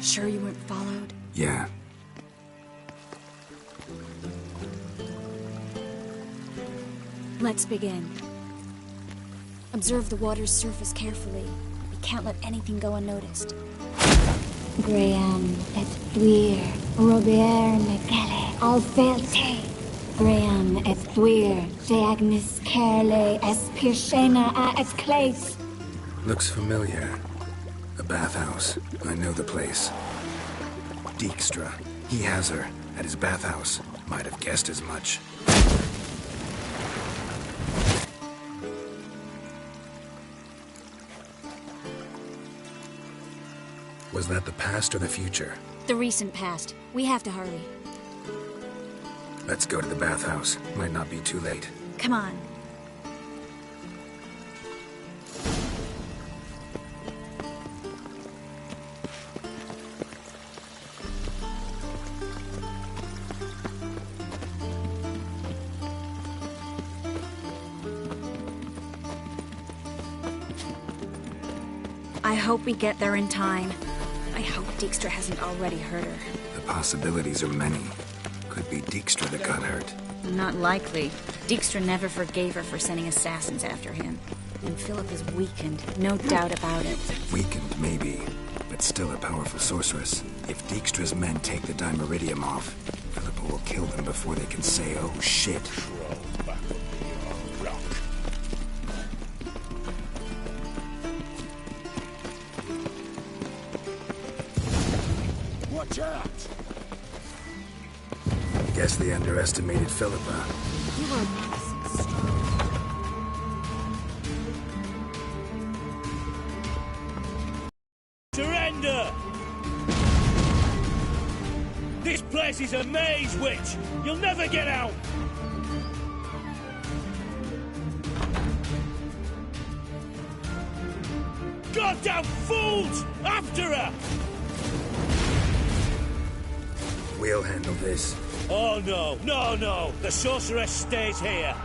Sure you weren't followed? Yeah. Let's begin. Observe the water's surface carefully. We can't let anything go unnoticed. Graham et Thuir, Robert Mekele, Alfelte. Graham et Thuir, Deagnis Kerle, es Pirshena a et Clace. Looks familiar. A bathhouse. I know the place. Dijkstra. He has her at his bathhouse. Might have guessed as much. Was that the past or the future? The recent past. We have to hurry. Let's go to the bathhouse. Might not be too late. Come on. I hope we get there in time. I hope Dijkstra hasn't already hurt her. The possibilities are many. Could be Dijkstra that got hurt. Not likely. Dijkstra never forgave her for sending assassins after him. And Philip is weakened, no doubt about it. Weakened, maybe, but still a powerful sorceress. If Dijkstra's men take the Dimeridium off, Philippa will kill them before they can say, oh shit. Watch out! Guess they underestimated Philippa. You are nice and strong. Surrender! This place is a maze, witch! You'll never get out! Goddamn fools! After her! We'll handle this. Oh no, no, no! The sorceress stays here!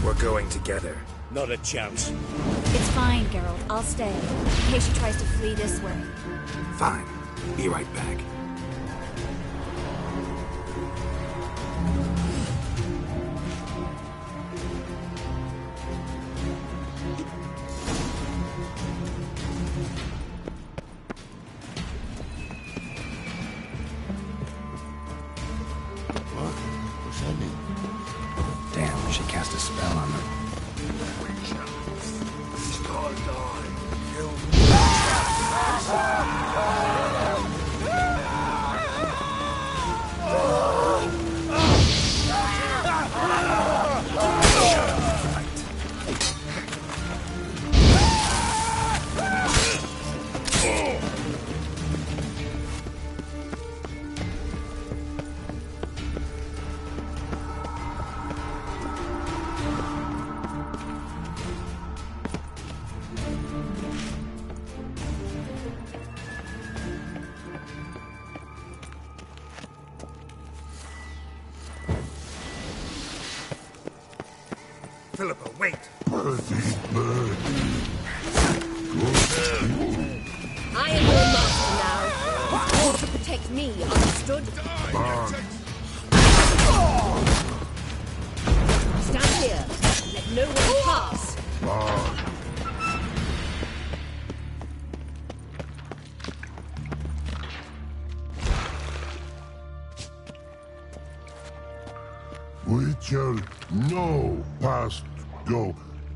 We're going together. Not a chance. It's fine, Geralt. I'll stay. In case she tries to flee this way. Fine. Be right back. Damn, she cast a spell on them. Philippa, wait! I am your master now. You're to protect me, understood? Stand here. Let no one pass. Witcher, no past go.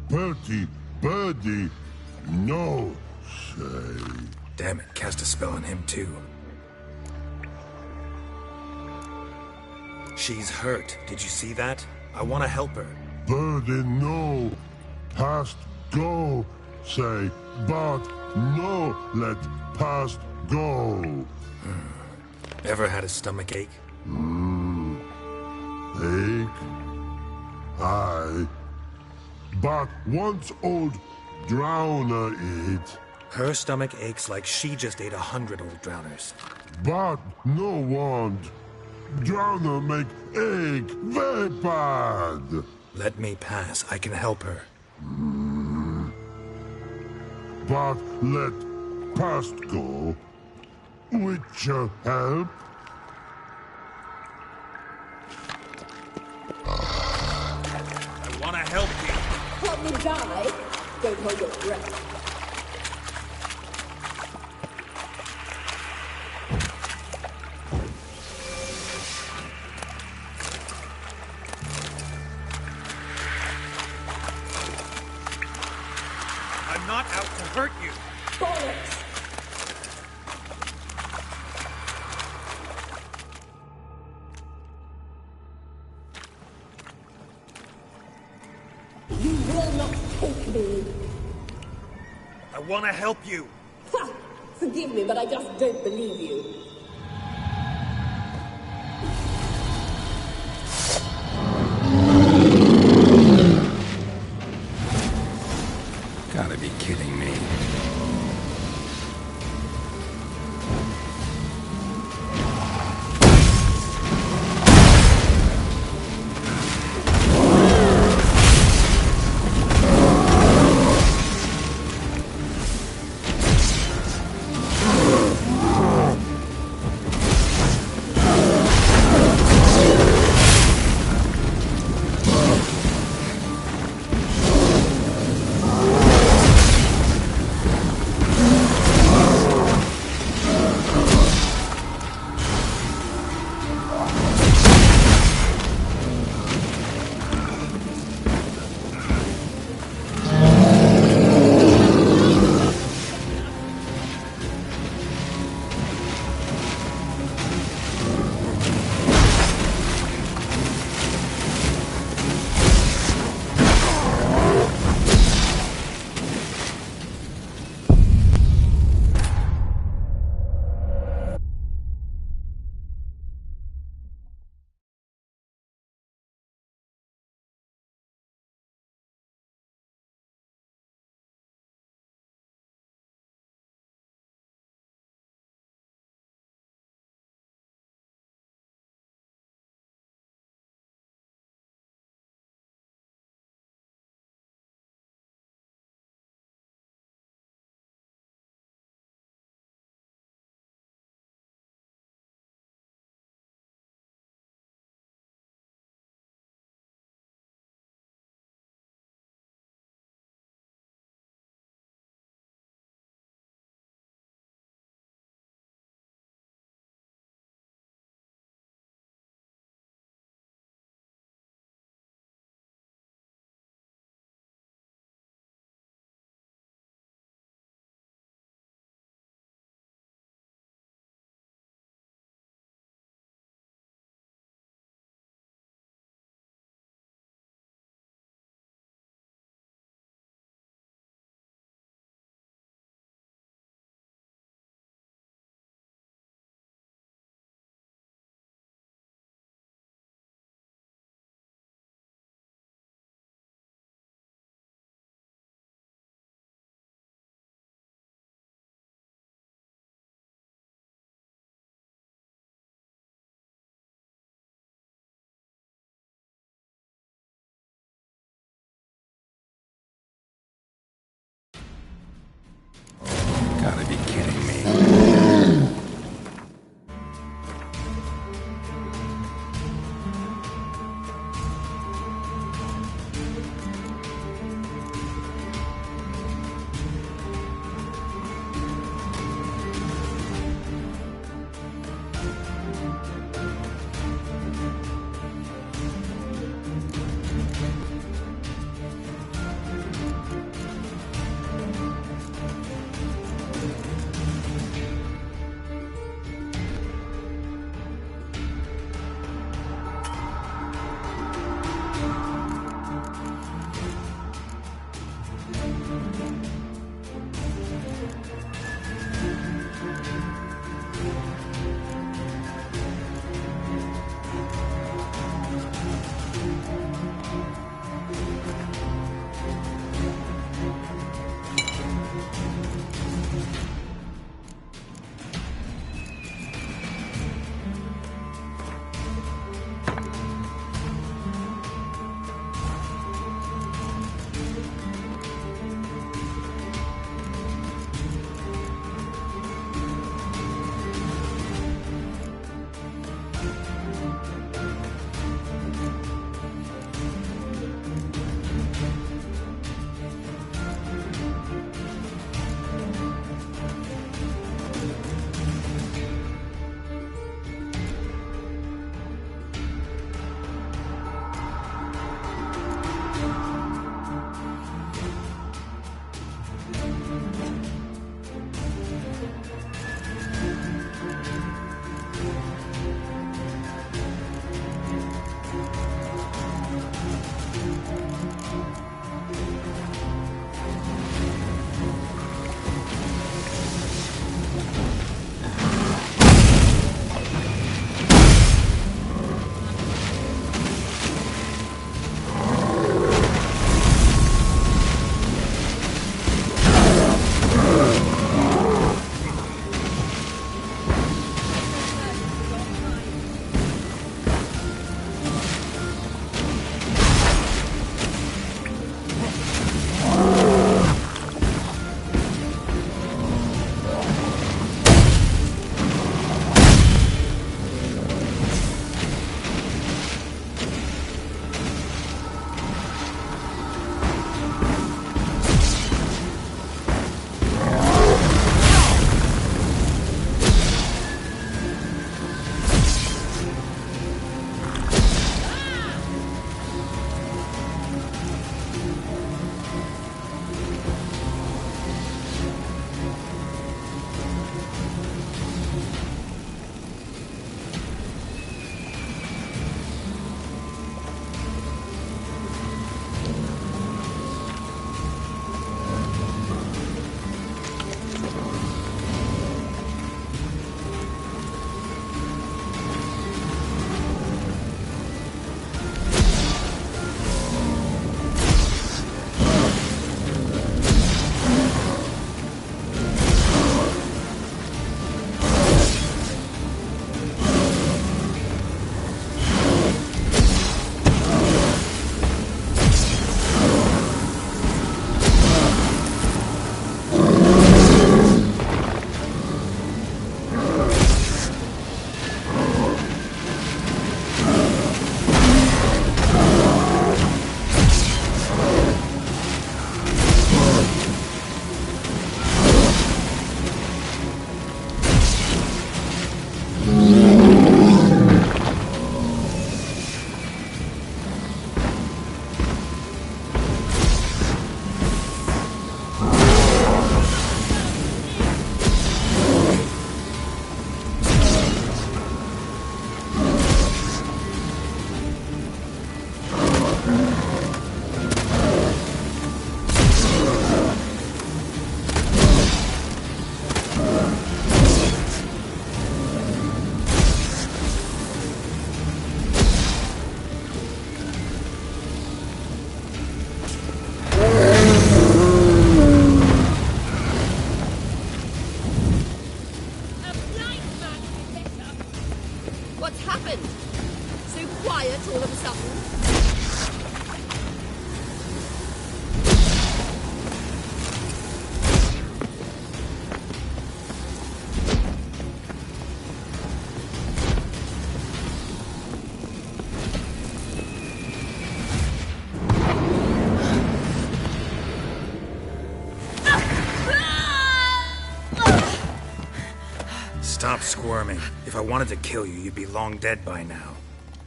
Bertie, birdie, no say. Damn it, cast a spell on him too. She's hurt. Did you see that? I want to help her. Birdie, no past go say, but no let past go. Ever had a stomach ache? Ache? Aye. But once old drowner eat. Her stomach aches like she just ate 100 old drowners. But no want. Drowner make ache very bad. Let me pass. I can help her. But let past go. Witcher help? I want to help you. Help me die? Don't hold your breath. I'm not out to hurt you. Bollocks! You will not take me! I want to help you. Ha! Forgive me, but I just don't believe you. Gotta be kidding me. Stop squirming. If I wanted to kill you, you'd be long dead by now.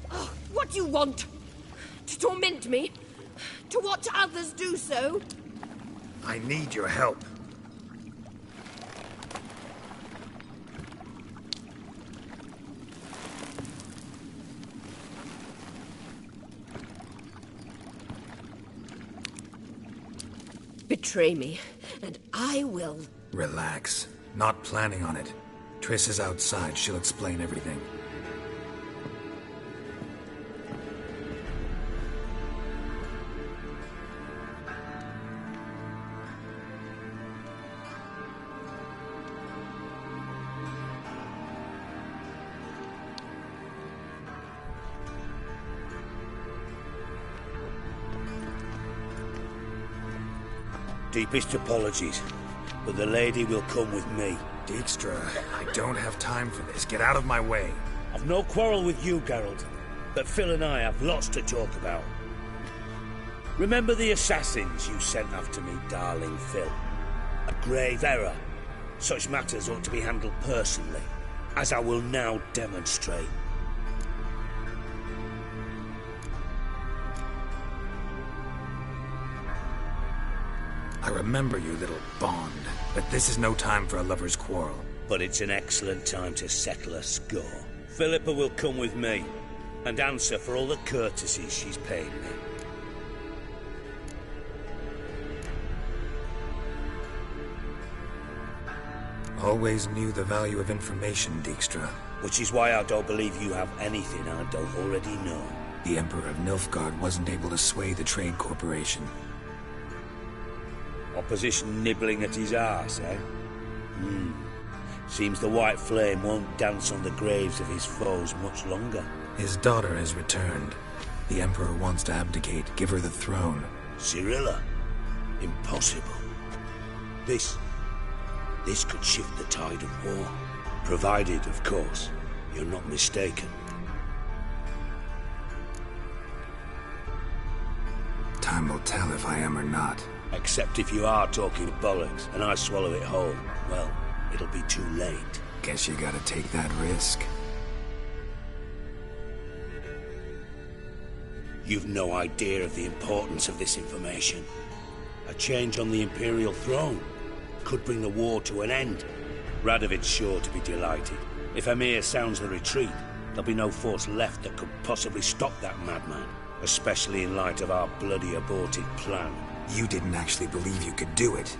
Oh, what do you want? To torment me? To watch others do so? I need your help. Betray me, and I will. Relax. Not planning on it. Triss is outside. She'll explain everything. Deepest apologies, but the lady will come with me. Dijkstra, I don't have time for this. Get out of my way. I've no quarrel with you, Geralt, but Phil and I have lots to talk about. Remember the assassins you sent after me, darling Phil? A grave error. Such matters ought to be handled personally, as I will now demonstrate. I remember you, little Bond, but this is no time for a lover's quarrel. But it's an excellent time to settle a score. Philippa will come with me, and answer for all the courtesies she's paid me. Always knew the value of information, Dijkstra. Which is why I don't believe you have anything I don't already know. The Emperor of Nilfgaard wasn't able to sway the Trade Corporation. Opposition nibbling at his arse, eh? Seems the White Flame won't dance on the graves of his foes much longer. His daughter has returned. The Emperor wants to abdicate, give her the throne. Cirilla? Impossible. This could shift the tide of war. Provided, of course, you're not mistaken. Time will tell if I am or not. Except if you are talking bollocks, and I swallow it whole, well, it'll be too late. Guess you gotta take that risk. You've no idea of the importance of this information. A change on the Imperial throne could bring the war to an end. Radovid's sure to be delighted. If Emhyr sounds the retreat, there'll be no force left that could possibly stop that madman, especially in light of our bloody aborted plan. You didn't actually believe you could do it.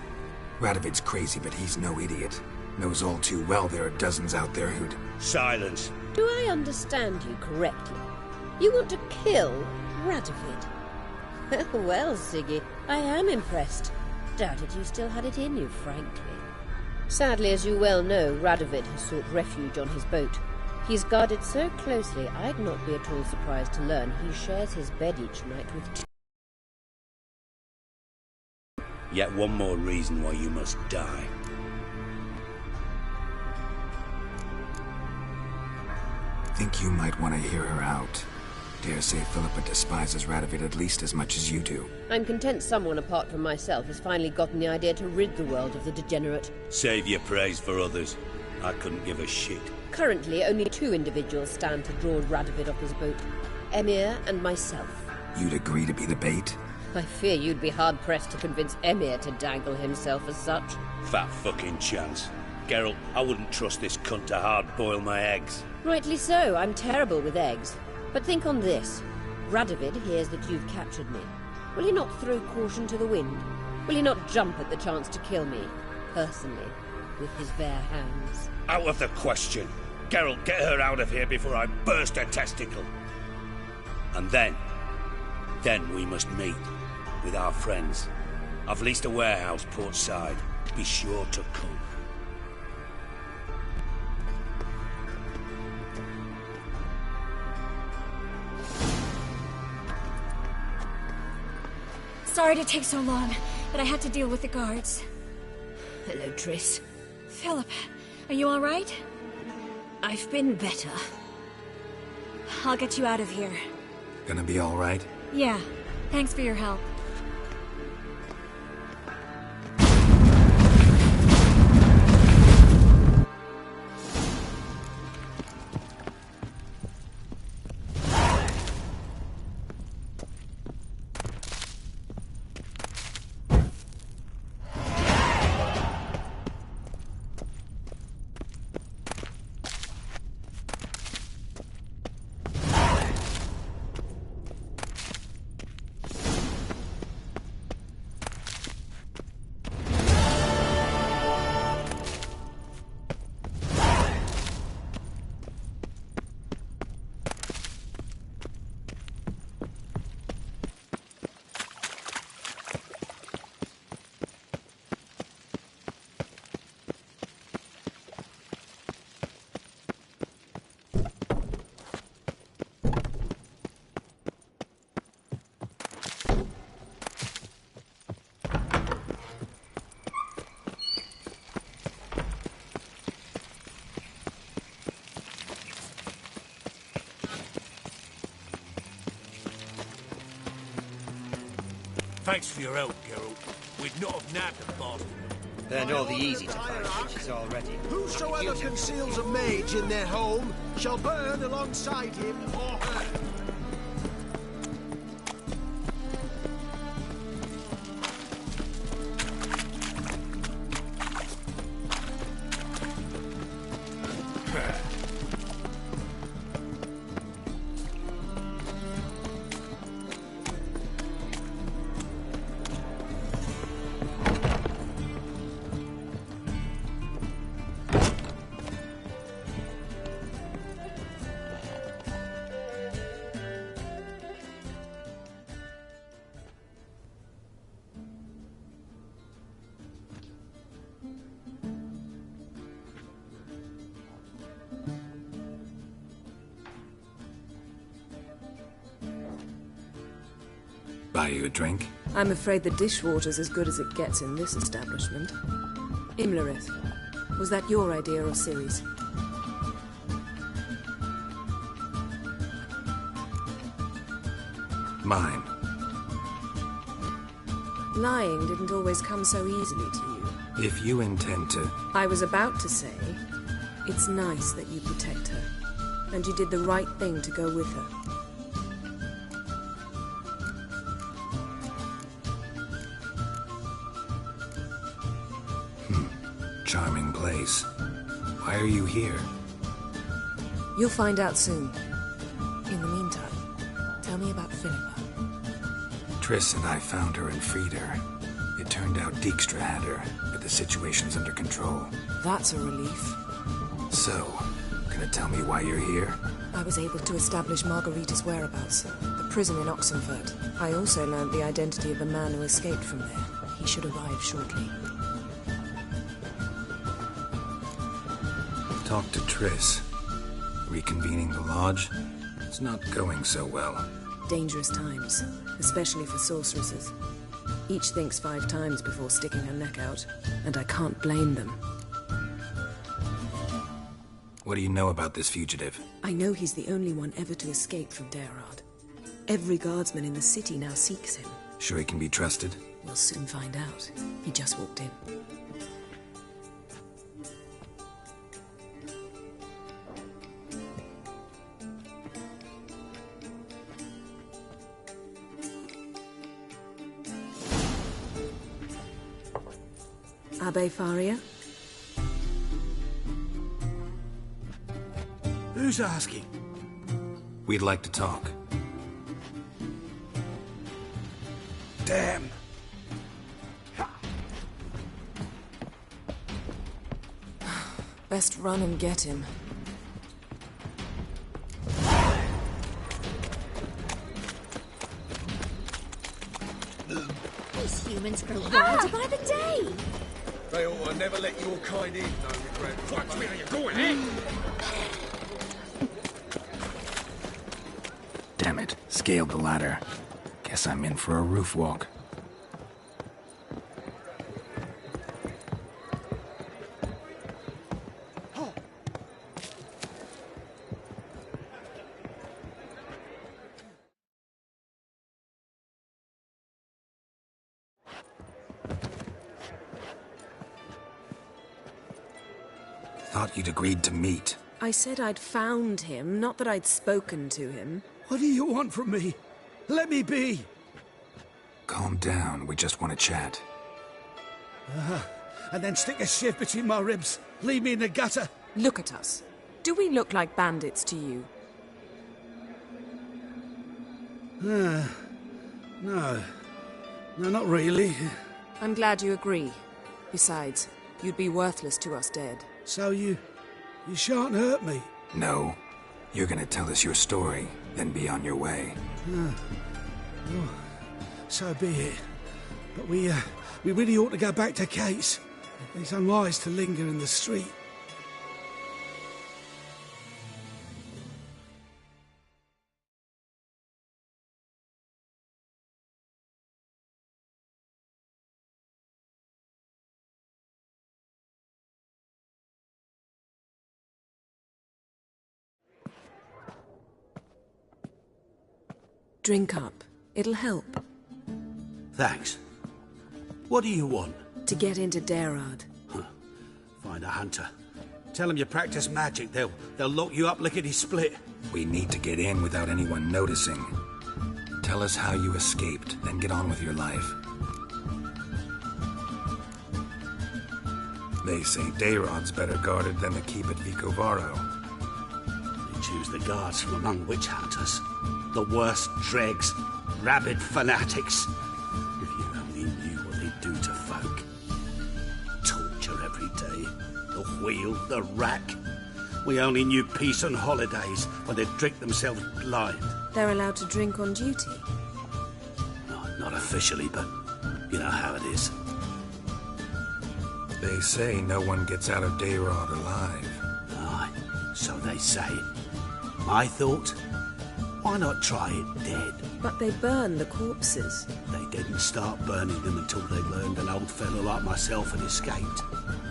Radovid's crazy, but he's no idiot. Knows all too well there are dozens out there who'd... Silence! Do I understand you correctly? You want to kill Radovid? Well, Siggy, I am impressed. Doubted you still had it in you, frankly. Sadly, as you well know, Radovid has sought refuge on his boat. He's guarded so closely, I'd not be at all surprised to learn he shares his bed each night with... Yet one more reason why you must die. Think you might want to hear her out. Dare say Philippa despises Radovid at least as much as you do. I'm content someone apart from myself has finally gotten the idea to rid the world of the degenerate. Save your praise for others. I couldn't give a shit. Currently, only 2 individuals stand to draw Radovid off his boat. Emhyr and myself. You'd agree to be the bait? I fear you'd be hard-pressed to convince Emhyr to dangle himself as such. Fat fucking chance. Geralt, I wouldn't trust this cunt to hard-boil my eggs. Rightly so, I'm terrible with eggs. But think on this. Radovid hears that you've captured me. Will he not throw caution to the wind? Will he not jump at the chance to kill me, personally, with his bare hands? Out of the question. Geralt, get her out of here before I burst her testicle. And then we must meet with our friends. I've leased a warehouse portside. Be sure to come. Sorry to take so long, but I had to deal with the guards. Hello, Triss. Philip, are you all right? I've been better. I'll get you out of here. Gonna be all right? Yeah. Thanks for your help. Thanks for your help, Geralt. We'd not have nabbed the bastard. Learned all the easy-to-find riches already. Whosoever conceals a mage in their home shall burn alongside him or her. Buy you a drink? I'm afraid the dishwater's as good as it gets in this establishment. Imlerith, was that your idea or Ciri's? Mine. Lying didn't always come so easily to you. If you intend to... I was about to say, it's nice that you protect her. And you did the right thing to go with her. Charming place. Why are you here? You'll find out soon. In the meantime, tell me about Philippa. Triss and I found her and freed her. It turned out Dijkstra had her, but the situation's under control. That's a relief. So, gonna tell me why you're here? I was able to establish Margarita's whereabouts, the prison in Oxenfurt. I also learned the identity of a man who escaped from there. He should arrive shortly. Talk to Triss. Reconvening the lodge? It's not going so well. Dangerous times, especially for sorceresses. Each thinks 5 times before sticking her neck out, and I can't blame them. What do you know about this fugitive? I know he's the only one ever to escape from Daerad. Every guardsman in the city now seeks him. Sure he can be trusted? We'll soon find out. He just walked in. Abbe Faria? Who's asking? We'd like to talk. Damn. Best run and get him. These humans grow wilder by the day. They ought to never let your kind in, no regret. Watch me, you're going in! Damn it. Scaled the ladder. Guess I'm in for a roof walk. Thought you'd agreed to meet. I said I'd found him, not that I'd spoken to him. What do you want from me? Let me be. Calm down. We just want to chat. And then stick a shiv between my ribs. Leave me in the gutter. Look at us. Do we look like bandits to you? No. No, not really. I'm glad you agree. Besides, you'd be worthless to us dead. So you shan't hurt me. No. You're gonna tell us your story, then be on your way. Oh, so be it. But we really ought to go back to Kate's. It's unwise to linger in the street. Drink up. It'll help. Thanks. What do you want? To get into Daerad. Find a hunter. Tell them you practice magic. They'll lock you up lickety-split. We need to get in without anyone noticing. Tell us how you escaped, then get on with your life. They say Daerad's better guarded than the keep at Vicovaro. They choose the guards from among witch hunters. The worst dregs, rabid fanatics. If you only knew what they do to folk. Torture every day. The wheel, the rack. We only knew peace and holidays when they'd drink themselves blind. They're allowed to drink on duty. Not officially, but you know how it is. They say no one gets out of Daerad alive. Aye, so they say. My thought? Why not try it dead? But they burn the corpses. They didn't start burning them until they learned an old fellow like myself had escaped.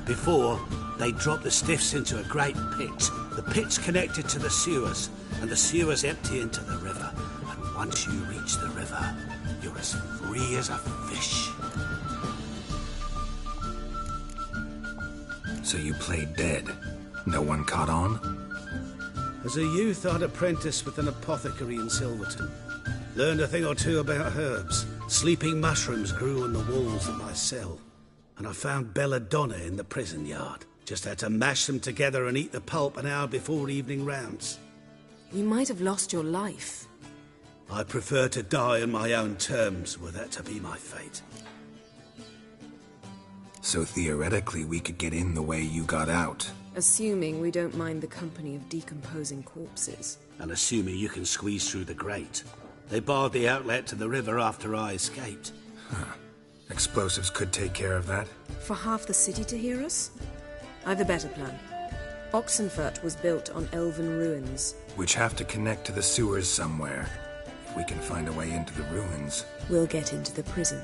Before, they dropped the stiffs into a great pit. The pit's connected to the sewers, and the sewers empty into the river. And once you reach the river, you're as free as a fish. So you played dead. No one caught on? As a youth, I'd apprenticed with an apothecary in Silverton. Learned a thing or two about herbs. Sleeping mushrooms grew on the walls of my cell. And I found belladonna in the prison yard. Just had to mash them together and eat the pulp an hour before evening rounds. You might have lost your life. I prefer to die on my own terms, were that to be my fate. So theoretically, we could get in the way you got out. Assuming we don't mind the company of decomposing corpses. And assuming you can squeeze through the grate. They barred the outlet to the river after I escaped. Huh. Explosives could take care of that? For half the city to hear us? I've a better plan. Oxenfurt was built on elven ruins. Which have to connect to the sewers somewhere. If we can find a way into the ruins. We'll get into the prison.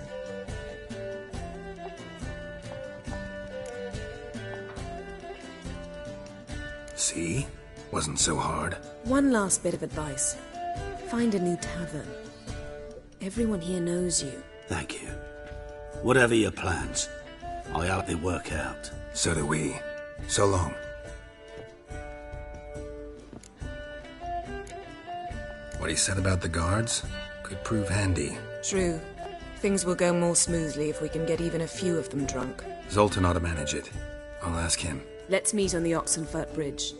See? Wasn't so hard. One last bit of advice. Find a new tavern. Everyone here knows you. Thank you. Whatever your plans, I hope they work out. So do we. So long. What he said about the guards could prove handy. True. Things will go more smoothly if we can get even a few of them drunk. Zoltan ought to manage it. I'll ask him. Let's meet on the Oxenfurt Bridge.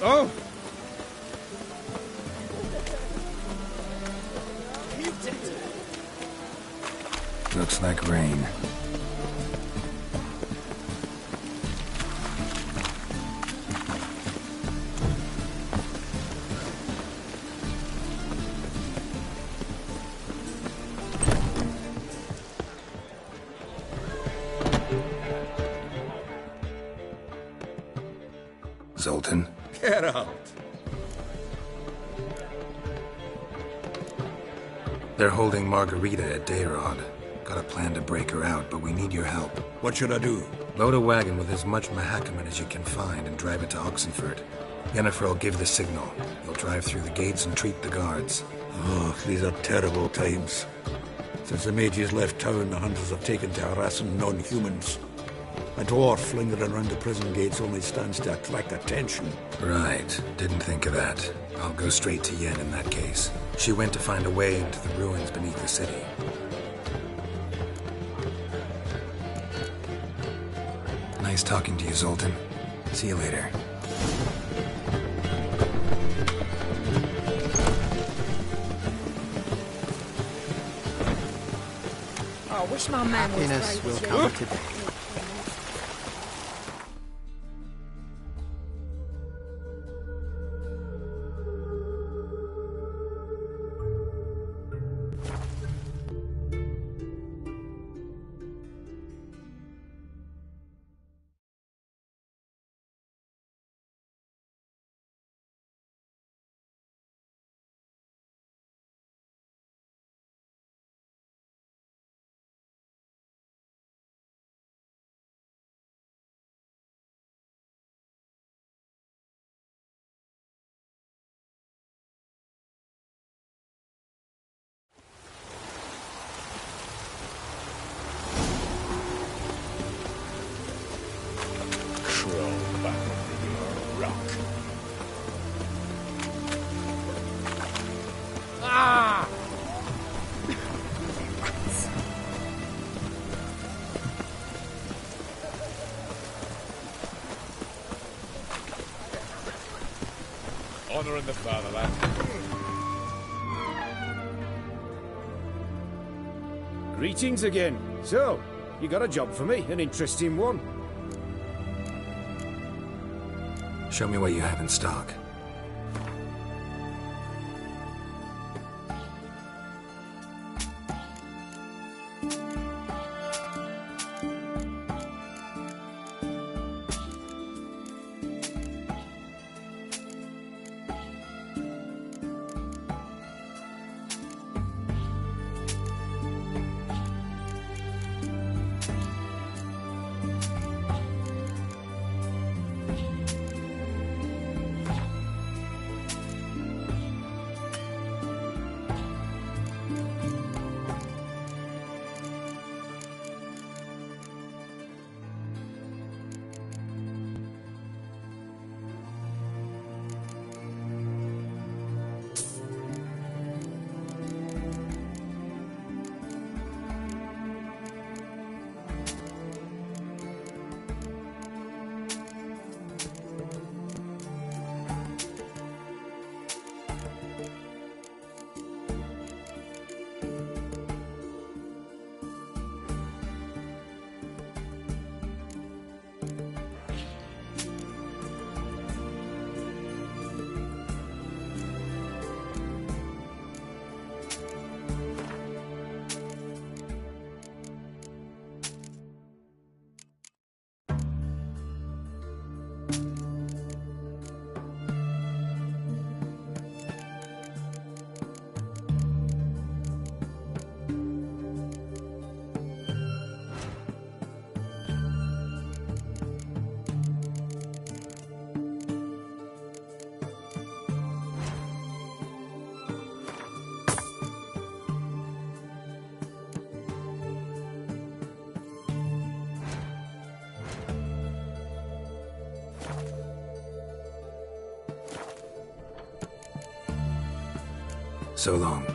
Oh! Looks like rain. Zoltan? Get out! They're holding Margarita at Daerad. Got a plan to break her out, but we need your help. What should I do? Load a wagon with as much Mahakaman as you can find and drive it to Oxenfurt. Yennefer will give the signal. You'll drive through the gates and treat the guards. Oh, these are terrible times. Since the mages left town, the hunters have taken to harassing non-humans. A dwarf lingering around the prison gates only stands to attract attention. Right. Didn't think of that. I'll go straight to Yen in that case. She went to find a way into the ruins beneath the city. Nice talking to you, Zoltan. See you later. I wish my man was Happiness will come today. honour and the fatherland. Greetings again. So, you got a job for me, an interesting one. Show me what you have in stock. So long.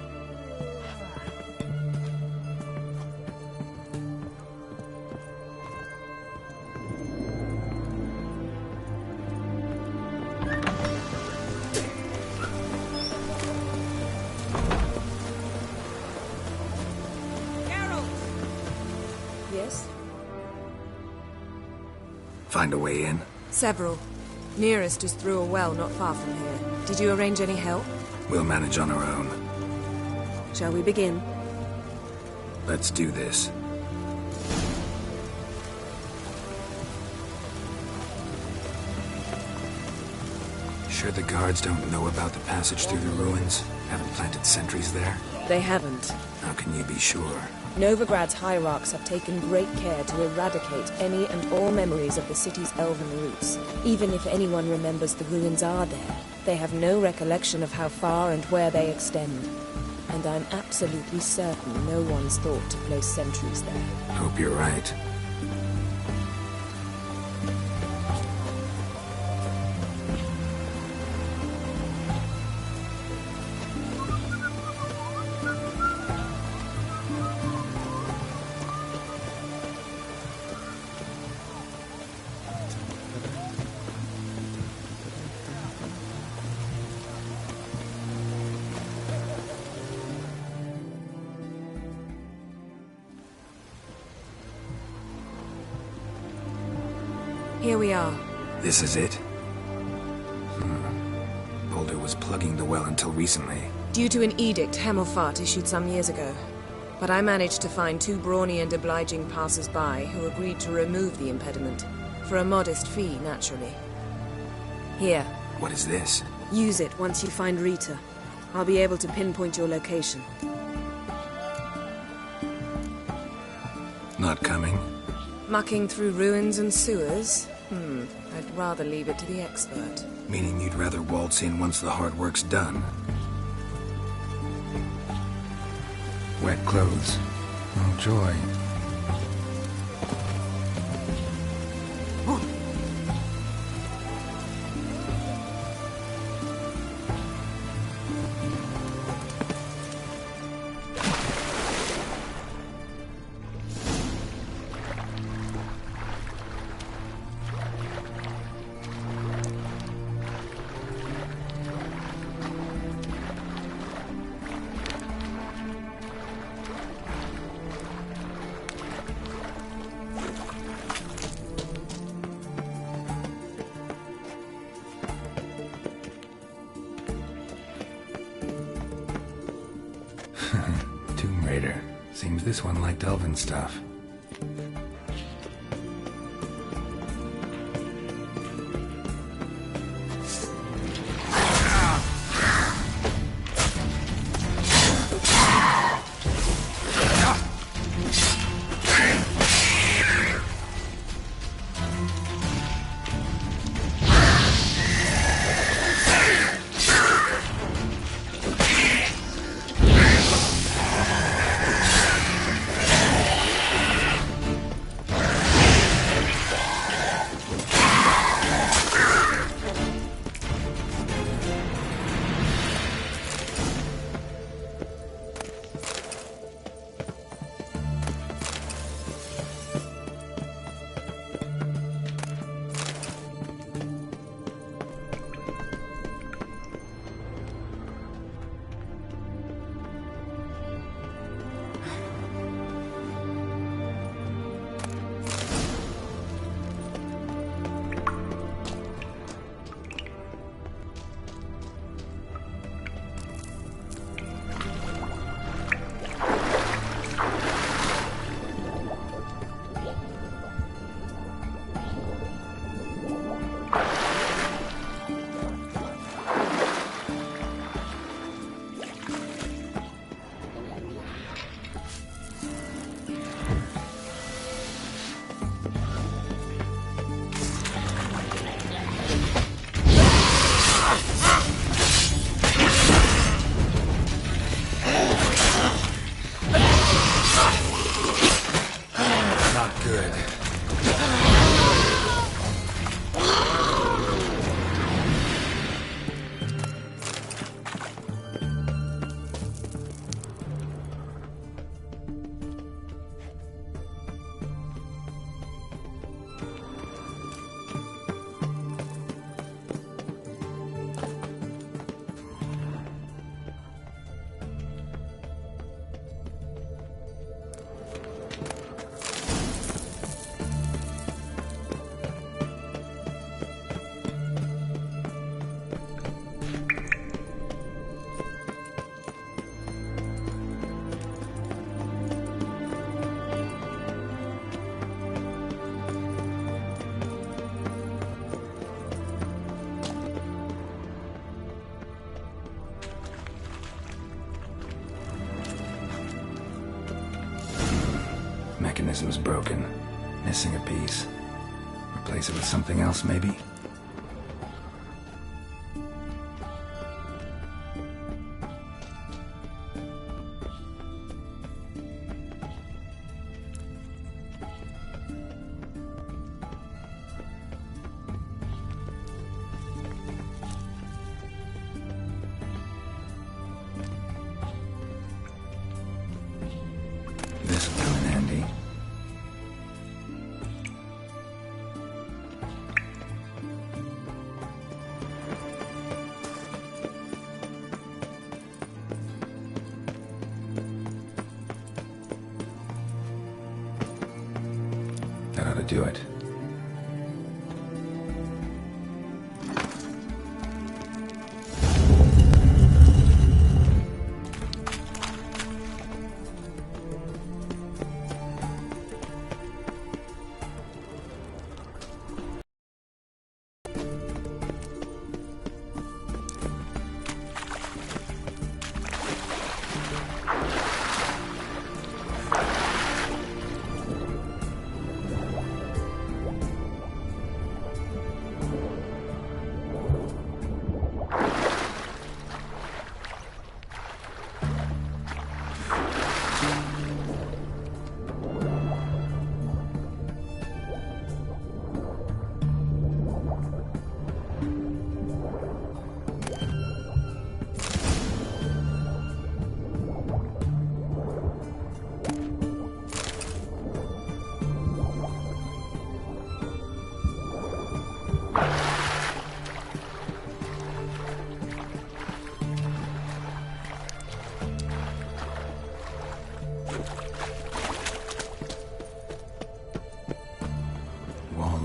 Yes? Find a way in? Several. Nearest is through a well not far from here. Did you arrange any help? We'll manage on our own. Shall we begin? Let's do this. Sure the guards don't know about the passage through the ruins? Haven't planted sentries there? They haven't. How can you be sure? Novigrad's hierarchs have taken great care to eradicate any and all memories of the city's elven roots. Even if anyone remembers the ruins are there, they have no recollection of how far and where they extend. And I'm absolutely certain no one's thought to place sentries there. Hope you're right. Here we are. This is it? Boulder was plugging the well until recently. Due to an edict Hemelfart issued some years ago. But I managed to find two brawny and obliging passers-by who agreed to remove the impediment. For a modest fee, naturally. Here. What is this? Use it once you find Rita. I'll be able to pinpoint your location. Not coming? Mucking through ruins and sewers? I'd rather leave it to the expert. Meaning you'd rather waltz in once the hard work's done? Wet clothes. Oh, joy. elevator. Seems this one liked elven stuff. Mechanism's broken. Missing a piece. Replace it with something else, maybe? This'll come in handy. That ought to do it.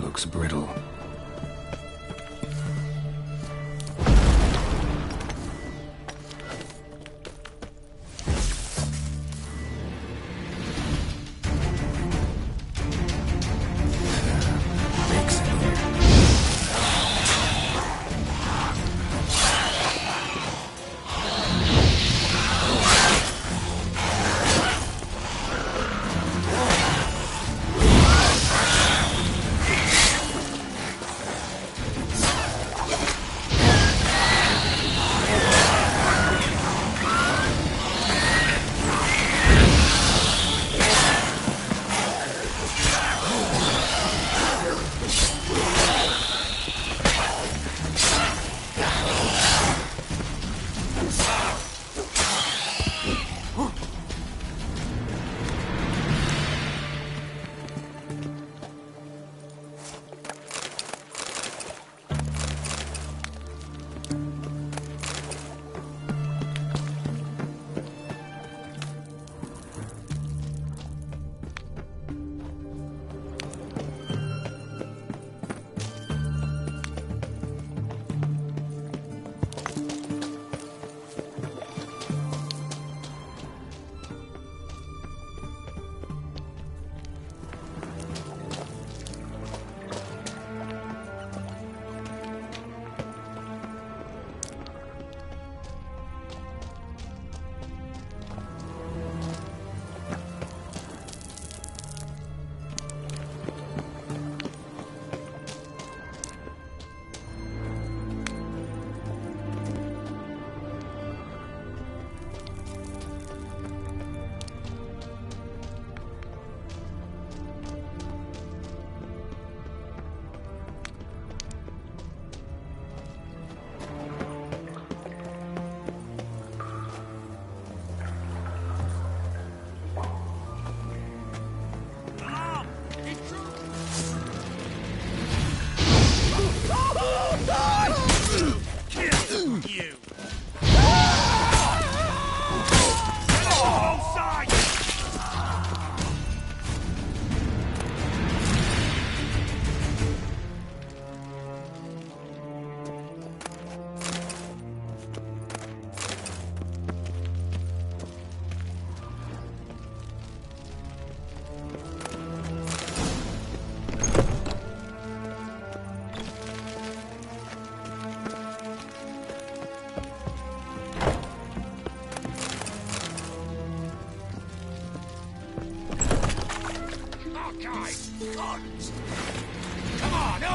Looks brittle.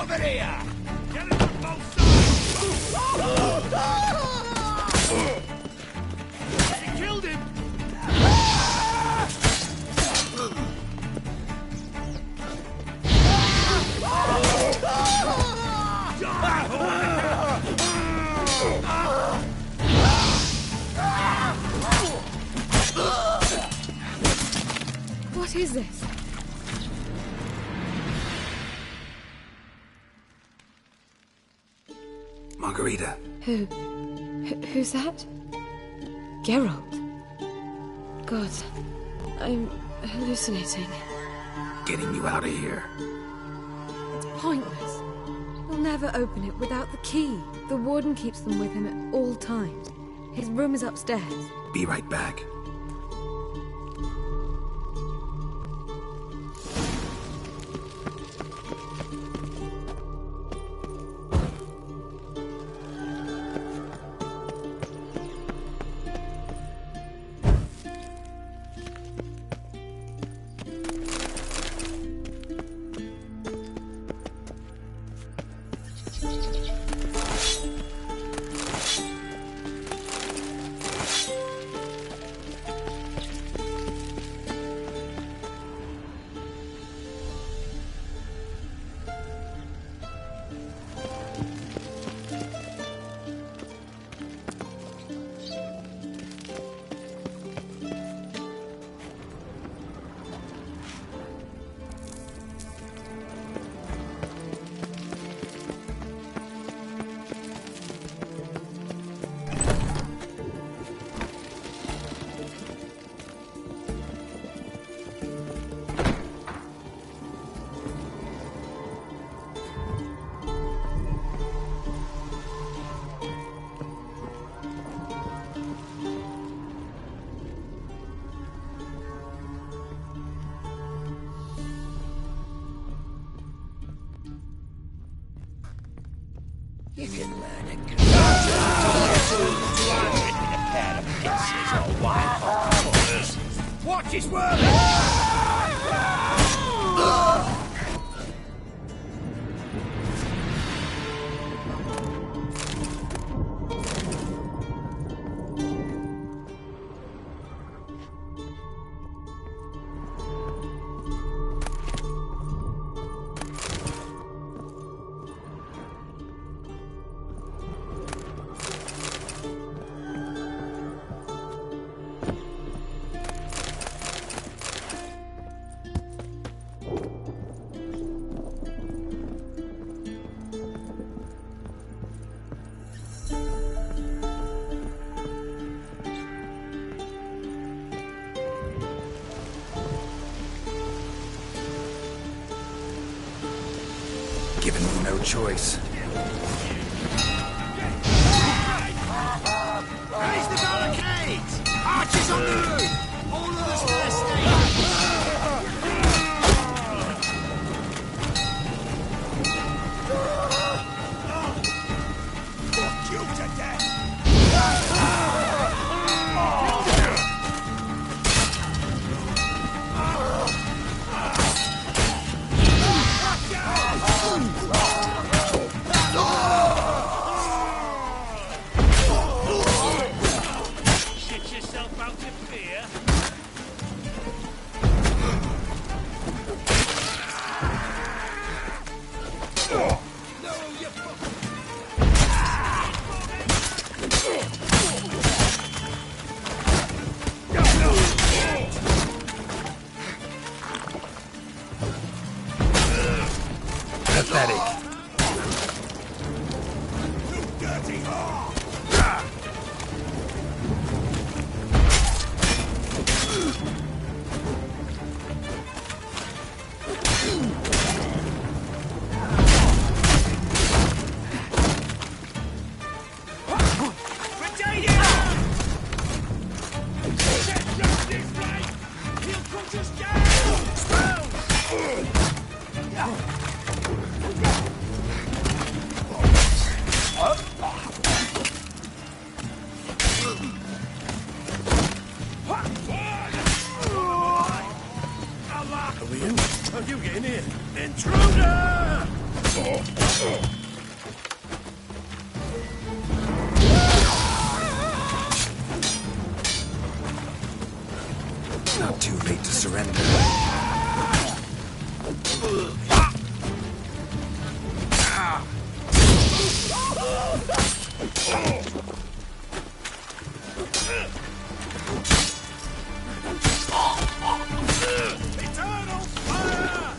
over here! Get it on both sides! He killed him! What is this? Margarita. Who's that? Geralt. God, I'm hallucinating. Getting you out of here. It's pointless. We'll never open it without the key. The warden keeps them with him at all times. His room is upstairs. Be right back. You can learn it. In a pair of pincers or wild horses. Watch his work! Given you no choice. Raise the barricades! Archers on the roof! All of us first aid! Fuck you to death! Shit yourself out of fear? Pathetic. You dirty whore! How you getting here? Intruder! Not too late to surrender. Eternal fire!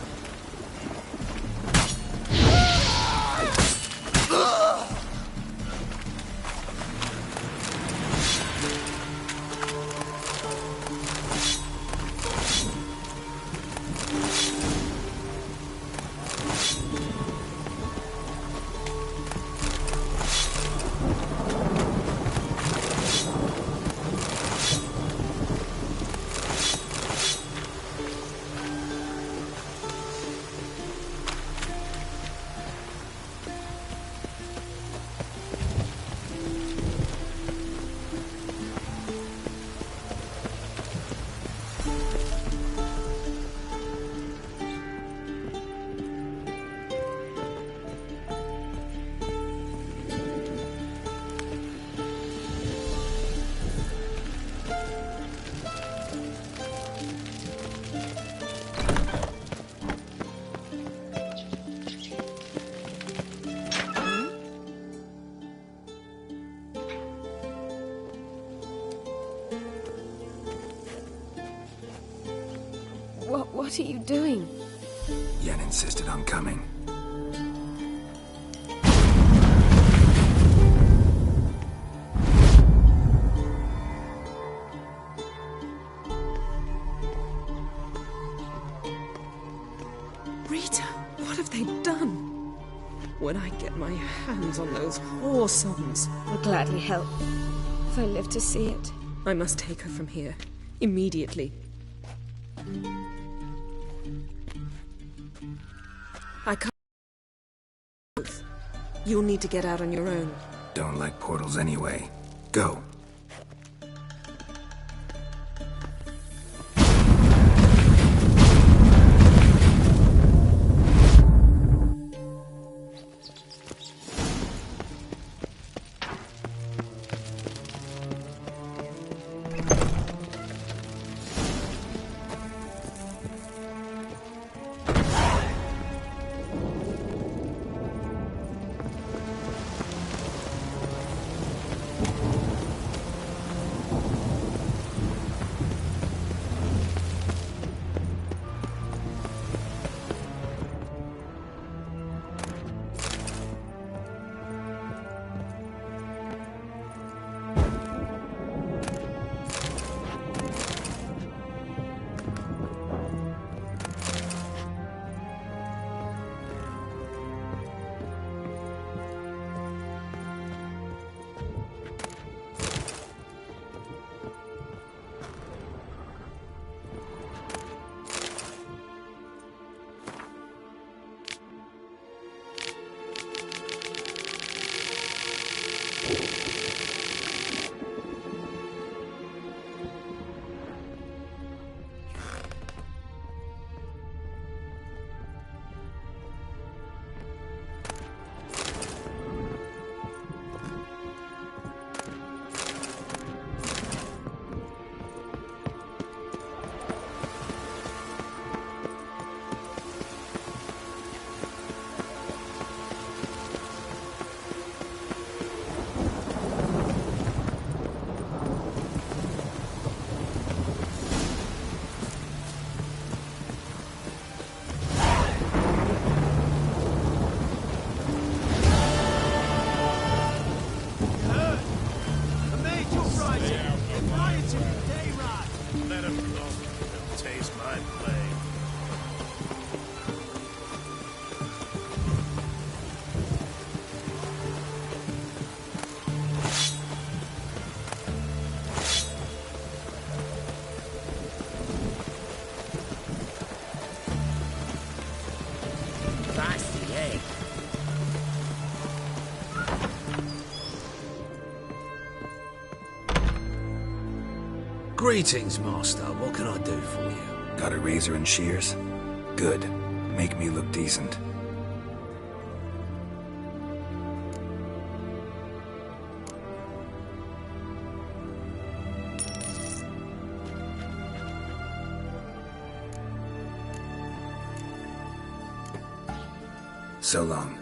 What are you doing? Yen insisted on coming. Rita, what have they done? When I get my hands on those whore songs, I'll gladly help, if I live to see it. I must take her from here. Immediately. I can't. You'll need to get out on your own. Don't like portals anyway. Go. Greetings, Master. What can I do for you? Got a razor and shears? Good. Make me look decent. So long.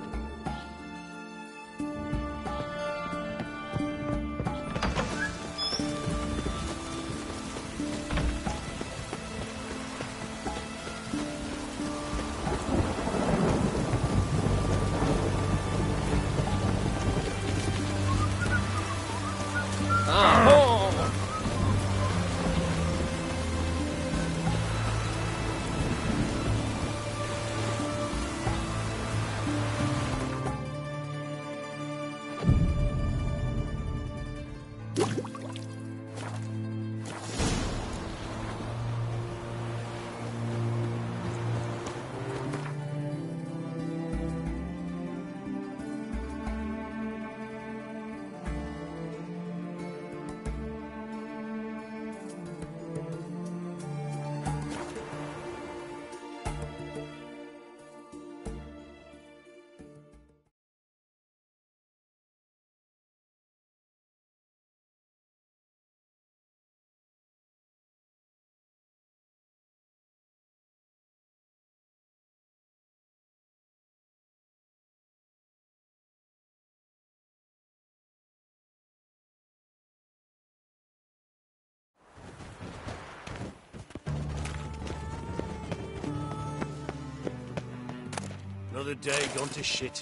Another day gone to shit.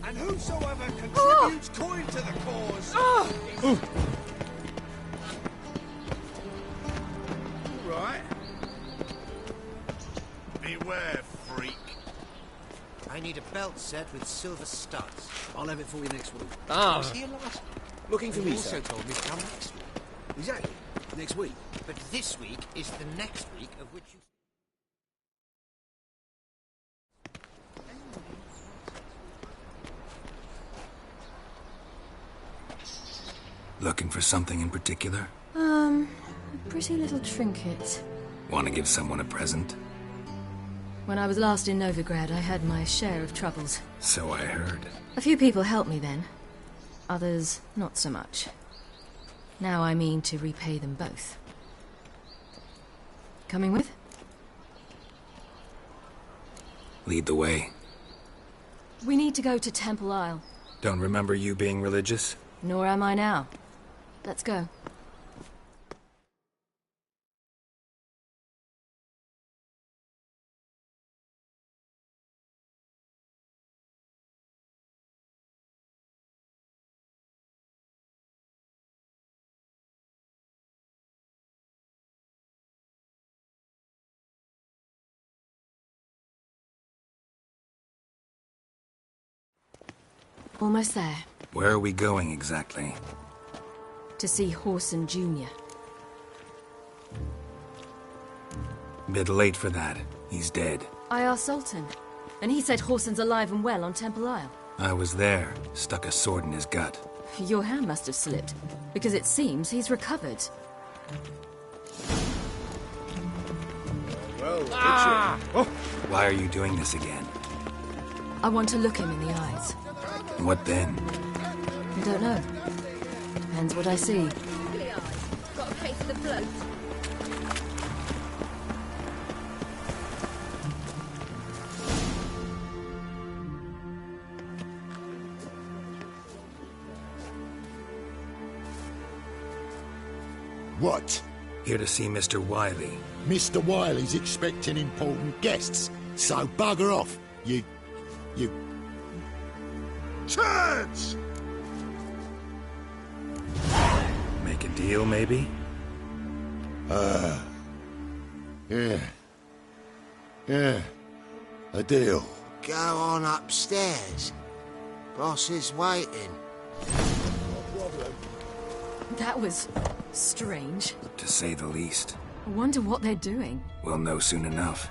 And whosoever contributes coin to the cause is... Right. Beware, freak. I need a belt set with silver studs. I'll have it for you next week. I was here last week. Looking for You me, also sir. told me to come next week. Exactly. Next week. But this week is the next week of which you... Looking for something in particular? A pretty little trinket. Want to give someone a present? When I was last in Novigrad, I had my share of troubles. So I heard. A few people helped me then. Others, not so much. Now I mean to repay them both. Coming with? Lead the way. We need to go to Temple Isle. Don't remember you being religious? Nor am I now. Let's go. Almost there. Where are we going exactly? To see Horson Jr. Bit late for that. He's dead. I asked Sultan, and he said Horson's alive and well on Temple Isle. I was there. Stuck a sword in his gut. Your hand must have slipped, because it seems he's recovered. Well, Why are you doing this again? I want to look him in the eyes. What then? I don't know. Depends what I see. Got a case of the bloat. What? Here to see Mr. Wiley. Mr. Wiley's expecting important guests, so bugger off, you... turds! Make a deal, maybe? Yeah. A deal. Go on upstairs. Boss is waiting. That was strange. To say the least. I wonder what they're doing. We'll know soon enough.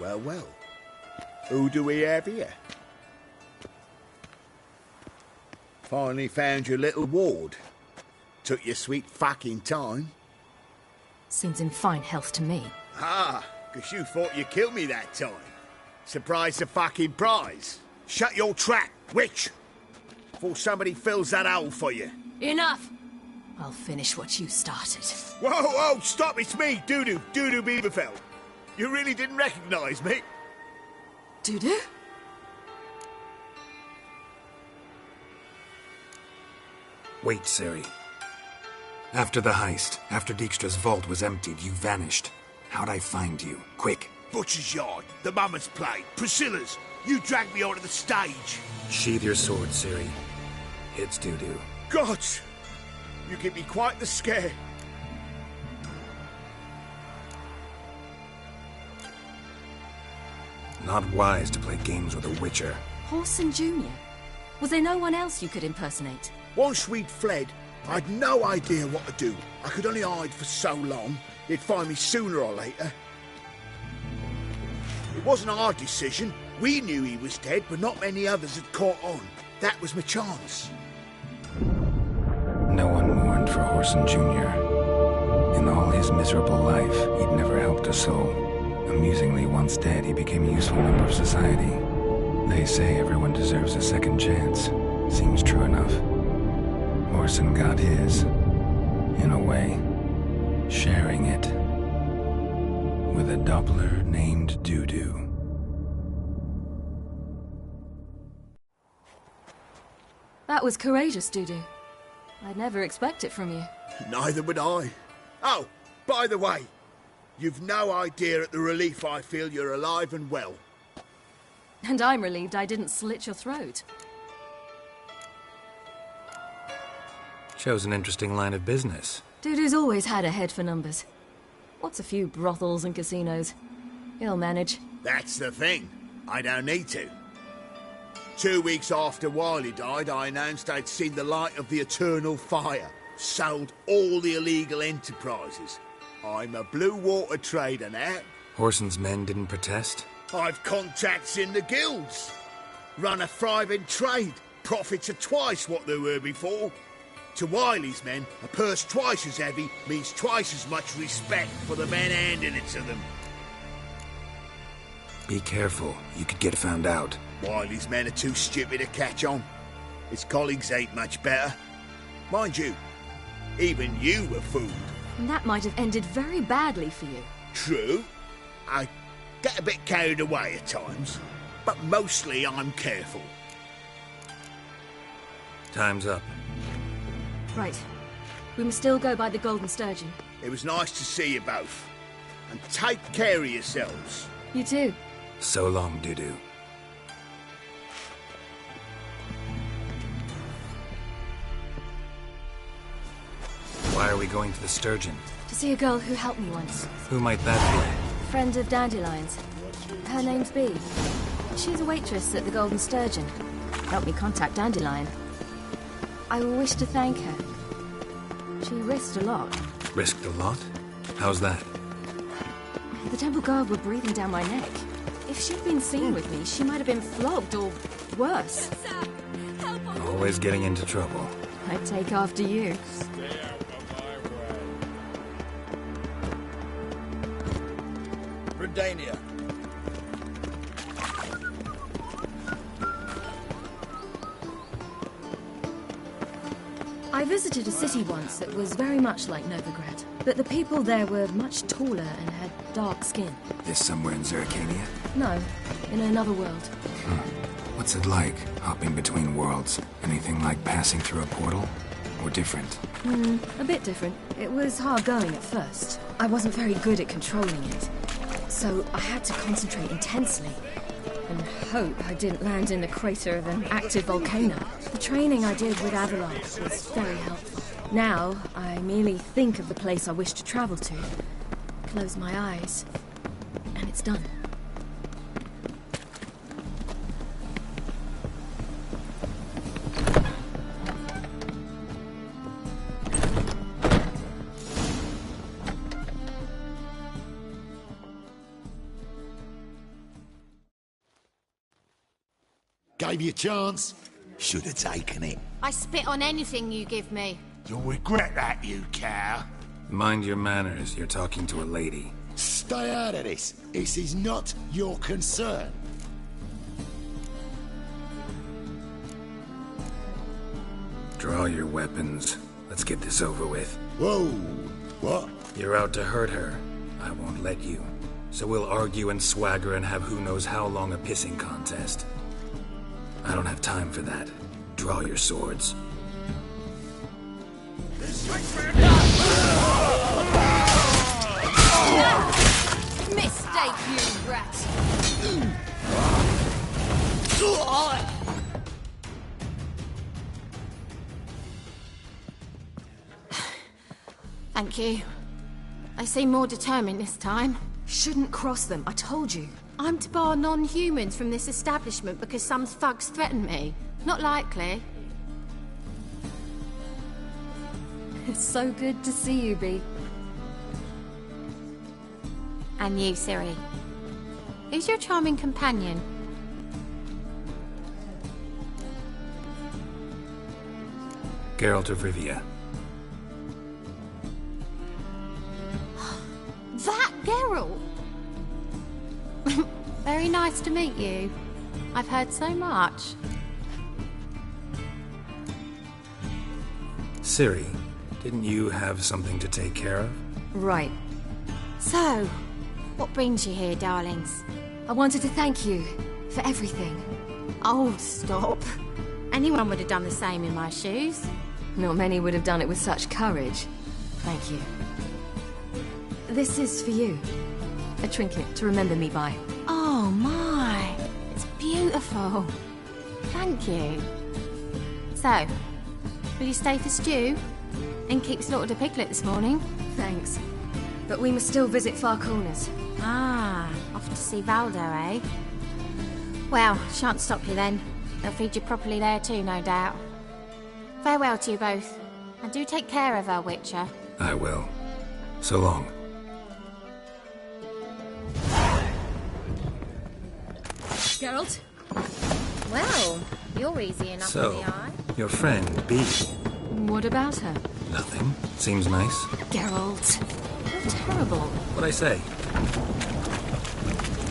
Well, well. Who do we have here? Finally found your little ward. Took your sweet fucking time. Seems in fine health to me. Ah, 'cause you thought you killed me that time. Surprise the fucking prize. Shut your trap, witch! Before somebody fills that hole for you. Enough! I'll finish what you started. Whoa, whoa, stop, it's me, Dudu Bieberfeld. You really didn't recognise me? Dudu? Wait, Ciri. After the heist, after Dijkstra's vault was emptied, you vanished. How'd I find you? Quick. Butcher's Yard, the Mama's Plate, Priscilla's. You dragged me onto the stage. Sheathe your sword, Ciri. It's Dudu. God! You give me quite the scare. Not wise to play games with a Witcher. Whoreson Jr.? Was there no one else you could impersonate? Once we'd fled, I'd no idea what to do. I could only hide for so long. They'd find me sooner or later. It wasn't our decision. We knew he was dead, but not many others had caught on. That was my chance. No one mourned for Whoreson Jr. In all his miserable life, he'd never helped a soul. Amusingly, once dead, he became a useful member of society. They say everyone deserves a second chance. Seems true enough. Whoreson got his, in a way, sharing it with a Doppler named Dudu. That was courageous, Dudu. I'd never expect it from you. Neither would I. Oh, by the way, you've no idea at the relief I feel you're alive and well. And I'm relieved I didn't slit your throat. Shows an interesting line of business. Dudu's always had a head for numbers. What's a few brothels and casinos? He'll manage. That's the thing. I don't need to. 2 weeks after Wiley died, I announced I'd seen the light of the eternal fire. Sold all the illegal enterprises. I'm a blue water trader now. Whoreson's men didn't protest? I've contacts in the guilds. Run a thriving trade. Profits are twice what they were before. To Wiley's men, a purse twice as heavy means twice as much respect for the men handing it to them. Be careful. You could get found out. Wiley's men are too stupid to catch on. His colleagues ain't much better. Mind you, even you were fooled. And that might have ended very badly for you. True. I get a bit carried away at times, but mostly I'm careful. Time's up. Right. We must still go by the Golden Sturgeon. It was nice to see you both. And take care of yourselves. You too. So long, Dudu. Why are we going to the Sturgeon? To see a girl who helped me once. Who might that Friend of Dandelion's. Her name's Bee. She's a waitress at the Golden Sturgeon. Helped me contact Dandelion. I wish to thank her. She risked a lot. be? Risked a lot? How's that? The Temple Guard were breathing down my neck. If she'd been seen with me, she might have been flogged or worse. Always getting into trouble. I'd take after you. Redania. I visited a city once that was very much like Novigrad, but the people there were much taller and had dark skin. This somewhere in Zerkania? No, in another world. What's it like, hopping between worlds? Anything like passing through a portal? Or different? A bit different. It was hard going at first. I wasn't very good at controlling it. So I had to concentrate intensely and hope I didn't land in the crater of an active volcano. The training I did with Avalar was very helpful. Now, I merely think of the place I wish to travel to, close my eyes, and it's done. gave you a chance. Should have taken it. I spit on anything you give me. You'll regret that, you cow. Mind your manners, you're talking to a lady. Stay out of this. This is not your concern. Draw your weapons. Let's get this over with. Whoa! What? You're out to hurt her. I won't let you. So we'll argue and swagger and have who knows how long a pissing contest. I don't have time for that. Draw your swords. Mistake, you rat! Thank you. They seem more determined this time. Shouldn't cross them, I told you. I'm to bar non-humans from this establishment because some thugs threaten me. Not likely. It's so good to see you, Bee. And you, Ciri. Who's your charming companion? Geralt of Rivia. That Geralt! Very nice to meet you. I've heard so much. Ciri, didn't you have something to take care of? Right. So, what brings you here, darlings? I wanted to thank you for everything. Oh, stop. Anyone would have done the same in my shoes. Not many would have done it with such courage. Thank you. This is for you. A trinket to remember me by. Oh my, it's beautiful. Thank you. So, will you stay for stew? And keep slaughtered a piglet this morning? Thanks. But we must still visit Far Corners. Ah, off to see Valdo, eh? Well, shan't stop you then. They'll feed you properly there too, no doubt. Farewell to you both. And do take care of her, Witcher. I will. So long. Geralt? Well, you're easy enough So, on the eye. your friend, Bee. What about her? Nothing. Seems nice. Geralt. You're terrible. What'd I say?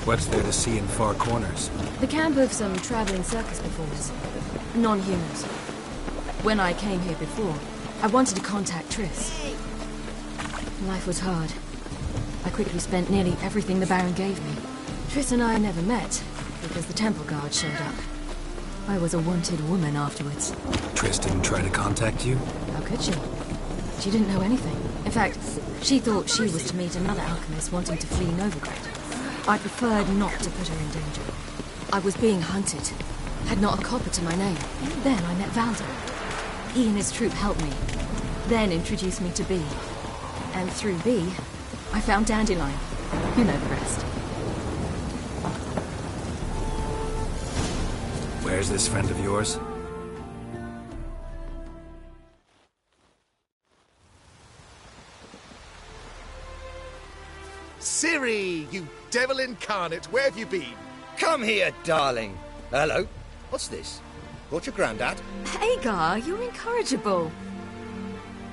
What's there to see in Far Corners? The camp of some traveling circus performers. Non-humans. When I came here before, I wanted to contact Triss. Life was hard. I quickly spent nearly everything the Baron gave me. Triss and I never met, because the Temple Guard showed up. I was a wanted woman afterwards. Triss didn't try to contact you? How could she? She didn't know anything. In fact, she thought she was to meet another alchemist wanting to flee Novigrad. I preferred not to put her in danger. I was being hunted. Had not a copper to my name. Then I met Valdo. He and his troop helped me. Then introduced me to Bee. And through Bee, I found Dandelion. You know the rest. Where's this friend of yours? Ciri, you devil incarnate, where have you been? Come here, darling. Hello. What's this? Brought your granddad? Hagar, you're incorrigible.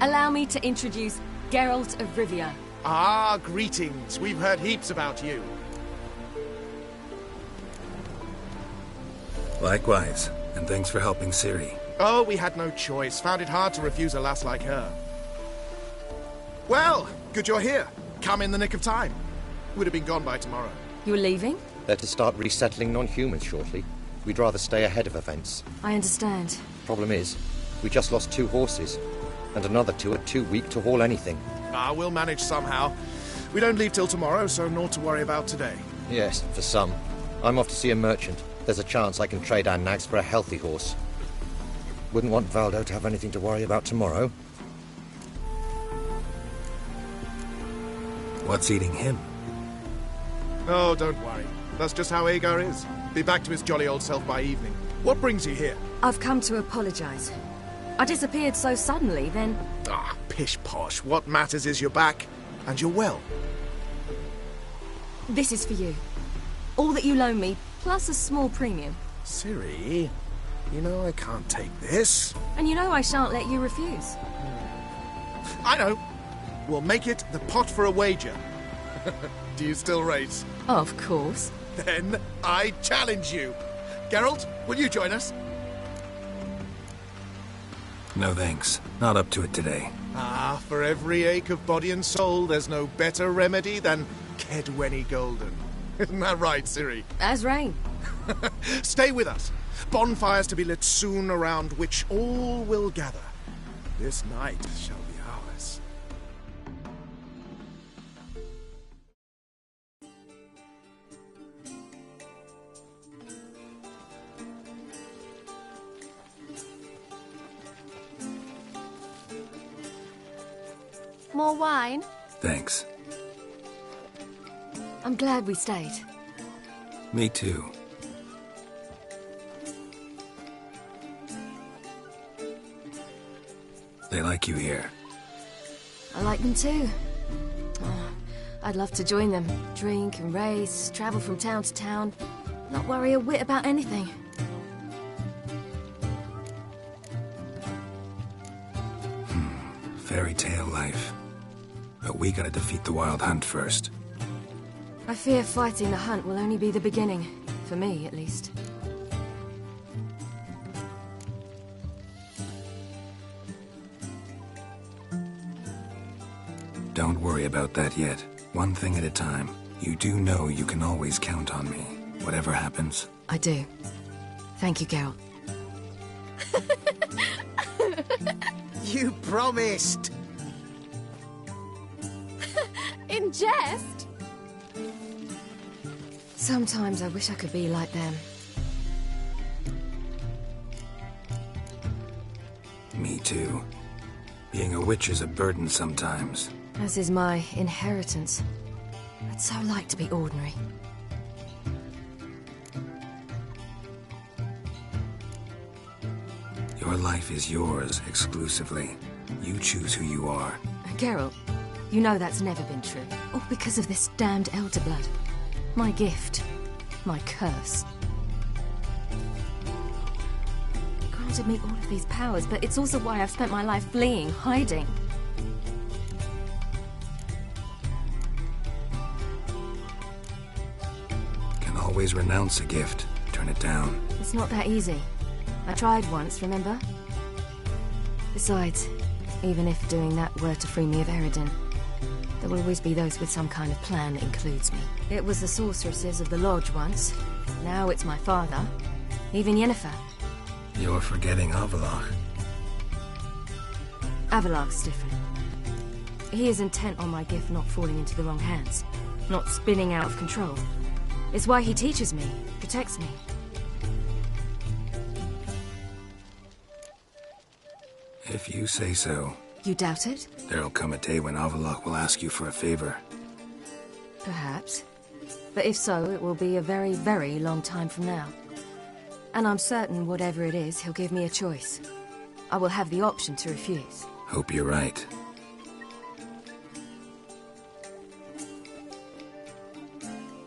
Allow me to introduce Geralt of Rivia. Ah, greetings. We've heard heaps about you. Likewise, and thanks for helping Ciri. Oh, we had no choice. Found it hard to refuse a lass like her. Well, good you're here. Come in the nick of time. Would have been gone by tomorrow. You're leaving? They're to start resettling non-humans shortly. We'd rather stay ahead of events. I understand. Problem is, we just lost 2 horses, and another 2 are too weak to haul anything. Ah, we'll manage somehow. We don't leave till tomorrow, so naught to worry about today. Yes, for some. I'm off to see a merchant. There's a chance I can trade our nags for a healthy horse. Wouldn't want Valdo to have anything to worry about tomorrow. What's eating him? Oh, don't worry. That's just how Agar is. Be back to his jolly old self by evening. What brings you here? I've come to apologize. I disappeared so suddenly, then... Ah, pish-posh. What matters is you're back, and you're well. This is for you. All that you loan me, plus a small premium. Ciri, You know I can't take this. And you know I shan't let you refuse. I know. We'll make it the pot for a wager. Do you still race? Of course. Then I challenge you. Geralt, will you join us? No thanks. Not up to it today. Ah, for every ache of body and soul, there's no better remedy than Kedwenny Golden. Isn't that right, Ciri? As rain. Stay with us. Bonfires to be lit soon, around which all will gather. This night shall be ours. More wine? Thanks. I'm glad we stayed. Me too. They like you here. I like them too. Oh, I'd love to join them. Drink and race, travel from town to town. Not worry a whit about anything. Fairy tale life. But we gotta defeat the Wild Hunt first. I fear fighting the hunt will only be the beginning. For me, at least. Don't worry about that yet. One thing at a time. You do know you can always count on me, whatever happens. I do. Thank you, Geralt. You promised! In jest? Sometimes I wish I could be like them. Me too. Being a witch is a burden sometimes. As is my inheritance. I'd so like to be ordinary. Your life is yours exclusively. You choose who you are. Geralt, you know that's never been true. All because of this damned Elder Blood. My gift. My curse. Granted me all of these powers, but it's also why I've spent my life fleeing, hiding. Can always renounce a gift. Turn it down. It's not that easy. I tried once, remember? Besides, even if doing that were to free me of Eredin, there will always be those with some kind of plan that includes me. It was the sorceresses of the Lodge once. Now it's my father. Even Yennefer. You're forgetting Avallac'h. Avallac'h's different. He is intent on my gift not falling into the wrong hands. Not spinning out of control. It's why he teaches me, protects me. If you say so. You doubt it? There'll come a day when Avallac'h will ask you for a favor. Perhaps. But if so, it will be a very, very long time from now. And I'm certain whatever it is, he'll give me a choice. I will have the option to refuse. Hope you're right.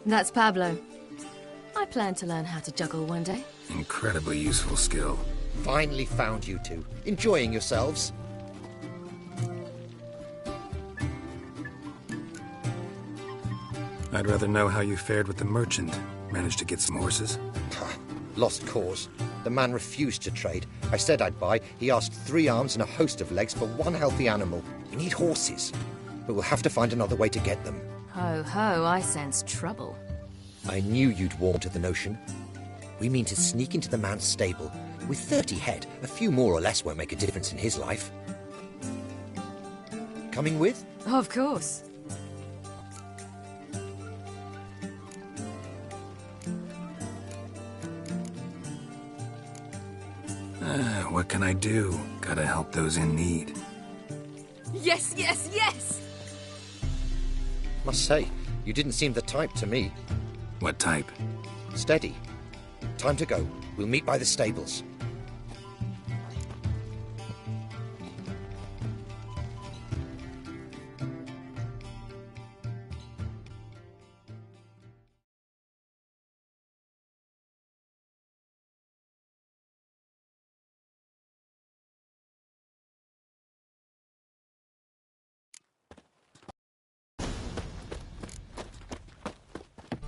That's Pablo. I plan to learn how to juggle one day. Incredibly useful skill. Finally found you two. Enjoying yourselves? I'd rather know how you fared with the merchant. Managed to get some horses? Lost cause. The man refused to trade. I said I'd buy. He asked 3 arms and a host of legs for 1 healthy animal. We need horses. But we'll have to find another way to get them. Ho ho, I sense trouble. I knew you'd warm to the notion. We mean to sneak into the man's stable. With 30 head, a few more or less won't make a difference in his life. Coming with? Of course. What can I do? Gotta help those in need. Yes, yes, yes! Must say, you didn't seem the type to me. What type? Steady. Time to go. We'll meet by the stables.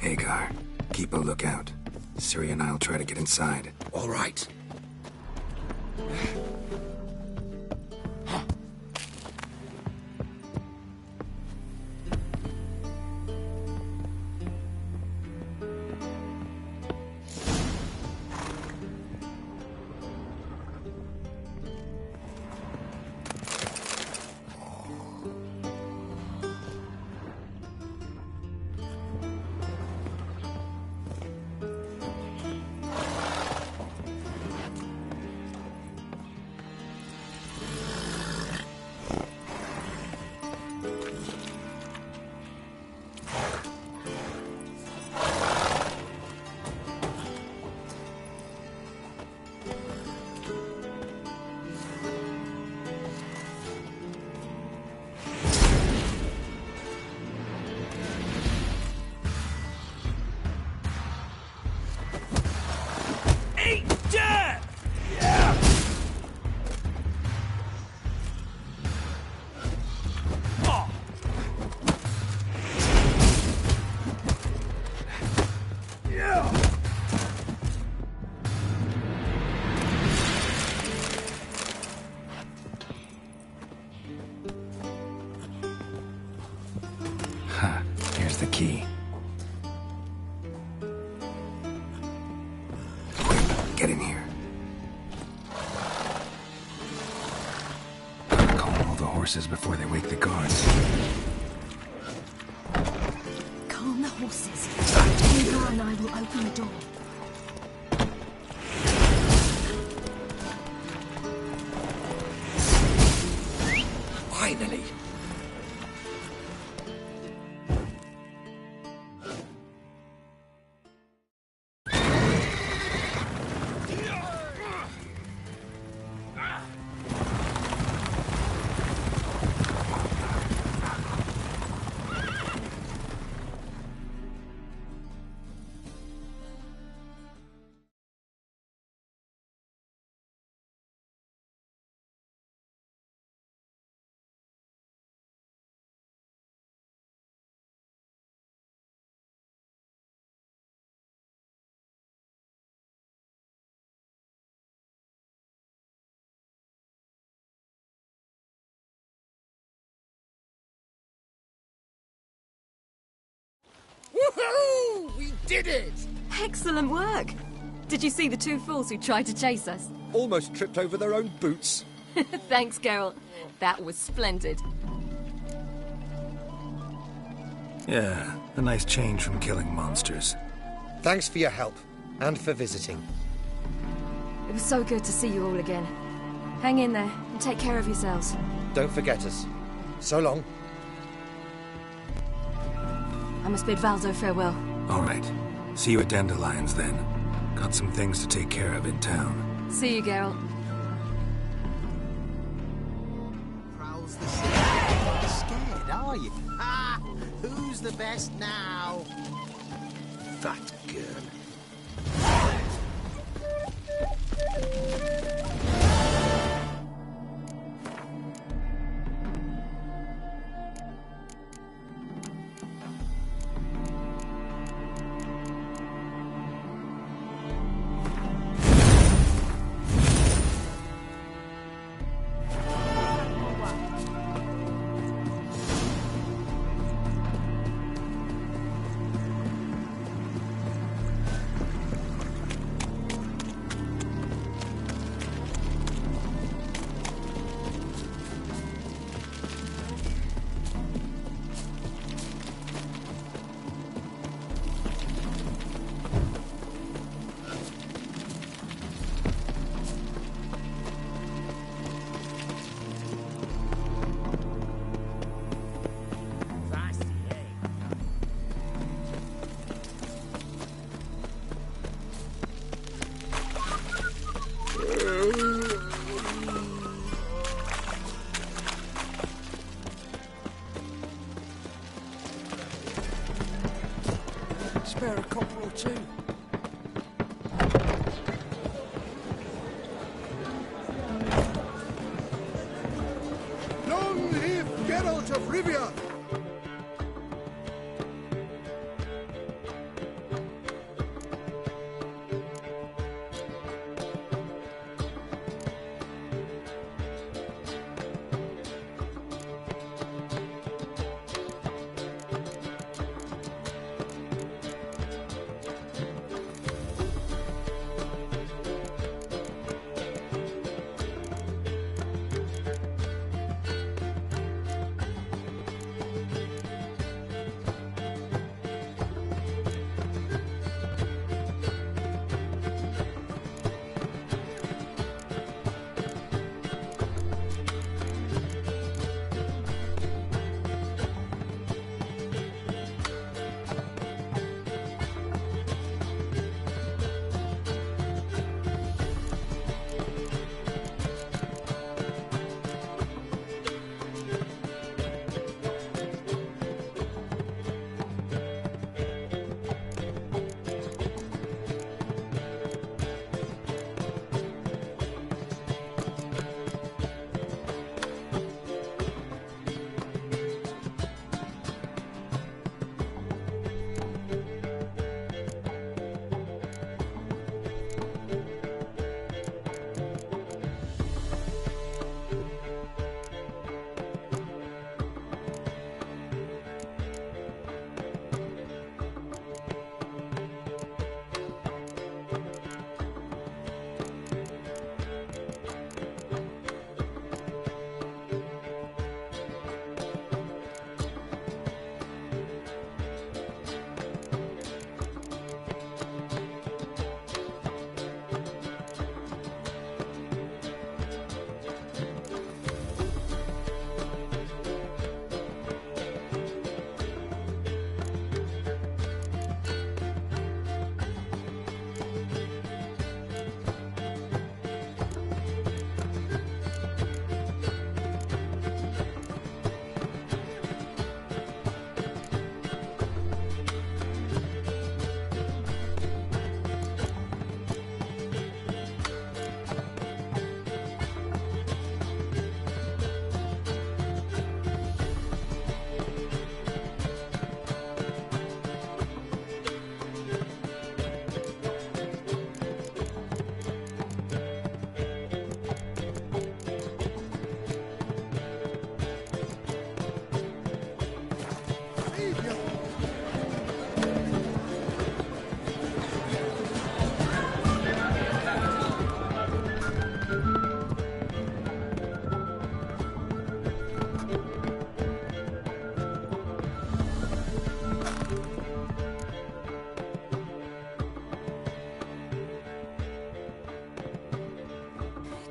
Hagar, keep a lookout. Ciri and I'll try to get inside. All right. Here's the key. Get in here. Gotta calm all the horses before they wake the guards. Calm the horses. Hagar and I will open the door. Finally! Woohoo! We did it! Excellent work! Did you see the two fools who tried to chase us? Almost tripped over their own boots. Thanks, Geralt. That was splendid. Yeah, a nice change from killing monsters. Thanks for your help, and for visiting. It was so good to see you all again. Hang in there, and take care of yourselves. Don't forget us. So long. I must bid Valdo farewell. All right. See you at Dandelions, then. Got some things to take care of in town. See you, Geralt. Prowls the city. You're scared, are you? Ah! Who's the best now? That girl. Spare a copper or two. Long live Geralt of Rivia!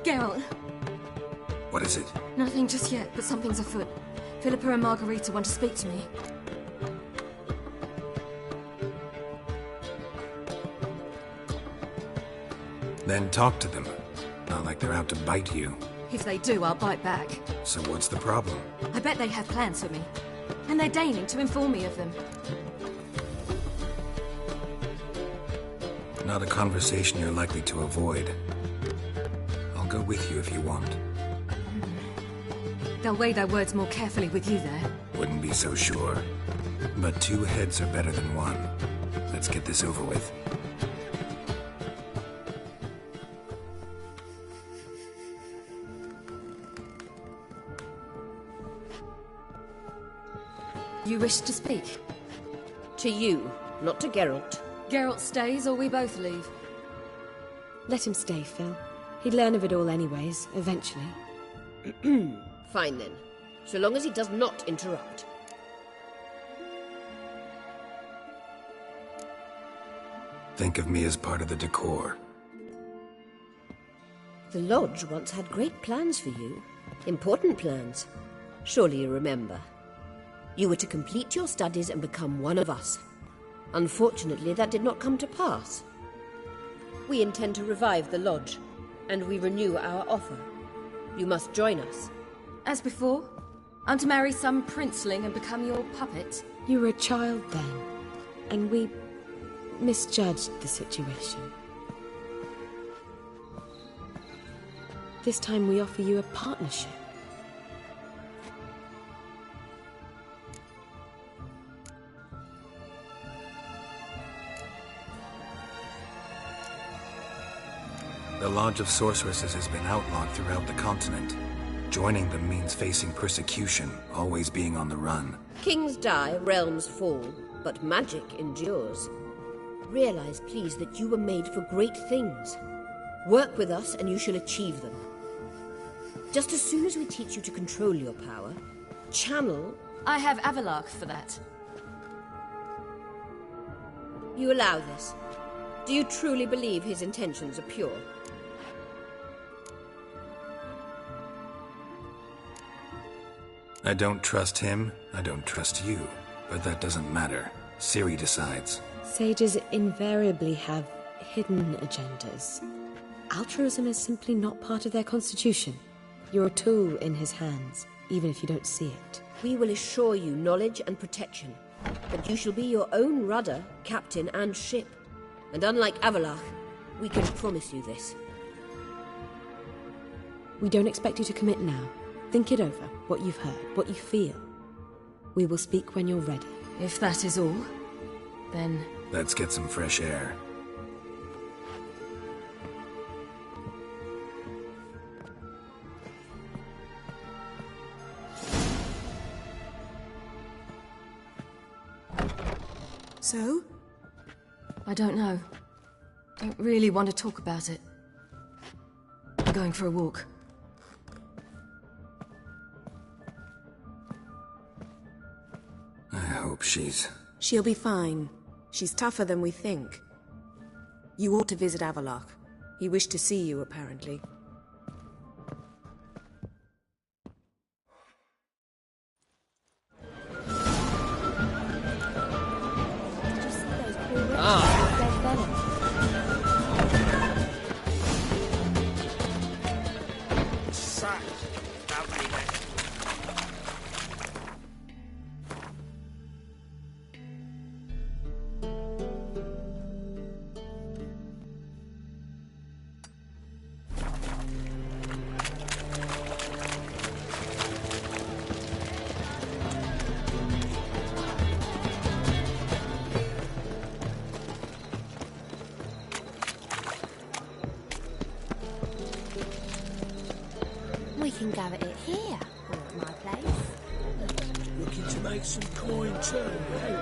Geralt. What is it? Nothing just yet, but something's afoot. Philippa and Margarita want to speak to me. Then talk to them. Not like they're out to bite you. If they do, I'll bite back. So what's the problem? I bet they have plans for me. And they're deigning to inform me of them. Not a conversation you're likely to avoid. I'll go with you if you want. They'll weigh their words more carefully with you there. Wouldn't be so sure. But 2 heads are better than 1. Let's get this over with. You wish to speak? To you, not to Geralt. Geralt stays or we both leave? Let him stay, Phil. He'd learn of it all anyways, eventually. Fine then. So long as he does not interrupt. Think of me as part of the decor. The Lodge once had great plans for you. Important plans. Surely you remember. You were to complete your studies and become one of us. Unfortunately, that did not come to pass. We intend to revive the Lodge, and we renew our offer. You must join us. As before? I'm to marry some princeling and become your puppet? You were a child then, and we misjudged the situation. This time we offer you a partnership. The Lodge of Sorceresses has been outlawed throughout the continent. Joining them means facing persecution, always being on the run. Kings die, realms fall, but magic endures. Realize, please, that you were made for great things. Work with us and you shall achieve them. Just as soon as we teach you to control your power, channel... I have Avalark for that. You allow this. Do you truly believe his intentions are pure? I don't trust him, I don't trust you. But that doesn't matter. Ciri decides. Sages invariably have hidden agendas. Altruism is simply not part of their constitution. You're a tool in his hands, even if you don't see it. We will assure you knowledge and protection, but you shall be your own rudder, captain, and ship. And unlike Avalark, we can promise you this. We don't expect you to commit now. Think it over, what you've heard, what you feel. We will speak when you're ready. If that is all, then... Let's get some fresh air. So? I don't know. Don't really want to talk about it. I'm going for a walk. I hope she's... She'll be fine. She's tougher than we think. You ought to visit Avalark. He wished to see you, apparently. We can gather it here, or at my place. Looking to make some coin too, eh?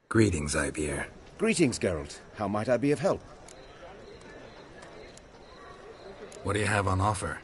Greetings, Ivyr. Greetings, Geralt. How might I be of help? What do you have on offer?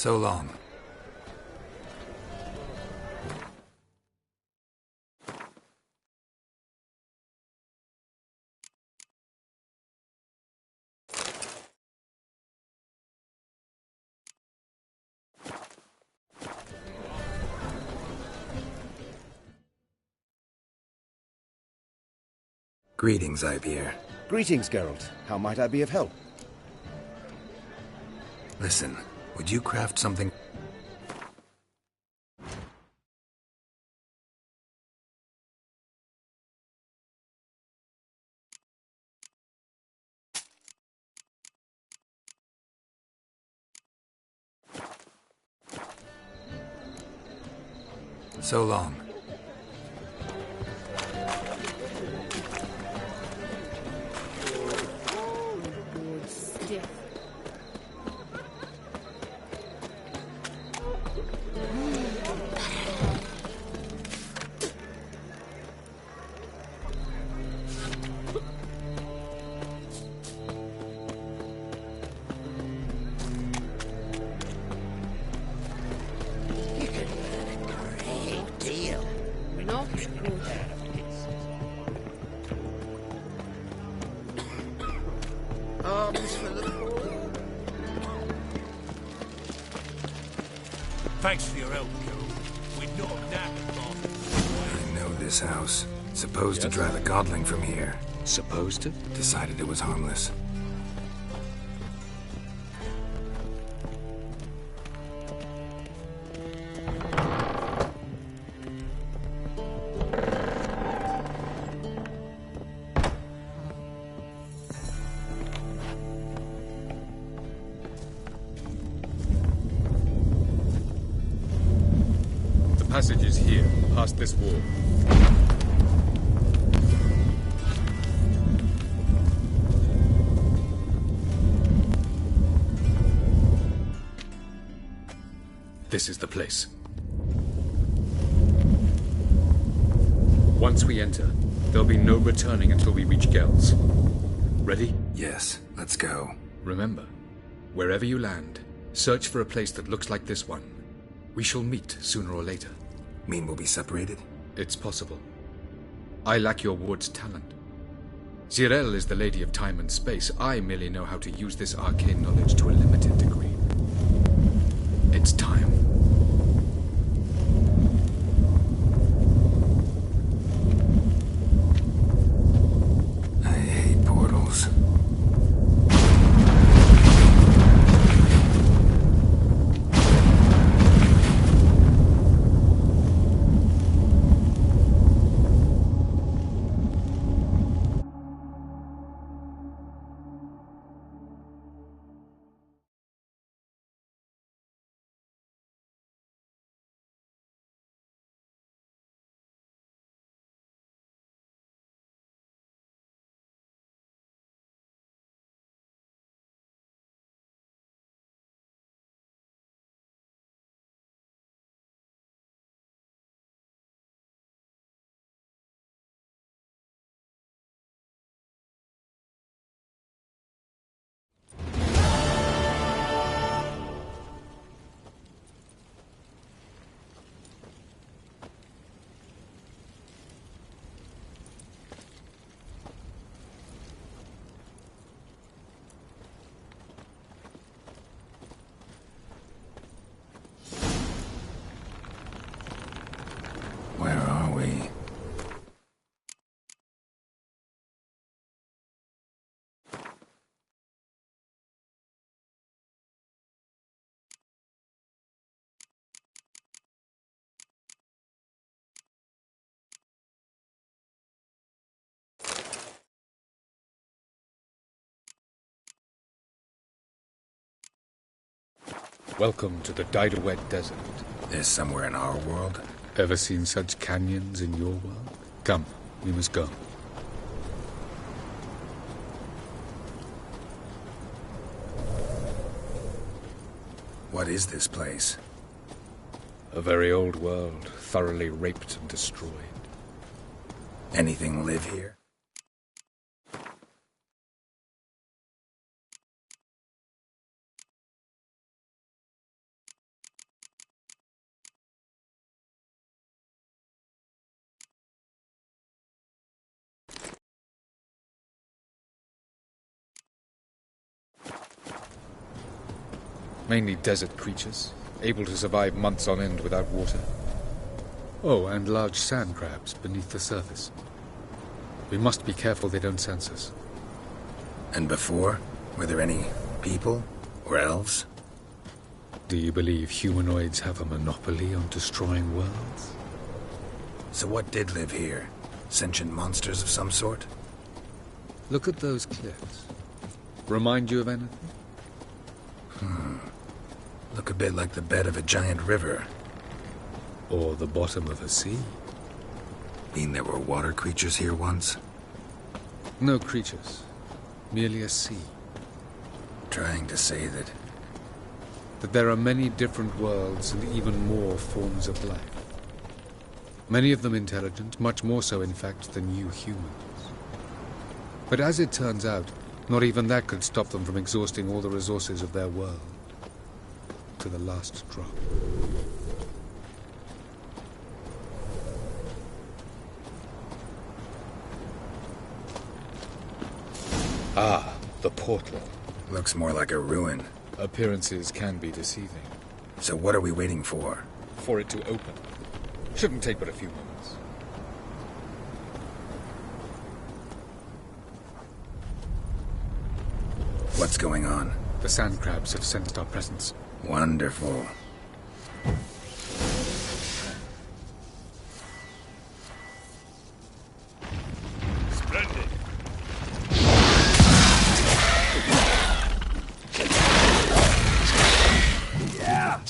So long. Greetings, Ipier. Greetings, Geralt. How might I be of help? Listen, would you craft something? So long. Thanks for your help, Carol. We're not knackered, boss. I know this house. Supposed to drive a godling from here. Supposed to? Decided it was harmless. Passage is here, past this wall. This is the place. Once we enter, there'll be no returning until we reach Gel's. Ready? Yes, let's go. Remember, wherever you land, search for a place that looks like this one. We shall meet sooner or later. Mean we'll be separated? It's possible. I lack your ward's talent. Zirel is the lady of time and space. I merely know how to use this arcane knowledge to a limited degree. It's time. I hate portals. Where are we? Welcome to the Daidaret Desert. This somewhere in our world? Ever seen such canyons in your world? Come, we must go. What is this place? A very old world, thoroughly raped and destroyed. Anything live here? Mainly desert creatures, able to survive months on end without water. Oh, and large sand crabs beneath the surface. We must be careful they don't sense us. And before? Were there any people? Or elves? Do you believe humanoids have a monopoly on destroying worlds? So what did live here? Sentient monsters of some sort? Look at those cliffs. Remind you of anything? Look a bit like the bed of a giant river. Or the bottom of a sea. Mean there were water creatures here once? No creatures. Merely a sea. Trying to say that there are many different worlds and even more forms of life. Many of them intelligent, much more so in fact than you humans. But as it turns out, not even that could stop them from exhausting all the resources of their world. To the last drop. Ah, the portal. Looks more like a ruin. Appearances can be deceiving. So what are we waiting for? For it to open. Shouldn't take but a few moments. What's going on? The sand crabs have sensed our presence. Wonderful. Splendid. Yeah.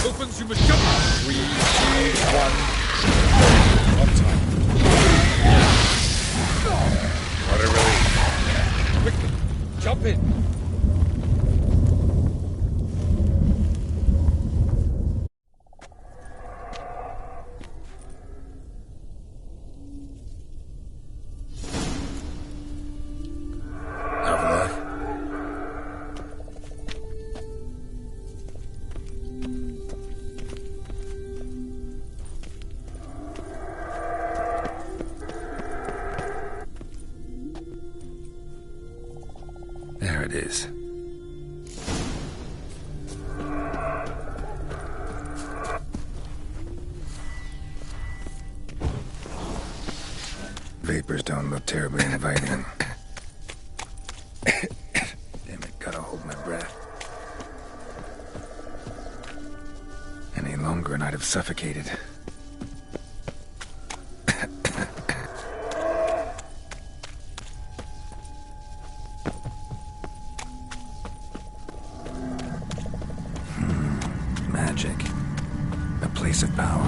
Opens, you must jump! 3, 2, 1. On time. What a relief. Quickly, jump in. There it is. Vapors don't look terribly inviting. Damn it, gotta hold my breath. Any longer and I'd have suffocated. Magic. A place of power.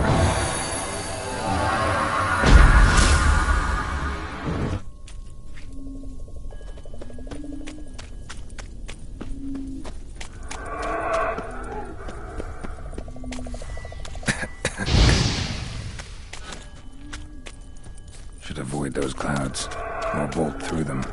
Should avoid those clouds, or bolt through them.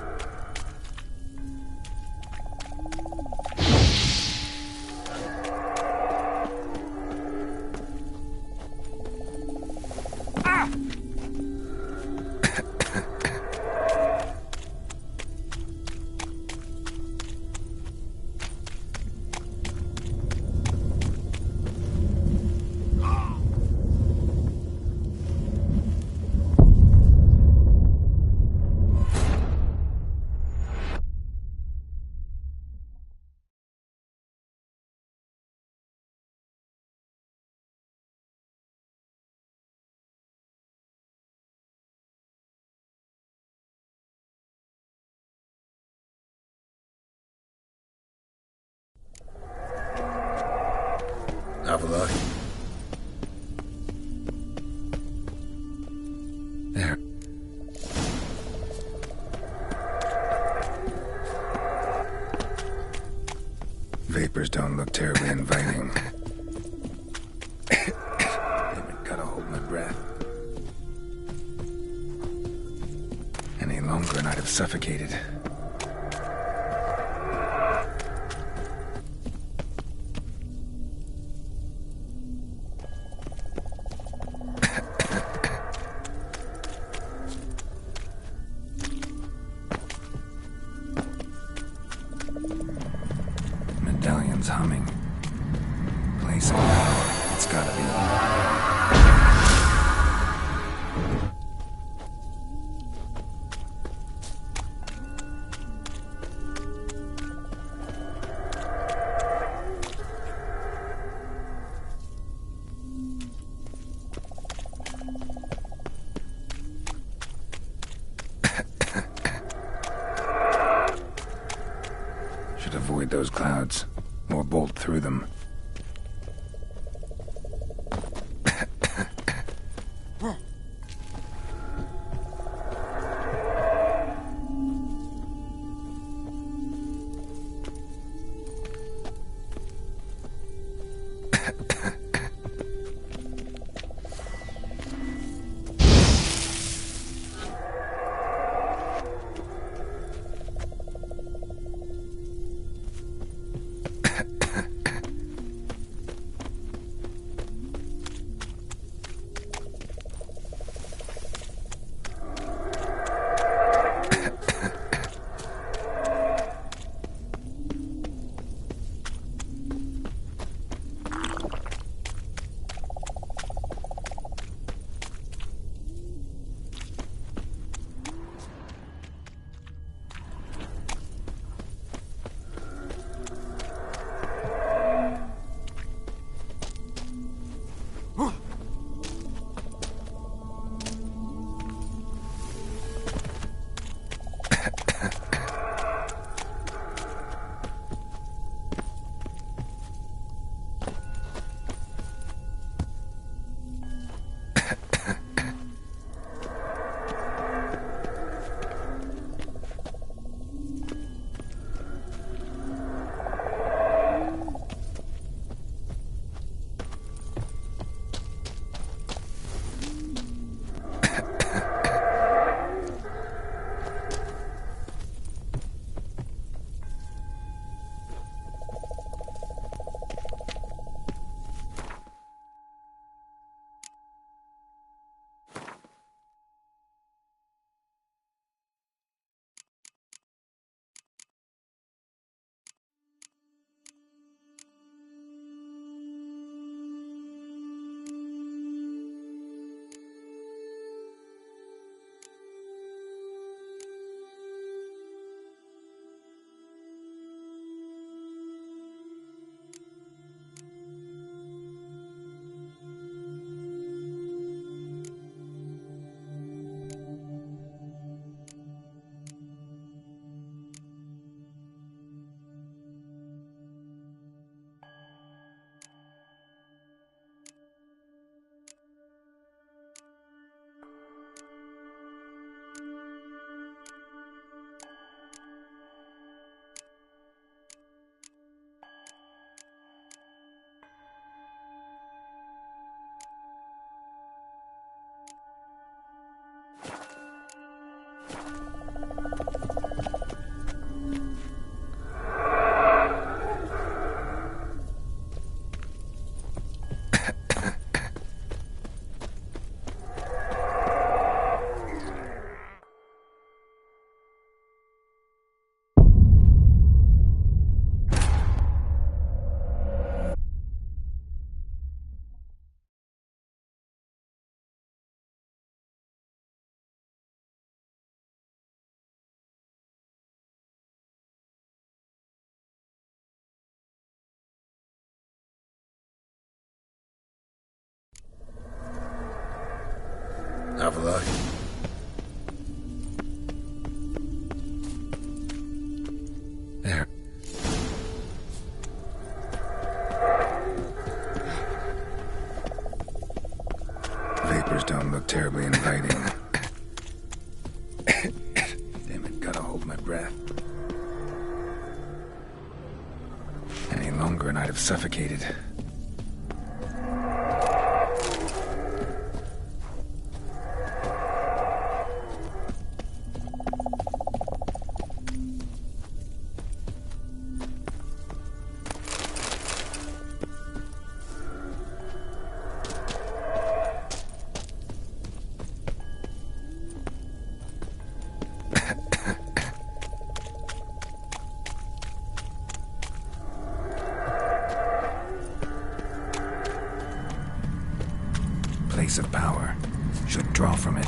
Avila. There. Vapors don't look terribly inviting. Damn it, gotta hold my breath. Any longer and I'd have suffocated. Medallion's humming. Place of power. It's gotta be. Should avoid those clouds, or bolt through them. Avila. There. Vapors don't look terribly inviting. Damn it, gotta hold my breath. Any longer and I'd have suffocated. Place of power. Should draw from it.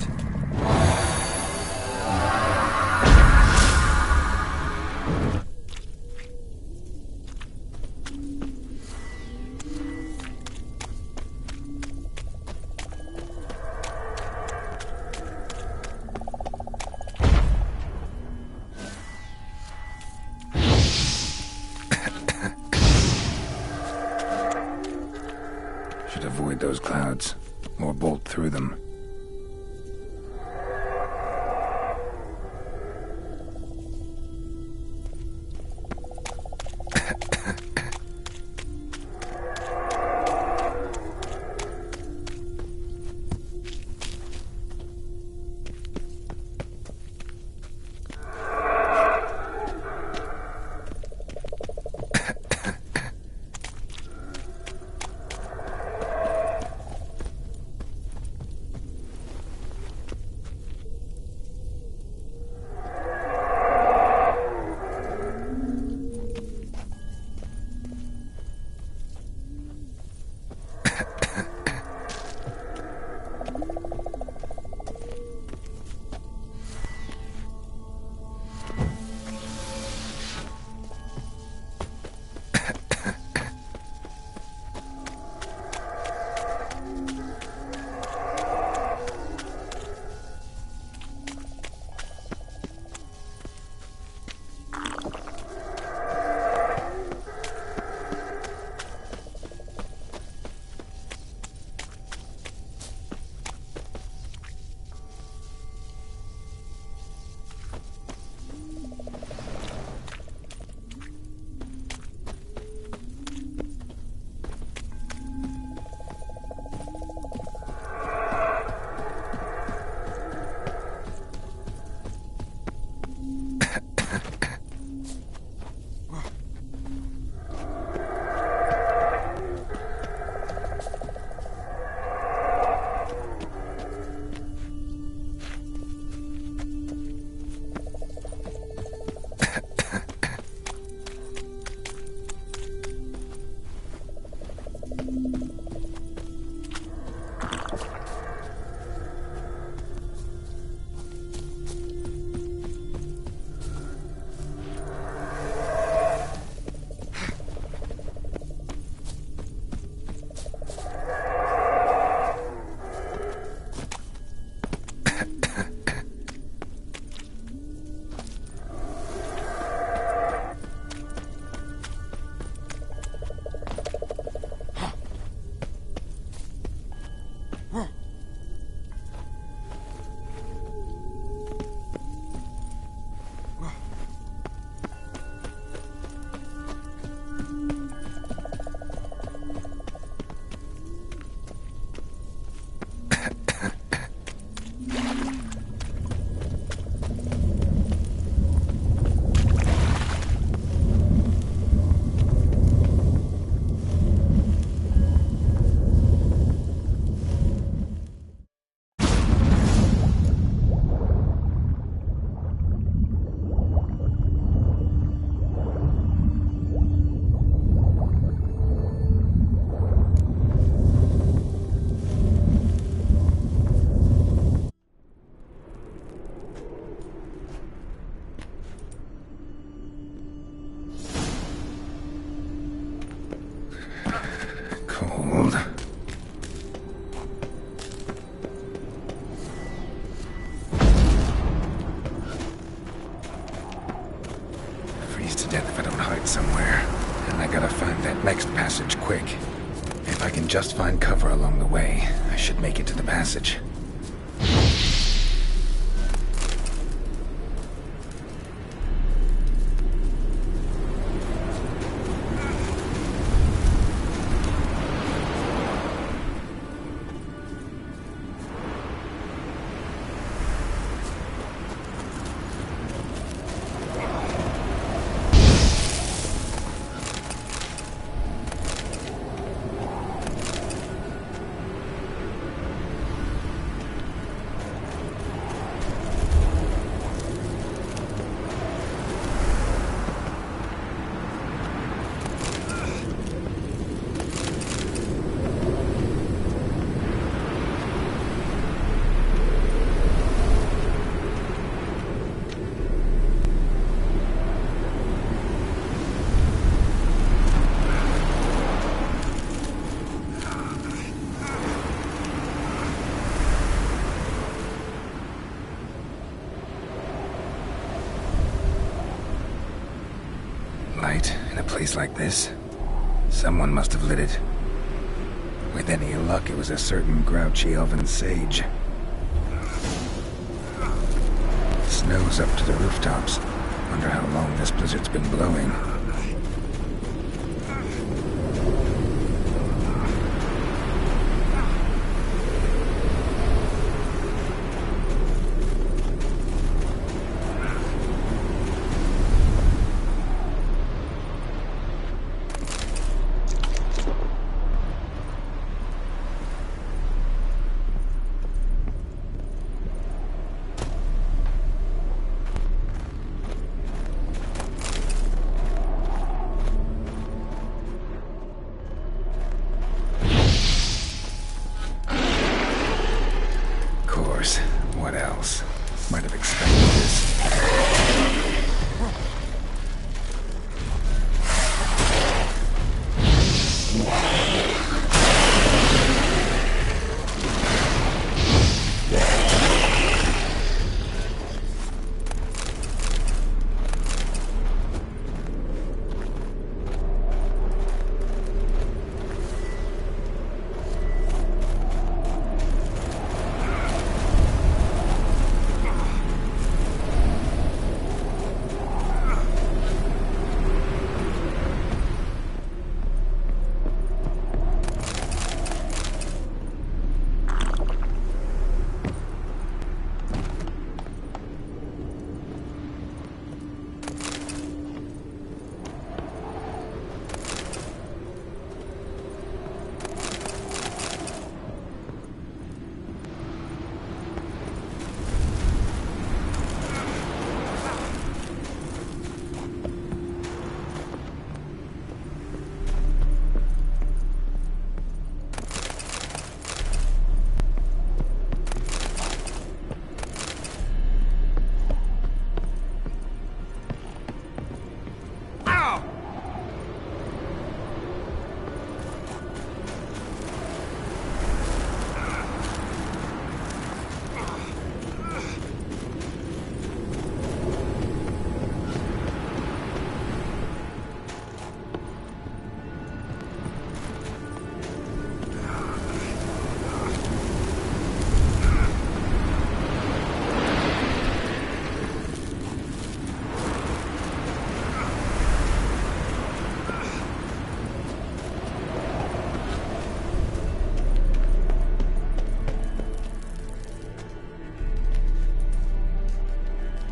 Should avoid those clouds. Or bolt through them. Next passage quick. If I can just find cover along the way, I should make it to the passage. place like this. Someone must have lit it. With any luck, it was a certain grouchy elven sage. Snow's up to the rooftops. Wonder how long this blizzard's been blowing. What else? Might have expected this.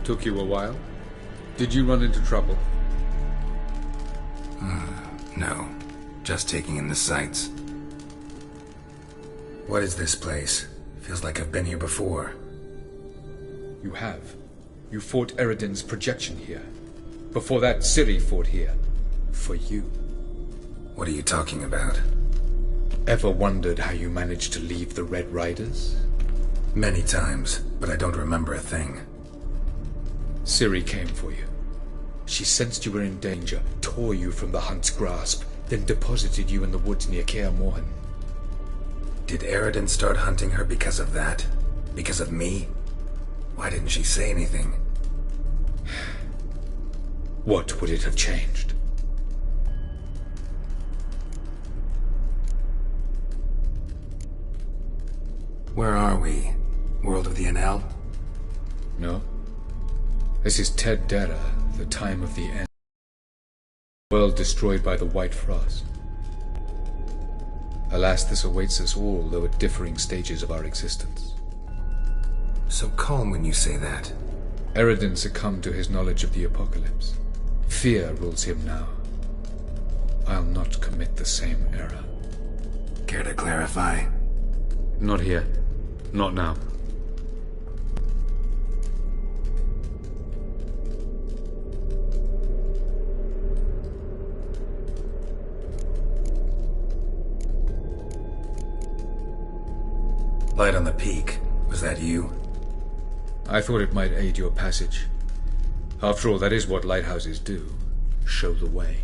Took you a while? Did you run into trouble? No. Just taking in the sights. What is this place? Feels like I've been here before. You have. You fought Eredin's projection here. Before that, Ciri fought here. For you. What are you talking about? Ever wondered how you managed to leave the Red Riders? Many times, but I don't remember a thing. Ciri came for you. She sensed you were in danger, tore you from the Hunt's grasp, then deposited you in the woods near Kaer Morhen. Did Eredin start hunting her because of that? Because of me? Why didn't she say anything? What would it have changed? Where are we? World of the Enel? No. This is Ted Dera, the time of the end. World destroyed by the White Frost. Alas, this awaits us all, though at differing stages of our existence. So calm when you say that. Eredin succumbed to his knowledge of the apocalypse. Fear rules him now. I'll not commit the same error. Care to clarify? Not here. Not now. Light on the peak. Was that you? I thought it might aid your passage. After all, that is what lighthouses do. Show the way.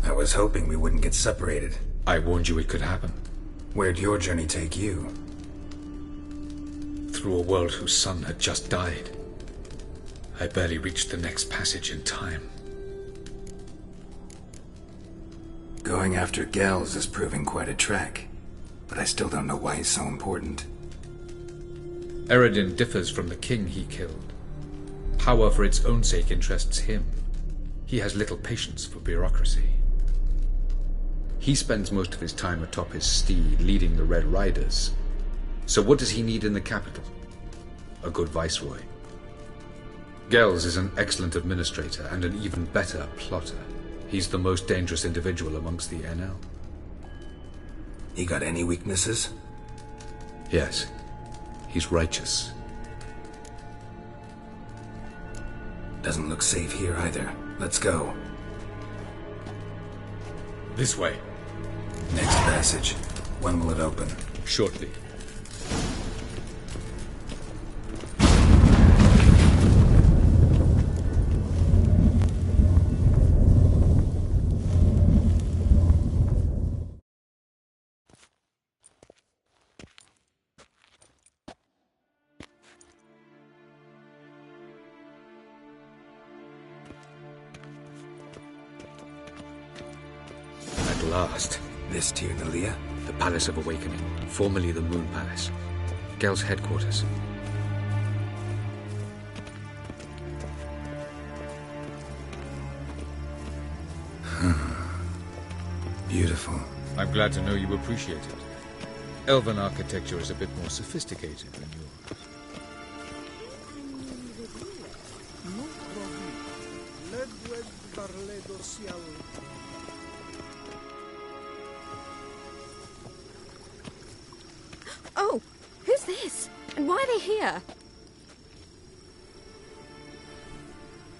I was hoping we wouldn't get separated. I warned you it could happen. Where'd your journey take you? Through a world whose sun had just died. I barely reached the next passage in time. Going after Gels is proving quite a trek, but I still don't know why he's so important. Eredin differs from the king he killed. Power for its own sake interests him. He has little patience for bureaucracy. He spends most of his time atop his steed, leading the Red Riders. So what does he need in the capital? A good viceroy. Gels is an excellent administrator and an even better plotter. He's the most dangerous individual amongst the NL. He got any weaknesses? Yes. He's righteous. Doesn't look safe here either. Let's go. This way. Next passage. When will it open? Shortly. At last. This Tir Nalia? The Palace of Awakening, formerly the Moon Palace. Gel's headquarters. Beautiful. I'm glad to know you appreciate it. Elven architecture is a bit more sophisticated than yours. Oh, who's this? And why are they here?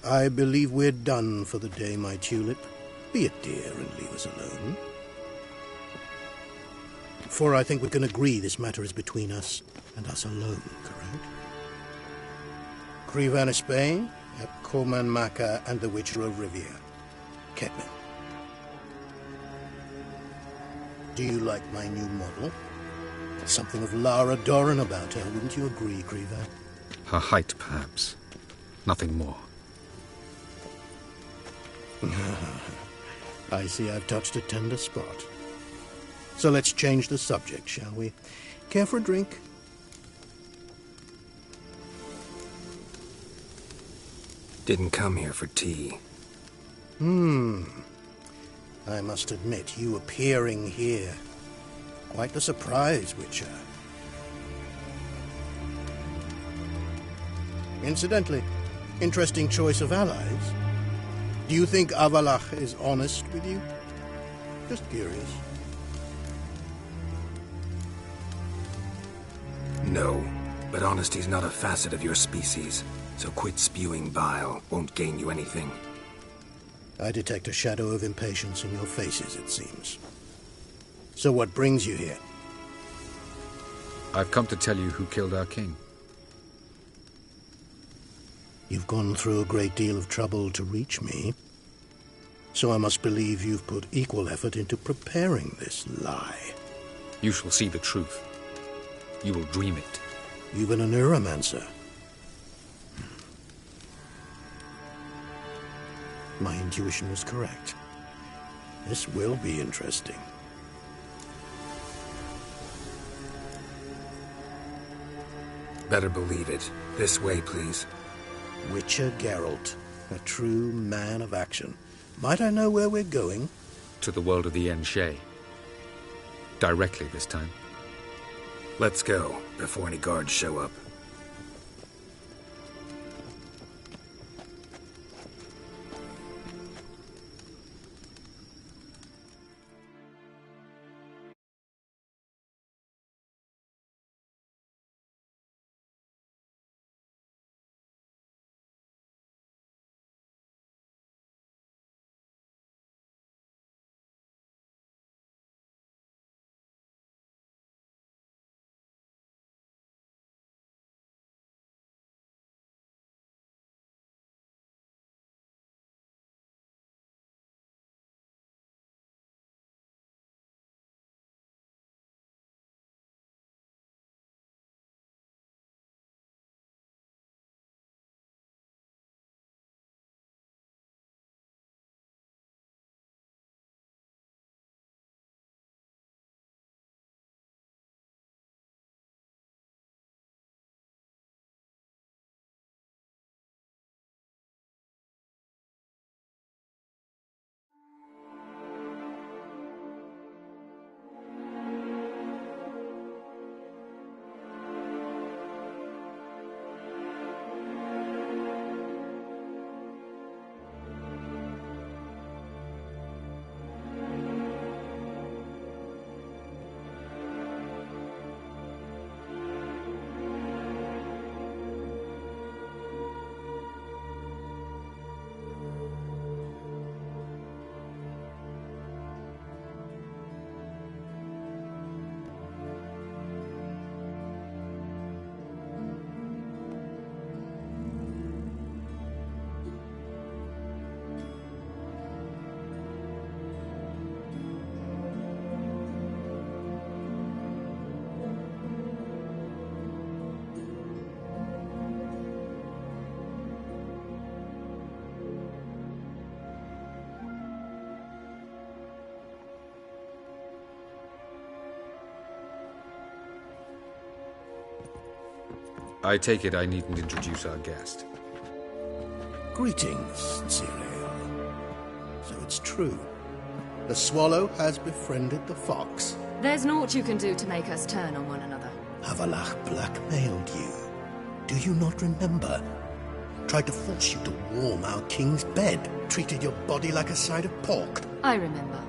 I believe we're done for the day, my tulip. Be a dear and leave us alone. For I think we can agree this matter is between us and us alone, correct? Krivan Espain, Koman Maka, and the Witcher of Rivia. Ketman. Do you like my new model? Something of Lara Doran about her, wouldn't you agree, Krivan? Her height, perhaps. Nothing more. I see I've touched a tender spot. So let's change the subject, shall we? Care for a drink? Didn't come here for tea. I must admit, you appearing here. Quite the surprise, Witcher. Incidentally, interesting choice of allies. Do you think Avalach is honest with you? Just curious. No, but honesty's not a facet of your species, so quit spewing bile. Won't gain you anything. I detect a shadow of impatience in your faces, it seems. So what brings you here? I've come to tell you who killed our king. You've gone through a great deal of trouble to reach me, so I must believe you've put equal effort into preparing this lie. You shall see the truth. You will dream it. You've been a neuromancer. My intuition was correct. This will be interesting. Better believe it. This way, please. Witcher Geralt, a true man of action. Might I know where we're going? To the world of the Yen Shay. Directly this time. Let's go, before any guards show up. I take it I needn't introduce our guest. Greetings, Zirael. So it's true. The swallow has befriended the fox. There's naught you can do to make us turn on one another. Avallac'h blackmailed you. Do you not remember? Tried to force you to warm our king's bed. Treated your body like a side of pork. I remember.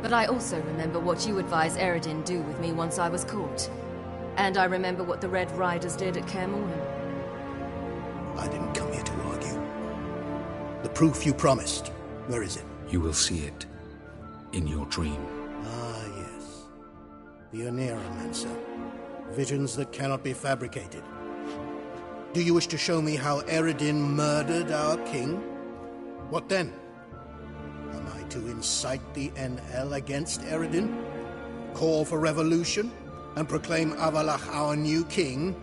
But I also remember what you advised Eredin do with me once I was caught. And I remember what the Red Riders did at Kaer Morhen. I didn't come here to argue. The proof you promised. Where is it? You will see it. In your dream. Ah, yes. The Oneiromancer. Visions that cannot be fabricated. Do you wish to show me how Eredin murdered our king? What then? Am I to incite the NL against Eredin? Call for revolution? And proclaim Avallac'h our new king?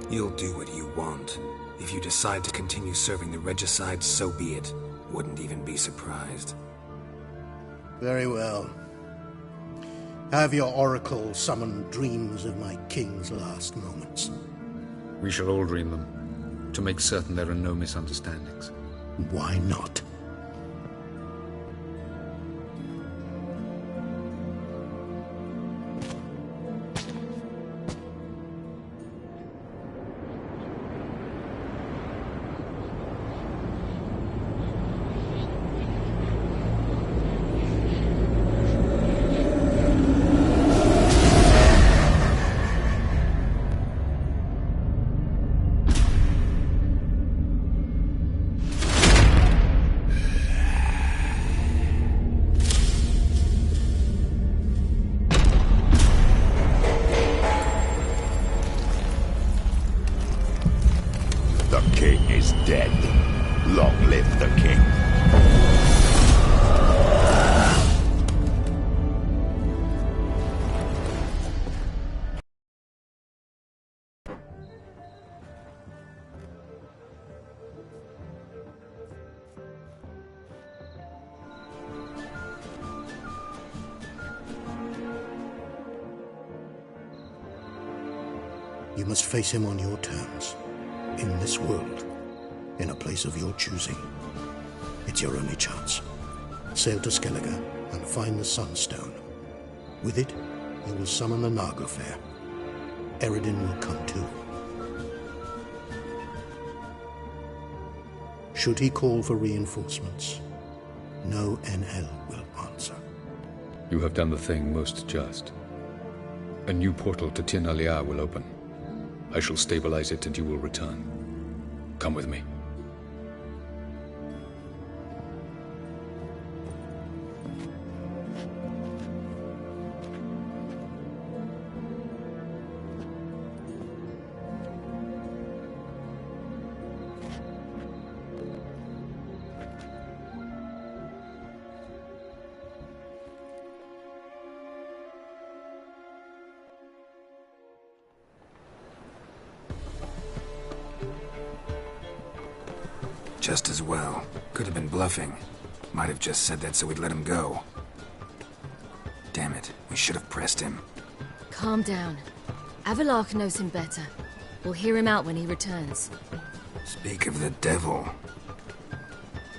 You'll do what you want. If you decide to continue serving the regicide, so be it. Wouldn't even be surprised. Very well. Have your oracle summon dreams of my king's last moments. We shall all dream them, to make certain there are no misunderstandings. Why not? You must face him on your terms. In this world. In a place of your choosing. It's your only chance. Sail to Skellige and find the Sunstone. With it, you will summon the Naglfar. Eredin will come too. Should he call for reinforcements, no NL will answer. You have done the thing most just. A new portal to Tir na Liar will open. I shall stabilize it and you will return. Come with me. Just as well. Could have been bluffing. Might have just said that so we'd let him go. Damn it, we should have pressed him. Calm down. Avallac'h knows him better. We'll hear him out when he returns. Speak of the devil.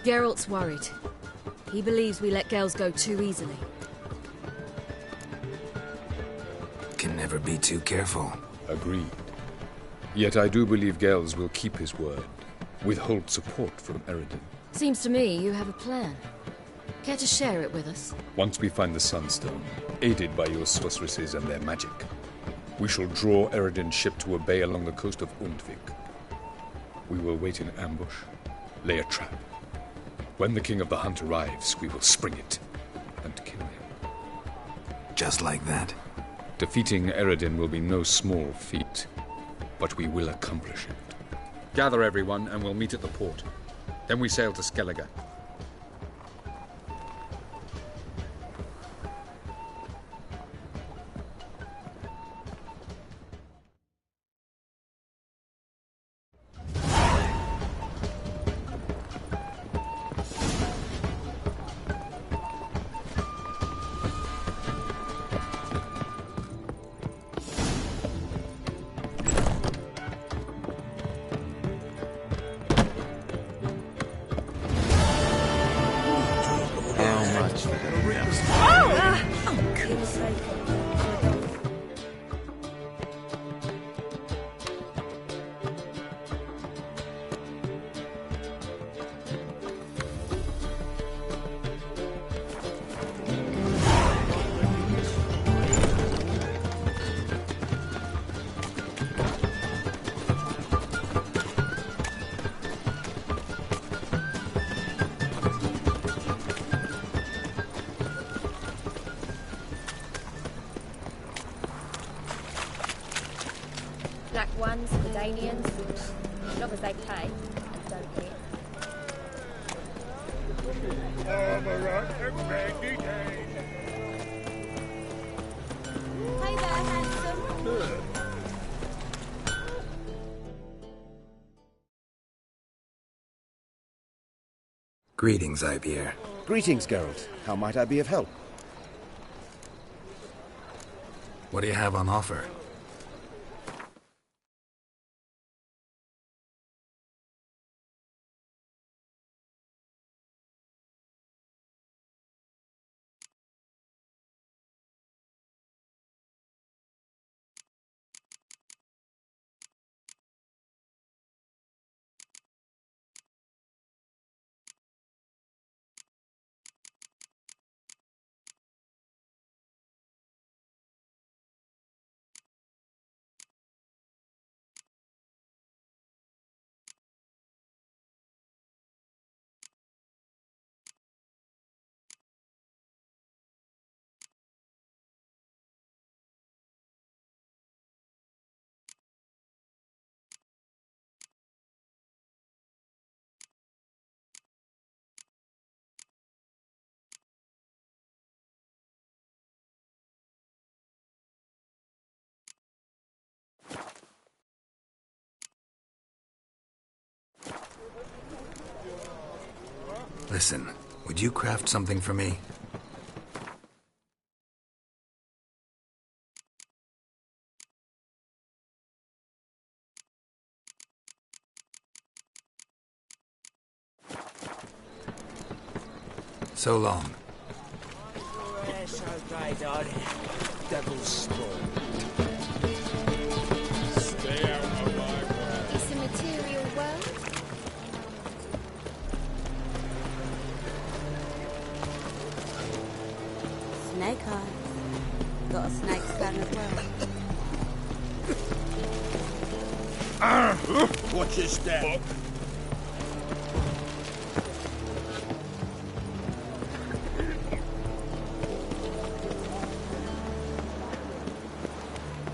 Geralt's worried. He believes we let Gels go too easily. Can never be too careful. Agreed. Yet I do believe Gels will keep his word. Withhold support from Eredin. Seems to me you have a plan. Care to share it with us? Once we find the Sunstone, aided by your sorceresses and their magic, we shall draw Eredin's ship to a bay along the coast of Undvik. We will wait in ambush, lay a trap. When the King of the Hunt arrives, we will spring it and kill him. Just like that? Defeating Eredin will be no small feat, but we will accomplish it. Gather everyone, and we'll meet at the port. Then we sail to Skellige. Black ones, the Danians, as long as they pay and don't hit. Hey there, handsome. Greetings, Ivier. Greetings, Geralt. How might I be of help? What do you have on offer? Listen, would you craft something for me? So long. Devil's spawn. Stay out of my way. It's a material world. Snake eyes. Got a snake skin as well. Watch your step.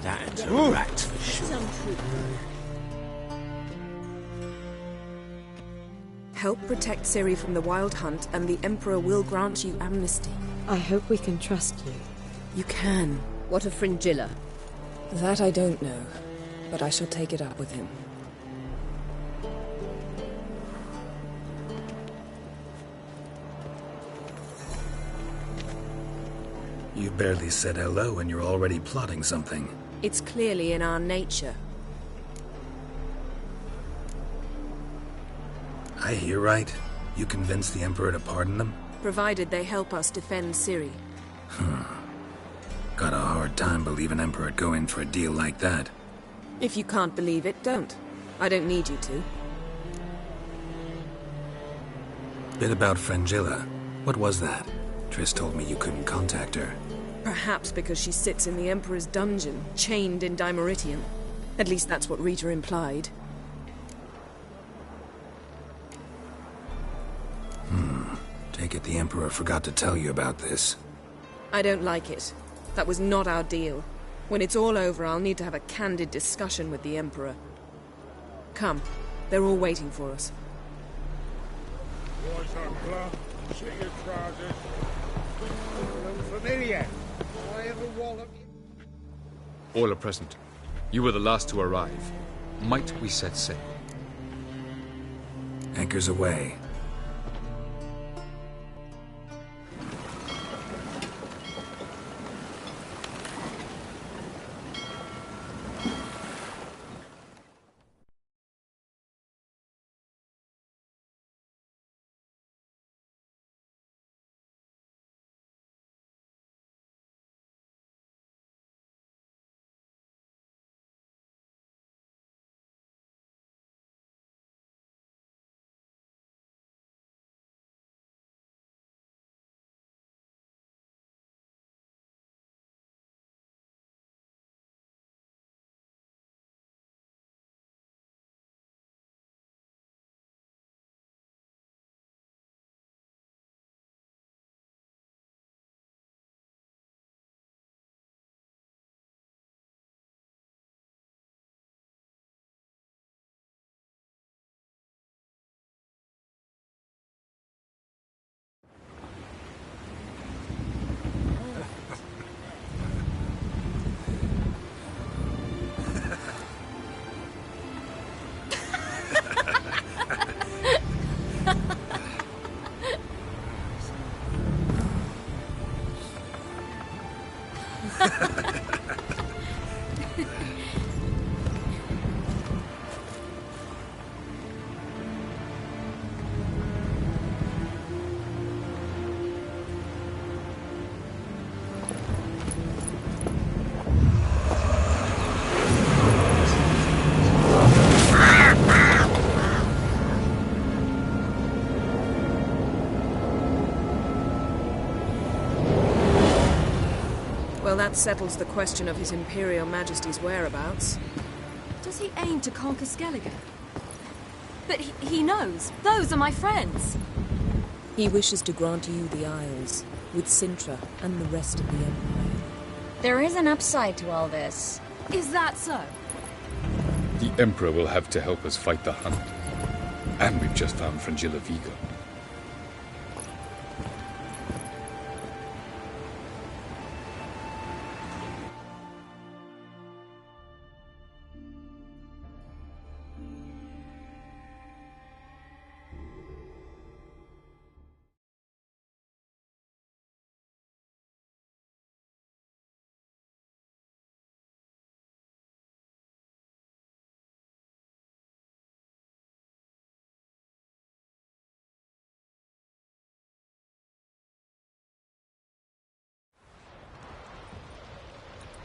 That's a rat for sure. Help protect Ciri from the Wild Hunt, and the Emperor will grant you amnesty. I hope we can trust you. You can. What of Fringilla? That I don't know, but I shall take it up with him. You barely said hello and you're already plotting something. It's clearly in our nature. I hear right? You convinced the Emperor to pardon them? Provided they help us defend Ciri. Got a hard time believing Emperor'd go in for a deal like that. If you can't believe it, don't. I don't need you to. Bit about Fringilla. What was that? Triss told me you couldn't contact her. Perhaps because she sits in the Emperor's dungeon, chained in Dimeritium. At least that's what Rita implied. Take it the Emperor forgot to tell you about this. I don't like it. That was not our deal. When it's all over, I'll need to have a candid discussion with the Emperor. Come. They're all waiting for us. What's up, Club? See your trousers. Familiar. I have a wallop. All are present. You were the last to arrive. Might we set sail? Anchors away. That settles the question of His Imperial Majesty's whereabouts. Does he aim to conquer Skellige? But he knows. Those are my friends. He wishes to grant you the Isles, with Sintra and the rest of the Empire. There is an upside to all this. Is that so? The Emperor will have to help us fight the Hunt. And we've just found Fringilla Vigo.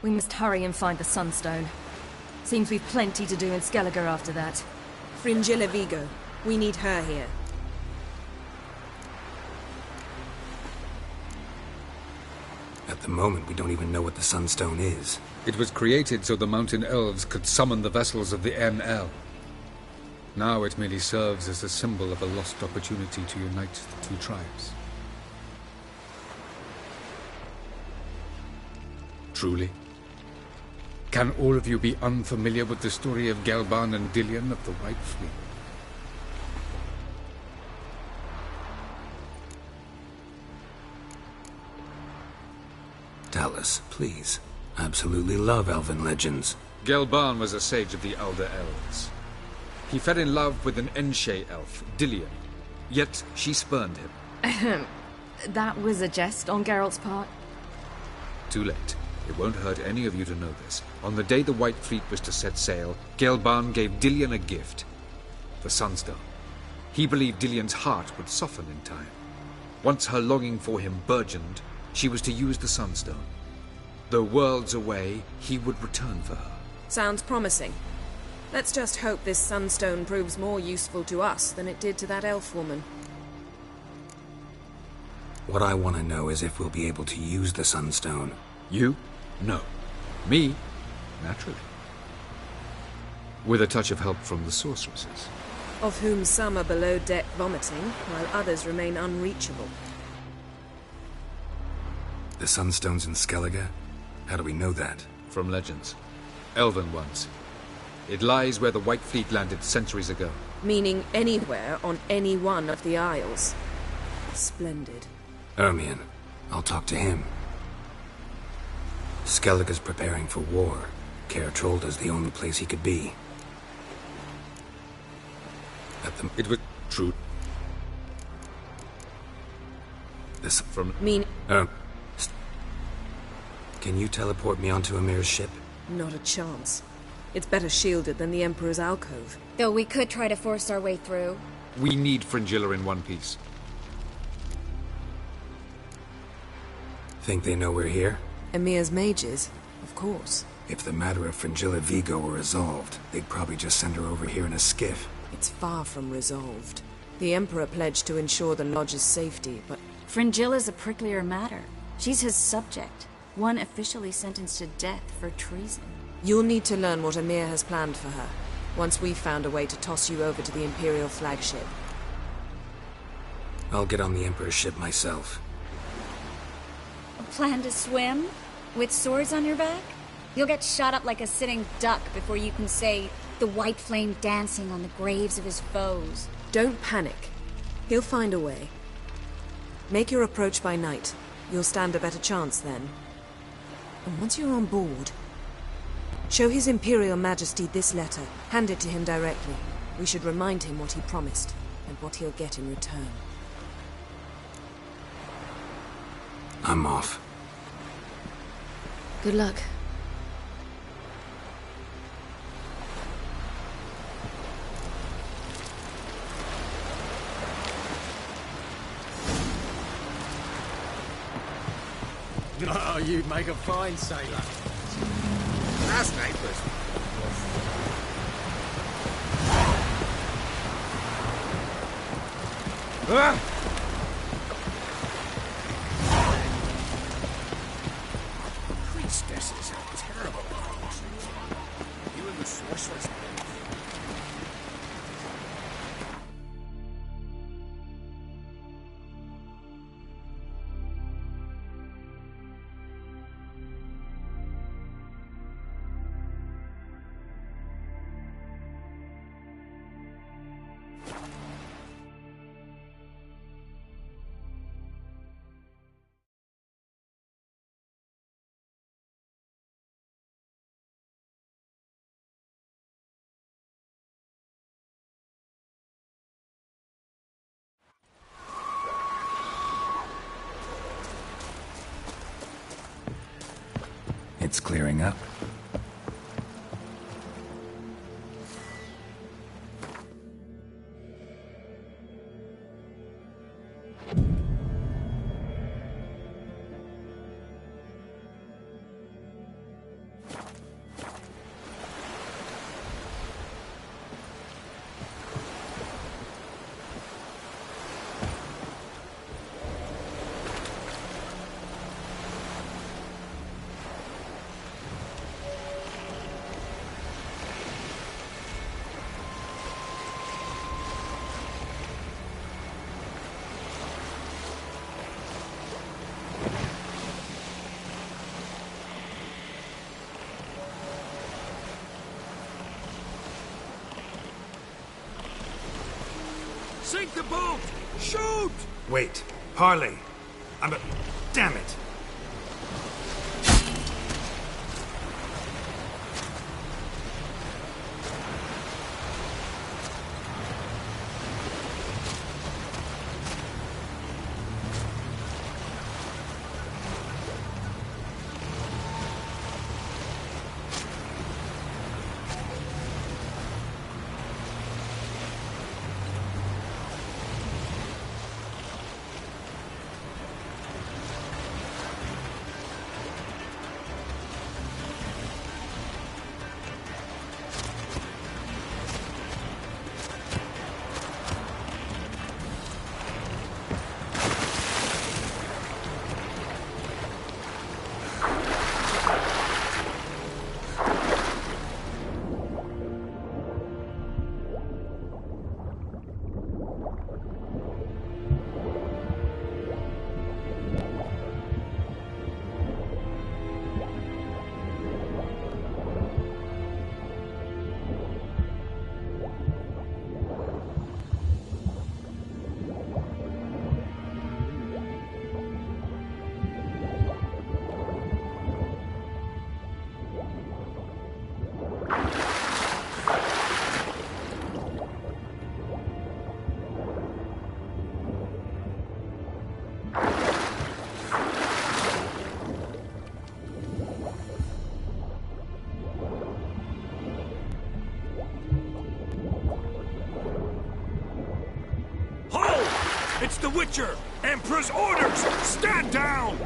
We must hurry and find the Sunstone. Seems we've plenty to do in Skellige after that. Fringilla Vigo. We need her here. At the moment, we don't even know what the Sunstone is. It was created so the Mountain Elves could summon the vessels of the NL. Now it merely serves as a symbol of a lost opportunity to unite the two tribes. Truly? Can all of you be unfamiliar with the story of Gelban and Dillion of the White Fleet? Tell us, please. I absolutely love elven legends. Gelban was a sage of the Elder Elves. He fell in love with an Enshe elf, Dillion, yet she spurned him. That was a jest on Geralt's part. Too late. It won't hurt any of you to know this. On the day the White Fleet was to set sail, Gelban gave Dillion a gift. The Sunstone. He believed Dillion's heart would soften in time. Once her longing for him burgeoned, she was to use the Sunstone. Though worlds away, he would return for her. Sounds promising. Let's just hope this Sunstone proves more useful to us than it did to that elf woman. What I want to know is if we'll be able to use the Sunstone. You? No. Me? Naturally. With a touch of help from the sorceresses. Of whom some are below deck vomiting, while others remain unreachable. The Sunstone's in Skellige? How do we know that? From legends. Elven ones. It lies where the White Fleet landed centuries ago. Meaning anywhere on any one of the Isles. Splendid. Ermion. I'll talk to him. Skellige's preparing for war. Kaer Trolda's the only place he could be. It was true. This from Can you teleport me onto Amir's ship? Not a chance. It's better shielded than the Emperor's alcove. Though we could try to force our way through. We need Fringilla in one piece. Think they know we're here? Emir's mages, of course. If the matter of Fringilla Vigo were resolved, they'd probably just send her over here in a skiff. It's far from resolved. The Emperor pledged to ensure the Lodge's safety, but... Fringilla's a pricklier matter. She's his subject, one officially sentenced to death for treason. You'll need to learn what Emir has planned for her, once we've found a way to toss you over to the Imperial flagship. I'll get on the Emperor's ship myself. Plan to swim? With swords on your back? You'll get shot up like a sitting duck before you can say the white flame dancing on the graves of his foes. Don't panic. He'll find a way. Make your approach by night. You'll stand a better chance then. And once you're on board, show His Imperial Majesty this letter. Hand it to him directly. We should remind him what he promised, and what he'll get in return. I'm off. Good luck. Oh, you'd make a fine sailor. That's neighbours. Christ, Sorceress. It's clearing up. Sink the boat! Shoot! Wait, Harley. Damn it! It's the Witcher! Emperor's orders! Stand down!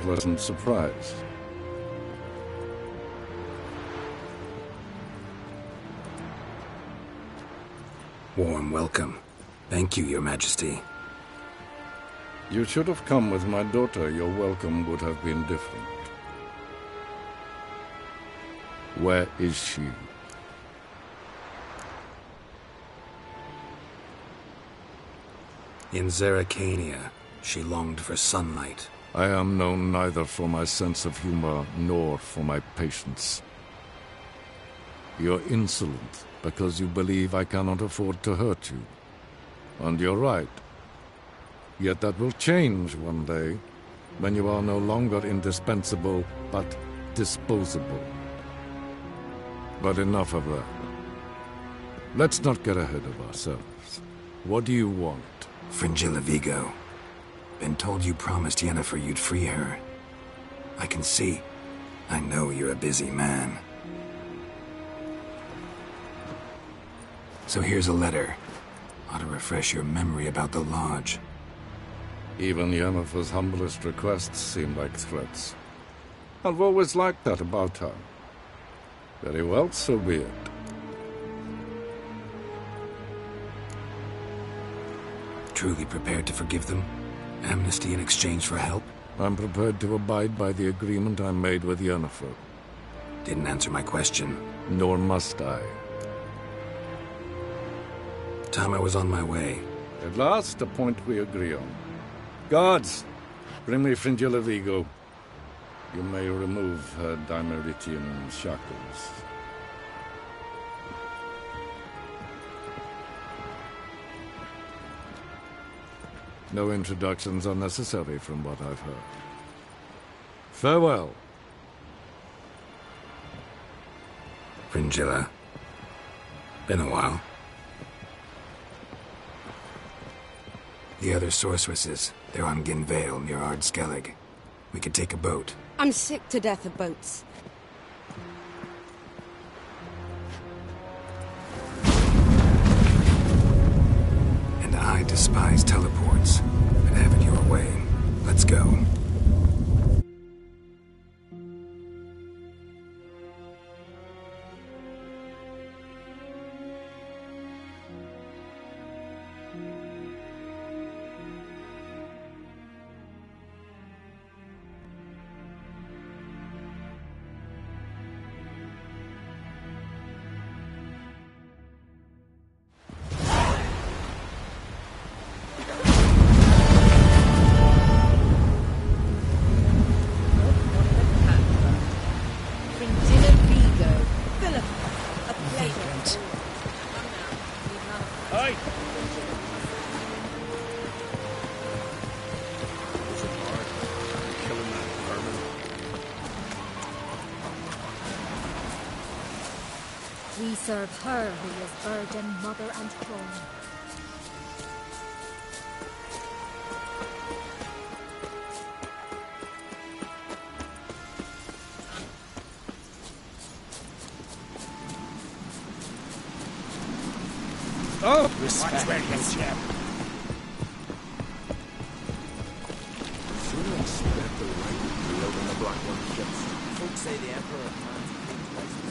Pleasant surprise. Warm welcome. Thank you, Your Majesty. You should have come with my daughter. Your welcome would have been different. Where is she? In Zerrikania, she longed for sunlight. I am known neither for my sense of humor nor for my patience. You're insolent because you believe I cannot afford to hurt you. And you're right. Yet that will change one day, when you are no longer indispensable, but disposable. But enough of that. Let's not get ahead of ourselves. What do you want? Fringilla Vigo. Been told you promised Yennefer you'd free her. I can see. I know you're a busy man. So here's a letter. Ought to refresh your memory about the Lodge. Even Yennefer's humblest requests seem like threats. I've always liked that about her. Very well, so be it. Truly prepared to forgive them? Amnesty in exchange for help? I'm prepared to abide by the agreement I made with Yennefer. Didn't answer my question. Nor must I. Time I was on my way. At last, a point we agree on. Guards, bring me Fringilla Vigo. You may remove her Dimeritian shackles. No introductions are necessary from what I've heard. Farewell. Fringilla. Been a while. The other sorceresses, they're on Ginvale near Ard Skellig. We could take a boat. I'm sick to death of boats. And I despise teleports. But have it your way. Let's go. We serve her who is virgin, mother, and throne. Oh, respect where you chap. Shouldn't expect the right to be out on the Black One ships. Folks say the Emperor commands the King's license.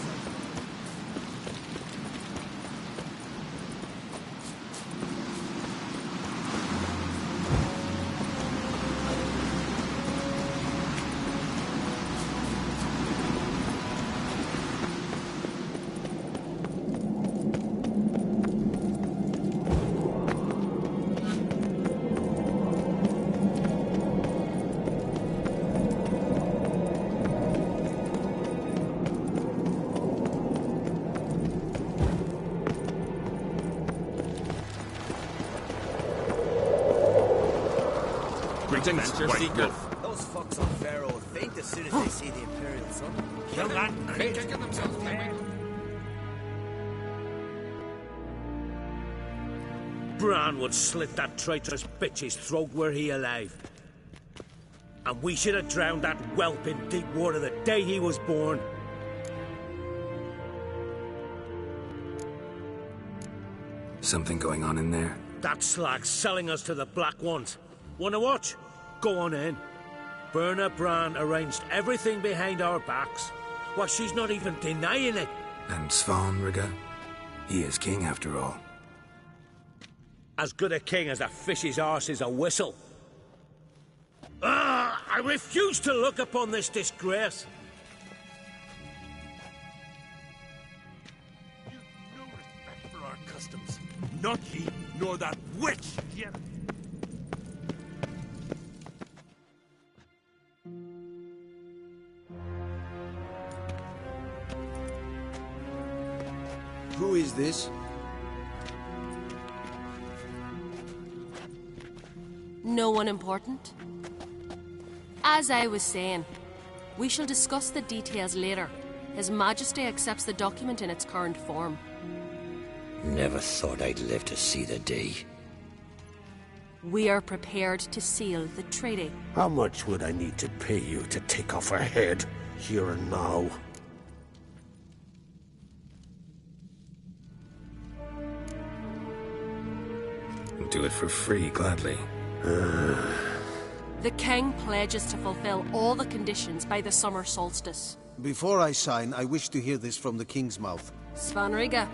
Adventure seeker. Those fucks on Pharaoh will faint as soon as they see the Imperial sun. Kill that crate. Taking themselves, Bran would slit that traitorous bitch's throat were he alive. And we should have drowned that whelp in deep water the day he was born. Something going on in there? That slag's selling us to the Black Ones. Wanna watch? Go on in. Berna Bran arranged everything behind our backs. Well, she's not even denying it. And Svanrige? He is king after all. As good a king as a fish's arse is a whistle. I refuse to look upon this disgrace. You've no respect for our customs. Not ye, nor that witch! Who is this? No one important. As I was saying, we shall discuss the details later. His Majesty accepts the document in its current form. Never thought I'd live to see the day. we are prepared to seal the treaty. How much would I need to pay you to take off her head, here and now? Do it for free, gladly. The king pledges to fulfill all the conditions by the summer solstice. Before I sign, I wish to hear this from the king's mouth. Svanriga.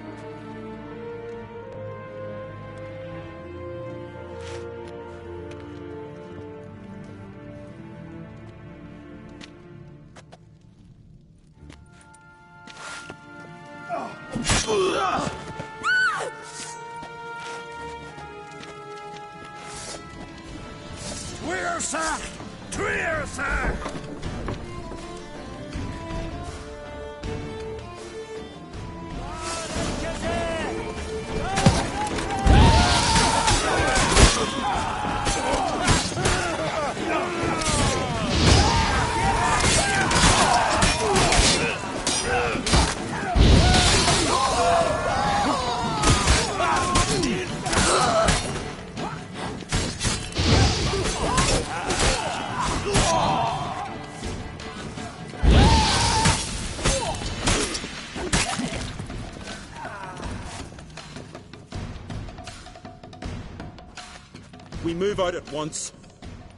We move out at once.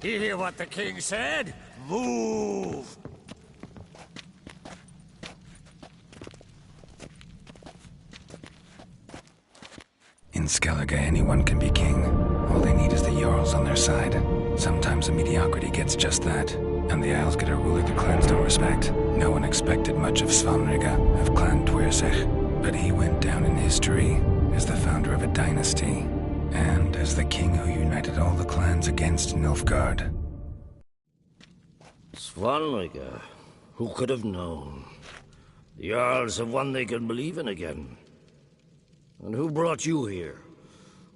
You hear what the king said? Move! In Skellige, anyone can be king. All they need is the Jarls on their side. Sometimes a mediocrity gets just that, and the Isles get a ruler the clans don't respect. No one expected much of Svanriga, of Clan Twirsich, but he went down in history as the founder of a dynasty, and as the king who united all the clans against Nilfgaard. Svanriga, who could have known? The Jarls have one they can believe in again. And who brought you here?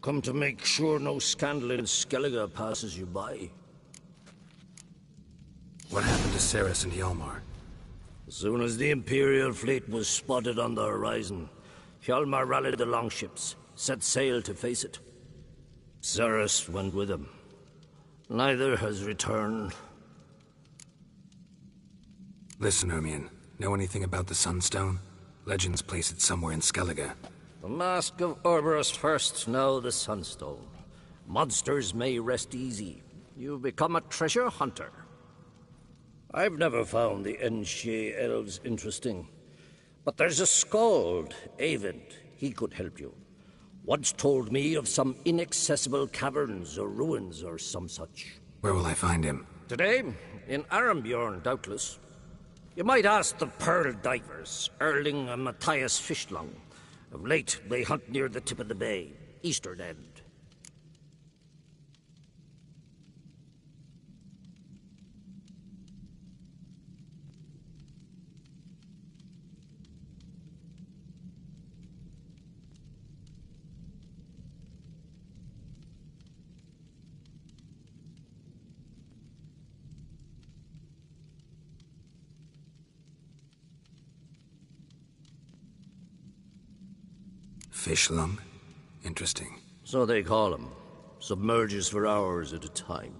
Come to make sure no scandal in Skellige passes you by. What happened to Cerys and Hjalmar? As soon as the Imperial fleet was spotted on the horizon, Hjalmar rallied the longships, set sail to face it. Cerys went with him. Neither has returned. Listen, Hermione. Know anything about the Sunstone? Legends place it somewhere in Skellige. The Mask of Orberus first, now the Sunstone. Monsters may rest easy. You've become a treasure hunter. I've never found the Enshe elves interesting. But there's a skald, Eyvind. He could help you. Once told me of some inaccessible caverns or ruins or some such. Where will I find him? Today, in Arambjorn, doubtless. You might ask the Pearl Divers, Erling and Matthias Fishlung. Of late, they hunt near the tip of the bay, eastern end. Fishlung? Interesting. So they call him. Submerges for hours at a time.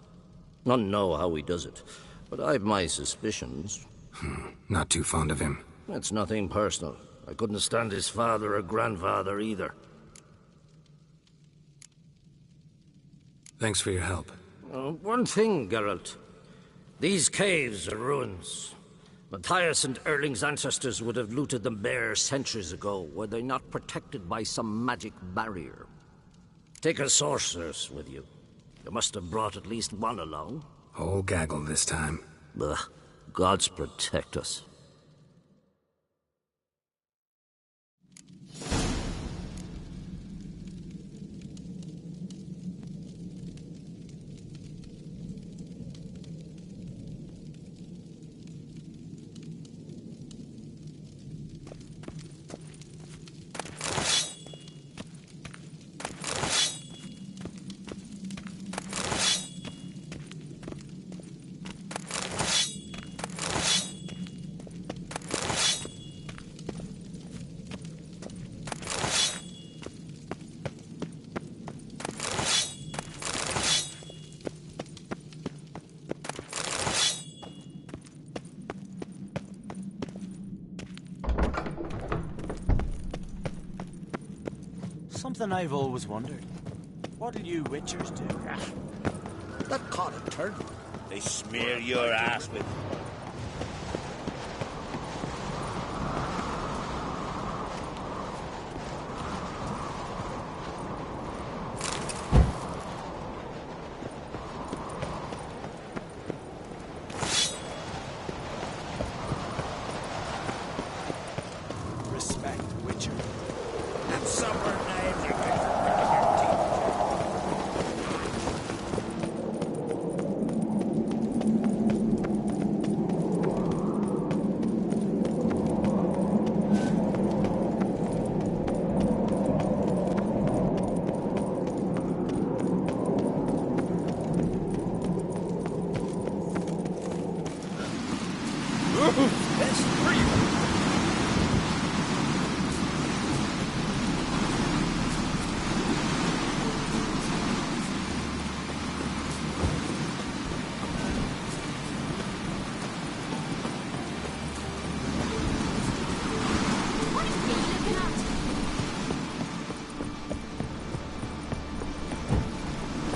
None know how he does it, but I've my suspicions. Not too fond of him. It's nothing personal. I couldn't stand his father or grandfather either. Thanks for your help. One thing, Geralt. These caves are ruins. Matthias and Erling's ancestors would have looted them bare centuries ago, were they not protected by some magic barrier. Take a sorceress with you. You must have brought at least one along. Whole gaggle this time. Ugh. Gods protect us. Something I've always wondered. What'll you Witchers do? That caught a turn. They smear your ass with... Respect, Witcher. And some are names you can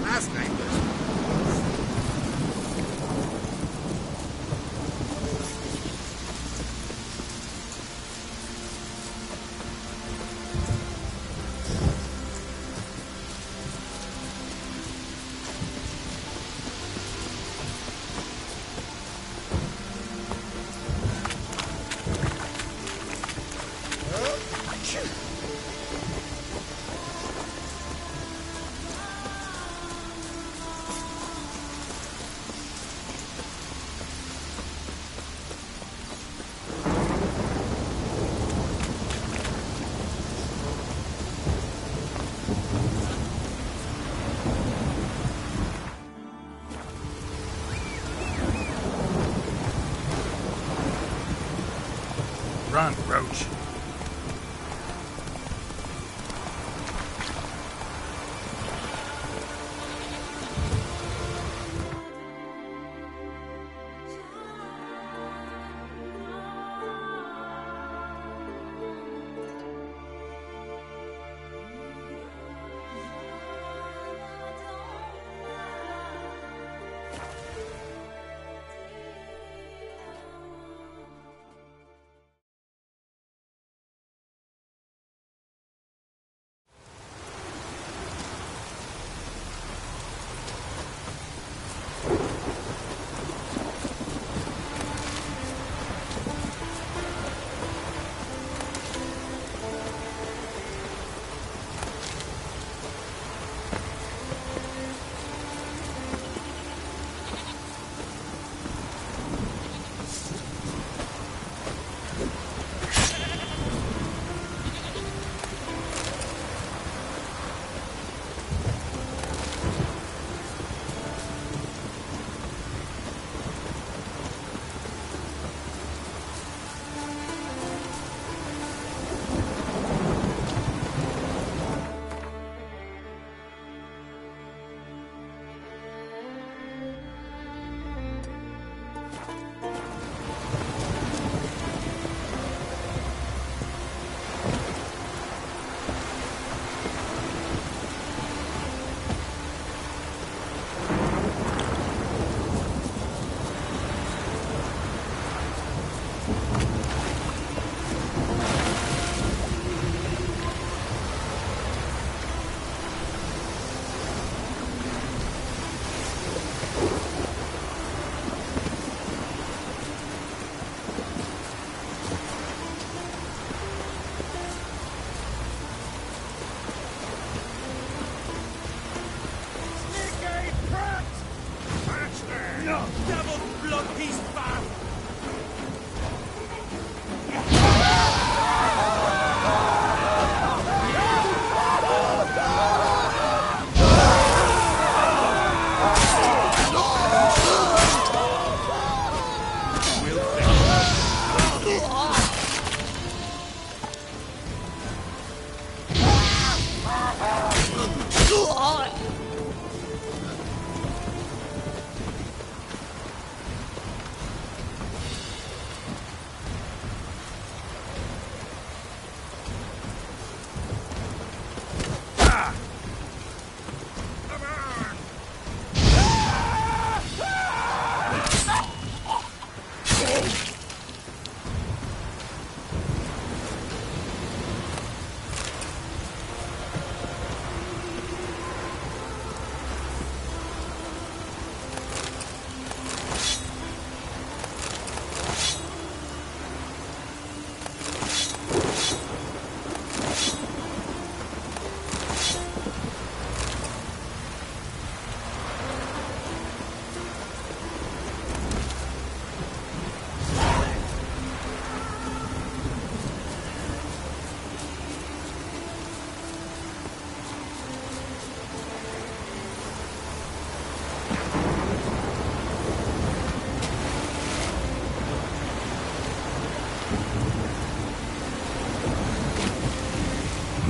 Last name was... Run, Roach.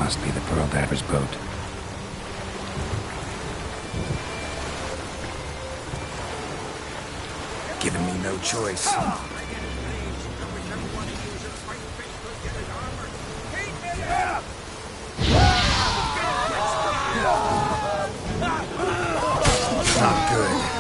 Must be the Pearl Diver's boat. Giving me no choice. Not good.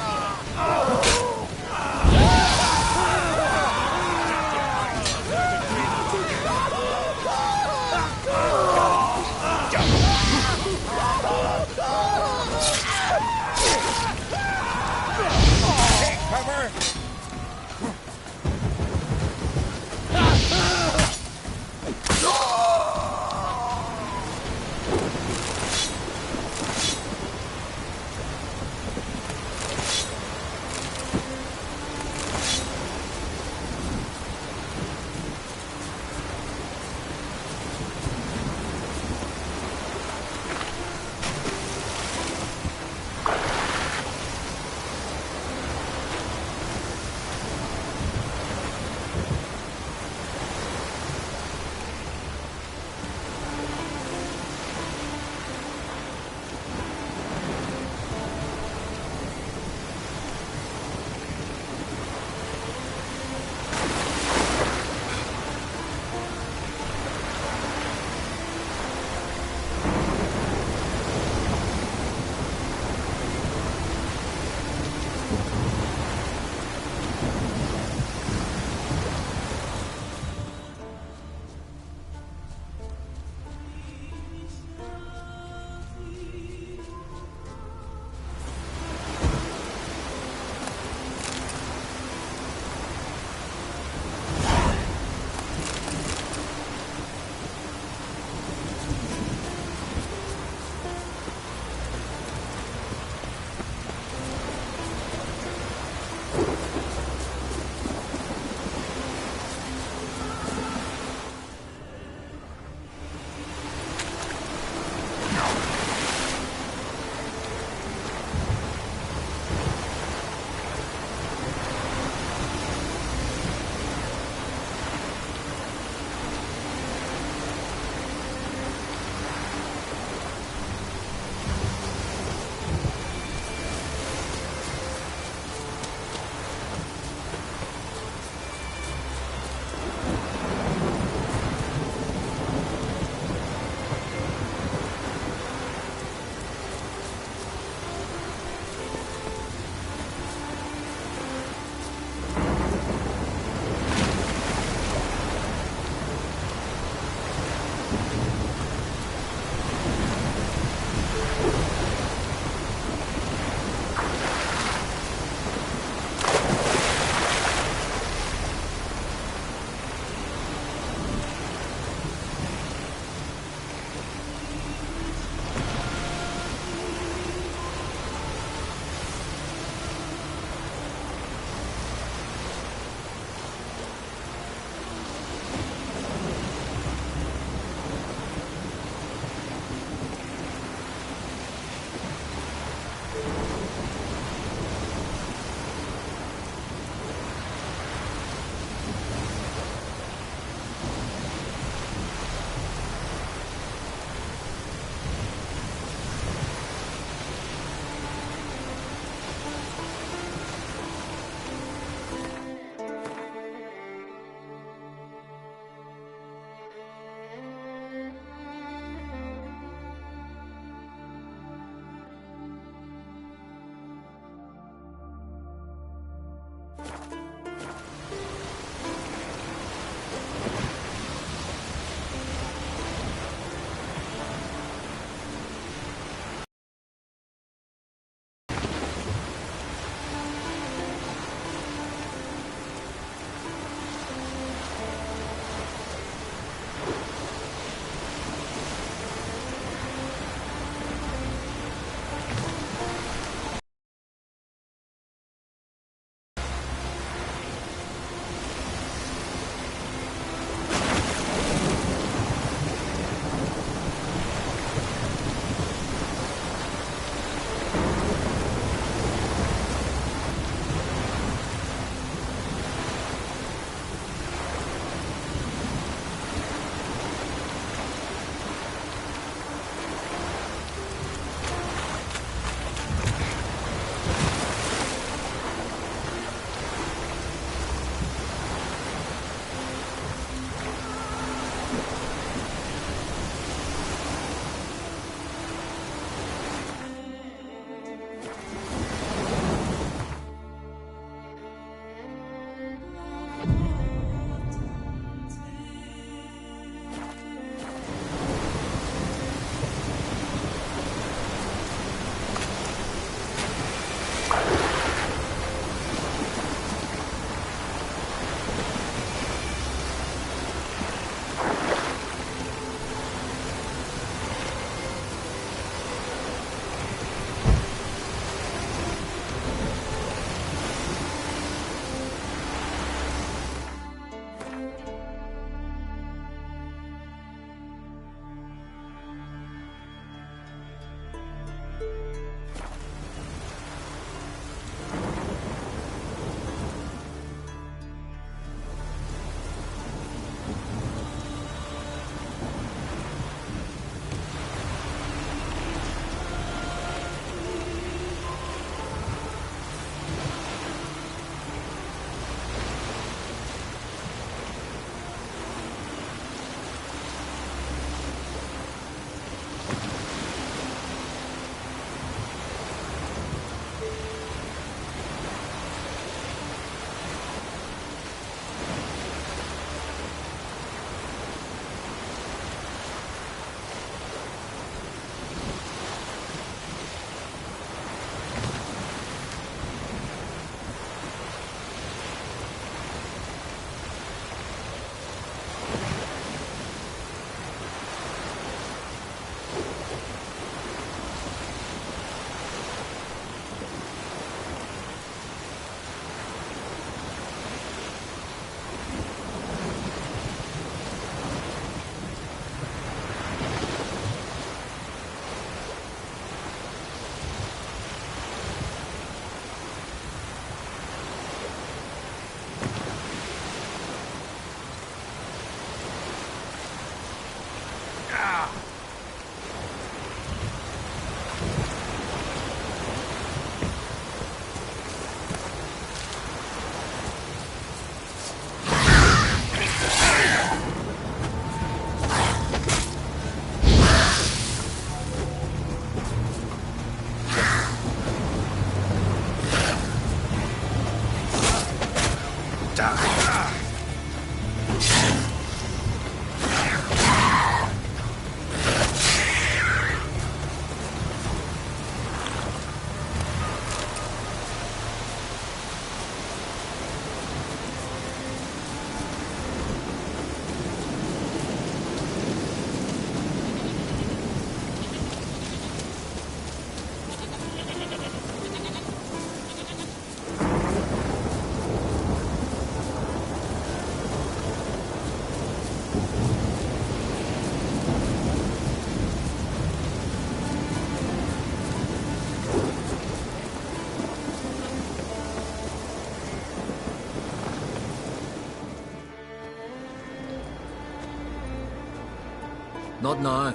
Not now.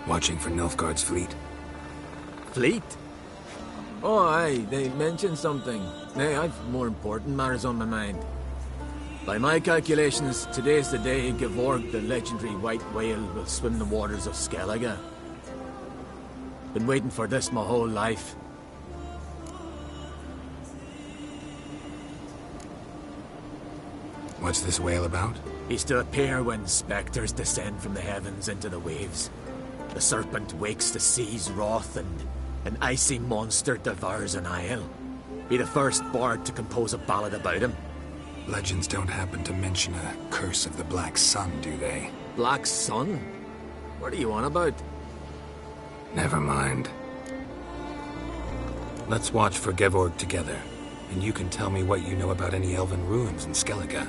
Watching for Nilfgaard's fleet. Fleet? Oh, aye, they mentioned something. Nay, I've more important matters on my mind. By my calculations, today's the day Gevorg, the legendary white whale, will swim the waters of Skellige. Been waiting for this my whole life. What's this whale about? He's to appear when spectres descend from the heavens into the waves. The serpent wakes the sea's wrath and an icy monster devours an isle. Be the first bard to compose a ballad about him. Legends don't happen to mention a curse of the Black Sun, do they? Black Sun? What are you on about? Never mind. Let's watch for Gevorg together, and you can tell me what you know about any elven ruins in Skellige.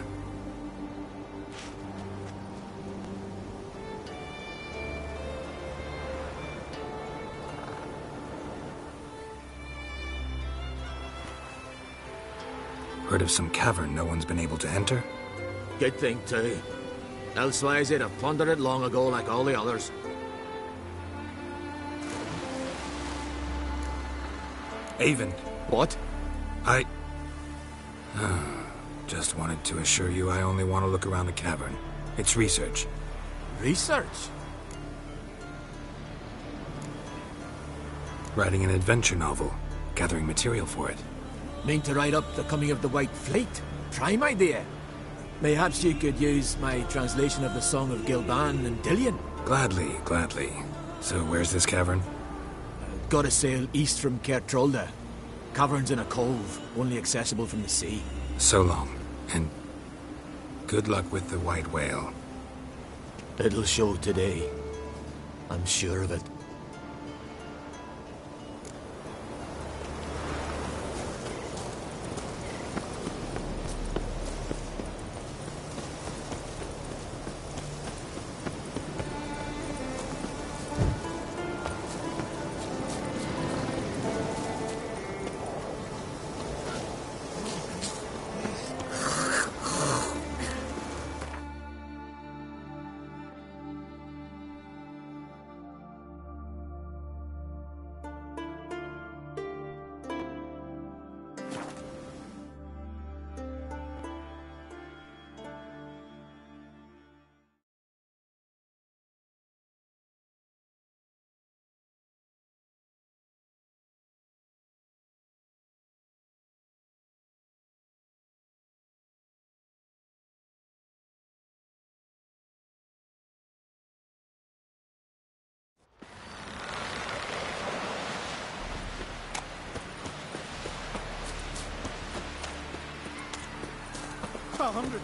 Heard of some cavern no one's been able to enter? Good thing, too. Elsewise, they'd have plundered it long ago like all the others. Avon. What? I... just wanted to assure you I only want to look around the cavern. It's research. Research? Writing an adventure novel. Gathering material for it. Mean to write up the coming of the White Fleet? Prime idea. Mayhaps you could use my translation of the Song of Gilban and Dillion. Gladly, gladly. So where's this cavern? Gotta sail east from Kertrolda. Cavern's in a cove, only accessible from the sea. So long, and good luck with the white whale. It'll show today. I'm sure of it.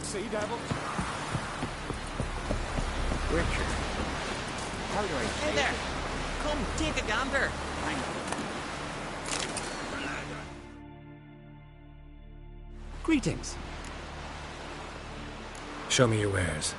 Sea devils. Richard. How do I say there. Come, take a gander. Greetings. Show me your wares.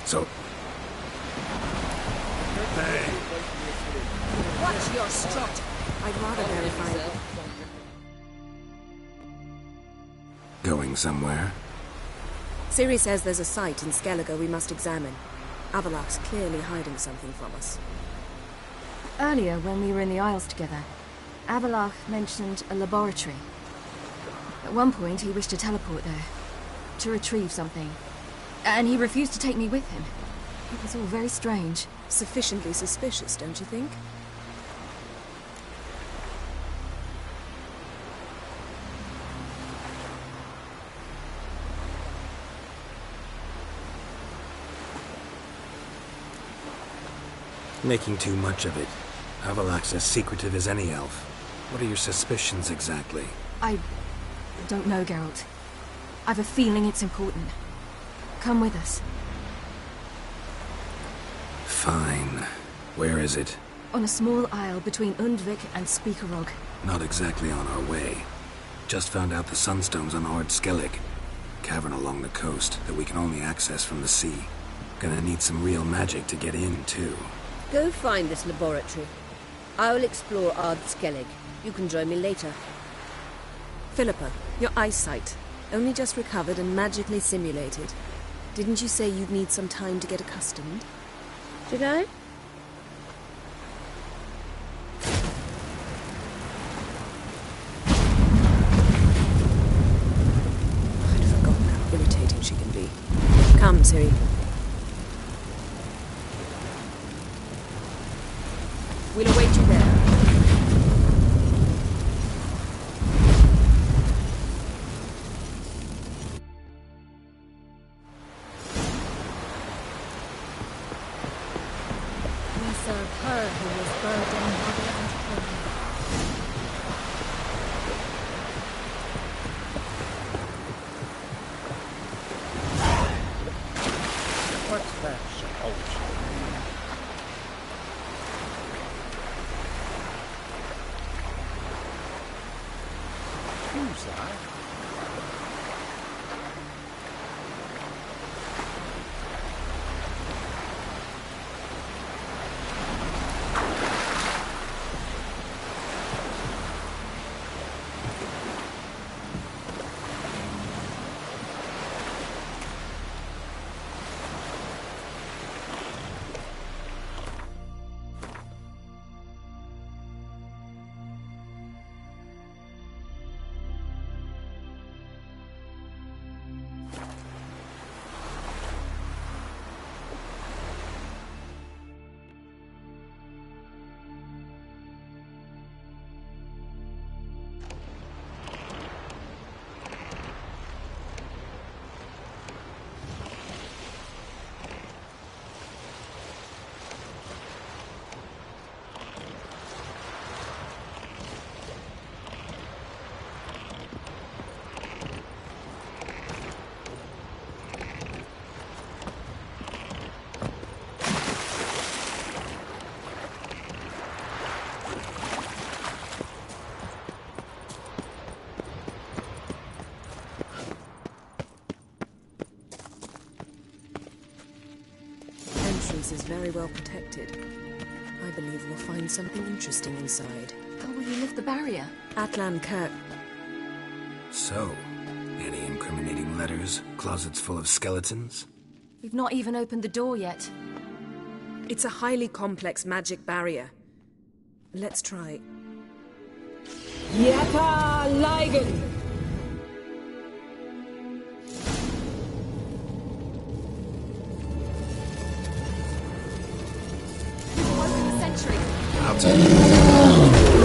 So... Hey! Watch your strut! I'd rather verify it. Going somewhere? Ciri says there's a site in Skellige we must examine. Avallac'h's clearly hiding something from us. Earlier, when we were in the Isles together, Avallac'h mentioned a laboratory. At one point, he wished to teleport there, to retrieve something. And he refused to take me with him. It was all very strange. Sufficiently suspicious, don't you think? Making too much of it. Avallac'h's as secretive as any elf. What are your suspicions exactly? I don't know, Geralt. I've a feeling it's important. Come with us. Fine. Where is it? On a small isle between Undvik and Speakerog. Not exactly on our way. Just found out the Sunstone's on Ard Skellig. Cavern along the coast that we can only access from the sea. Gonna need some real magic to get in, too. Go find this laboratory. I'll explore Ard Skellig. You can join me later. Philippa, your eyesight. Only just recovered and magically simulated. Didn't you say you'd need some time to get accustomed? Did I? I'd forgotten how irritating she can be. Come, Ciri. We'll await you there. We serve her who was burdened mother and queen. What's that supposed to be? Who's that? Is very well protected. I believe we'll find something interesting inside. How will you lift the barrier? Atlan Kirk. So, any incriminating letters? Closets full of skeletons? We've not even opened the door yet. It's a highly complex magic barrier. Let's try. Yata Ligen! I'll take it.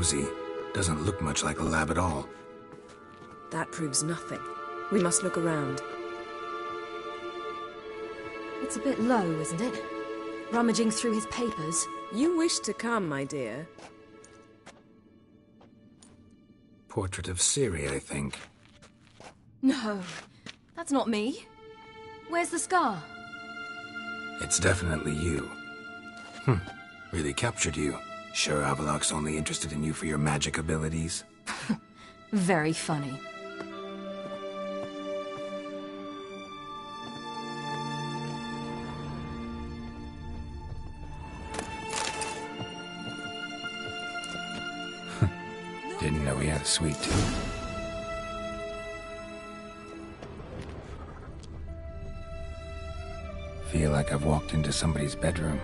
cozy. Doesn't look much like a lab at all. That proves nothing. We must look around. It's a bit low, isn't it? Rummaging through his papers. You wish to come, my dear. Portrait of Ciri, I think. No, that's not me. Where's the scar? It's definitely you. Really captured you. Sure Avallac'h's only interested in you for your magic abilities? Very funny. Didn't know he had a sweet tooth. Feel like I've walked into somebody's bedroom.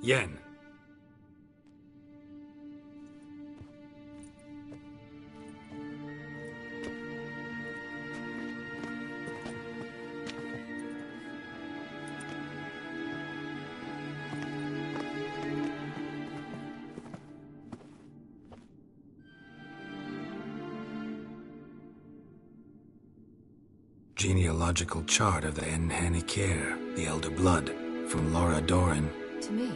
Yen. Genealogical chart of the Enhanikir, the Elder Blood, from Laura Doran. To me?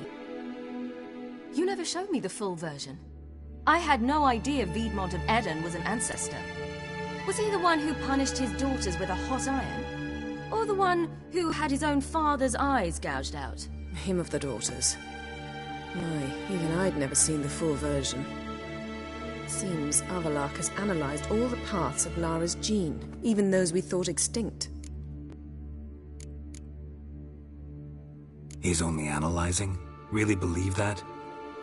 You never showed me the full version. I had no idea Viedmont of Eden was an ancestor. Was he the one who punished his daughters with a hot iron? Or the one who had his own father's eyes gouged out? Him of the daughters. Aye, even I'd never seen the full version. Seems Avallac'h has analyzed all the parts of Lara's gene, even those we thought extinct. He's only analyzing? Really believe that?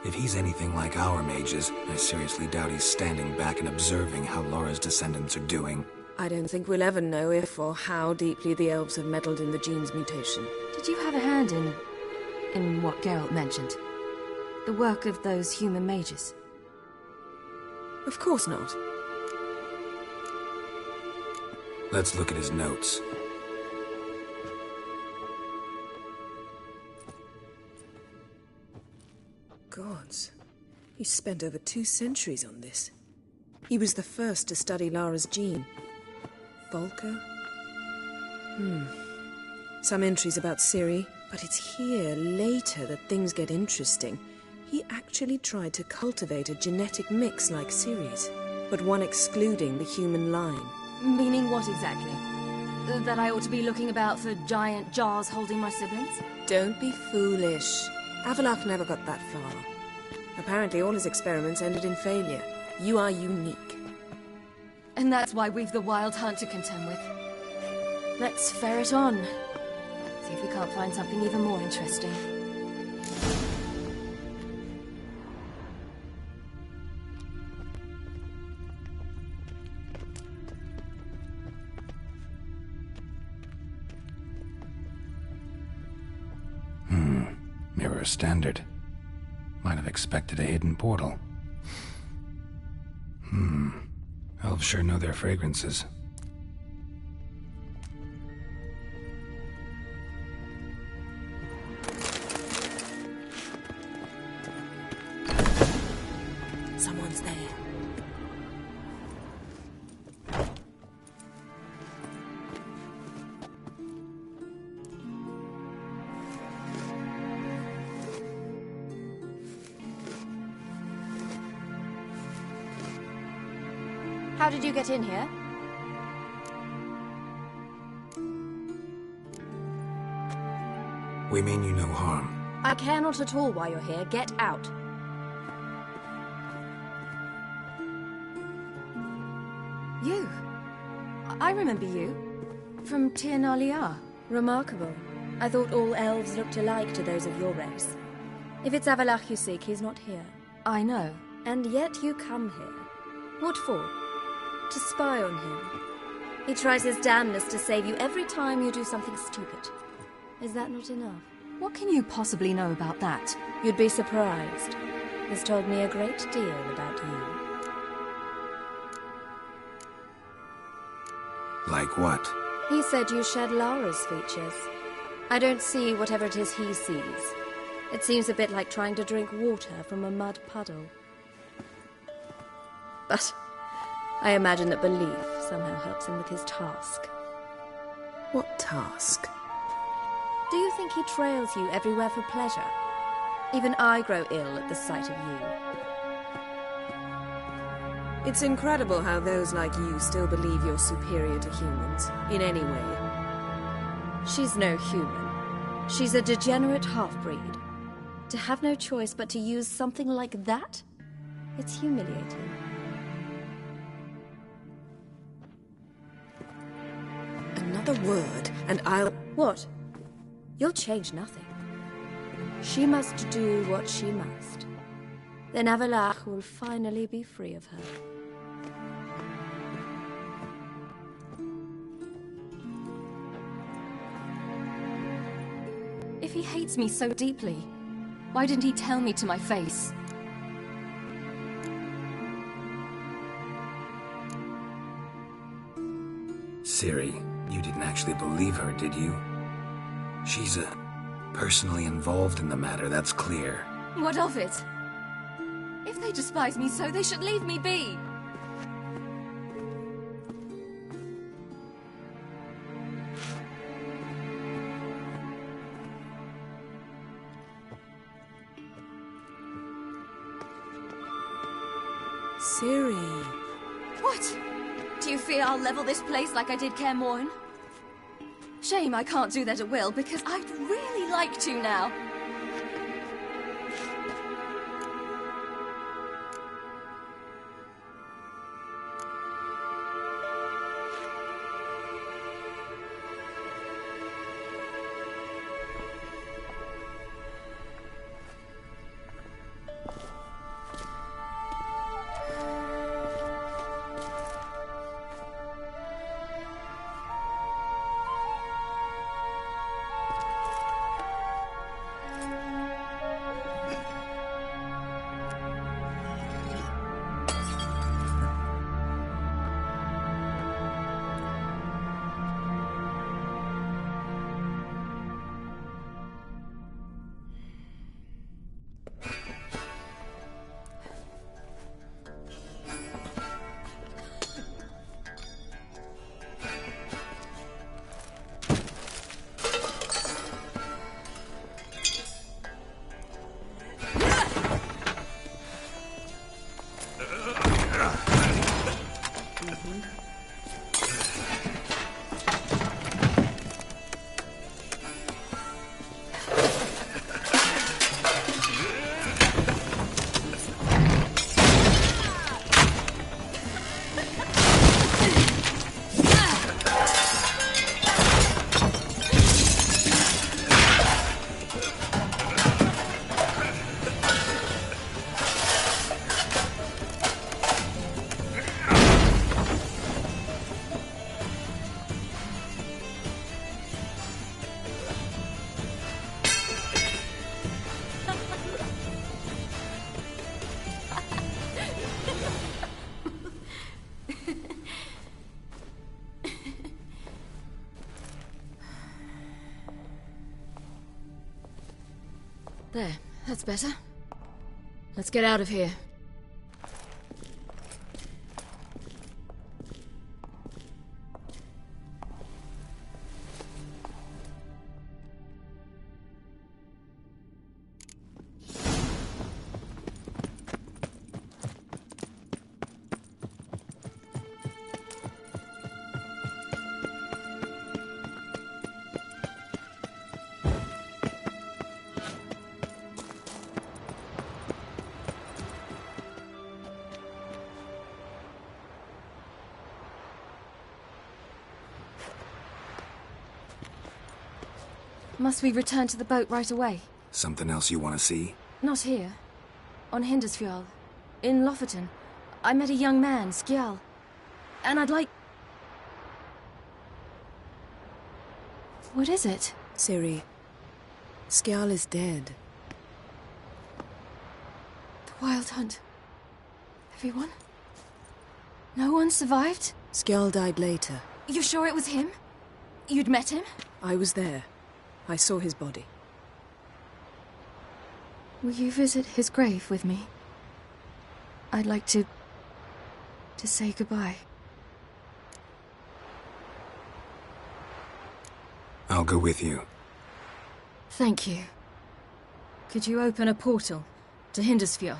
If he's anything like our mages, I seriously doubt he's standing back and observing how Laura's descendants are doing. I don't think we'll ever know if or how deeply the elves have meddled in the gene's mutation. Did you have a hand in what Geralt mentioned? The work of those human mages? Of course not. Let's look at his notes. Gods. He spent over 2 centuries on this. He was the first to study Lara's gene. Volker? Some entries about Ciri, but it's here, later, that things get interesting. He actually tried to cultivate a genetic mix like Ciri's, but one excluding the human line. Meaning what exactly? That I ought to be looking about for giant jars holding my siblings? Don't be foolish. Avallac'h never got that far. Apparently all his experiments ended in failure. You are unique. And that's why we've the Wild Hunt to contend with. Let's ferret on. See if we can't find something even more interesting. Mirror standard. Might have expected a hidden portal. Elves sure know their fragrances. Someone's there. How did you get in here? We mean you no harm. I care not at all why you're here. Get out. You. I remember you. From Tir na Liar. Remarkable. I thought all elves looked alike to those of your race. If it's Avallac'h you seek, he's not here. I know. And yet you come here. What for? To spy on him. He tries his damnedest to save you every time you do something stupid. Is that not enough? What can you possibly know about that? You'd be surprised. He's told me a great deal about you. Like what? He said you shared Lara's features. I don't see whatever it is he sees. It seems a bit like trying to drink water from a mud puddle. But I imagine that belief somehow helps him with his task. What task? Do you think he trails you everywhere for pleasure? Even I grow ill at the sight of you. It's incredible how those like you still believe you're superior to humans, in any way. She's no human. She's a degenerate half-breed. To have no choice but to use something like that? It's humiliating. Another word, and I'll... What? You'll change nothing. She must do what she must. Then Avallac'h will finally be free of her. If he hates me so deeply, why didn't he tell me to my face? Ciri, you didn't actually believe her, did you? She's personally involved in the matter, that's clear. What of it? If they despise me so, they should leave me be. Ciri. What? Do you fear I'll level this place like I did Kaer Morhen? Shame I can't do that at will, because I'd really like to now. There, that's better. Let's get out of here. Must we return to the boat right away? Something else you want to see? Not here. On Hindarsfjall. In Lofoten. I met a young man, Skjal. And I'd like... What is it? Ciri, Skjal is dead. The Wild Hunt. Everyone? No one survived? Skjal died later. You sure it was him? You'd met him? I was there. I saw his body. Will you visit his grave with me? I'd like to say goodbye. I'll go with you. Thank you. Could you open a portal to Hindarsfjall?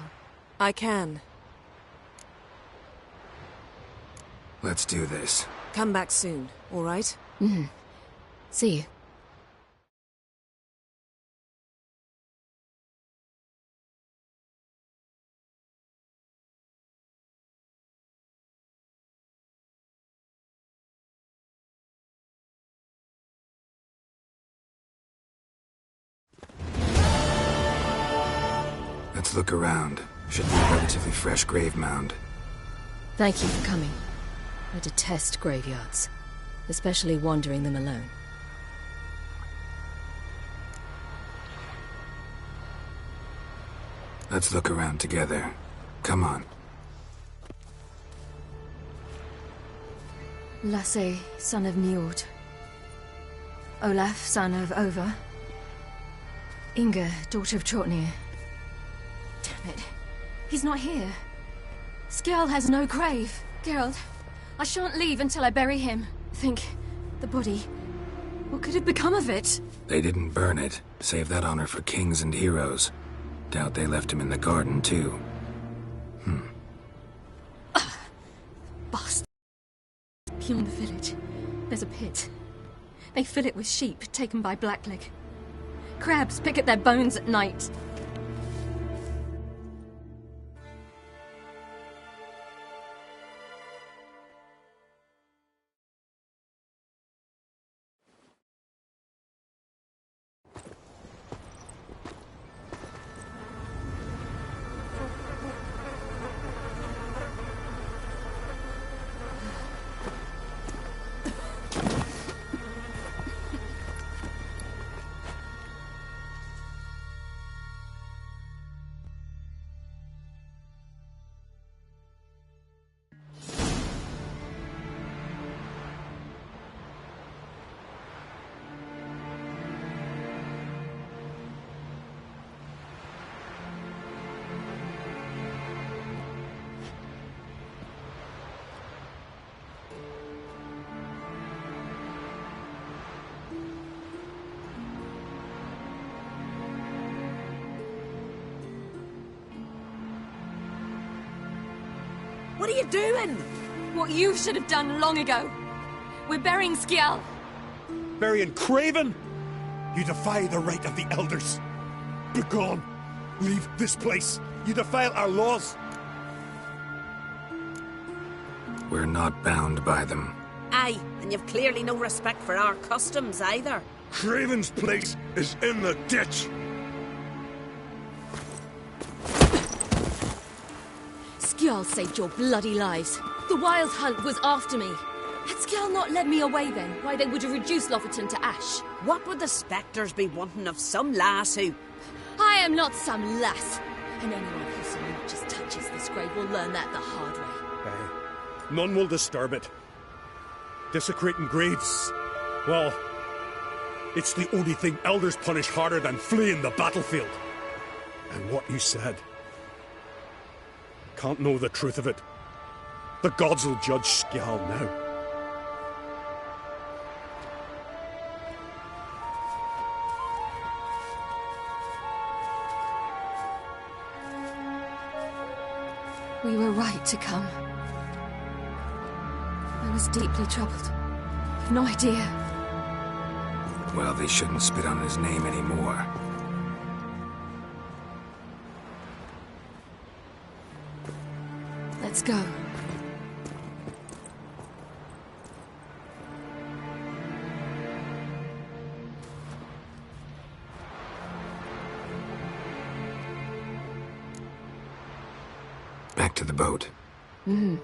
I can. Let's do this. Come back soon, all right? Mm-hmm. See you. Let's look around. Should be a relatively fresh grave mound. Thank you for coming. I detest graveyards, especially wandering them alone. Let's look around together. Come on. Lasse, son of Njord. Olaf, son of Over. Inga, daughter of Trotnir. Damn it. He's not here. Skjal has no grave. Geralt, I shan't leave until I bury him. Think, the body. What could have become of it? They didn't burn it. Save that honor for kings and heroes. Doubt they left him in the garden, too. Bastard. Beyond the village, there's a pit. They fill it with sheep taken by Blackleg. Crabs pick at their bones at night. What are you doing? What you should have done long ago. We're burying Skjal. Burying Craven? You defy the right of the elders. Begone. Leave this place. You defile our laws. We're not bound by them. Aye, and you've clearly no respect for our customs either. Craven's place is in the ditch. Skjal saved your bloody lives. The Wild Hunt was after me. Had Skjal not led me away then, why they would have reduced Lofoten to ash. What would the spectres be wanting of some lass who... I am not some lass. And anyone who so much as touches this grave will learn that the hard way. Aye. None will disturb it. Desecrating graves, well, it's the only thing elders punish harder than fleeing the battlefield. And what you said... Can't know the truth of it. The gods will judge Skjal now. We were right to come. I was deeply troubled. You've no idea. Well, they shouldn't spit on his name anymore. Let's go. Back to the boat. Mm-hmm.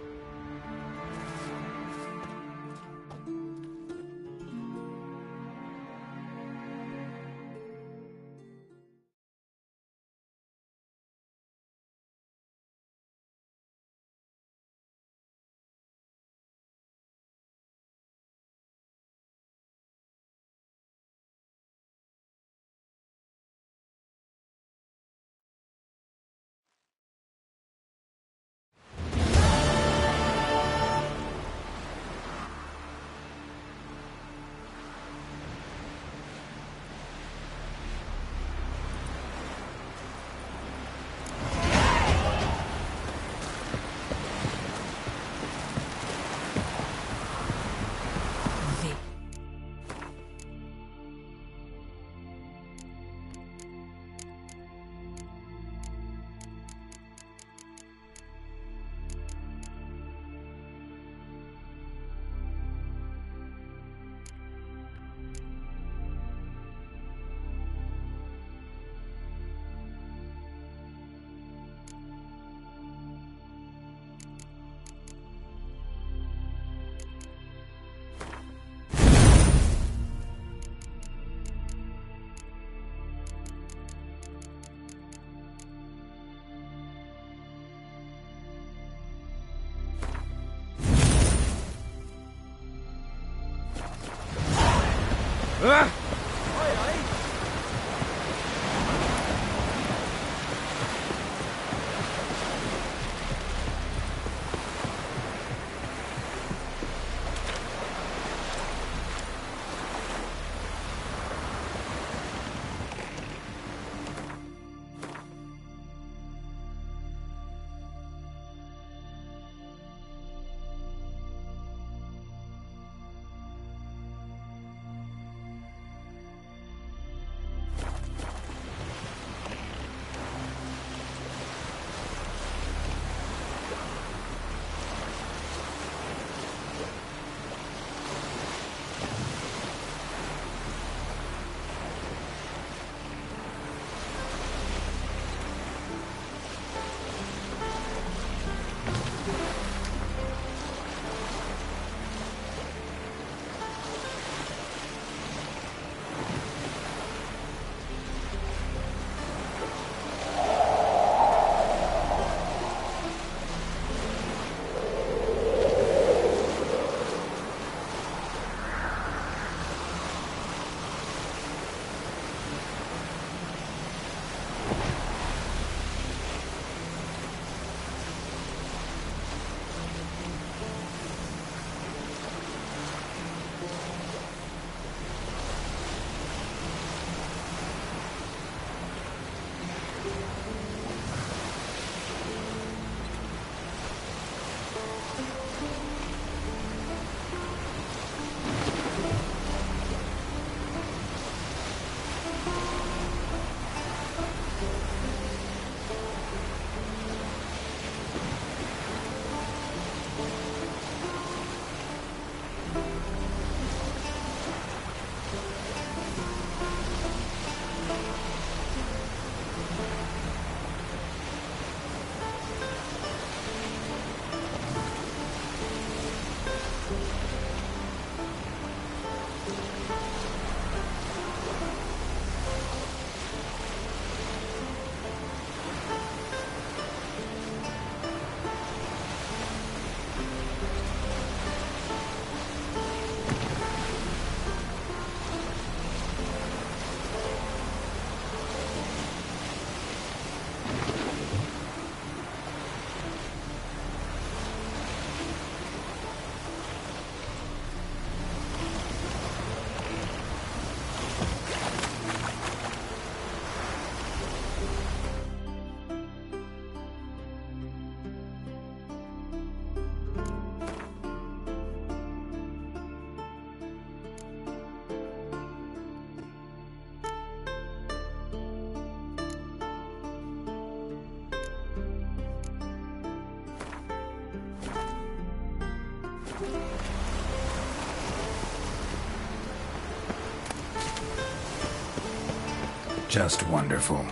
Just wonderful.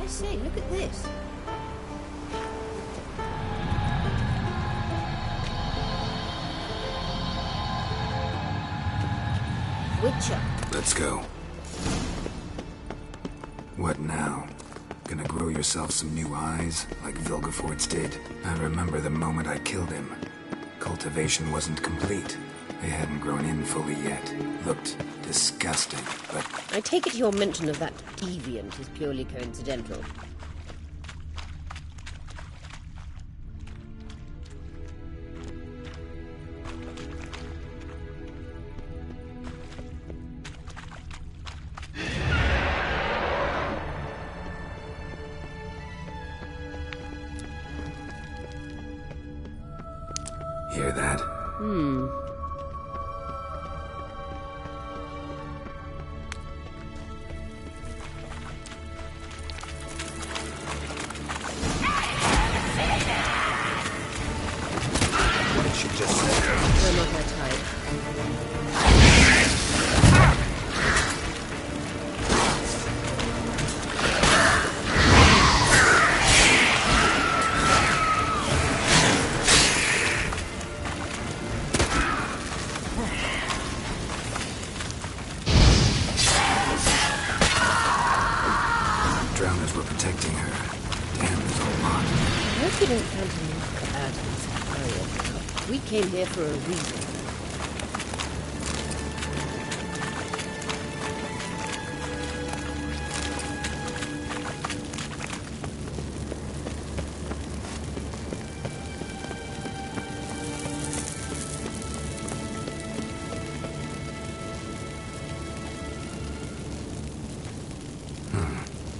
I say, look at this. Witcher. Let's go. What now? Gonna grow yourself some new eyes, like Vilgefortz did? I remember the moment I killed him. Cultivation wasn't complete. They hadn't grown in fully yet. Looked disgusting, but... I take it your mention of that deviant is purely coincidental. Hear that? We're not that tight. Drowners were protecting her. Damn, there's a lot. I hope you didn't count enough atoms, Harriet. We came here for a reason.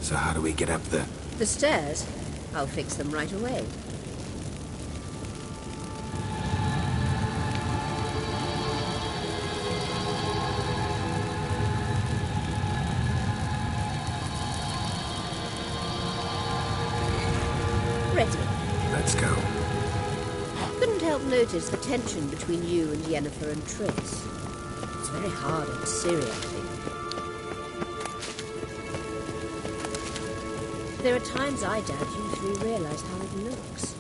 So how do we get up the... The stairs? I'll fix them right away. Ready. Let's go. Couldn't help notice the tension between you and Yennefer and Triss. It's very hard on Ciri, I think. There are times I doubt you three realize how it looks.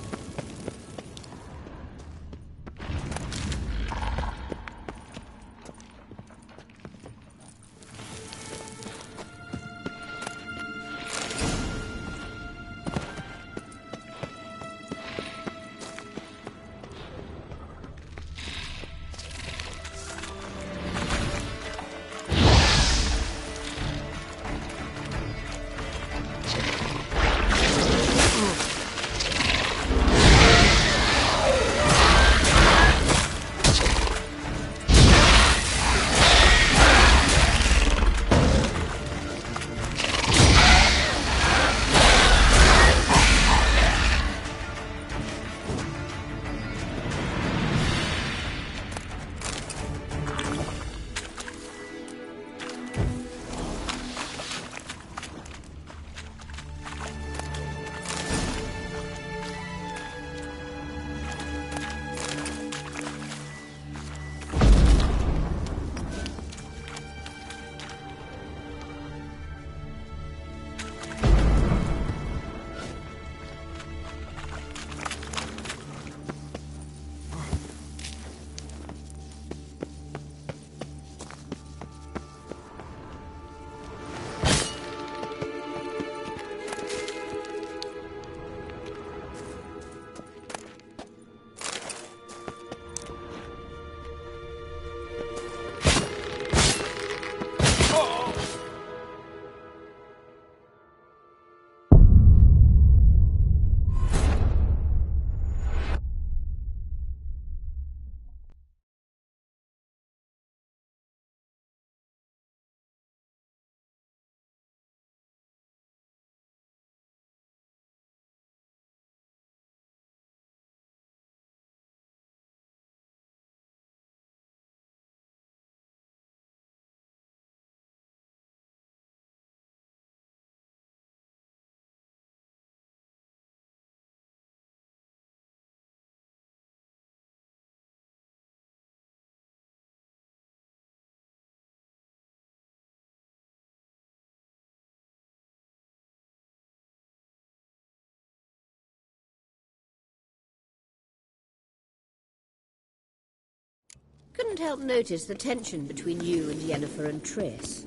Couldn't help notice the tension between you and Yennefer and Triss.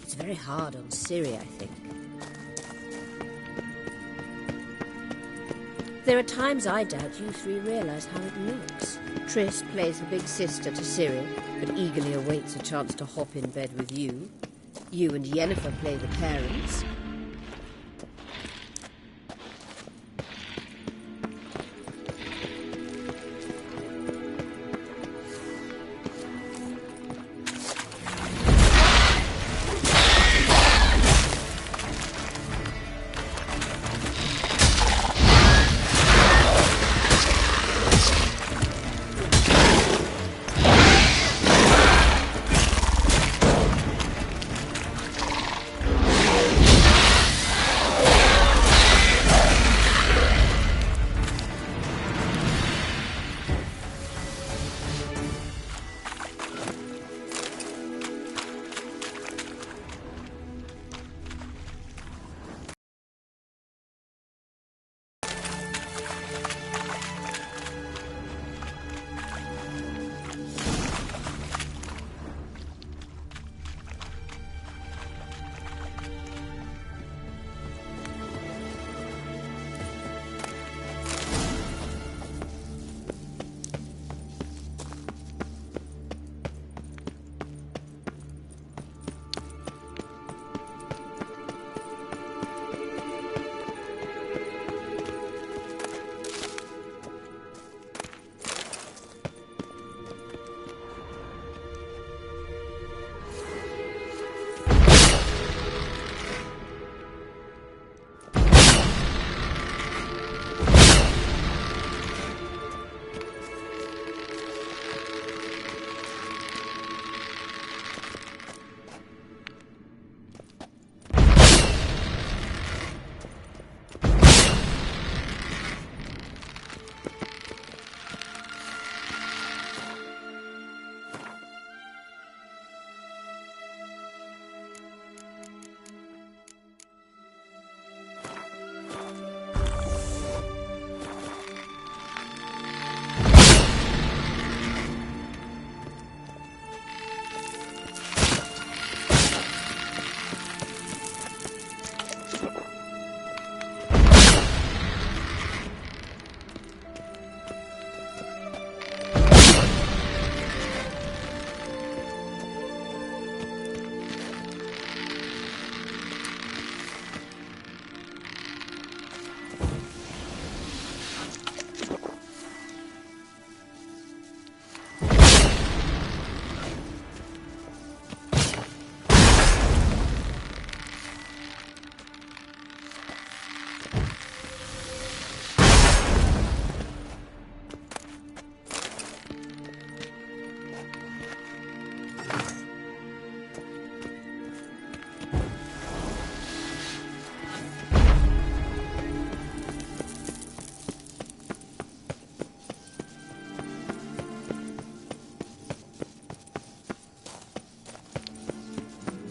It's very hard on Ciri, I think. There are times I doubt you three realize how it looks. Triss plays the big sister to Ciri, but eagerly awaits a chance to hop in bed with you. You and Yennefer play the parents.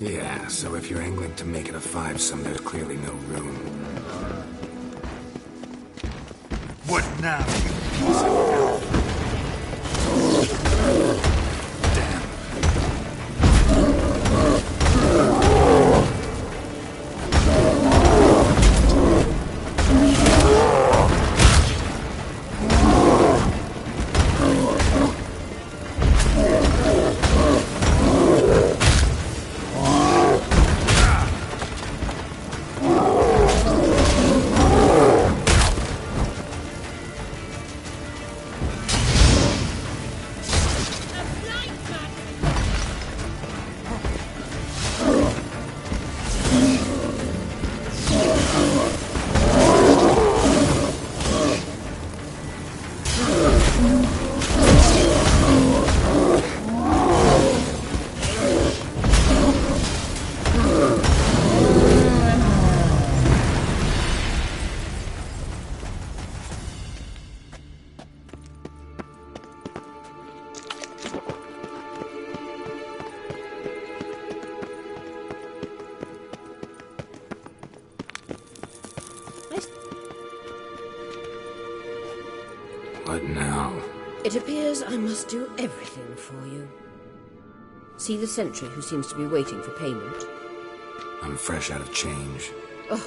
Yeah, so if you're angling to make it a 5-some, there's clearly no room. What now, you piece of... What now? It appears I must do everything for you. See the sentry who seems to be waiting for payment? I'm fresh out of change. Oh,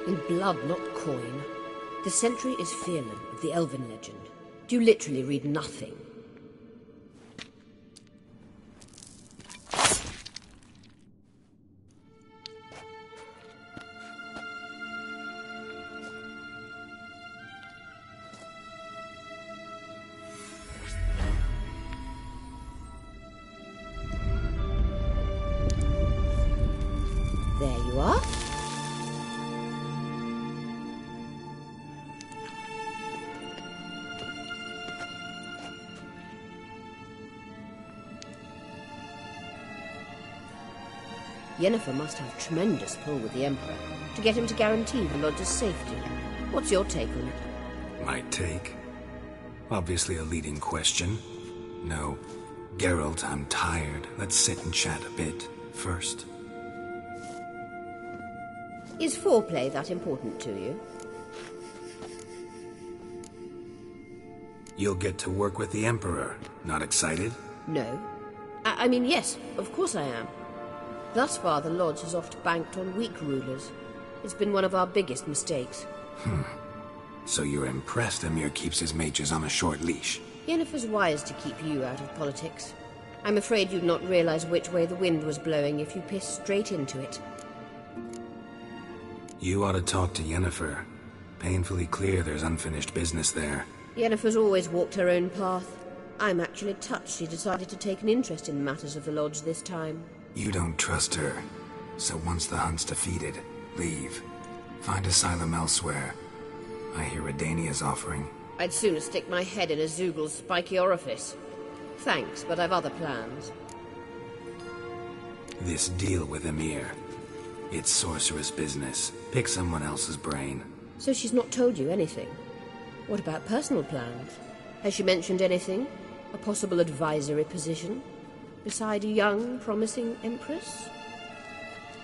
in blood, not coin. The sentry is Firlan of the Elven legend. Do you literally read nothing? There you are. Yennefer must have tremendous pull with the Emperor to get him to guarantee the Lodge's safety. What's your take on it? My take? Obviously a leading question. No. Geralt, I'm tired. Let's sit and chat a bit first. Is foreplay that important to you? You'll get to work with the Emperor. Not excited? No. I mean, yes, of course I am. Thus far, the Lodge has oft banked on weak rulers. It's been one of our biggest mistakes. So you're impressed Emir keeps his mages on a short leash? Yennefer's wise to keep you out of politics. I'm afraid you'd not realize which way the wind was blowing if you pissed straight into it. You ought to talk to Yennefer. Painfully clear there's unfinished business there. Yennefer's always walked her own path. I'm actually touched she decided to take an interest in matters of the Lodge this time. You don't trust her. So once the hunt's defeated, leave. Find asylum elsewhere. I hear Redania's offering. I'd sooner stick my head in a Zoogl's spiky orifice. Thanks, but I've other plans. This deal with Emir. It's sorceress business. Pick someone else's brain. So she's not told you anything? What about personal plans? Has she mentioned anything? A possible advisory position? Beside a young, promising Empress?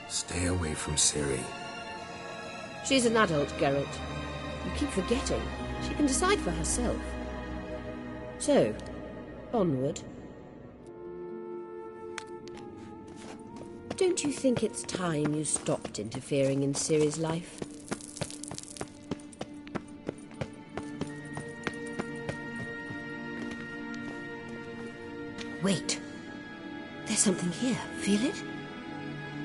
Stay away from Ciri. She's an adult, Geralt. You keep forgetting. She can decide for herself. So, onward. Don't you think it's time you stopped interfering in Ciri's life? Wait. There's something here. Feel it?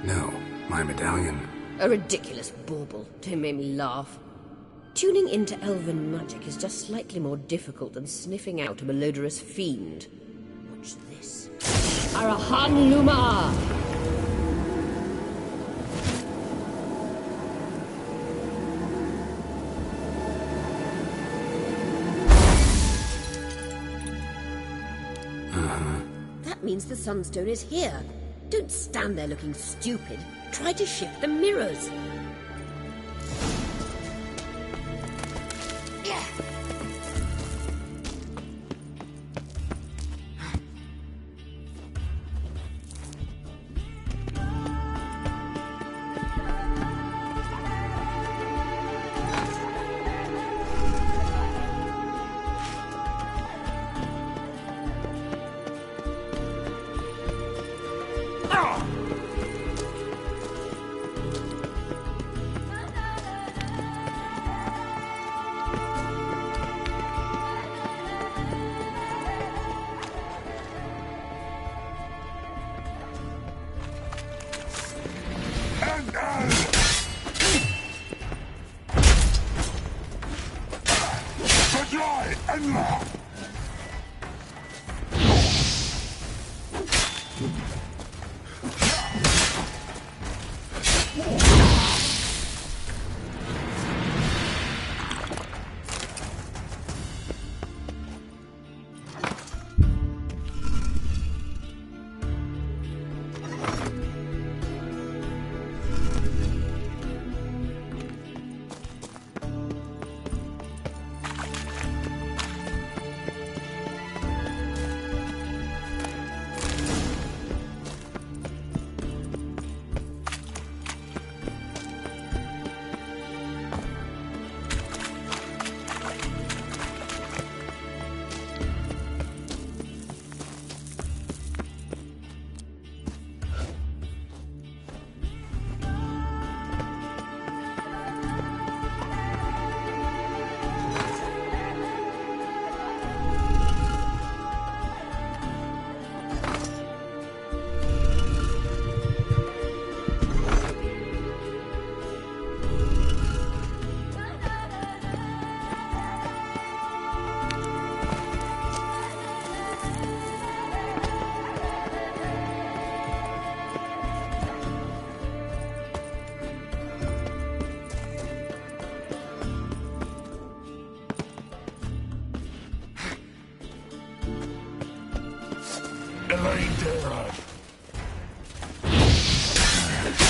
No, my medallion. A ridiculous bauble. Don't make me laugh. Tuning into elven magic is just slightly more difficult than sniffing out a malodorous fiend. Watch this. Arahan Luma! That means the Sunstone is here. Don't stand there looking stupid. Try to shift the mirrors.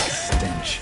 Stench.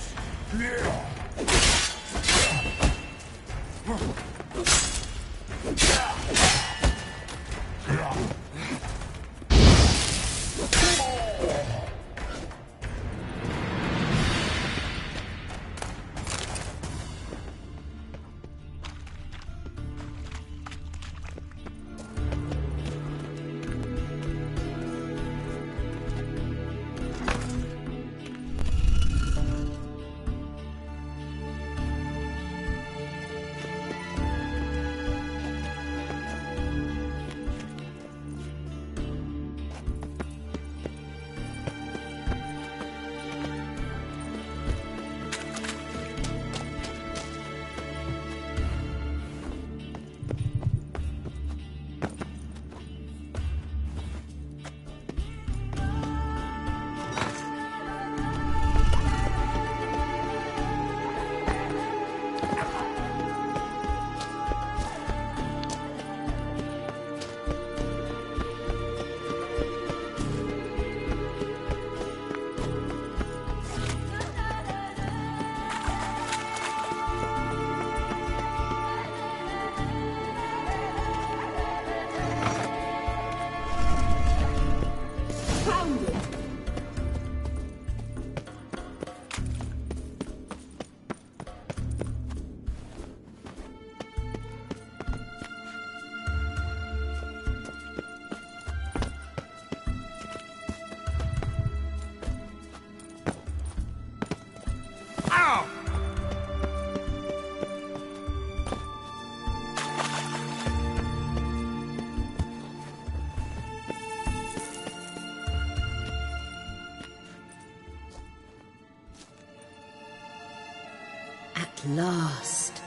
Last.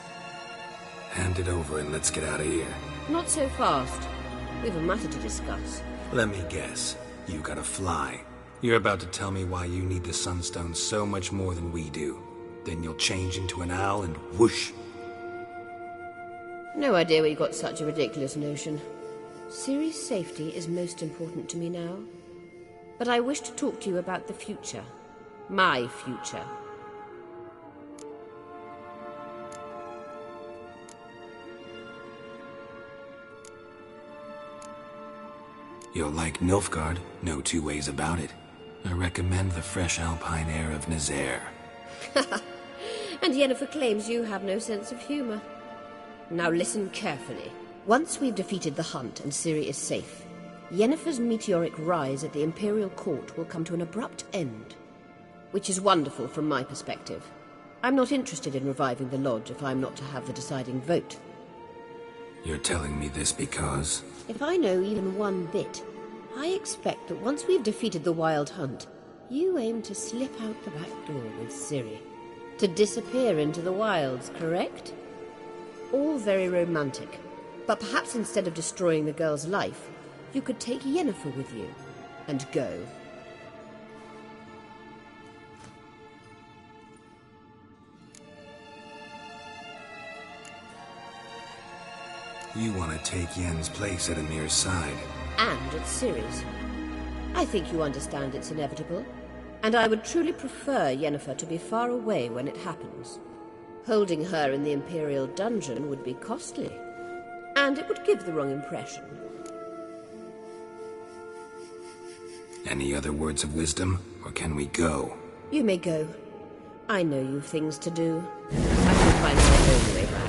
Hand it over and let's get out of here. Not so fast. We've a matter to discuss. Let me guess. You gotta fly. You're about to tell me why you need the Sunstone so much more than we do. Then you'll change into an owl and whoosh. No idea where you got such a ridiculous notion. Ciri's safety is most important to me now. But I wish to talk to you about the future. My future. You'll like Nilfgaard, no two ways about it. I recommend the fresh alpine air of Nazaire. And Yennefer claims you have no sense of humor. Now listen carefully. Once we've defeated the Hunt and Ciri is safe, Yennefer's meteoric rise at the Imperial Court will come to an abrupt end. Which is wonderful from my perspective. I'm not interested in reviving the Lodge if I'm not to have the deciding vote. You're telling me this because... If I know even one bit, I expect that once we've defeated the Wild Hunt, you aim to slip out the back door with Ciri. To disappear into the wilds, correct? All very romantic. But perhaps instead of destroying the girl's life, you could take Yennefer with you and go. You want to take Yen's place at Emir's side. And at Ciri's. I think you understand it's inevitable, and I would truly prefer Yennefer to be far away when it happens. Holding her in the Imperial dungeon would be costly, and it would give the wrong impression. Any other words of wisdom, or can we go? You may go. I know you've things to do. I can find my own way back.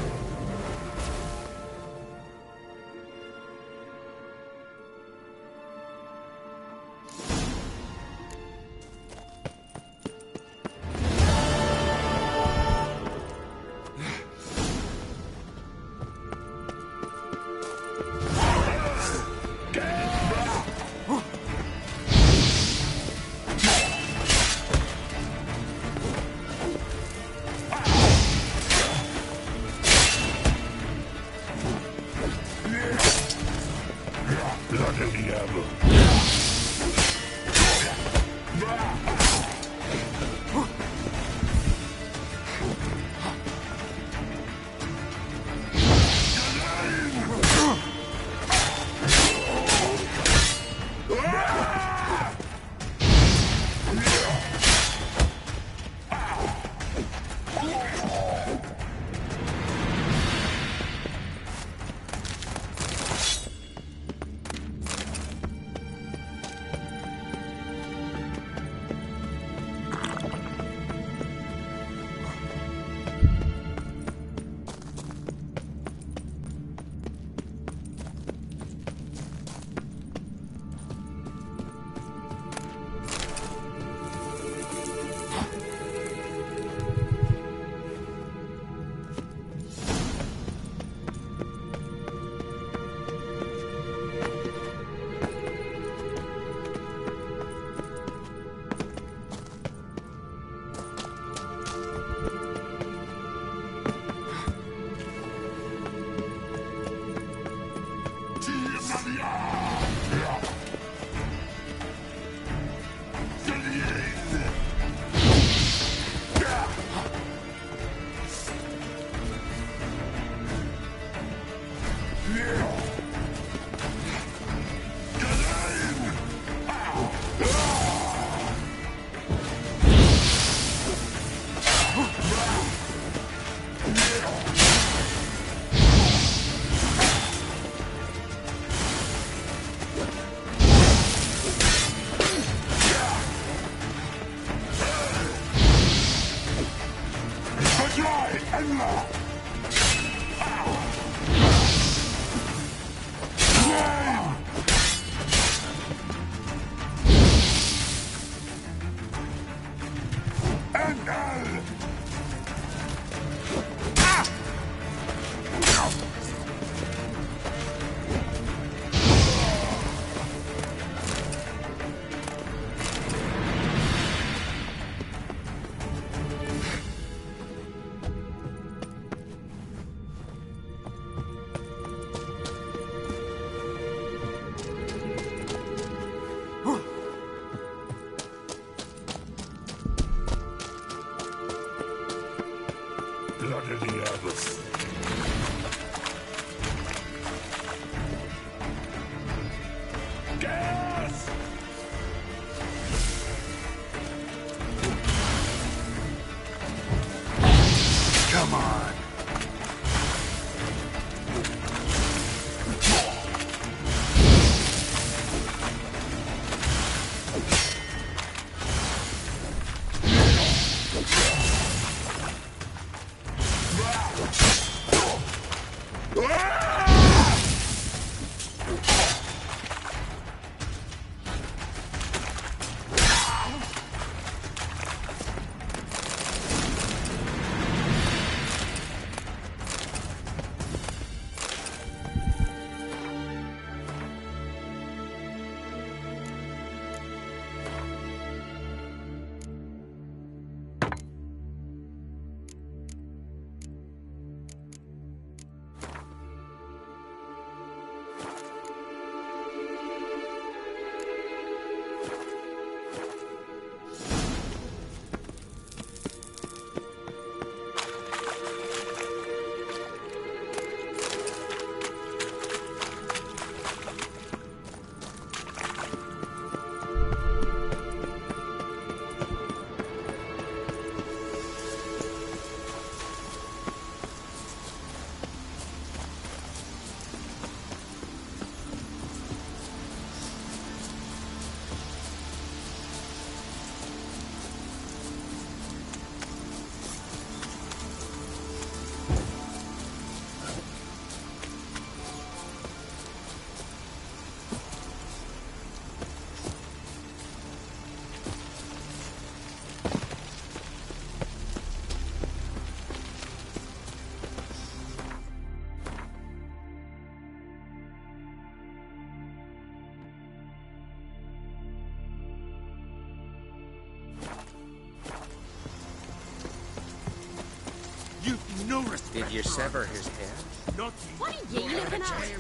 no respect. Did you sever his head? Not What are you looking at?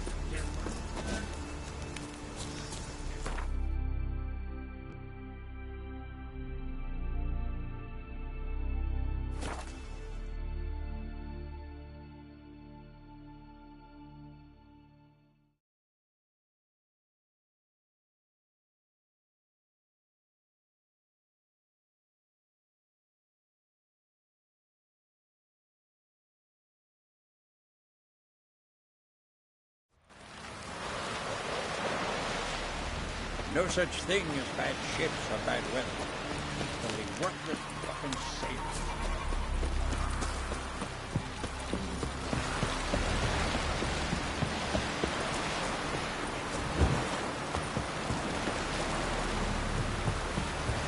No such thing as bad ships or bad weather. Only worthless fucking sailors.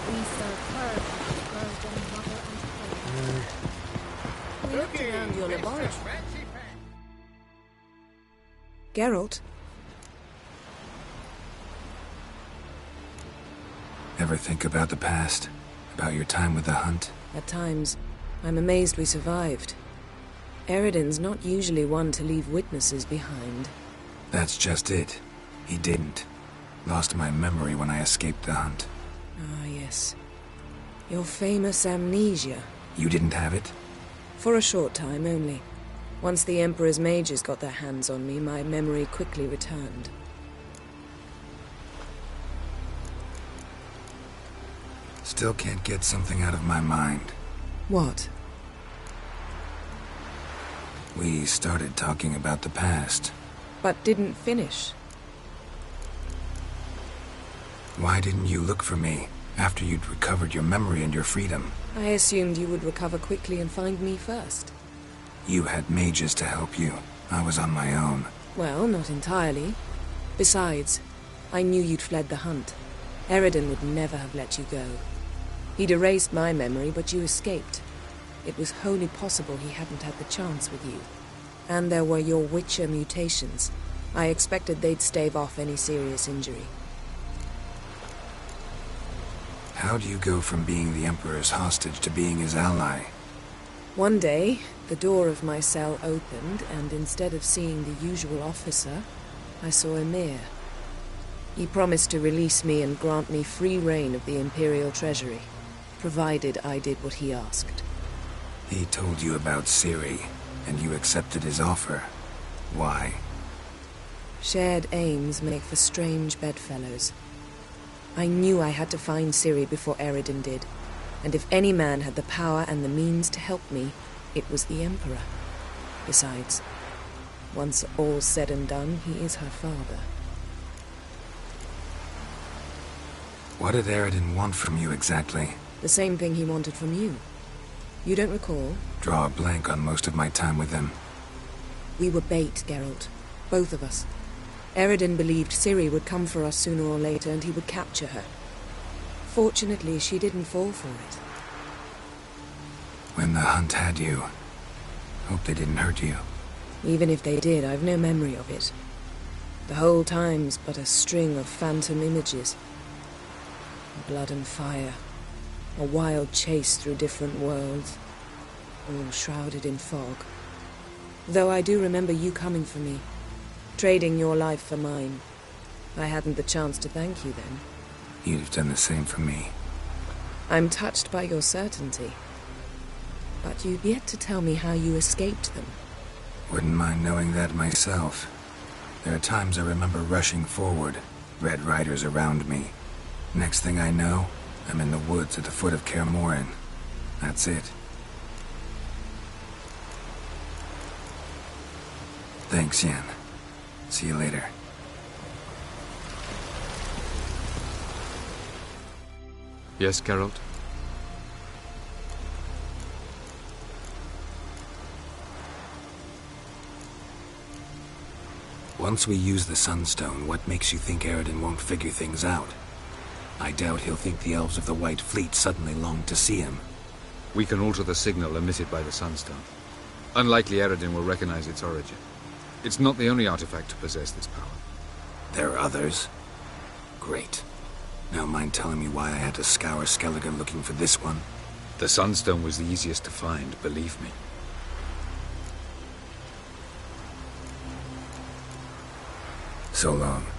We serve her girls and mother and father. We looked around your laboratory. Geralt? Ever think about the past? About your time with the Hunt? At times, I'm amazed we survived. Eredin's not usually one to leave witnesses behind. That's just it. He didn't. Lost my memory when I escaped the Hunt. Ah, yes. Your famous amnesia. You didn't have it? For a short time only. Once the Emperor's mages got their hands on me, my memory quickly returned. Still can't get something out of my mind. What? We started talking about the past. But didn't finish. Why didn't you look for me after you'd recovered your memory and your freedom? I assumed you would recover quickly and find me first. You had mages to help you. I was on my own. Well, not entirely. Besides, I knew you'd fled the Hunt. Eredin would never have let you go. He'd erased my memory, but you escaped. It was wholly possible he hadn't had the chance with you. And there were your Witcher mutations. I expected they'd stave off any serious injury. How do you go from being the Emperor's hostage to being his ally? One day, the door of my cell opened, and instead of seeing the usual officer, I saw Emhyr. He promised to release me and grant me free reign of the Imperial Treasury, provided I did what he asked. He told you about Ciri, and you accepted his offer. Why? Shared aims make for strange bedfellows. I knew I had to find Ciri before Eredin did, and if any man had the power and the means to help me, it was the Emperor. Besides, once all's said and done, he is her father. What did Eredin want from you exactly? The same thing he wanted from you. You don't recall? Draw a blank on most of my time with him. We were bait, Geralt. Both of us. Eredin believed Ciri would come for us sooner or later and he would capture her. Fortunately, she didn't fall for it. When the Hunt had you, hope they didn't hurt you. Even if they did, I've no memory of it. The whole time's but a string of phantom images. Blood and fire. A wild chase through different worlds. All shrouded in fog. Though I do remember you coming for me. Trading your life for mine. I hadn't the chance to thank you then. You'd have done the same for me. I'm touched by your certainty. But you've yet to tell me how you escaped them. Wouldn't mind knowing that myself. There are times I remember rushing forward, Red Riders around me. Next thing I know, I'm in the woods at the foot of Kaer Morhen. That's it. Thanks, Yen. See you later. Yes, Geralt? Once we use the Sunstone, what makes you think Eredin won't figure things out? I doubt he'll think the elves of the White Fleet suddenly longed to see him. We can alter the signal emitted by the Sunstone. Unlikely Eredin will recognize its origin. It's not the only artifact to possess this power. There are others? Great. Now mind telling me why I had to scour Skellige looking for this one? The Sunstone was the easiest to find, believe me. So long.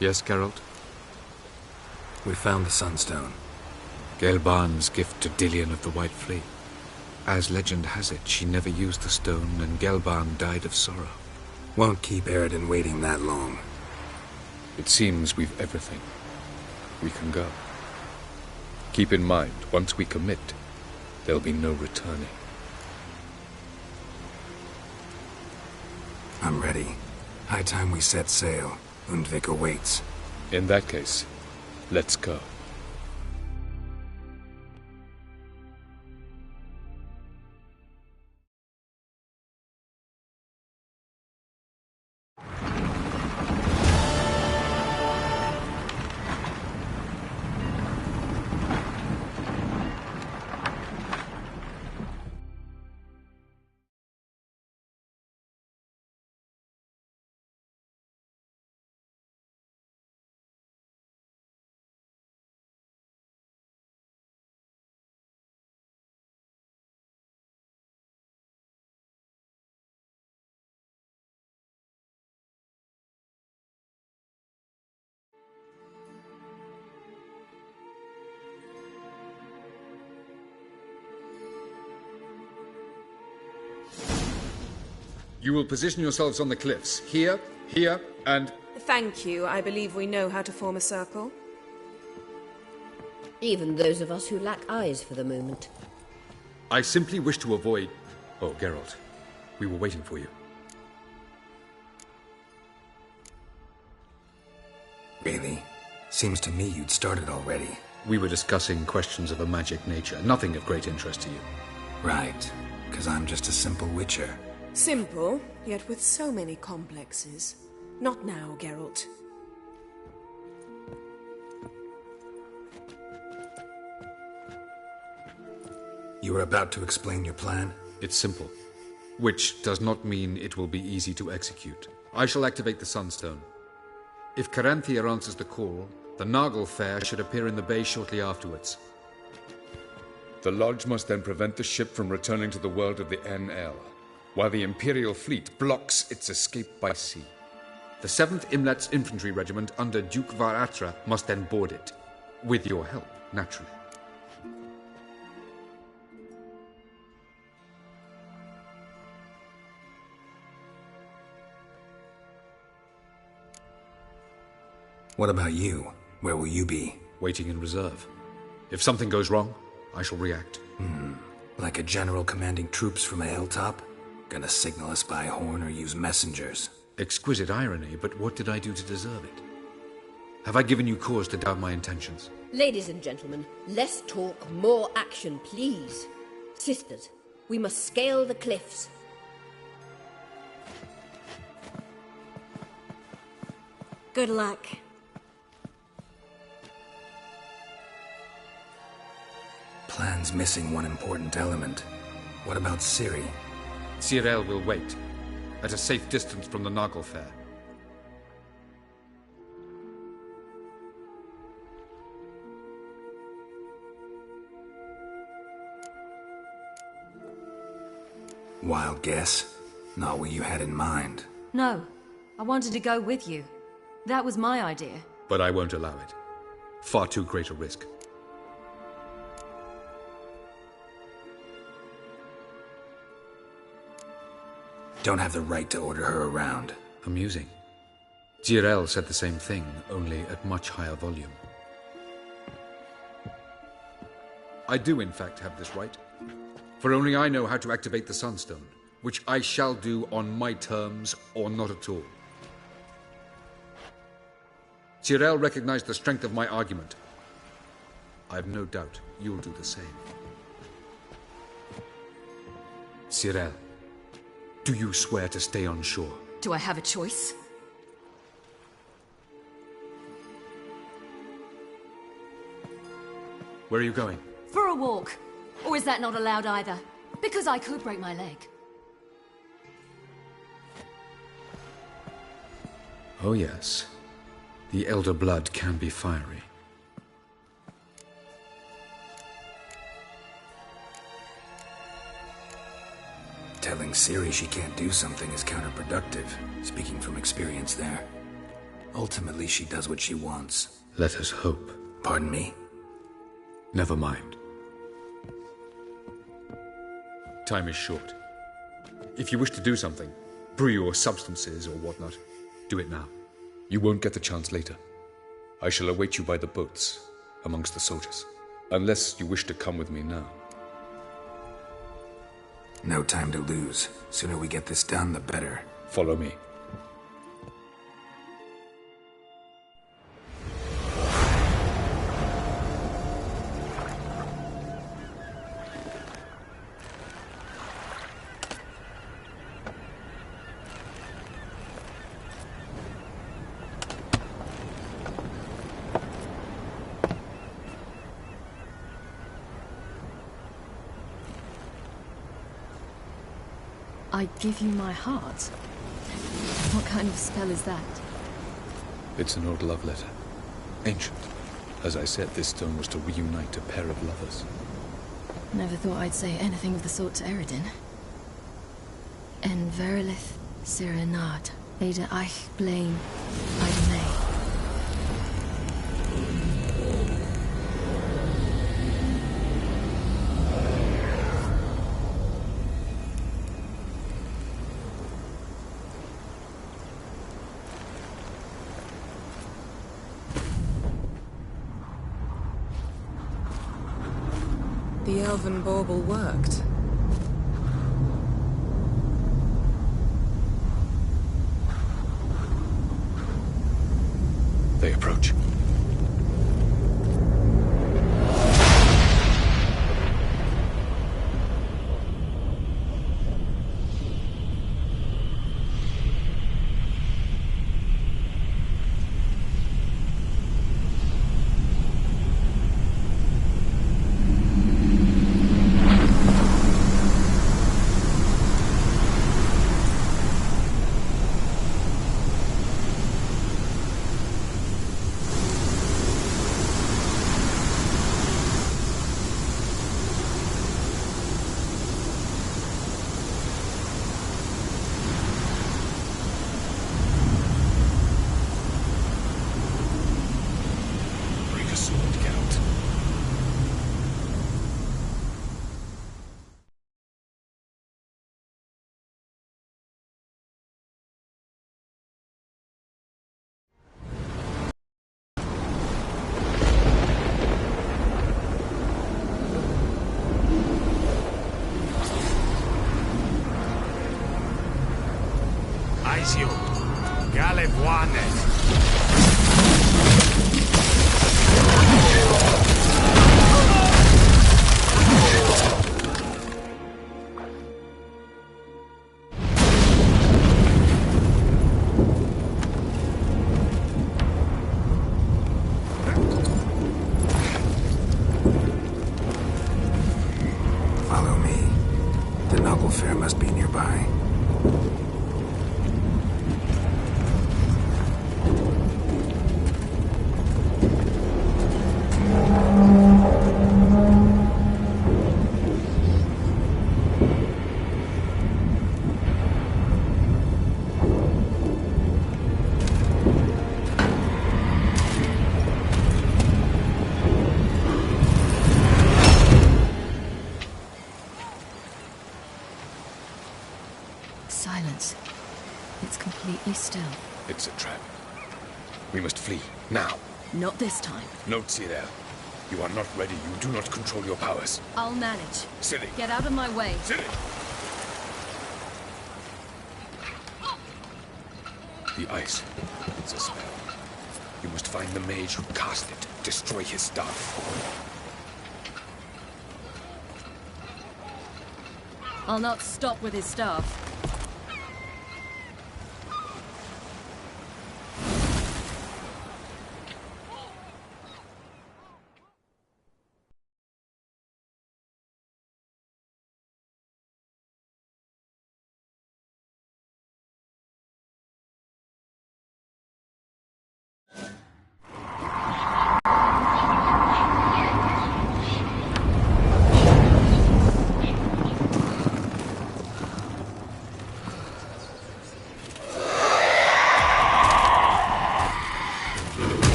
Yes, Geralt? We found the Sunstone. Gelban's gift to Dillion of the White Fleet. As legend has it, she never used the stone, and Gelban died of sorrow. Won't keep Eredin waiting that long. It seems we've everything. We can go. Keep in mind, once we commit, there'll be no returning. I'm ready. High time we set sail. Undvik awaits. In that case, let's go. You will position yourselves on the cliffs. Here, here, and... Thank you. I believe we know how to form a circle. Even those of us who lack eyes for the moment. I simply wish to avoid... Oh, Geralt. We were waiting for you. Really? Seems to me you'd started already. We were discussing questions of a magic nature, nothing of great interest to you. Right. Because I'm just a simple witcher. Simple, yet with so many complexes. Not now, Geralt. You were about to explain your plan? It's simple. Which does not mean it will be easy to execute. I shall activate the Sunstone. If Caranthia answers the call, the Nagel Fair should appear in the bay shortly afterwards. The Lodge must then prevent the ship from returning to the world of the NL, while the Imperial fleet blocks its escape by sea. The 7th Imlet's infantry regiment under Duke Var-Atra must then board it. With your help, naturally. What about you? Where will you be? Waiting in reserve. If something goes wrong, I shall react. Like a general commanding troops from a hilltop? Gonna signal us by horn or use messengers? Exquisite irony, but what did I do to deserve it? Have I given you cause to doubt my intentions? Ladies and gentlemen, less talk, more action, please. Sisters, we must scale the cliffs. Good luck. Plan's missing one important element. What about Ciri? Cyril will wait, at a safe distance from the Nagel Fair. Wild guess? Not what you had in mind. No, I wanted to go with you. That was my idea. But I won't allow it. Far too great a risk. Don't have the right to order her around. Amusing. Jirel said the same thing, only at much higher volume. I do, in fact, have this right. For only I know how to activate the Sunstone, which I shall do on my terms or not at all. Jirel recognized the strength of my argument. I have no doubt you'll do the same. Cyril, do you swear to stay on shore? Do I have a choice? Where are you going? For a walk. Or is that not allowed either? Because I could break my leg. Oh yes. The Elder Blood can be fiery. Telling Ciri she can't do something is counterproductive, speaking from experience there. Ultimately, she does what she wants. Let us hope. Pardon me? Never mind. Time is short. If you wish to do something, brew your substances or whatnot, do it now. You won't get the chance later. I shall await you by the boats, amongst the soldiers. Unless you wish to come with me now. No time to lose. Sooner we get this done, the better. Follow me. I give you my heart? What kind of spell is that? It's an old love letter. Ancient. As I said, this stone was to reunite a pair of lovers. Never thought I'd say anything of the sort to Eredin. En verilith Sirenad, Ada eich blame, Ida May. The elven bauble worked. They approach. Aizio, Galebuane. Follow me. The Naglfar must be nearby. Silence. It's completely still. It's a trap. We must flee, now. Not this time. Note, Cyril. You are not ready. You do not control your powers. I'll manage. Ciri. Get out of my way. Ciri! The ice. It's a spell. You must find the mage who cast it. Destroy his staff. I'll not stop with his staff.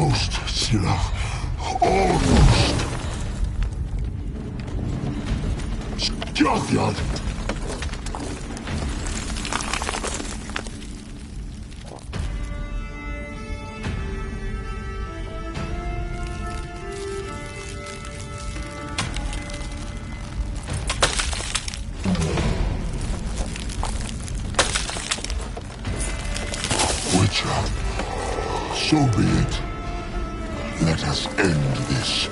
Almost, Scylla. Almost. Skjaldjord! Witcher, so be it. Let us end this.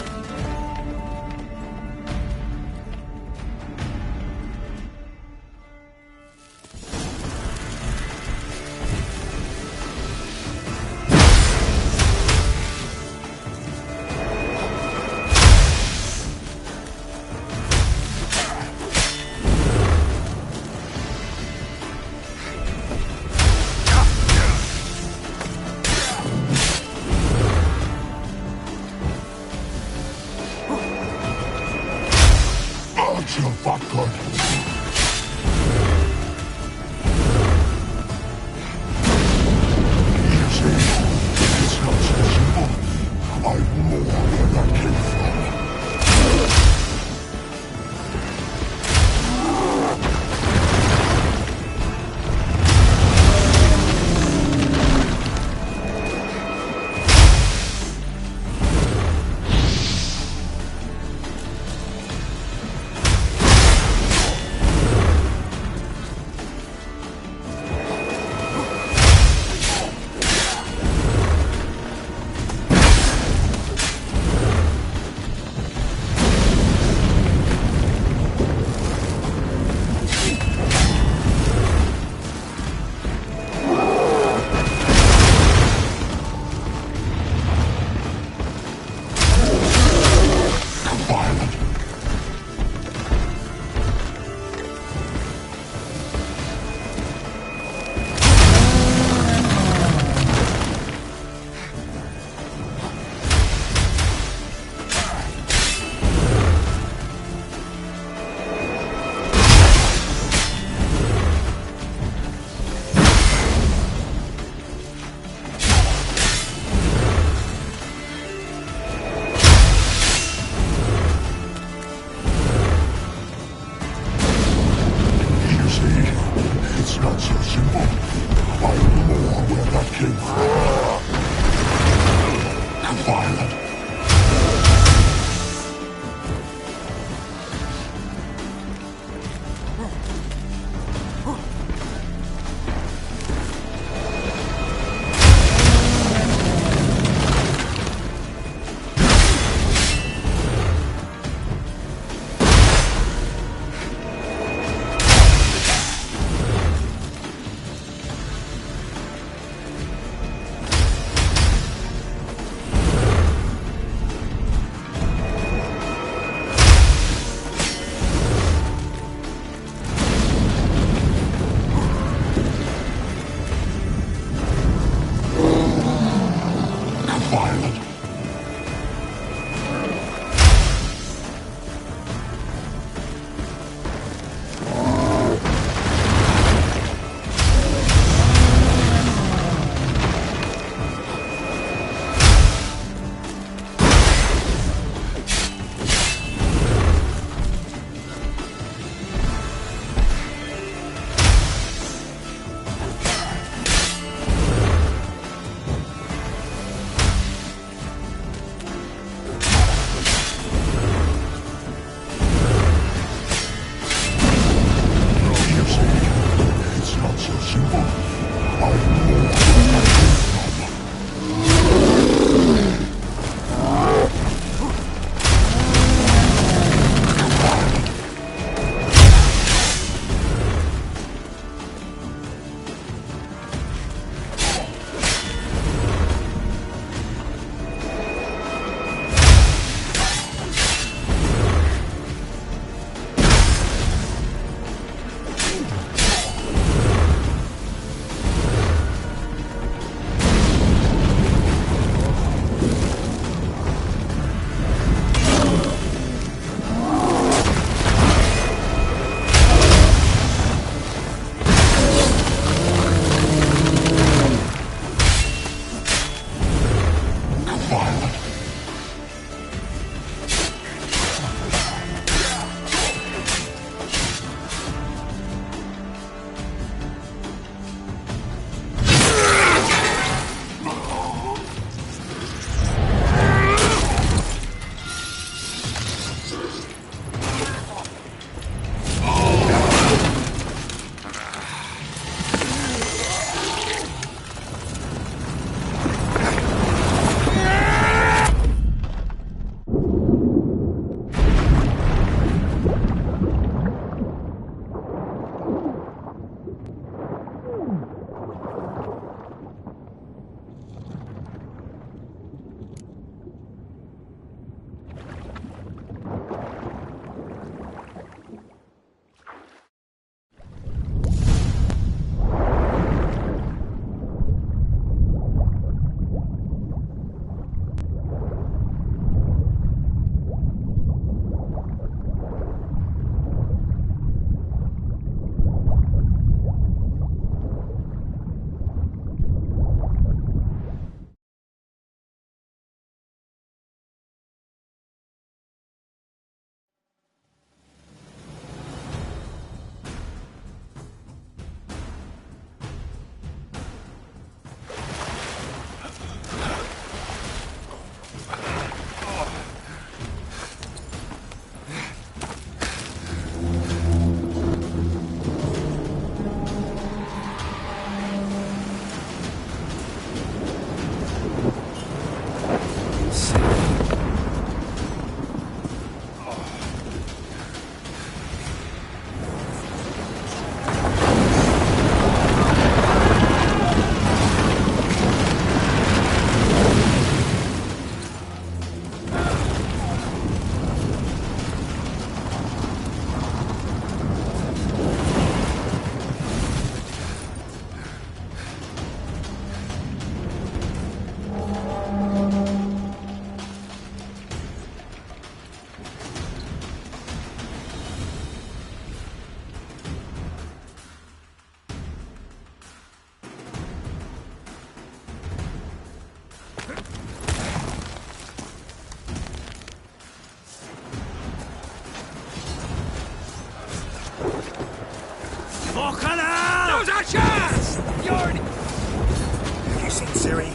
Fucking hell! Now's our chance! You're... Have you seen Ciri?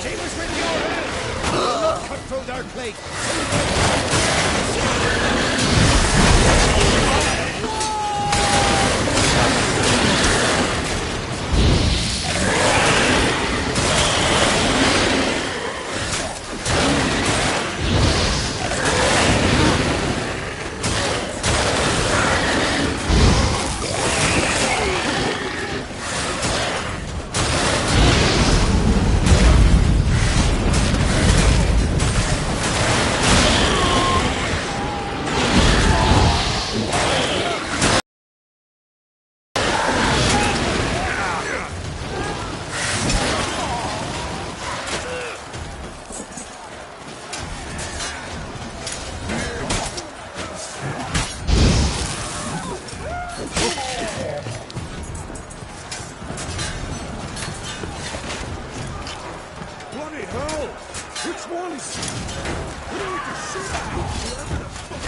She was with your help! We'll not cut through their plate! Bloody hell! Which ones? We need to shoot at whoever the fuck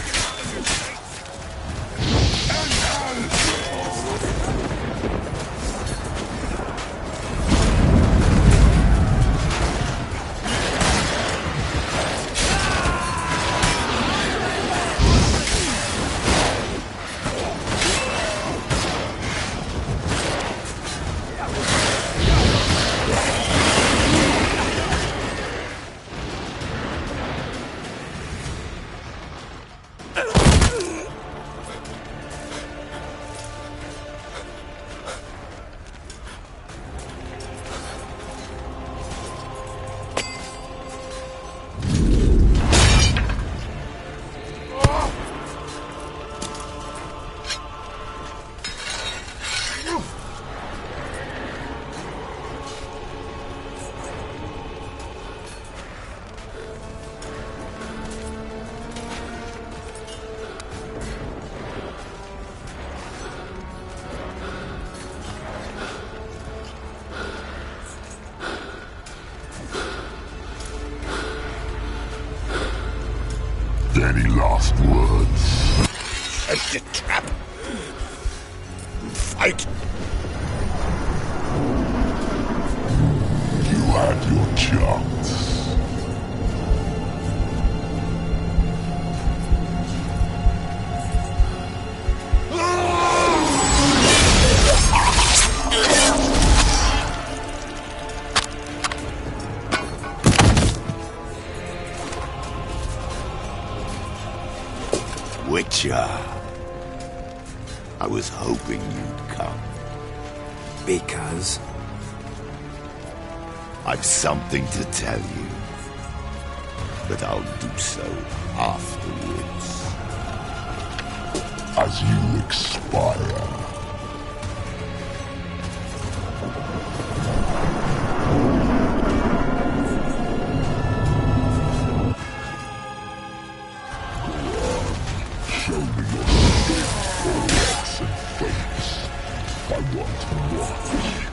Any last words? Set the trap. Fight. You had your chance. Witcher. I was hoping you'd come. Because? I've something to tell you. But I'll do so afterwards. As you expire. Show me your thoughts and fates. I want to watch.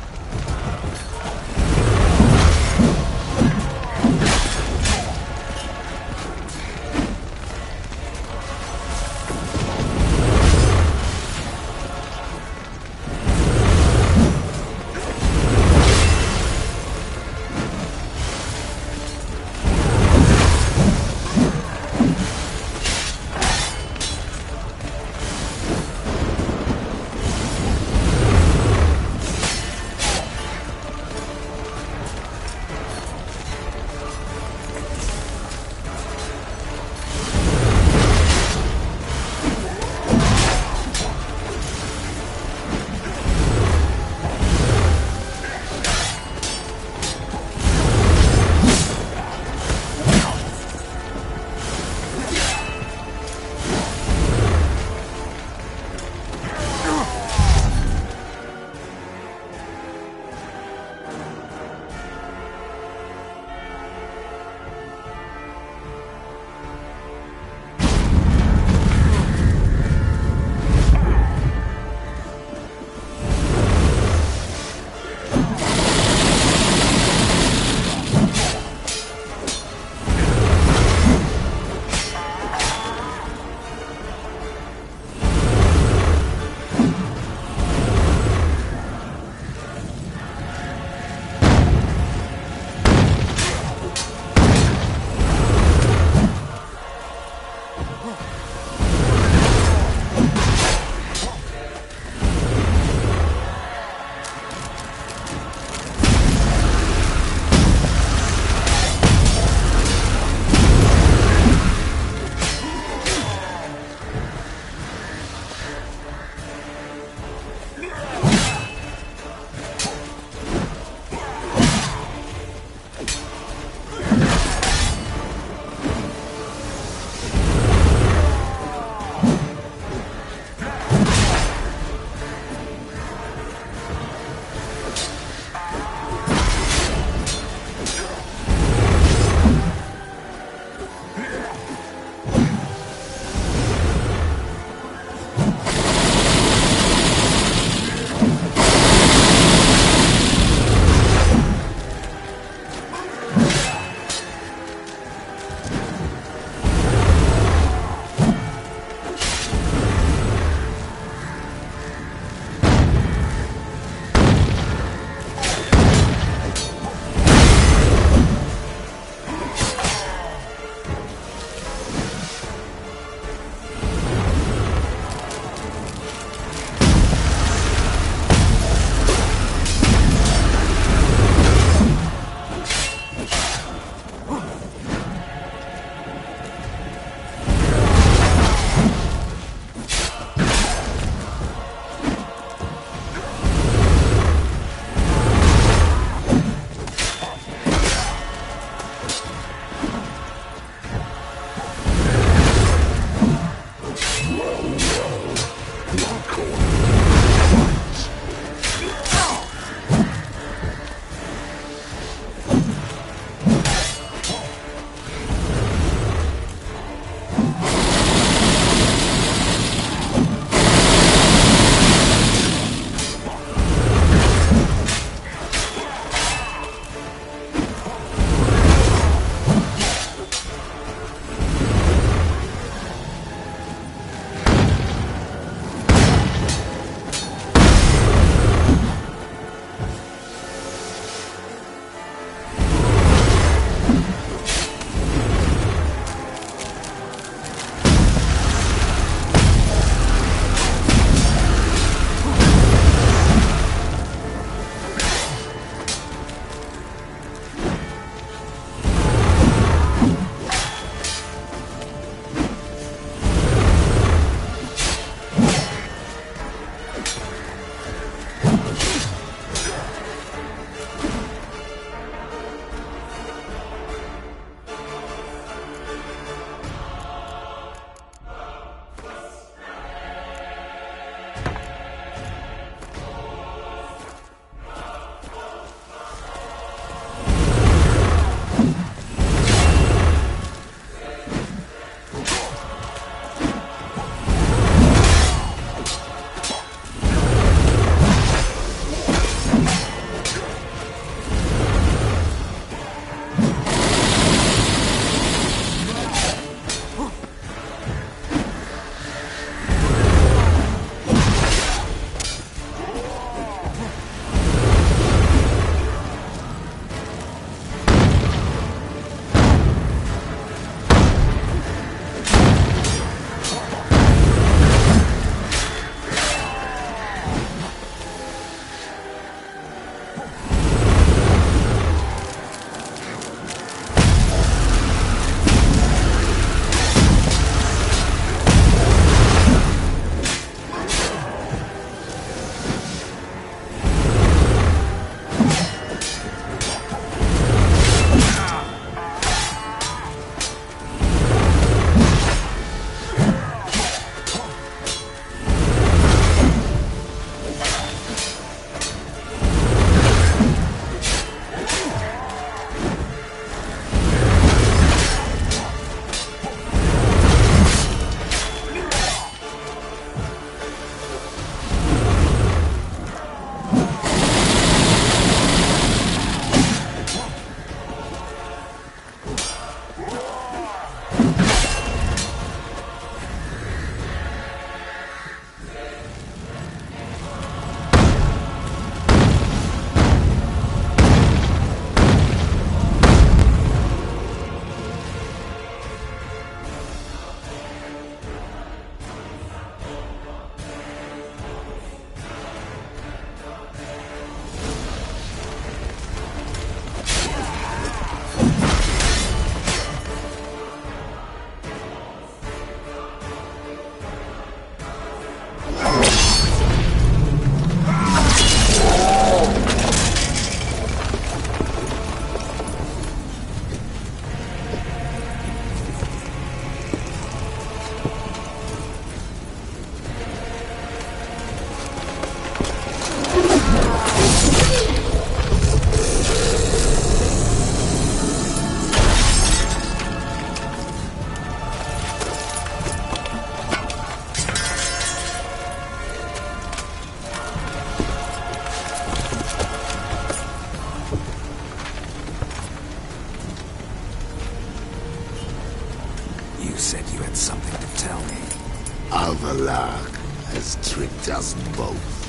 has tricked us both.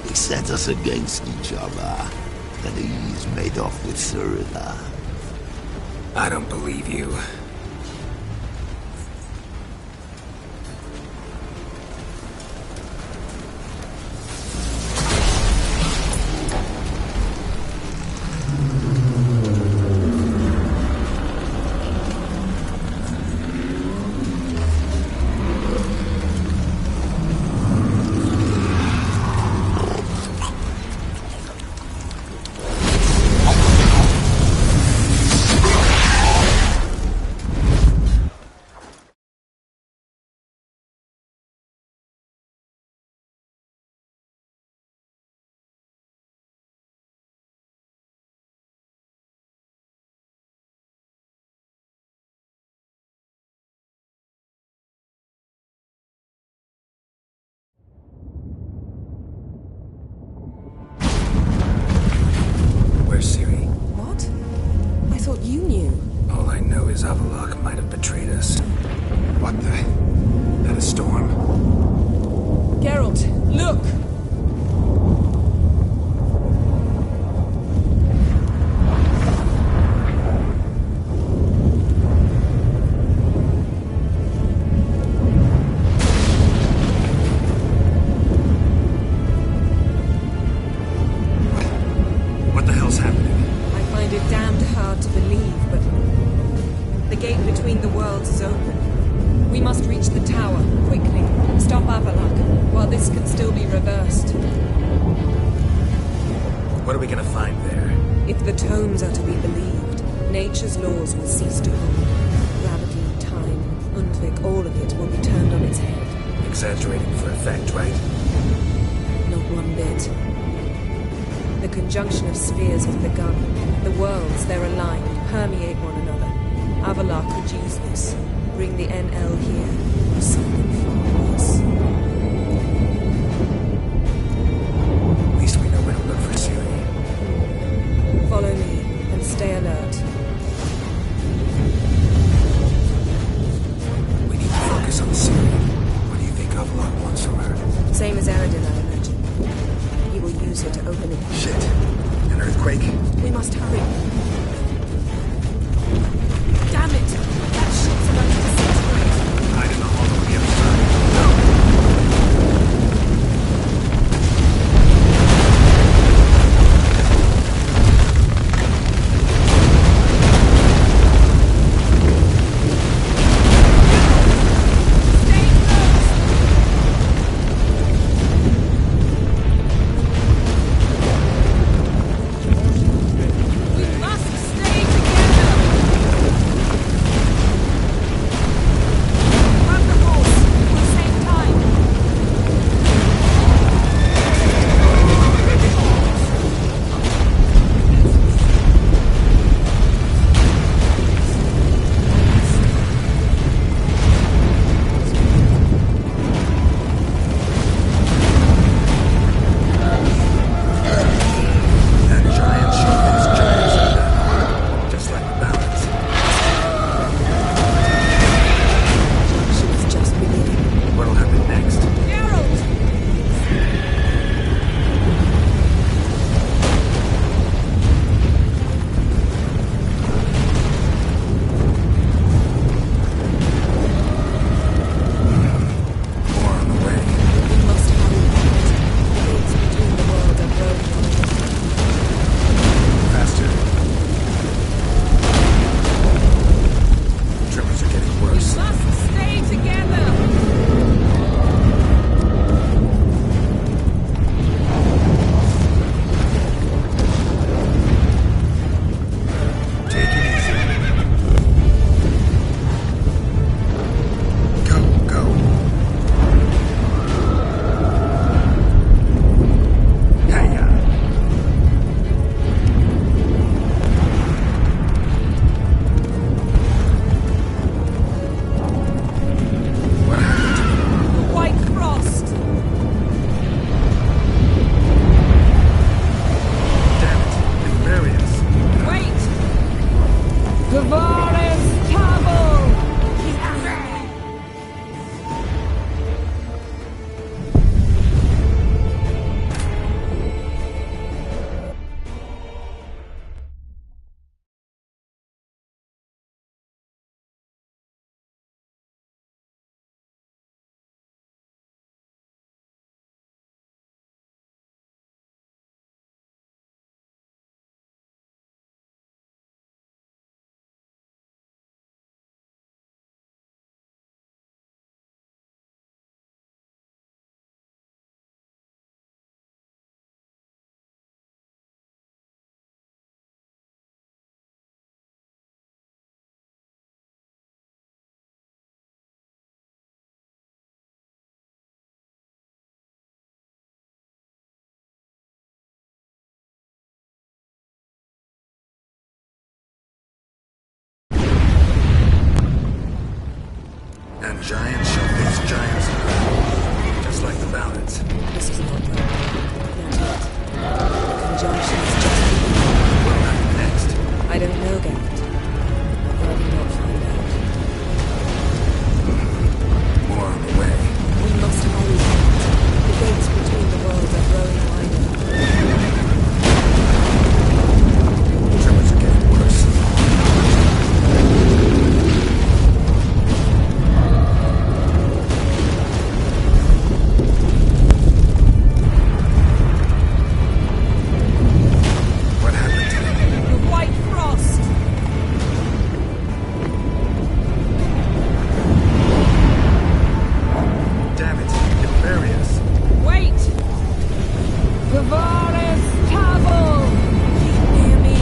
He set us against each other, and he's made off with Cyrilla. I don't believe you. Where's Ciri? What? I thought you knew. All I know is Avallac'h might have betrayed us. What the? That a storm? Geralt, look! What the hell's happening? I find it damned hard to believe, but the gate between the worlds is open. We must reach the tower, quickly. Stop Avallac'h, while this can still be reversed. What are we gonna find there? If the tomes are to be believed, nature's laws will cease to hold. Gravity, time, Undvik, all of it will be turned on its head. Exaggerating for effect, right? Not one bit. The conjunction of spheres has begun. The worlds, they're aligned, permeate one another. Avallac'h could use this. Bring the NL here, or something far worse. At least we know where to look for Ciri. Follow me, and stay alert. We need to focus on Ciri. What do you think Avallac'h wants from her? Same as Eredin, I imagine. He will use it to open it. Shit. An earthquake? We must hurry. Damn it! That ship's about to disintegrate. Hide in the hollow on the other side. We Giants shall face giants. Just like the ballads. This is not right. Not yet. The conjunction is just beginning. What will happen next? I don't know, Garrett. But I did not find out. More on the way. We must hurry. The gates between the worlds are growing wider. Germans are getting worse. What happened? The White Frost! Damn it, it'll bury us. Wait! Gavaris Tavol! Keep near me.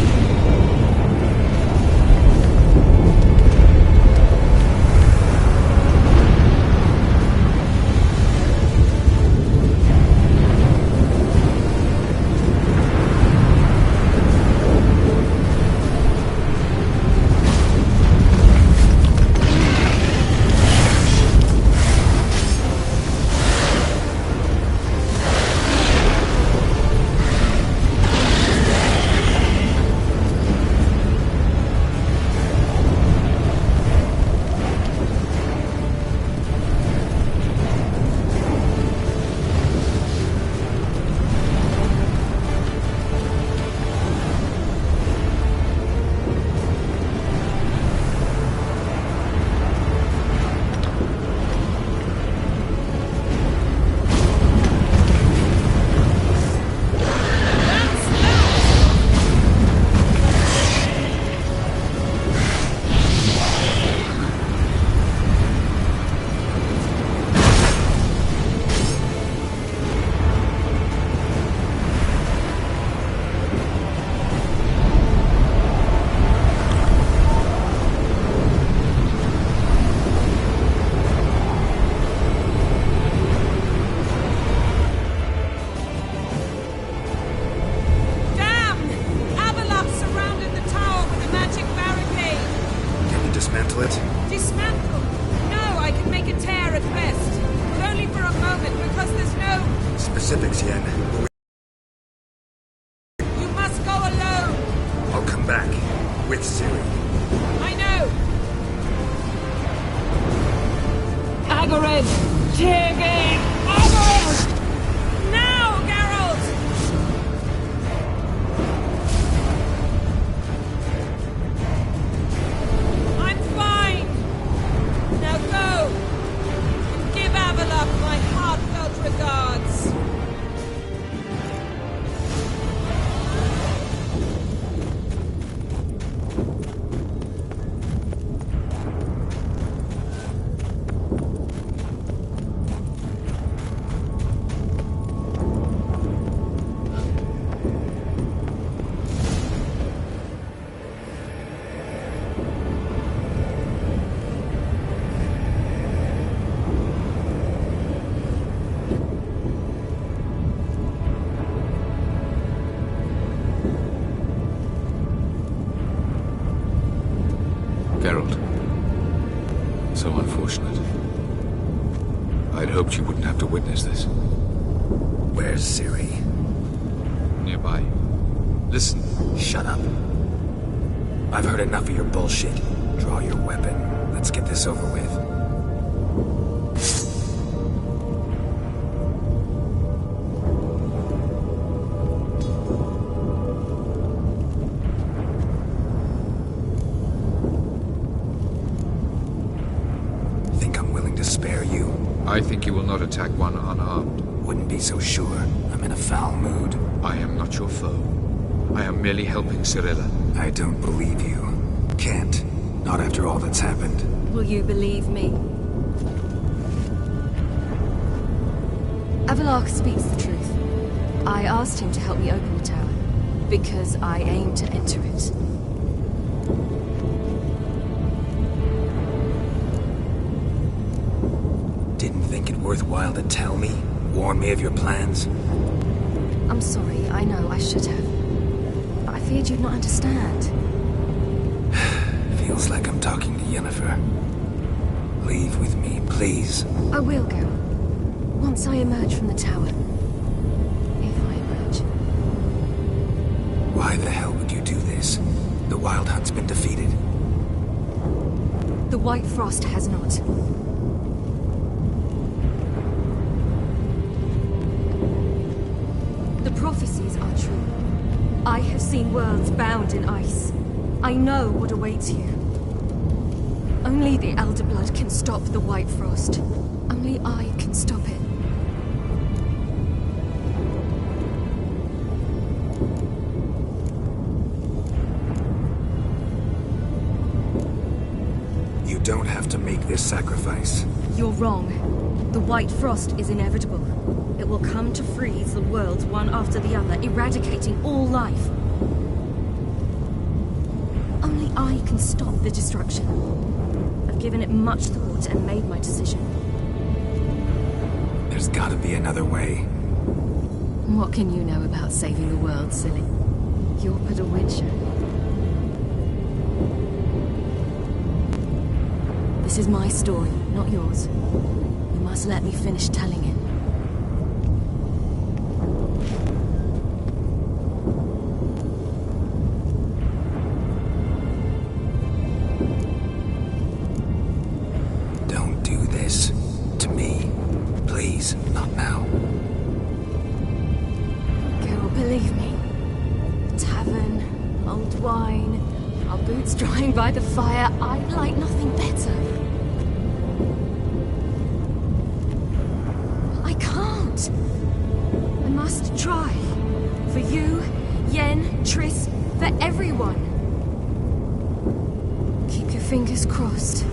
Dismantle it? Dismantle? No, I can make a tear at best. But only for a moment, because there's no... Specifics, Yen. You must go alone! I'll come back. With Siri. I know! Agarid! Tiggy! Agarid! Now, Geralt! I'm fine! Now go! And give Avalok my heartfelt regards! Geralt. So unfortunate. I'd hoped you wouldn't have to witness this. Where's Siri? Nearby. Listen. Shut up. I've heard enough of your bullshit. Draw your weapon. Let's get this over with. Spare you. I think you will not attack one unarmed. Wouldn't be so sure. I'm in a foul mood. I am not your foe. I am merely helping Cirilla. I don't believe you. Can't. Not after all that's happened. Will you believe me? Avalok speaks the truth. I asked him to help me open the tower, because I aim to enter it. Didn't think it worthwhile to tell me? Warn me of your plans? I'm sorry, I know I should have. But I feared you'd not understand. Feels like I'm talking to Yennefer. Leave with me, please. I will go. Once I emerge from the tower. If I emerge. Why the hell would you do this? The Wild Hunt's been defeated. The White Frost has not. The prophecies are true. I have seen worlds bound in ice. I know what awaits you. Only the Elder Blood can stop the White Frost. Only I can stop it. You don't have to make this sacrifice. You're wrong. The White Frost is inevitable. It will come to freeze the worlds one after the other, eradicating all life. Only I can stop the destruction. I've given it much thought and made my decision. There's gotta be another way. What can you know about saving the world, silly? You're but a witcher. This is my story, not yours. You must let me finish telling it. Don't do this to me. Please, not now. Girl, believe me. The tavern, old wine, our boots drying by the fire, I'd like nothing better. I can't. I must try. For you, Yen, Triss, for everyone. Keep your fingers crossed.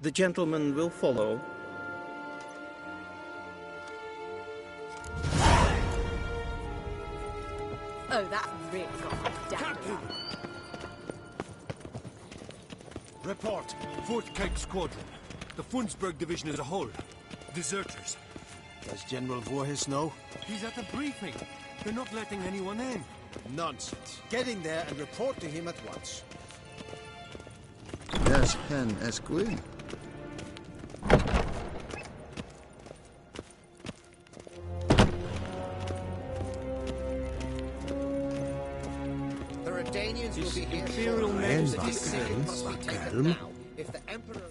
The gentleman will follow. Oh, that really got my dad. Report. 4th Kite Squadron. The Funsberg Division as a whole. Deserters. Does General Voorhis know? He's at the briefing. They're not letting anyone in. Nonsense. Get in there and report to him at once. Yes, Hen Esquil. The Redanians will be here. Imperial Majesty must be taken now. If the Emperor...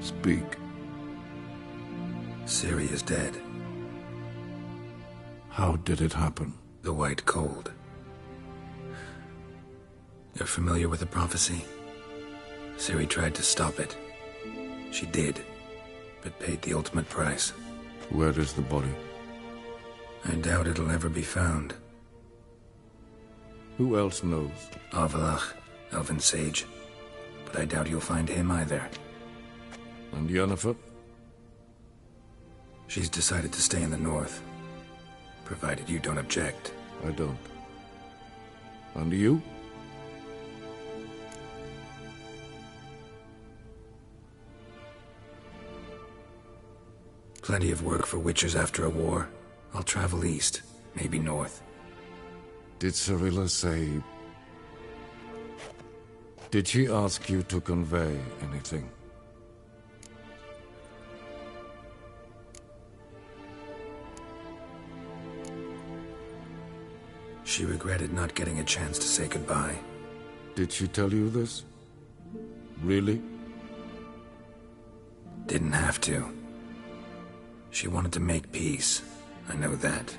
Speak. Ciri is dead. How did it happen? The White Cold. You're familiar with the prophecy? Ciri tried to stop it. She did, but paid the ultimate price. Where is the body? I doubt it'll ever be found. Who else knows? Avallac'h, Elven Sage. But I doubt you'll find him either. And Yennefer? She's decided to stay in the north. Provided you don't object. I don't. And you? Plenty of work for witchers after a war. I'll travel east, maybe north. Did Cirilla say... Did she ask you to convey anything? She regretted not getting a chance to say goodbye. Did she tell you this? Really? Didn't have to. She wanted to make peace. I know that.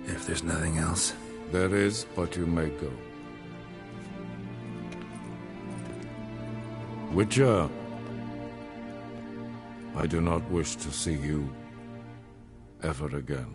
If there's nothing else... There is, but you may go. Witcher, I do not wish to see you ever again.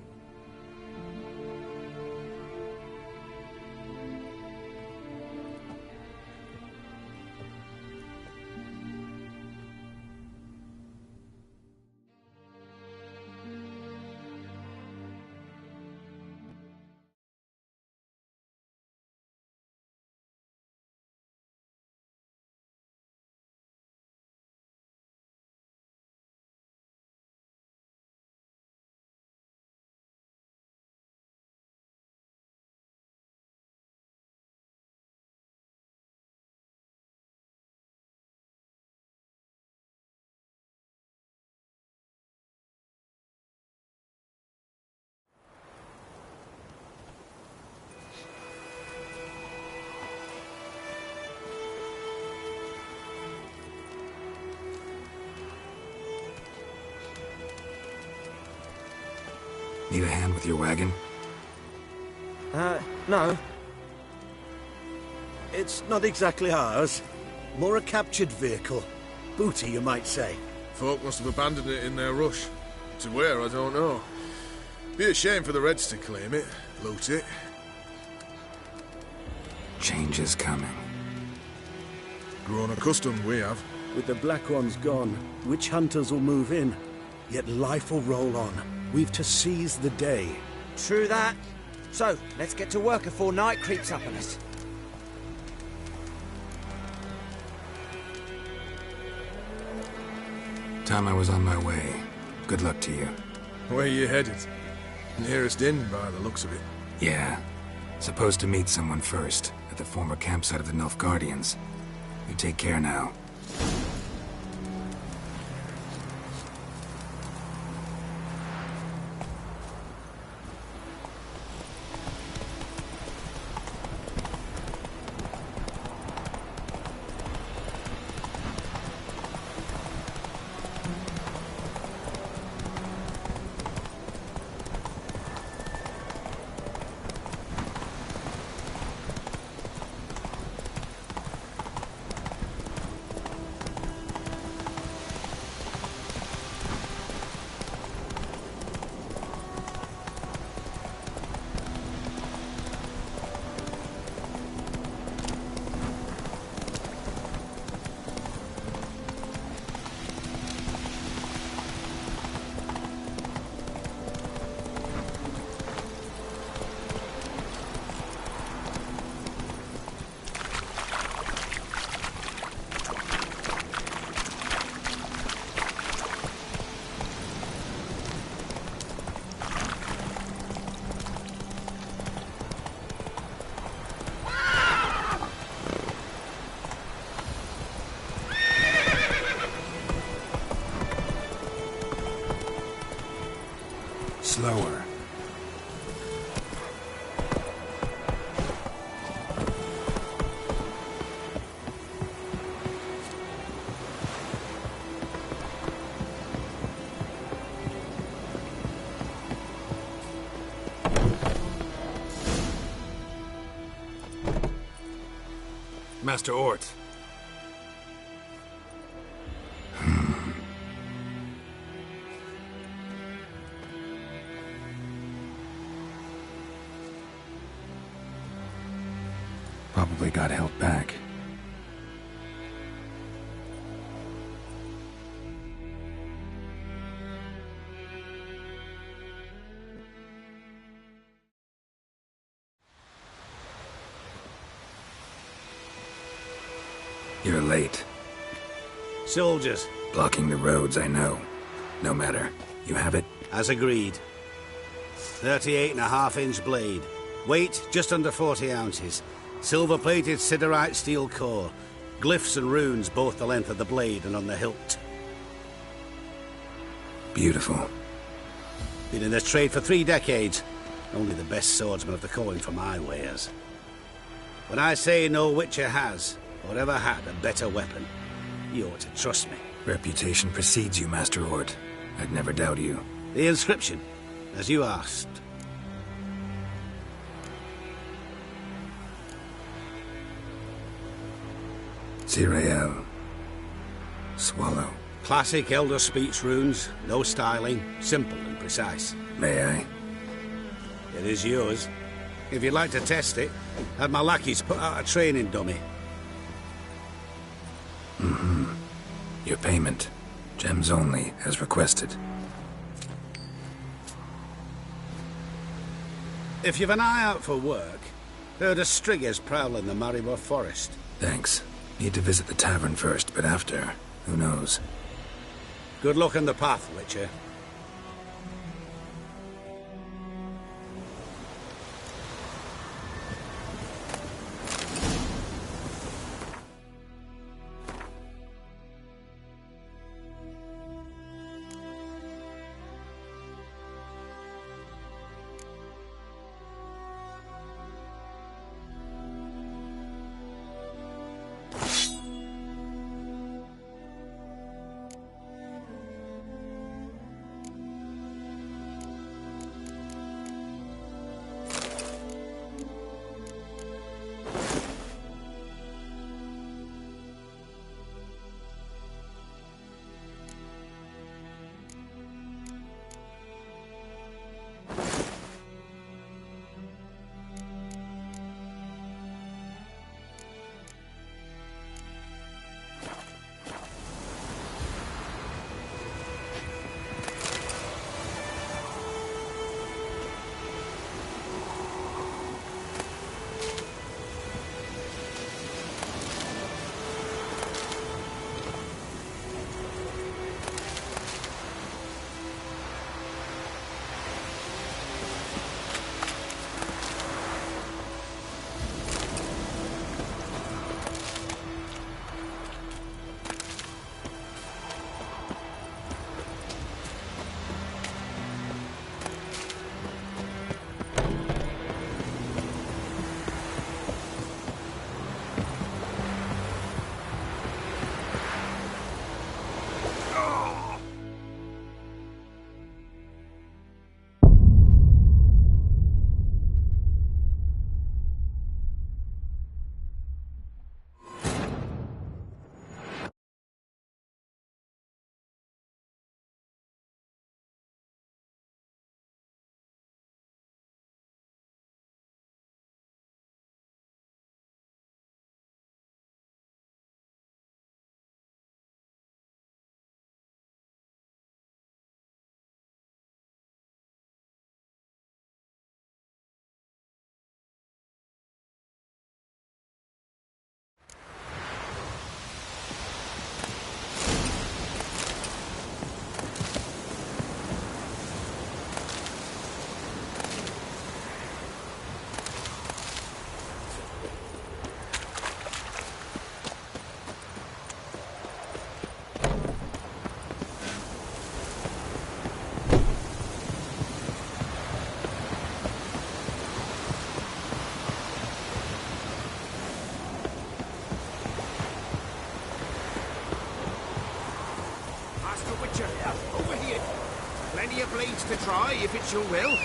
Need a hand with your wagon? No. It's not exactly ours. More a captured vehicle. Booty, you might say. Folk must have abandoned it in their rush. To where, I don't know. Be a shame for the Reds to claim it, loot it. Change is coming. Grown accustomed, we have. With the Black Ones gone, witch hunters will move in. Yet life will roll on. We've to seize the day. True that. So, let's get to work before night creeps up on us. Time I was on my way. Good luck to you. Where you headed? Nearest inn, by the looks of it. Yeah. Supposed to meet someone first, at the former campsite of the Nilfgaardians. You take care now. Slower. Master Ort. Probably got held back. You're late. Soldiers. Blocking the roads, I know. No matter. You have it? As agreed. 38.5-inch blade. Weight just under 40 ounces. Silver-plated siderite steel core. Glyphs and runes both the length of the blade and on the hilt. Beautiful. Been in this trade for 3 decades. Only the best swordsman of the coin for my wares. When I say no Witcher has, or ever had, a better weapon, you ought to trust me. Reputation precedes you, Master Ort. I'd never doubt you. The inscription, as you asked. Zirael. Swallow. Classic Elder Speech runes, no styling, simple and precise. May I? It is yours. If you'd like to test it, have my lackeys put out a training dummy. Mm-hmm. Your payment. Gems only, as requested. If you've an eye out for work, heard of Striggers prowling the Maribor Forest. Thanks. Need to visit the tavern first, but after, who knows? Good luck on the path, Witcher. plenty of blades to try, if it's your will.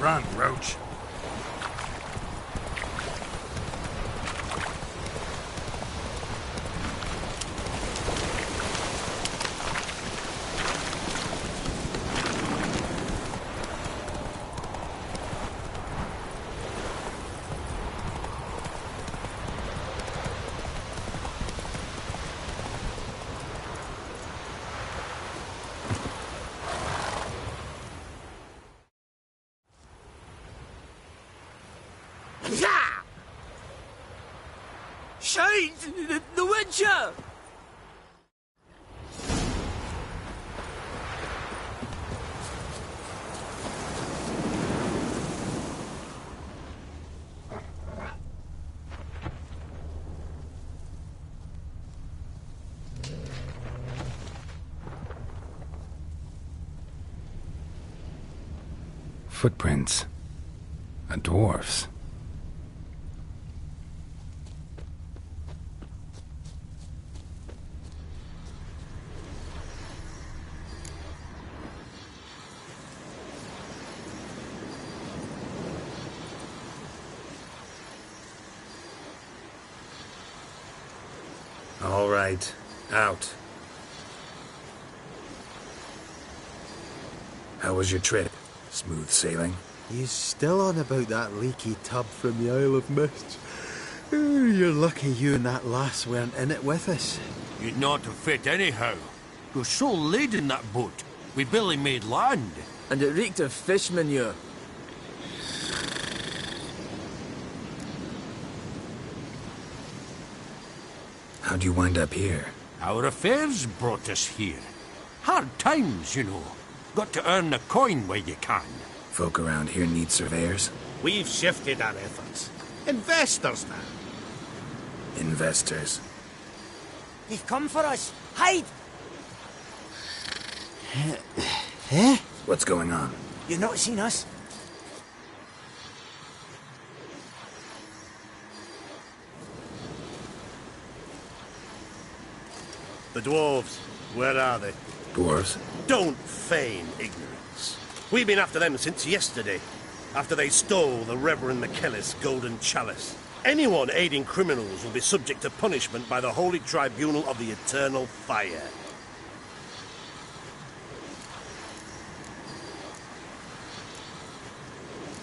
Run, Roach. Shades! The Witcher! Footprints. A dwarf's. All right, out. How was your trip? Smooth sailing? You still on about that leaky tub from the Isle of Mist? You're lucky you and that lass weren't in it with us. You'd not have fit anyhow. You're so laden, that boat. We barely made land. And it reeked of fish manure. How'd you wind up here? Our affairs brought us here. Hard times, you know. Got to earn the coin where you can. Folk around here need surveyors? We've shifted our efforts. Investors now. Investors. They've come for us. Hide! Eh? What's going on? You've not seen us? The dwarves, where are they? Dwarves? Don't feign ignorance. We've been after them since yesterday, after they stole the Reverend McKellis' golden chalice. Anyone aiding criminals will be subject to punishment by the Holy Tribunal of the Eternal Fire.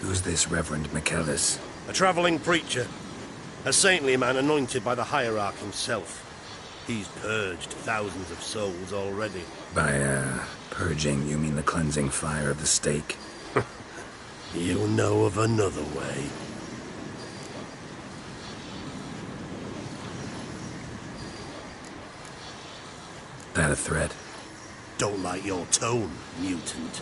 Who's this Reverend McKellis? A travelling preacher. A saintly man anointed by the hierarch himself. He's purged thousands of souls already. By, purging, you mean the cleansing fire of the stake? You know of another way. That a threat? Don't like your tone, mutant.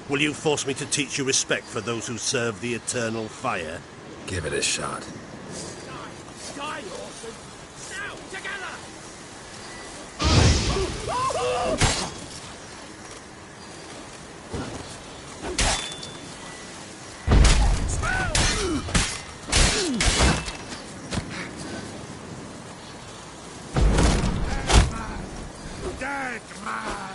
Will you force me to teach you respect for those who serve the eternal fire? Give it a shot. Sky horses! Now, together! Dead man!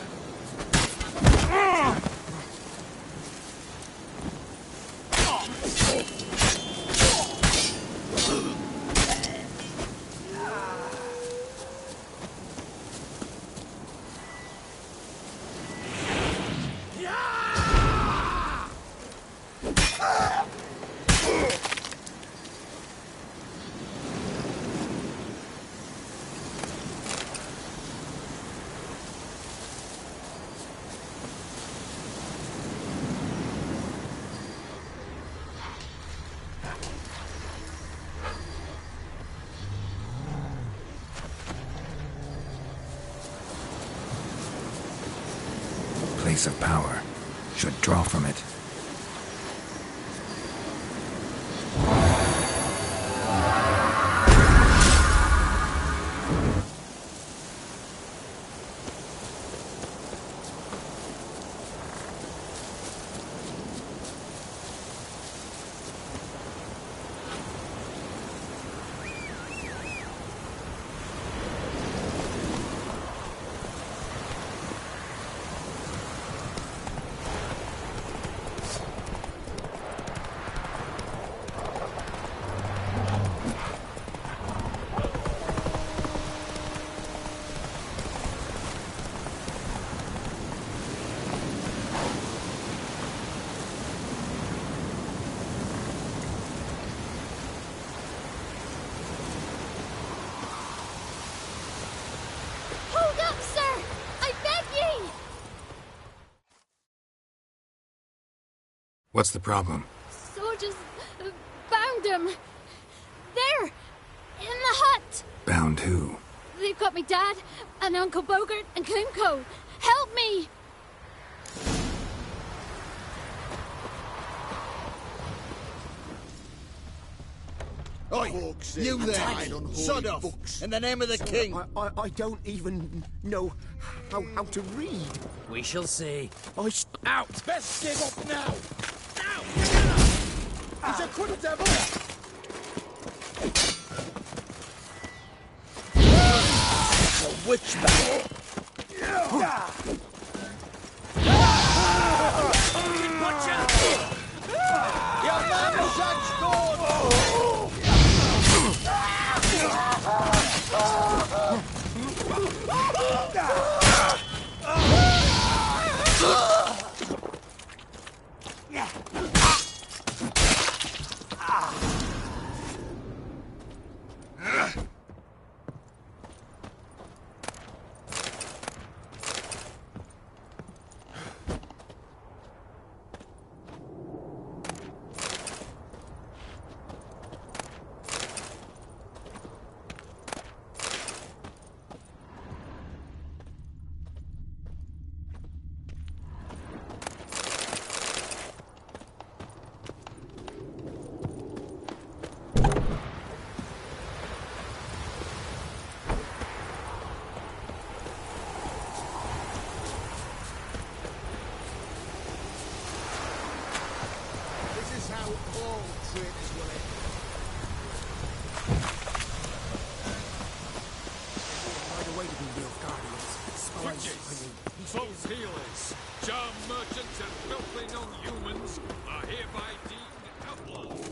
Place of power. Should draw from it. What's the problem? Soldiers bound him. There, in the hut. Bound who? They've got me Dad and Uncle Bogart and Klimko. Help me! Oi, you there, sod off, in the name of the king. I don't even know how to read. We shall see. Out! Best give up now! Now! He's a quick devil! A witch battle! Butcher! Your man is outstored! False healers, charm merchants and filthy non-humans are hereby deemed outlaws.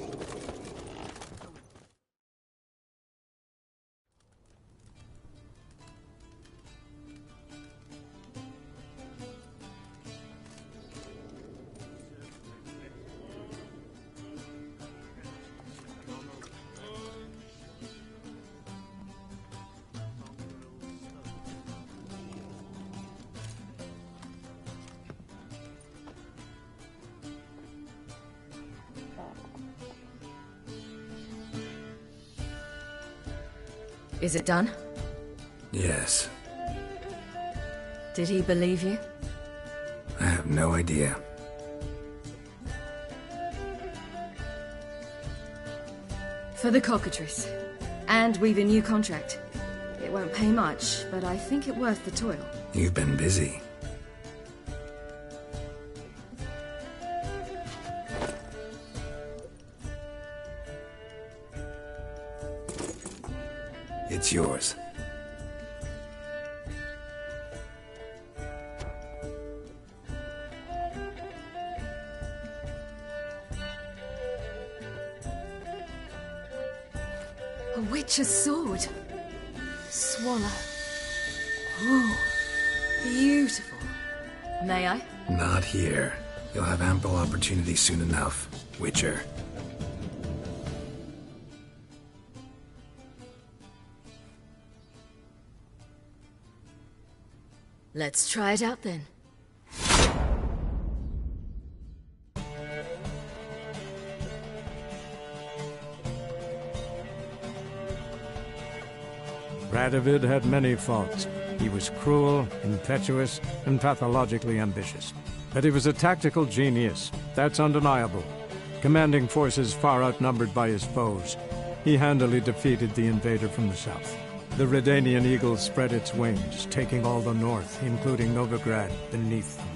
Is it done? Yes. Did he believe you? I have no idea. For the cockatrice. And we've a new contract. It won't pay much, but I think it worth the toil. You've been busy. It's yours. A witch's sword. Swallow. Ooh, beautiful. May I? Not here. You'll have ample opportunity soon enough, Witcher. Let's try it out then. Radovid had many faults. He was cruel, impetuous, and pathologically ambitious. But he was a tactical genius, that's undeniable. Commanding forces far outnumbered by his foes, he handily defeated the invader from the south. The Redanian eagle spread its wings, taking all the north, including Novigrad, beneath them.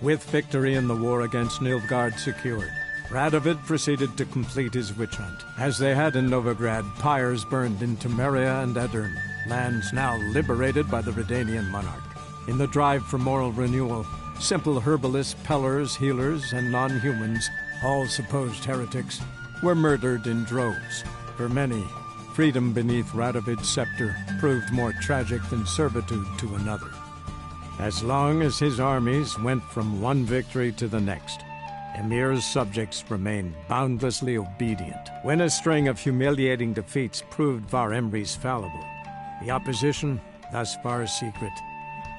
With victory in the war against Nilfgaard secured, Radovid proceeded to complete his witch hunt. As they had in Novigrad, pyres burned in Temeria and Aedirn, lands now liberated by the Redanian monarch. In the drive for moral renewal, simple herbalists, pellers, healers, and non-humans, all supposed heretics, were murdered in droves. For many, freedom beneath Radovid's scepter proved more tragic than servitude to another. As long as his armies went from one victory to the next, Emir's subjects remained boundlessly obedient. When a string of humiliating defeats proved Var Emreis fallible, the opposition, thus far secret,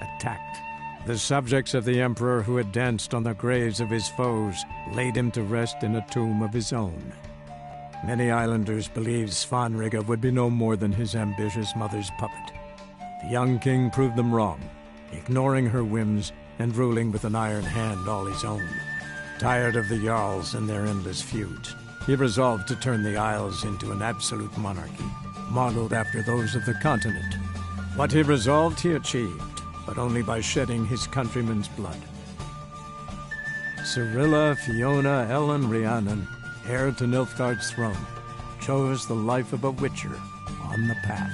attacked. The subjects of the Emperor who had danced on the graves of his foes laid him to rest in a tomb of his own. Many islanders believed Svanrige would be no more than his ambitious mother's puppet. The young king proved them wrong, ignoring her whims and ruling with an iron hand all his own. Tired of the Jarls and their endless feuds, he resolved to turn the Isles into an absolute monarchy, modeled after those of the continent. What he resolved he achieved, but only by shedding his countrymen's blood. Cirilla, Fiona, Ellen, Rhiannon, heir to Nilfgaard's throne, chose the life of a witcher on the path.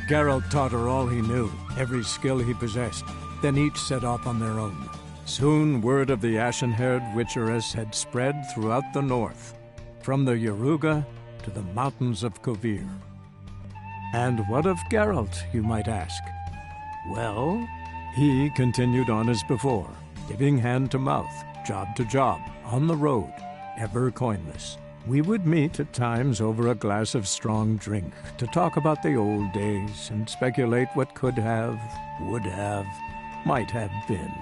Geralt taught her all he knew, every skill he possessed, then each set off on their own. Soon word of the ashen-haired witcheress had spread throughout the north, from the Yaruga to the mountains of Kovir. And what of Geralt, you might ask? Well, he continued on as before, giving hand to mouth, job to job, on the road, ever coinless. We would meet at times over a glass of strong drink to talk about the old days and speculate what could have, would have, might have been.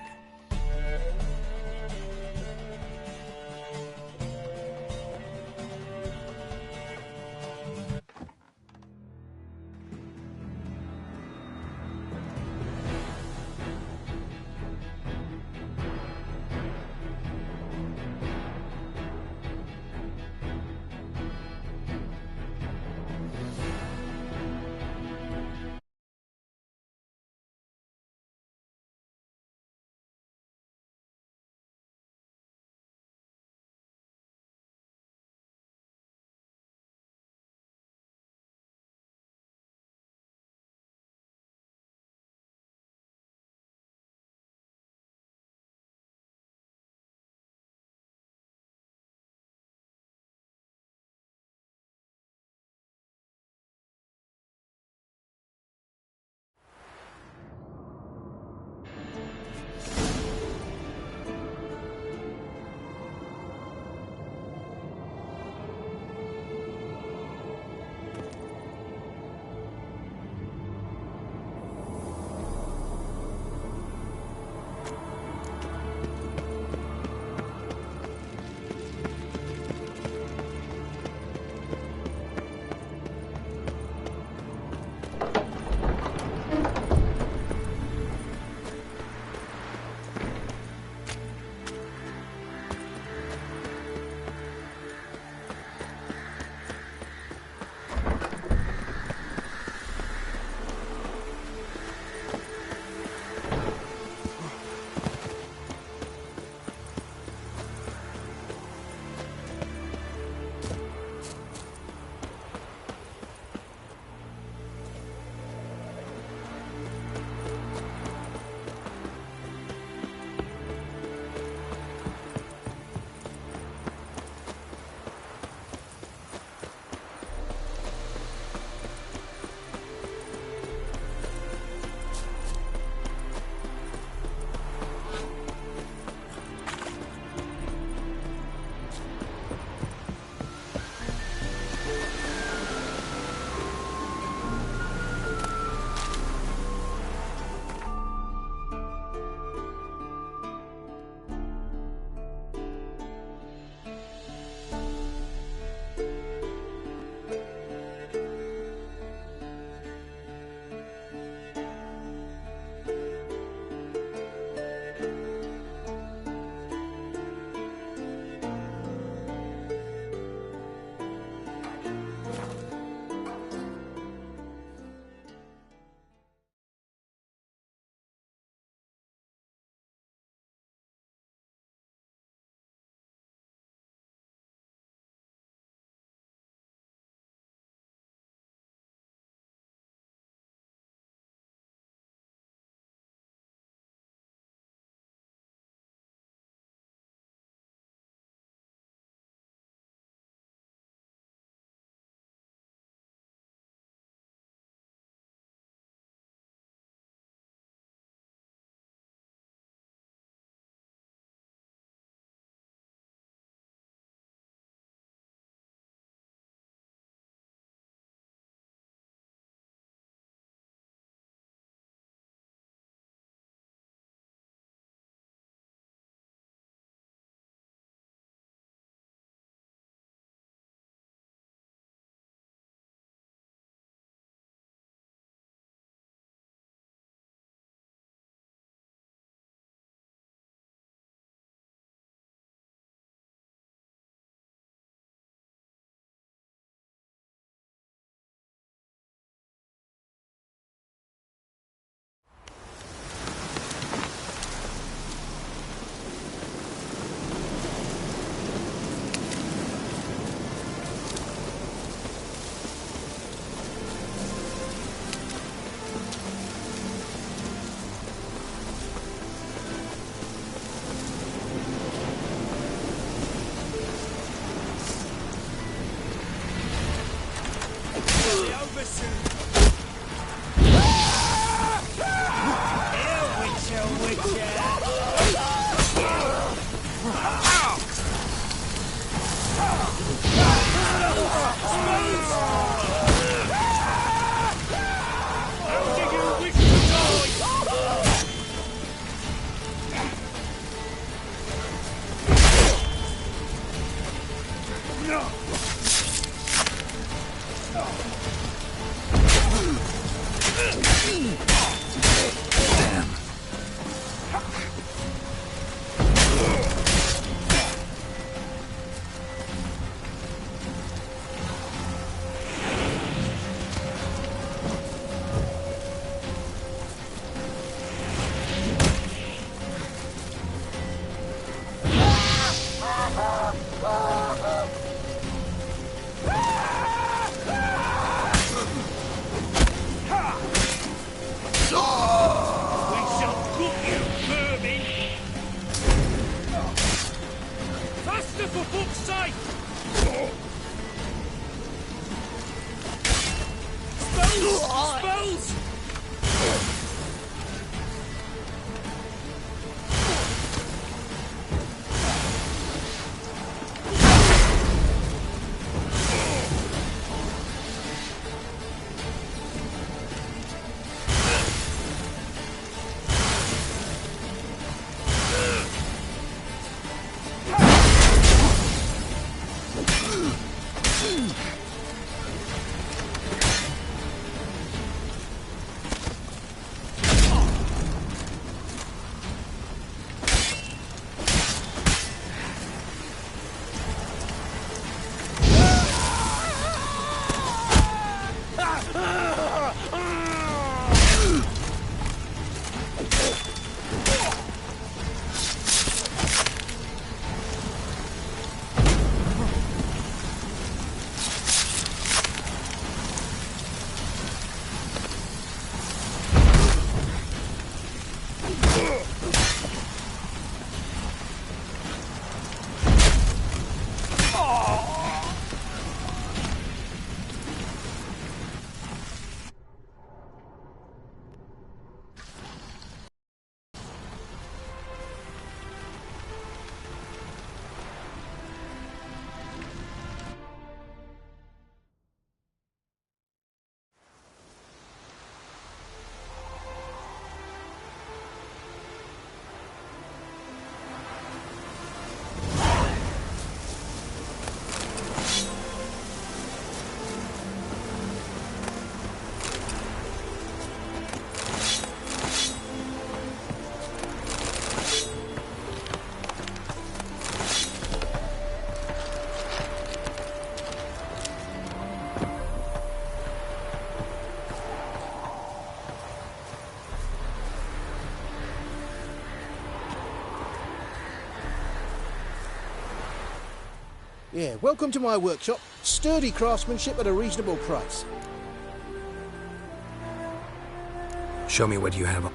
over soon. Yeah, welcome to my workshop. Sturdy craftsmanship at a reasonable price. Show me what you have.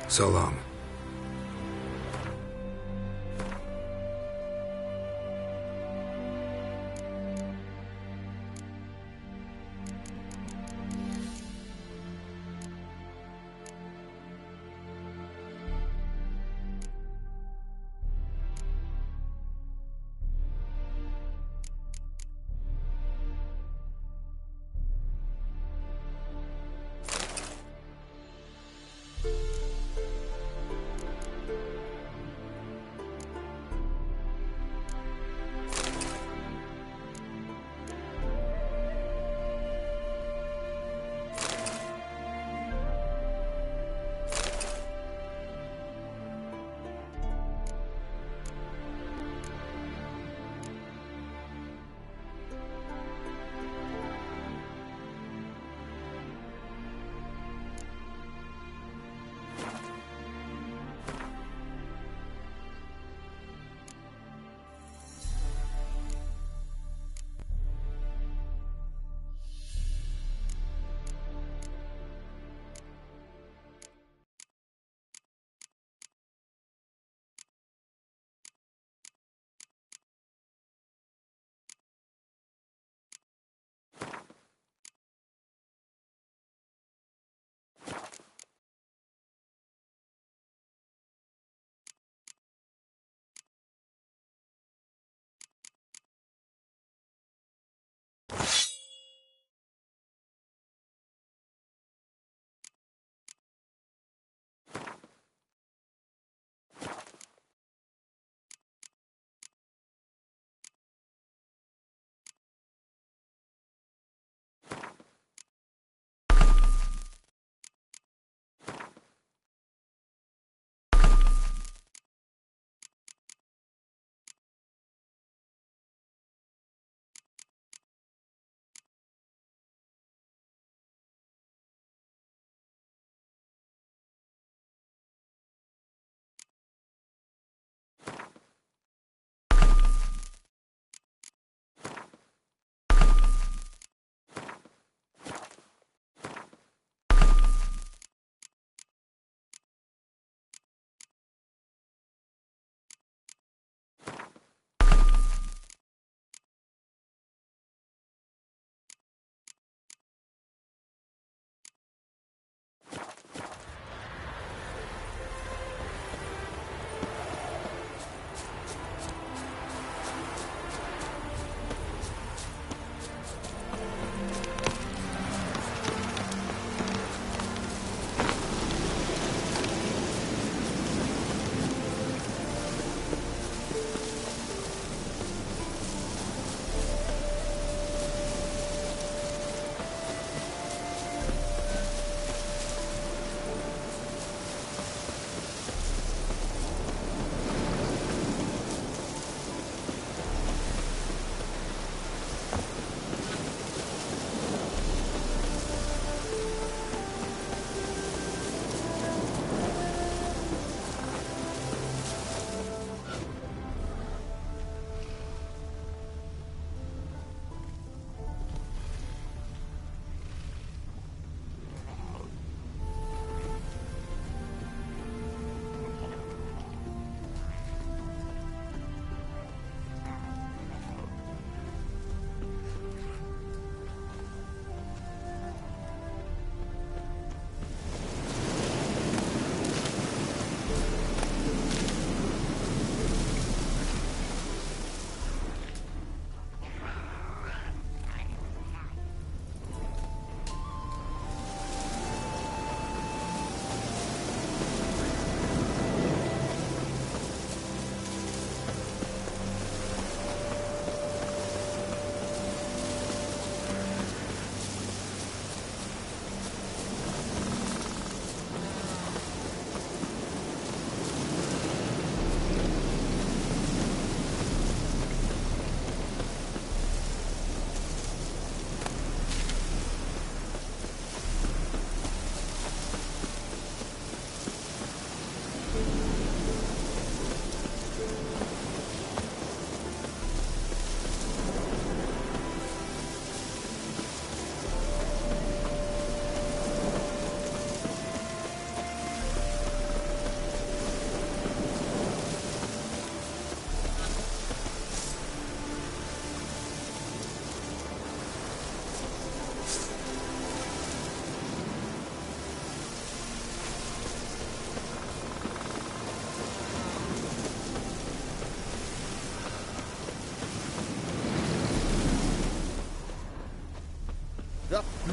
So long.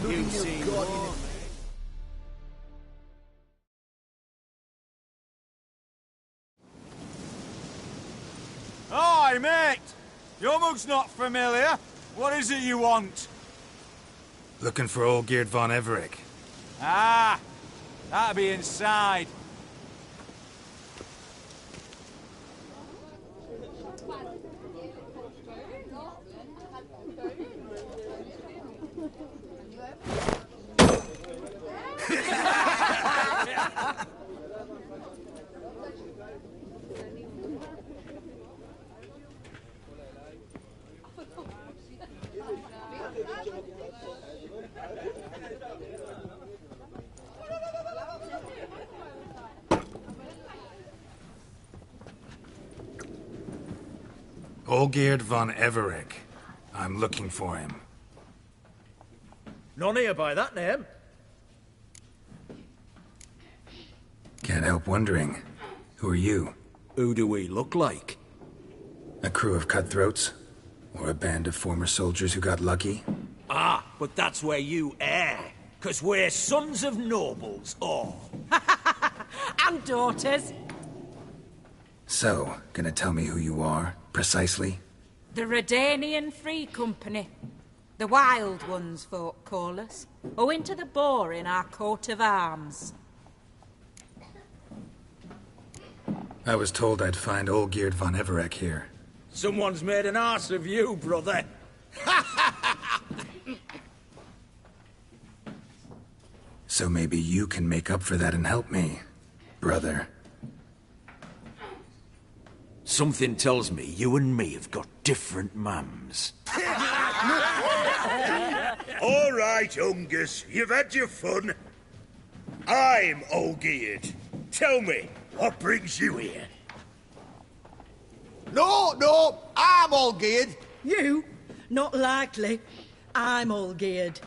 You see what? Hi, mate! Your mug's not familiar. What is it you want? Looking for Olgierd von Everec. Ah! That'll be inside. Olgierd von Everec. I'm looking for him. None here by that name. Can't help wondering. Who are you? Who do we look like? A crew of cutthroats? Or a band of former soldiers who got lucky? Ah, but that's where you err. 'Cause we're sons of nobles, all. And daughters. So, gonna tell me who you are, precisely? The Redanian Free Company. The Wild Ones, folk call us. Owing to the boar in our coat of arms. I was told I'd find Olgierd von Everec here. Someone's made an arse of you, brother. So maybe you can make up for that and help me, brother. Something tells me you and me have got different mums. All right, Ungus, you've had your fun. I'm Olgierd. Tell me, what brings you here? No, I'm Olgierd. You? Not likely. I'm Olgierd.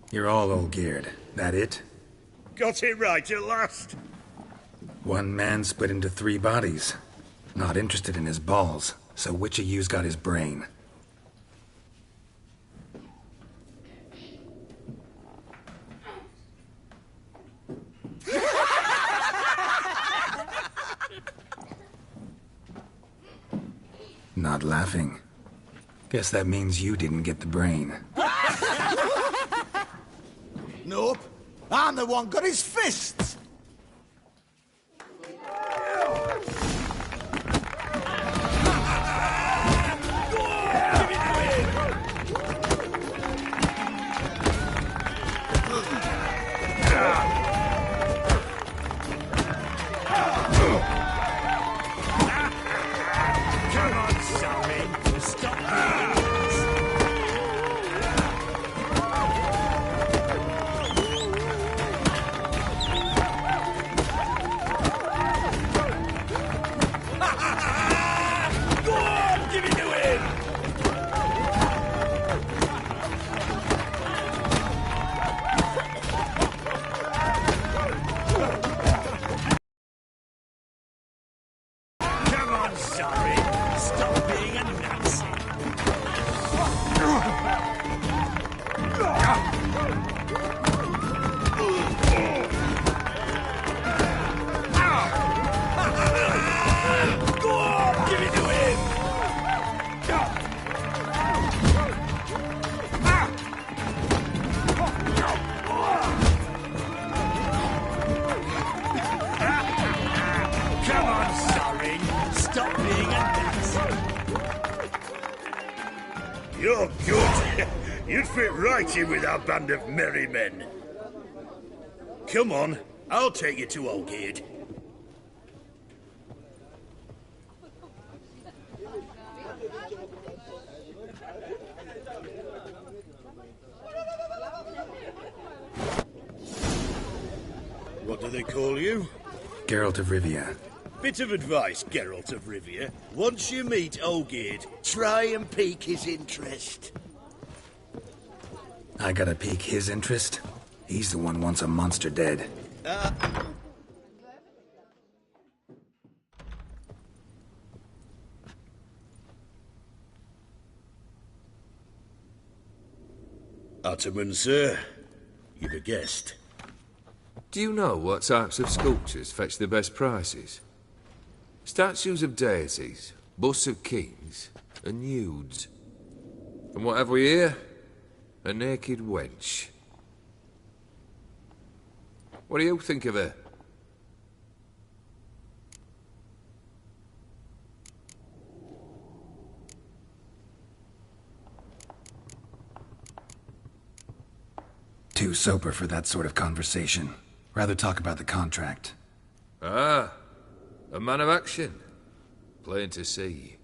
You're all Olgierd. That it? Got it right at last. One man split into 3 bodies. Not interested in his balls, so which of you's got his brain? Not laughing. Guess that means you didn't get the brain. Nope. I'm the one got his fists. You're good. You'd fit right in with our band of merry men. Come on, I'll take you to Olgierd. What do they call you? Geralt of Rivia. Bit of advice, Geralt of Rivia. Once you meet Olgierd, try and pique his interest. I gotta pique his interest? He's the one wants a monster dead. Ottoman, sir. You've a guest. Do you know what types of sculptures fetch the best prices? Statues of deities, busts of kings, and nudes. And what have we here? A naked wench. What do you think of her? Too sober for that sort of conversation. Rather talk about the contract. Ah, a man of action. Plain to see.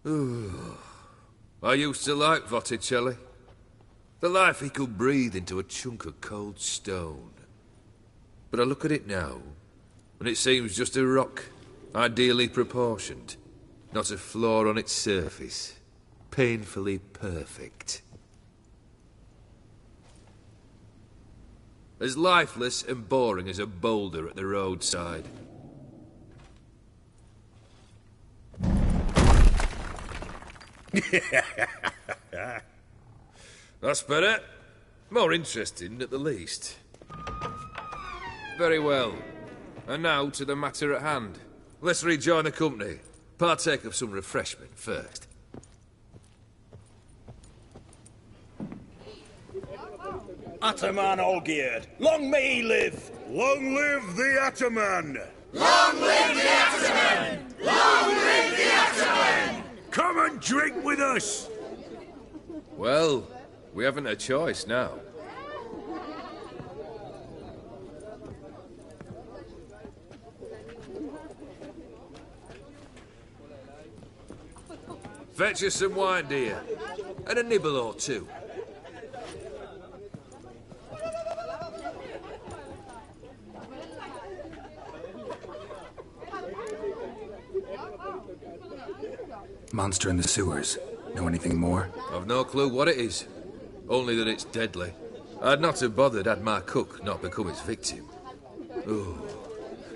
Ooh. I used to like Botticelli. The life he could breathe into a chunk of cold stone. But I look at it now, and it seems just a rock, ideally proportioned. Not a flaw on its surface. Painfully perfect. As lifeless and boring as a boulder at the roadside. That's better. More interesting, at the least. Very well. And now to the matter at hand. Let's rejoin the company. Partake of some refreshment first. Ataman Olgierd, long may he live! Long live the Ataman! Long live the Ataman! Long live the Ataman! Come and drink with us! Well, we haven't a choice now. Fetch us some wine, dear. And a nibble or two. Monster in the sewers. Know anything more? I've no clue what it is. Only that it's deadly. I'd not have bothered had my cook not become its victim. Oh,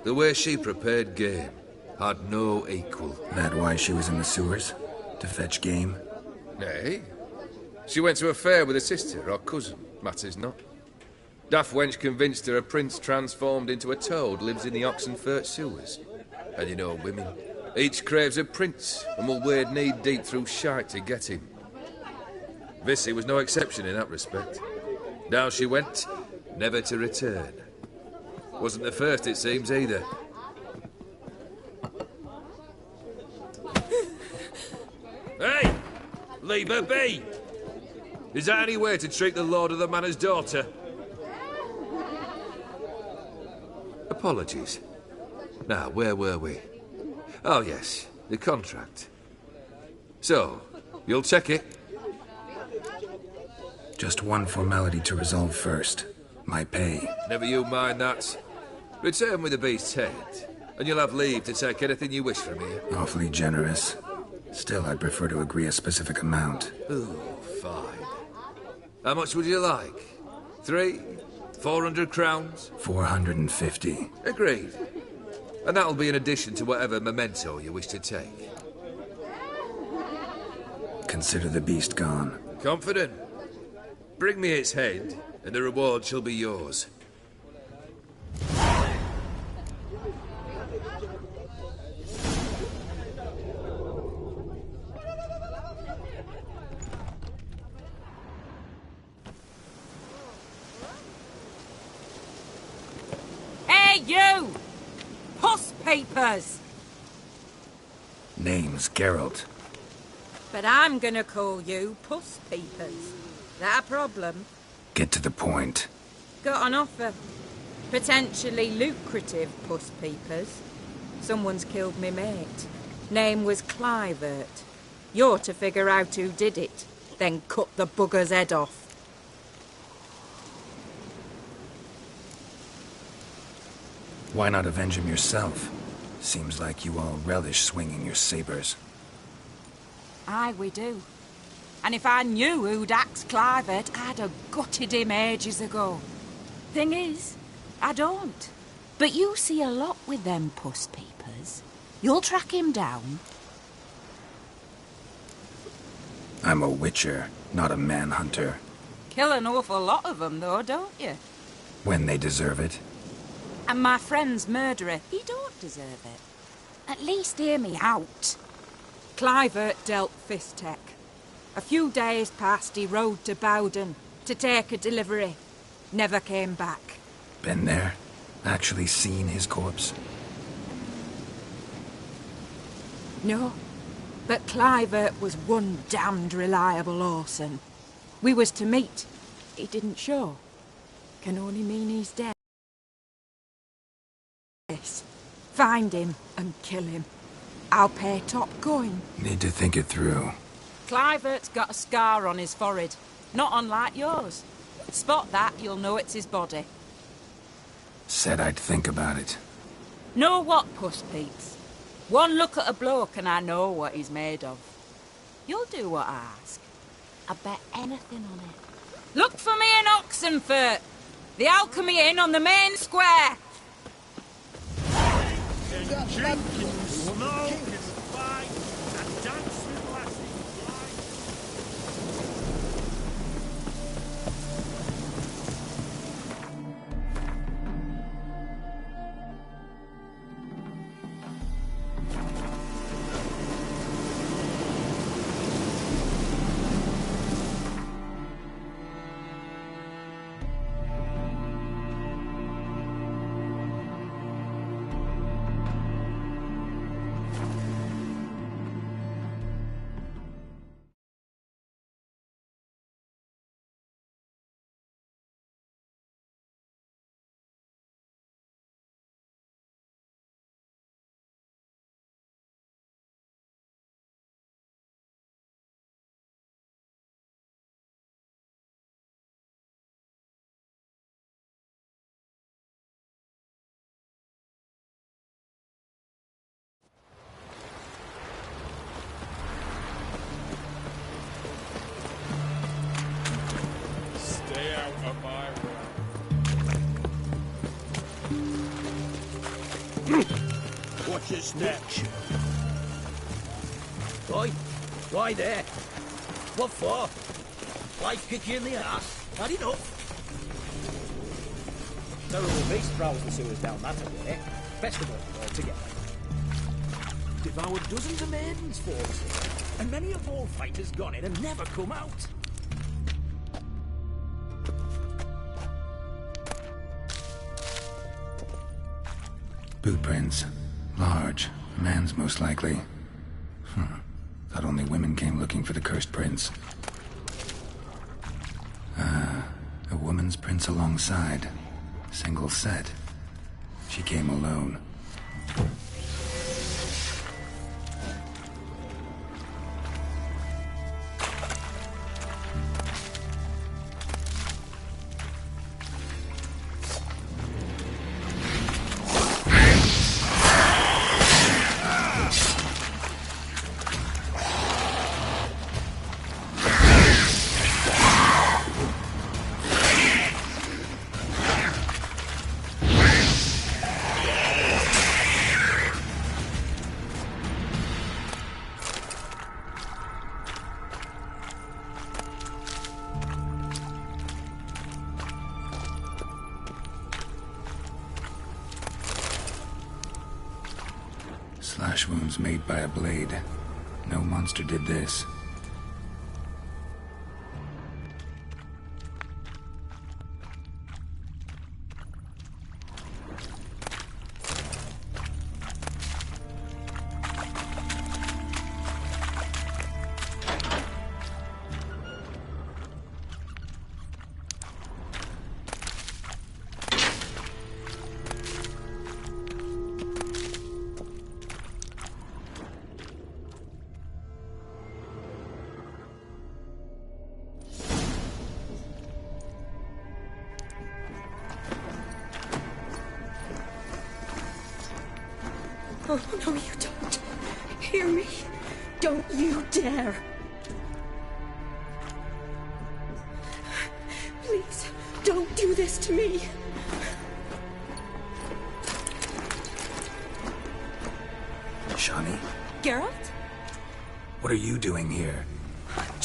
the way she prepared game had no equal. That why she was in the sewers? To fetch game? Nay. She went to a fair with a sister or cousin, matters not. Daft wench convinced her a prince transformed into a toad lives in the Oxenfurt sewers. And you know women. Each craves a prince and will wade knee-deep through shite to get him. Vissy was no exception in that respect. Down she went, never to return. Wasn't the first, it seems, either. Hey! Leave her be! Is that any way to treat the lord of the manor's daughter? Apologies. Now, where were we? Oh, yes, the contract. So, you'll check it? Just one formality to resolve first. My pay. Never you mind that. Return with the beast's head, and you'll have leave to take anything you wish from here. Awfully generous. Still, I'd prefer to agree a specific amount. Ooh, fine. How much would you like? 400 crowns? 450. Agreed. And that'll be in addition to whatever memento you wish to take. Consider the beast gone. Confident? Bring me its head, and the reward shall be yours. Hey, you! Puss papers! Name's Geralt. But I'm gonna call you Puss Peepers. That a problem? Get to the point. Got an offer. Potentially lucrative Puss Peepers. Someone's killed me mate. Name was Clivert. You're to figure out who did it, then cut the bugger's head off. Why not avenge him yourself? Seems like you all relish swinging your sabers. Aye, we do. And if I knew who'd axed Clivert, I'd have gutted him ages ago. Thing is, I don't. But you see a lot with them Puss Peepers. You'll track him down. I'm a witcher, not a manhunter. kill an awful lot of them, though, don't you? When they deserve it. And my friend's murderer, he don't deserve it. At least hear me out. Clivert dealt Fistech. A few days past, he rode to Bowden to take a delivery. Never came back. Been there? Actually seen his corpse? No. But Clivert was one damned reliable Orson. We was to meet. He didn't show. Can only mean he's dead. Yes. Find him and kill him. I'll pay top coin. Need to think it through. Clivert's got a scar on his forehead. Not unlike yours. Spot that, you'll know it's his body. Said I'd think about it. Know what, Puss Peeps? One look at a bloke and I know what he's made of. You'll do what I ask. I bet anything on it. Look for me in Oxenfurt! The Alchemy Inn on the main square! Watch your step. Why there? What for? Life kick you in the ass? Had enough? Terrible beast prowls the sewers down that way. Best of all altogether. Devoured dozens of maidens for us, and many a ball fighter's gone in and never come out. Boot prints. Large. Man's most likely. Thought only women came looking for the cursed prince. A woman's prints alongside. Single set. She came alone. Slash wounds made by a blade. No monster did this. Oh, no, you don't. Hear me? Don't you dare. Please, don't do this to me. Shani? Geralt? What are you doing here?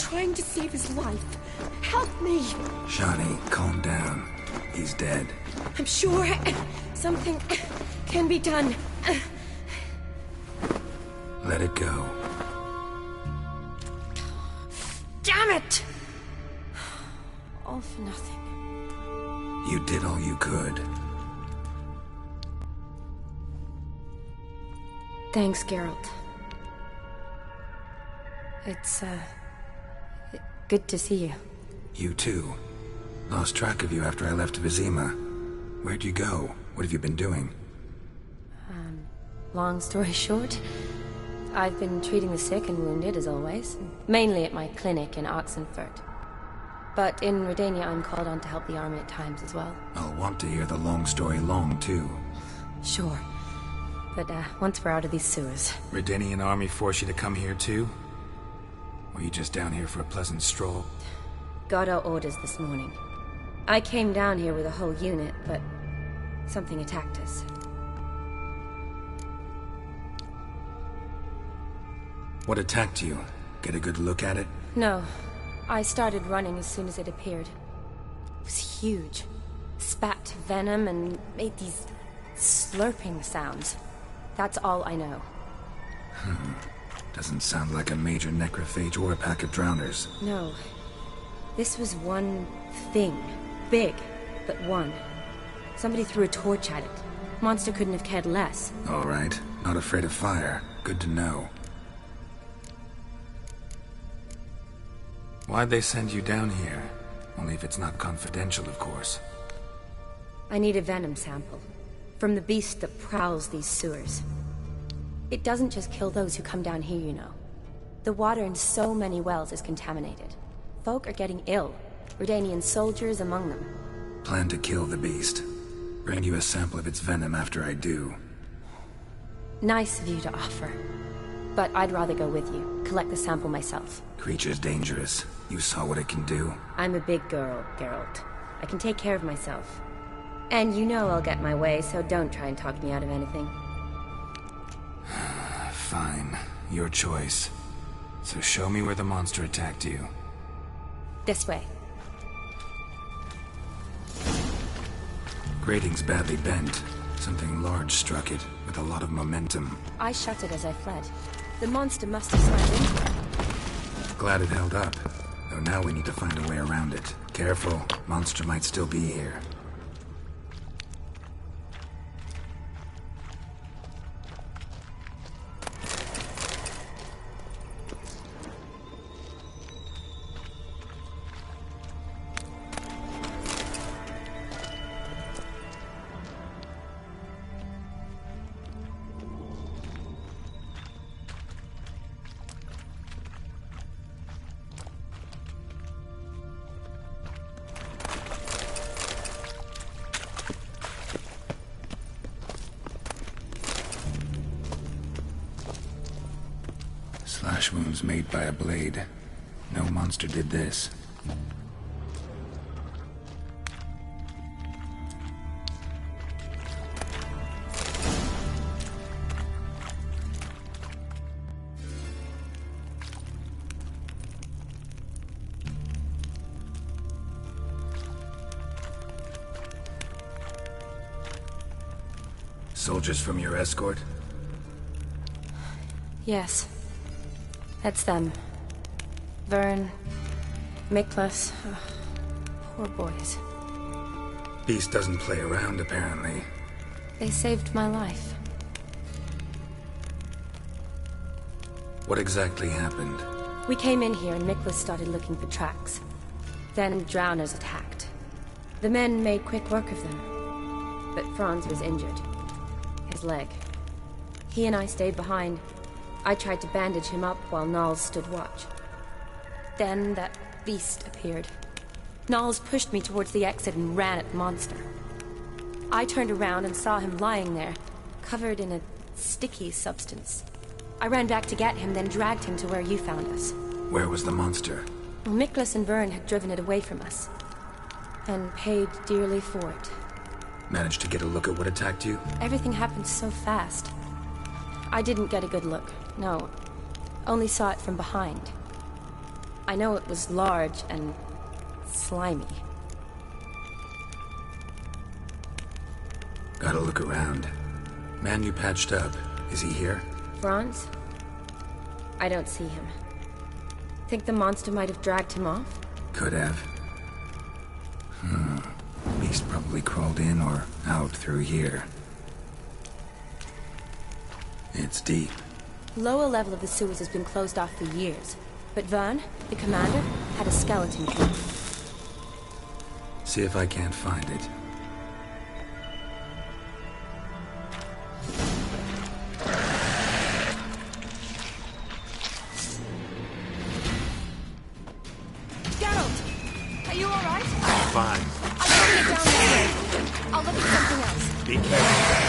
trying to save his life. Help me! Shani, calm down. He's dead. I'm sure something can be done. Let it go. Damn it! All for nothing. You did all you could. Thanks, Geralt. It's, good to see you. You too. Lost track of you after I left Vizima. Where'd you go? What have you been doing? Long story short, I've been treating the sick and wounded, as always. Mainly at my clinic in Oxenfurt. But in Redania, I'm called on to help the army at times as well. I'll want to hear the long story long, too. Sure. But, once we're out of these sewers... Redanian army force you to come here, too? Or are you just down here for a pleasant stroll? Got our orders this morning. I came down here with a whole unit, but... something attacked us. What attacked you? Get a good look at it? No. I started running as soon as it appeared. It was huge. Spat venom and made these slurping sounds. That's all I know. Doesn't sound like a major necrophage or a pack of drowners. No. This was one thing. Big, but one. Somebody threw a torch at it. Monster couldn't have cared less. All right. Not afraid of fire. Good to know. Why'd they send you down here? Only if it's not confidential, of course. I need a venom sample. From the beast that prowls these sewers. It doesn't just kill those who come down here, you know. The water in so many wells is contaminated. Folk are getting ill. Redanian soldiers among them. Plan to kill the beast. Bring you a sample of its venom after I do. Nice of you to offer. But I'd rather go with you. Collect the sample myself. Creature's dangerous. You saw what it can do. I'm a big girl, Geralt. I can take care of myself. And you know I'll get my way, so don't try and talk me out of anything. Fine. Your choice. So show me where the monster attacked you. This way. Grating's badly bent. Something large struck it, with a lot of momentum. I shut it as I fled. The monster must have slammed in. Glad it held up. Though now we need to find a way around it. Careful, monster might still be here. Slash wounds made by a blade. No monster did this. Soldiers from your escort? Yes. That's them. Vern, Miklas. Oh, poor boys. Beast doesn't play around, apparently. They saved my life. What exactly happened? We came in here and Miklas started looking for tracks. Then drowners attacked. The men made quick work of them. But Franz was injured. His leg. He and I stayed behind. I tried to bandage him up while Nals stood watch. Then that beast appeared. Nals pushed me towards the exit and ran at the monster. I turned around and saw him lying there, covered in a sticky substance. I ran back to get him, then dragged him to where you found us. Where was the monster? Well, Miklas and Vern had driven it away from us. And paid dearly for it. Managed to get a look at what attacked you? Everything happened so fast. I didn't get a good look, no. Only saw it from behind. I know it was large and slimy. Gotta look around. Man you patched up, is he here? Franz? I don't see him. Think the monster might have dragged him off? Could have. Beast probably crawled in or out through here. It's deep. Lower level of the sewers has been closed off for years. But Vern, the commander, had a skeleton key. See if I can't find it. Geralt! Are you alright? Fine. I'm putting it down this way. I'll look at something else. Be careful.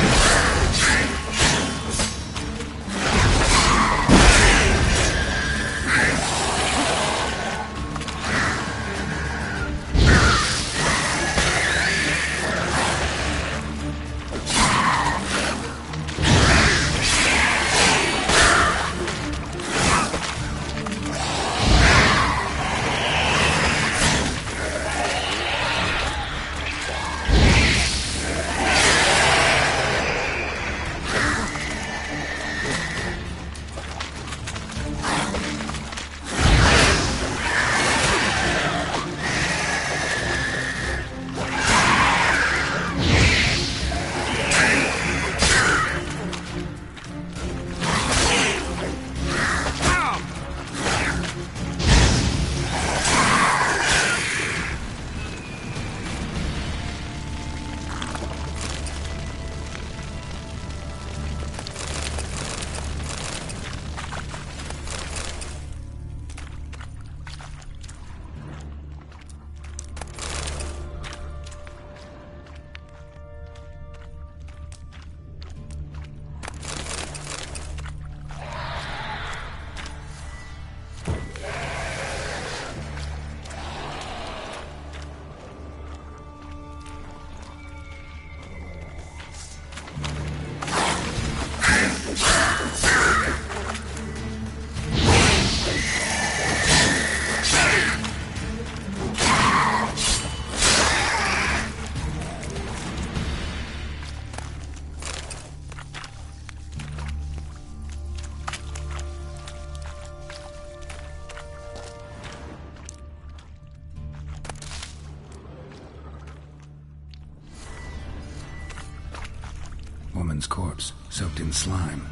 Woman's corpse, soaked in slime.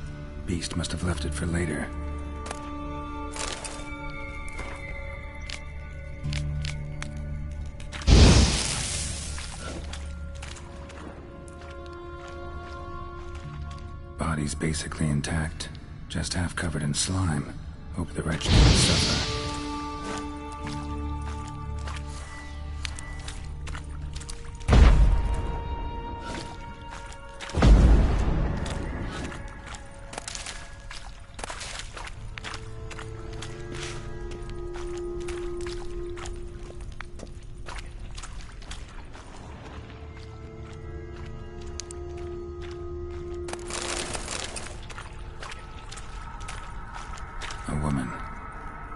Beast must have left it for later. Body's basically intact, just half covered in slime. Hope the wretch didn't suffer. A woman.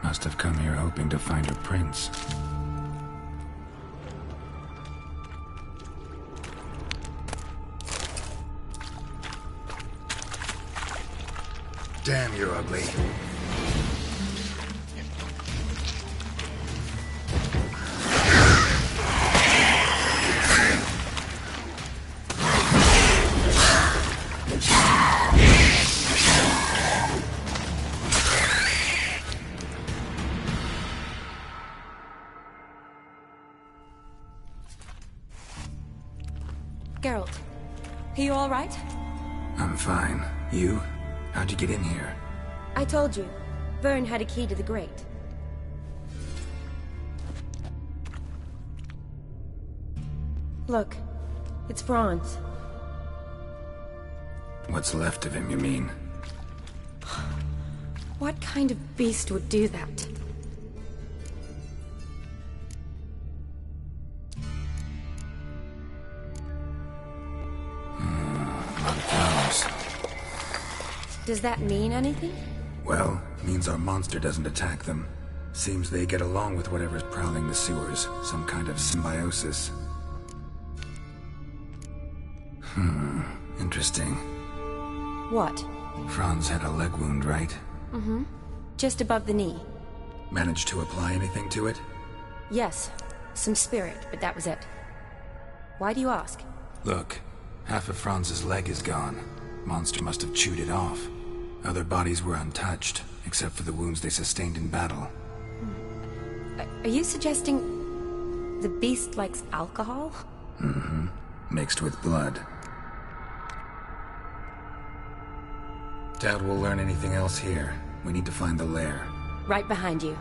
Must have come here hoping to find her prince. Damn, you're ugly. Geralt, are you all right? I'm fine. You? How'd you get in here? I told you. Vern had a key to the grate. Look, it's Franz. What's left of him, you mean? What kind of beast would do that? Does that mean anything? Well, means our monster doesn't attack them. Seems they get along with whatever's prowling the sewers. Some kind of symbiosis. Interesting. What? Franz had a leg wound, right? Mm-hmm. Just above the knee. Managed to apply anything to it? Yes. Some spirit, but that was it. Why do you ask? Look, half of Franz's leg is gone. Monster must have chewed it off. Other bodies were untouched, except for the wounds they sustained in battle. Are you suggesting the beast likes alcohol? Mm-hmm. Mixed with blood. Doubt we'll learn anything else here. We need to find the lair. Right behind you.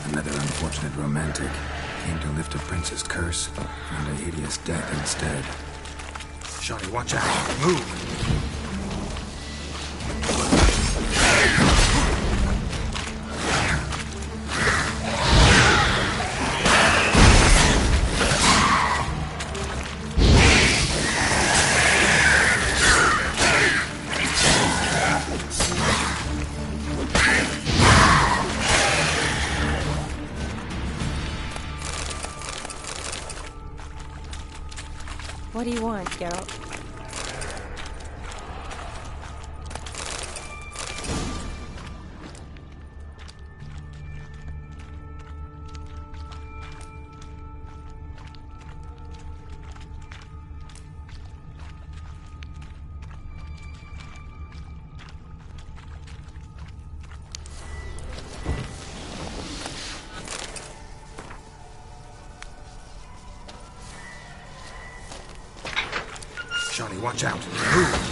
Another unfortunate romantic. Came to lift a prince's curse, found a hideous death instead. Shawty, watch out! Move! What do you want, Geralt? Johnny, watch out. Move!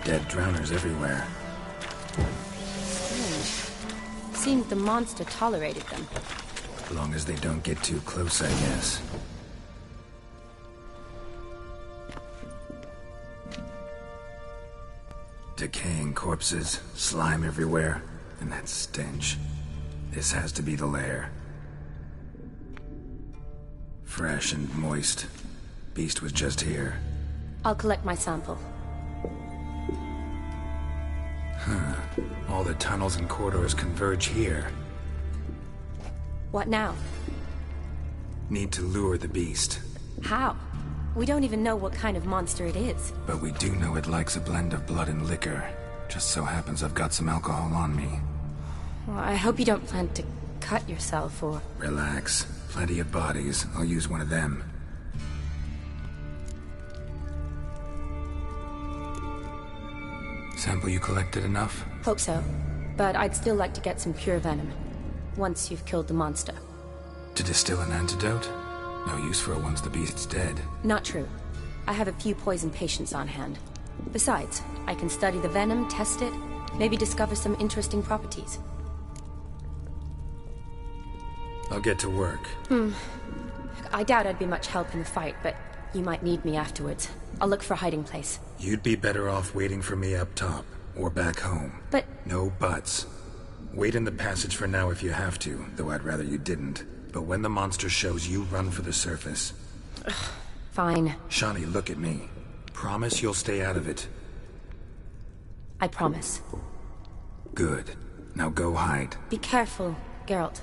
Dead drowners everywhere. Strange. Seemed the monster tolerated them. As long as they don't get too close, I guess. Decaying corpses, slime everywhere, and that stench. This has to be the lair. Fresh and moist. Beast was just here. I'll collect my sample. Huh. All the tunnels and corridors converge here. What now? Need to lure the beast. How? We don't even know what kind of monster it is. But we do know it likes a blend of blood and liquor. Just so happens I've got some alcohol on me. Well, I hope you don't plan to cut yourself or... Relax. Plenty of bodies. I'll use one of them. Sample you collected enough? Hope so. But I'd still like to get some pure venom. Once you've killed the monster. To distill an antidote? No use for it once the beast's dead. Not true. I have a few poison patients on hand. Besides, I can study the venom, test it, maybe discover some interesting properties. I'll get to work. I doubt I'd be much help in the fight, but you might need me afterwards. I'll look for a hiding place. You'd be better off waiting for me up top, or back home. But... No buts. Wait in the passage for now if you have to, though I'd rather you didn't. But when the monster shows, you run for the surface. Fine. Shani, look at me. Promise you'll stay out of it. I promise. Good. Now go hide. Be careful, Geralt.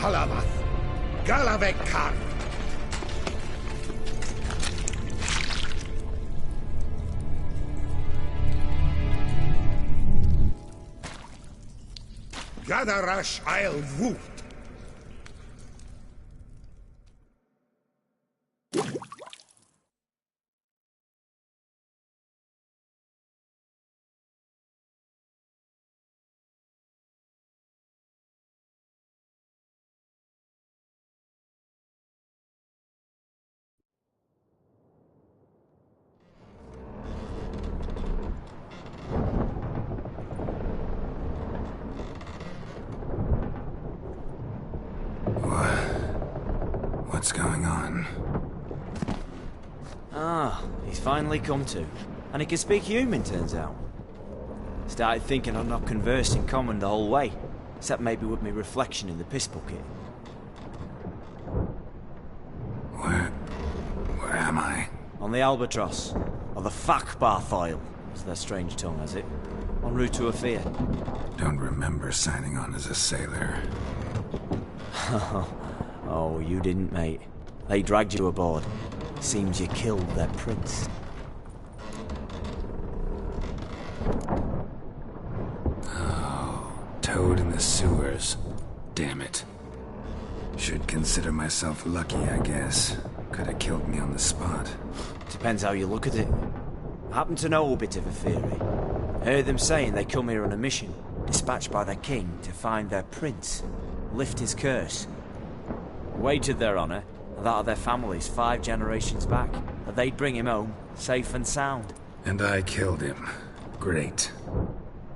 Halavath, Galavek Khan. Gadarash Isle Woot. What's going on? Ah, he's finally come to. And he can speak human, turns out. Started thinking I'd not conversed in common the whole way, except maybe with me reflection in the piss bucket. Where am I? On the Albatross, or the Fakbarth Isle, as their strange tongue has it. En route to Ophir. Don't remember signing on as a sailor. Oh, you didn't, mate. They dragged you aboard. Seems you killed their prince. Oh, toad in the sewers. Damn it. Should consider myself lucky, I guess. Could have killed me on the spot. Depends how you look at it. I happen to know a bit of a theory. Heard them saying they come here on a mission, dispatched by their king to find their prince, lift his curse. Wagered their honour, and that of their families 5 generations back, that they'd bring him home, safe and sound. And I killed him. Great.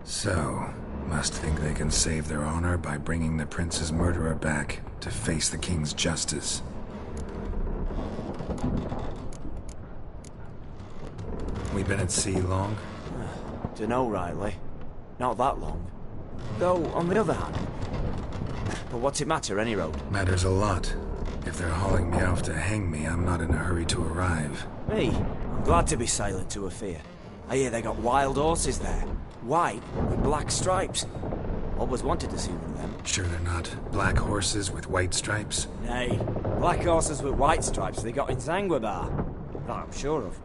So, must think they can save their honor by bringing the prince's murderer back to face the king's justice. We been at sea long? Dunno rightly. Not that long. Though, on the other hand... But what's it matter, any road? Matters a lot. If they're hauling me off to hang me, I'm not in a hurry to arrive. Me? I'm glad to be sailing to Ophir. I hear they got wild horses there. White with black stripes. Always wanted to see one of them. Sure they're not black horses with white stripes? Nay, black horses with white stripes they got in Zanguebar. That I'm sure of.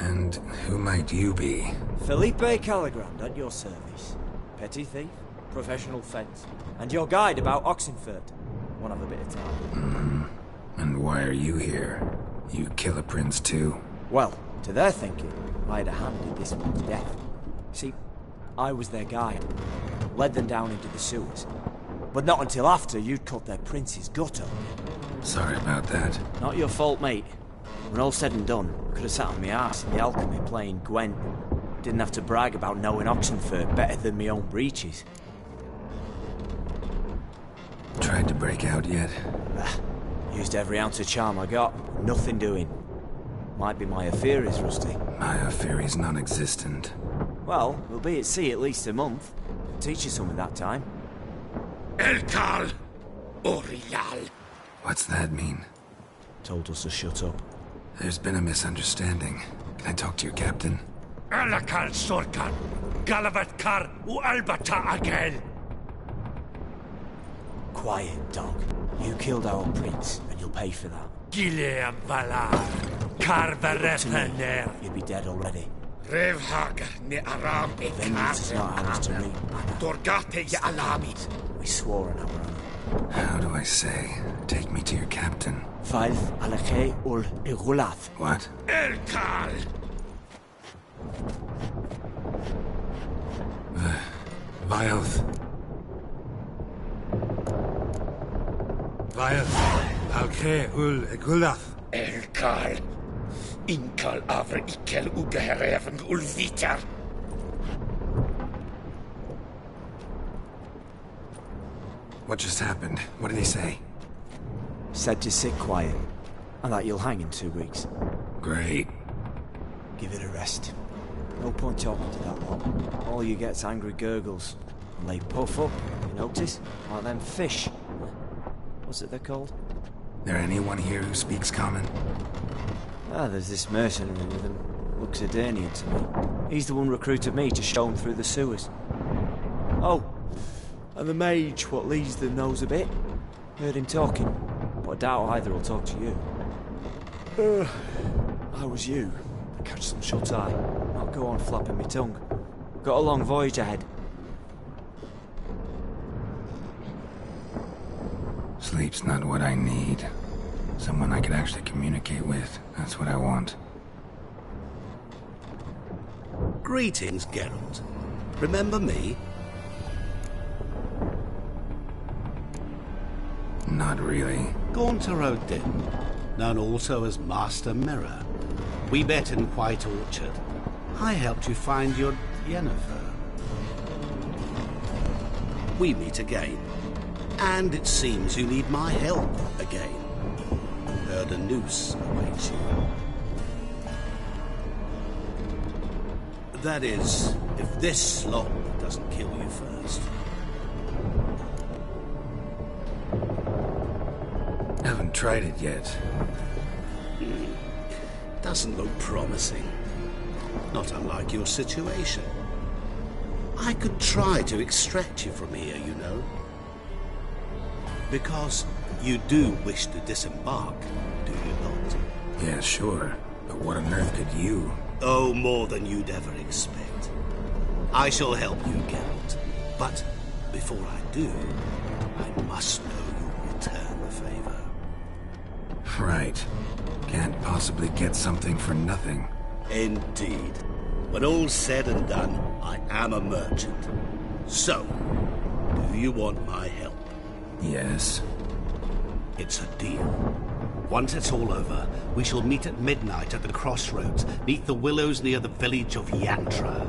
And who might you be? Felipe Caligrand at your service. Petty thief, professional fence, and your guide about Oxenfurt. Won't have a bit of time. And why are you here? You kill a prince too? Well, to their thinking, I had a hand in this one's death. See, I was their guide. Led them down into the sewers. But not until after you'd cut their prince's gut open. Sorry about that. Not your fault, mate. When all said and done, could have sat on my arse in the alchemy playing Gwent. Didn't have to brag about knowing Oxenfurt better than my own breeches. Tried to break out yet? Used every ounce of charm I got. Nothing doing. Might be my Ophir is rusty. My Ophir is non-existent. Well, we'll be at sea at least a month. Teach you something that time. Elkal Orial. What's that mean? Told us to shut up. There's been a misunderstanding. Can I talk to your captain? Alakal Sorkan, Galavat Kar U Albata Agel. Quiet, dog. You killed our prince, and you'll pay for that. Gileam Valar, Karvarepaner. You'd be dead already. Revhagar ne Aram e Vengeance is not ours to reap. Dorgate ya Alamit. We swore on our honor. How do I say? Take me to your captain. Falth Alakhe ul Igulath. What? Elkal! Vilth. Alkhe ul Igulath. Elkal. Inkal Avre Ikel Ugehereven Ulvitar. What just happened? What did he say? Said to sit quiet, and that you'll hang in 2 weeks. Great. Give it a rest. No point talking to that lot. All you get's angry gurgles. And they puff up, you notice? Like them fish. What's it they're called? There anyone here who speaks common? Ah, there's this mercenary with him. Looks Edirnian to me. He's the one recruited me to show him through the sewers. Oh, and the mage what leads them knows a bit. Heard him talking, but I doubt either will talk to you. How was you? Catch some shut-eye. Not go on flapping me tongue. Got a long voyage ahead. Sleep's not what I need. Someone I could actually communicate with. That's what I want. Greetings, Geralt. Remember me? Not really. Gaunter O'Din, known also as Master Mirror. We met in White Orchard. I helped you find your Yennefer. We meet again. And it seems you need my help again. Heard a noose awaits you. That is, if this slop doesn't kill you first. Haven't tried it yet. Doesn't look promising. Not unlike your situation. I could try to extract you from here, you know. Because you do wish to disembark, do you not? Yeah, sure. But what on earth could you? Oh, more than you'd ever expect. I shall help you, Geralt. But before I do, I must know you'll return the favor. Right. Can't possibly get something for nothing. Indeed. When all's said and done, I am a merchant. So, do you want my help? Yes. It's a deal. Once it's all over, we shall meet at midnight at the crossroads, neath the willows near the village of Yantra.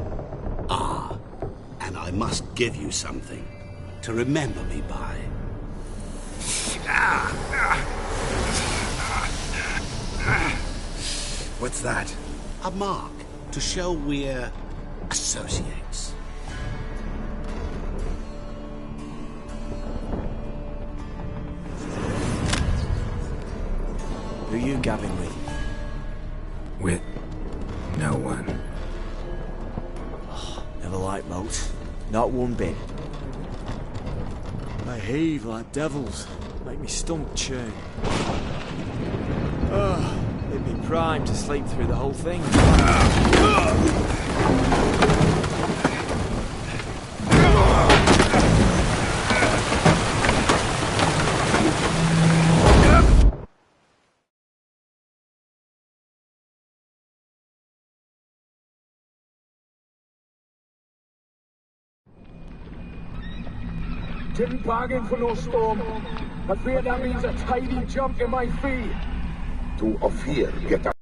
Ah, and I must give you something to remember me by. What's that? A mark to show we're associates. Who you gabbing with? With no one. Oh, never liked moats. Not one bit. They heave like devils. Make me stomach churn. It'd be prime to sleep through the whole thing. Didn't bargain for no storm. Afraid that means a tidy jump in my fee. To Ophir, get up.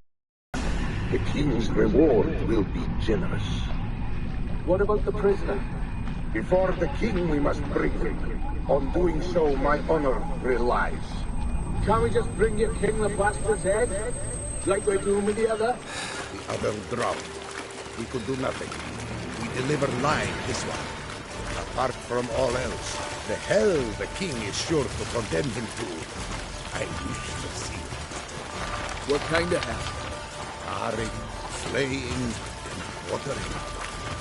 The king's reward will be generous. What about the prisoner? Before the king we must bring him. On doing so, my honor relies. Can't we just bring your king the bastard's head? Like we're doing with the other? The other drowned. We could do nothing. We deliver lying this one. Apart from all else, the hell the king is sure to condemn him to. I wish to see. What kind of hell? Tarring, flaying, and watering.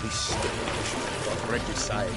This stage for regicide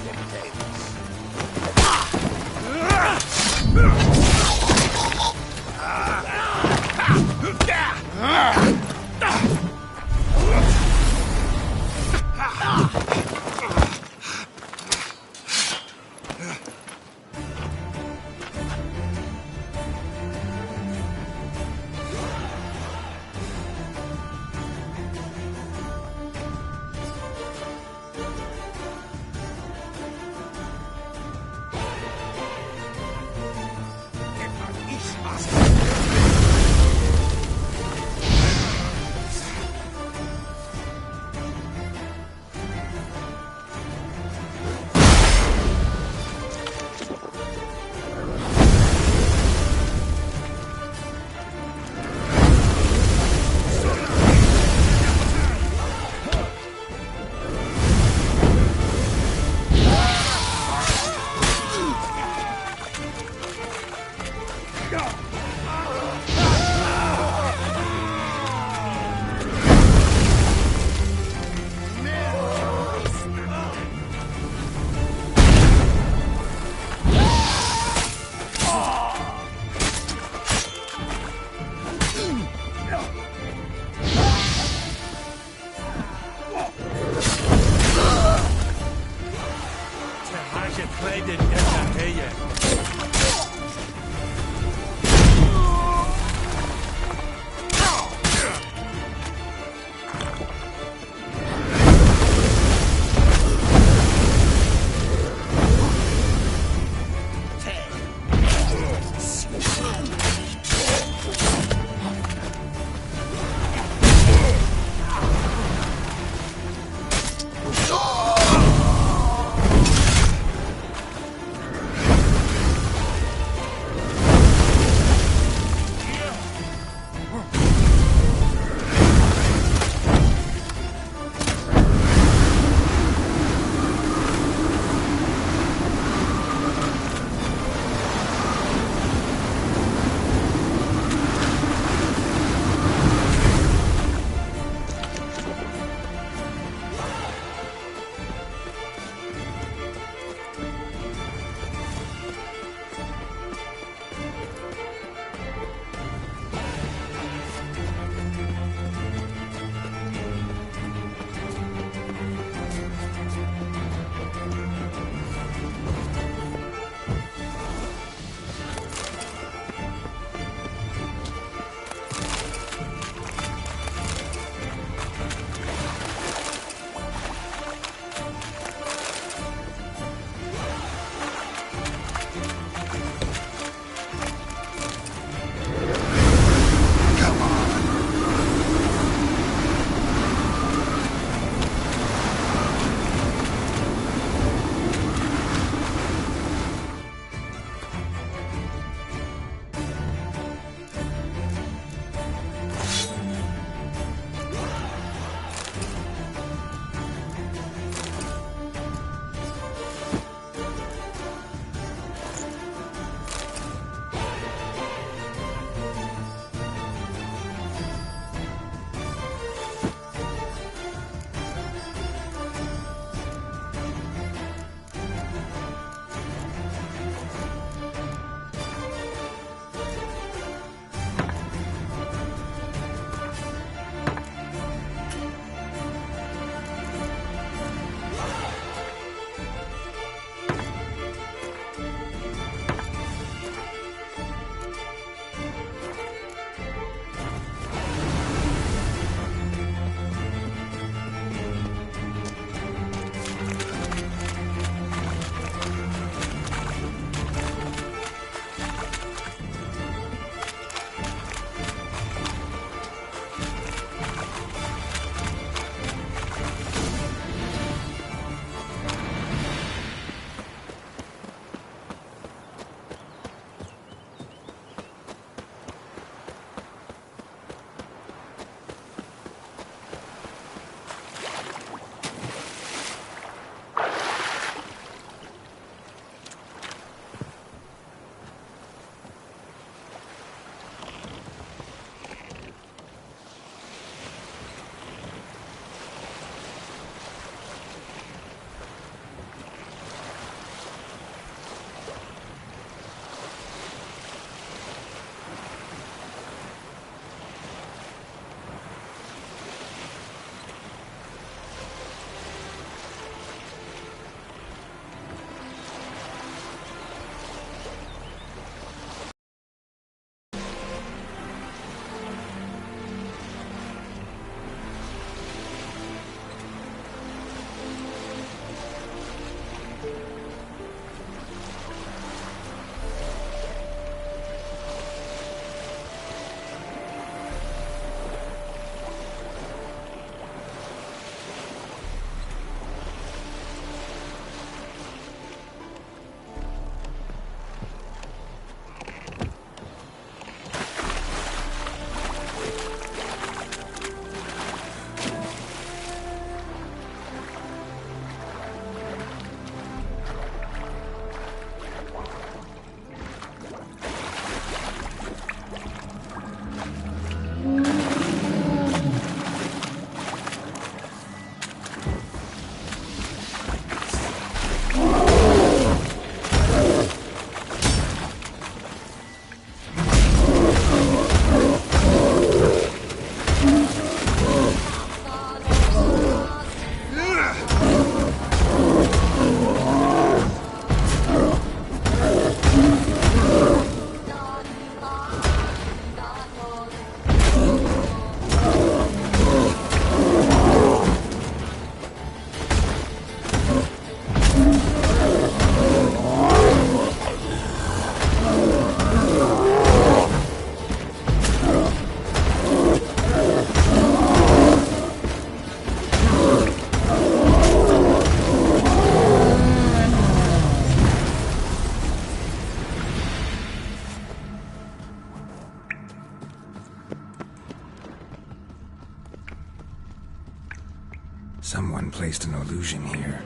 Someone placed an illusion here.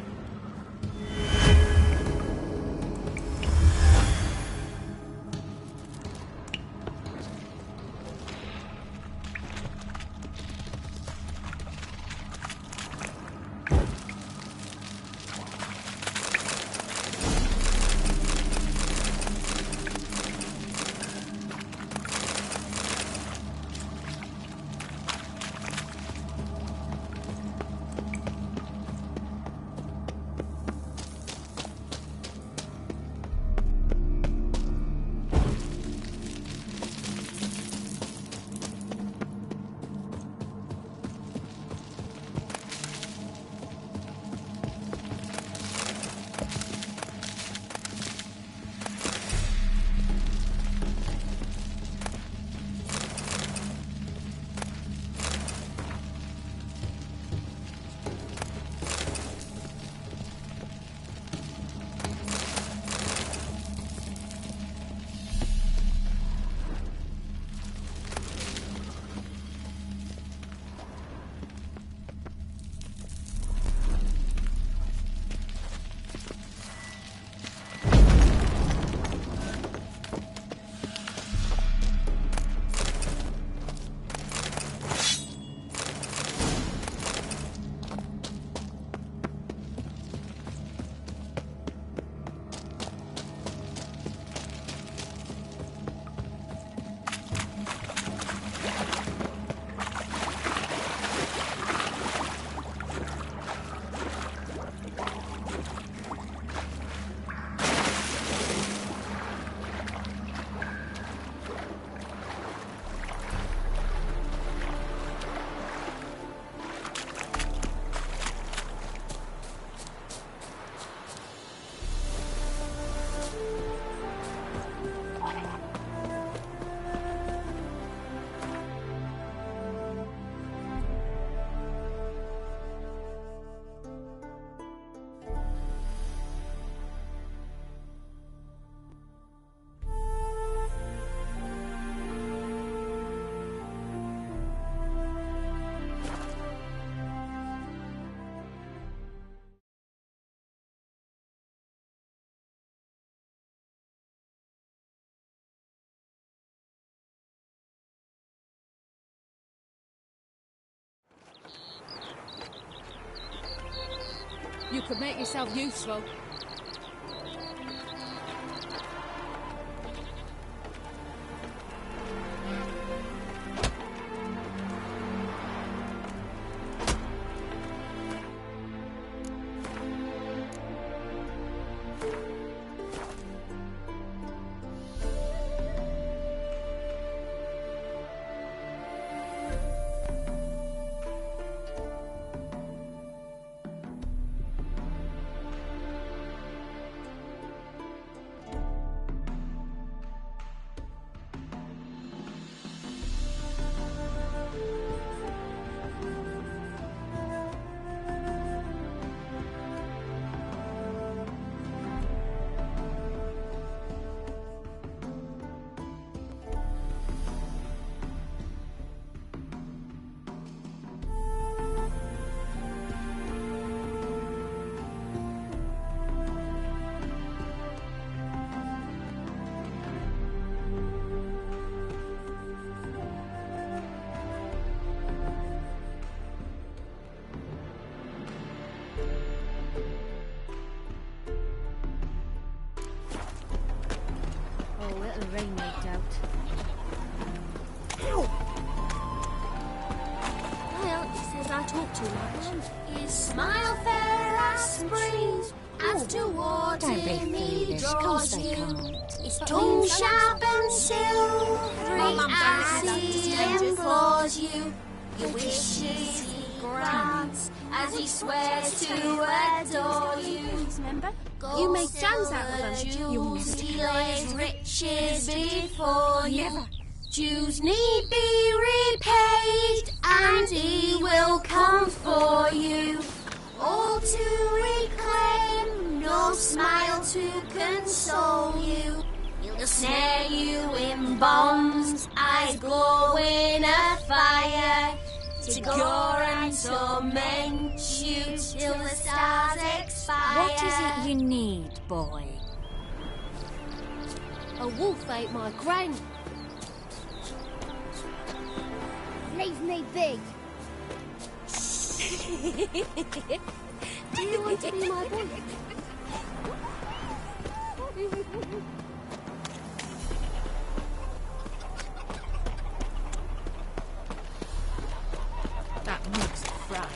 You could make yourself useful. Rain, no doubt. My auntie says I talk too much. His smile fair as spring, as towards him he draws you. His tongue sharp and silvery as he implores you. Your wishes he grants as he swears to adore you. Remember? You make jams out of them. You he lays riches before you. Jews need be repaid, and he will come for you. All to reclaim, no smile to console you. He'll snare you in bonds, eyes glow in a fire. to gore and torment you till the stars expire. What is it you need, boy? A wolf ate my gran. Leave me be. Do you want to be my boy? That mug's fright.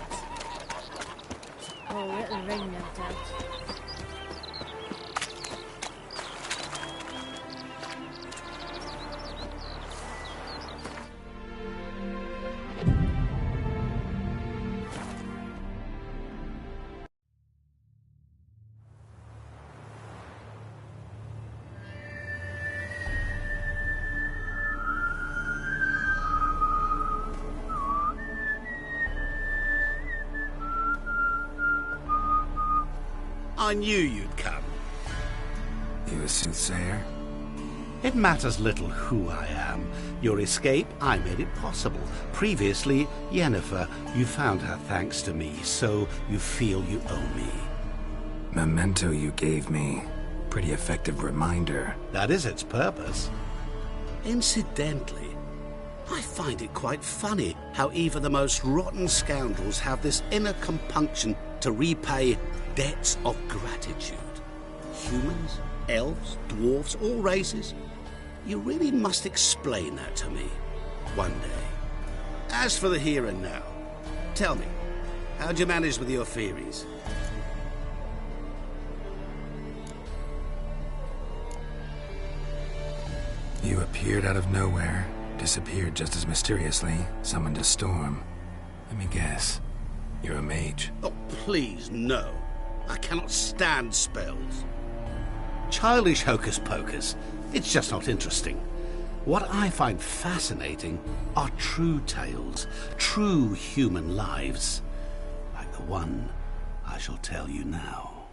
Oh, it'll rain, no doubt. I knew you'd come. You a soothsayer? It matters little who I am. Your escape, I made it possible. Previously, Yennefer, you found her thanks to me, so you feel you owe me. Memento you gave me. Pretty effective reminder. That is its purpose. Incidentally, I find it quite funny how even the most rotten scoundrels have this inner compunction to repay debts of gratitude. Humans, elves, dwarves, all races. You really must explain that to me one day. As for the here and now, tell me, how'd you manage with your theories? You appeared out of nowhere, disappeared just as mysteriously, summoned a storm. Let me guess. You're a mage. Oh, please, no. I cannot stand spells. Childish hocus-pocus. It's just not interesting. What I find fascinating are true tales, true human lives, like the one I shall tell you now.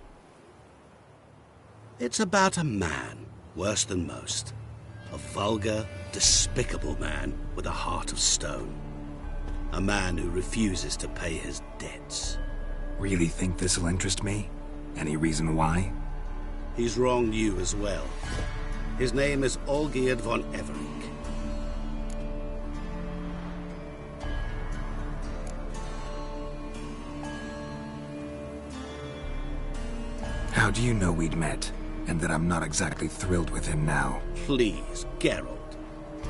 It's about a man, worse than most. A vulgar, despicable man with a heart of stone. A man who refuses to pay his debts. Really think this'll interest me? Any reason why? He's wronged you as well. His name is Olgierd von Everec. How do you know we'd met, and that I'm not exactly thrilled with him now? Please, Geralt.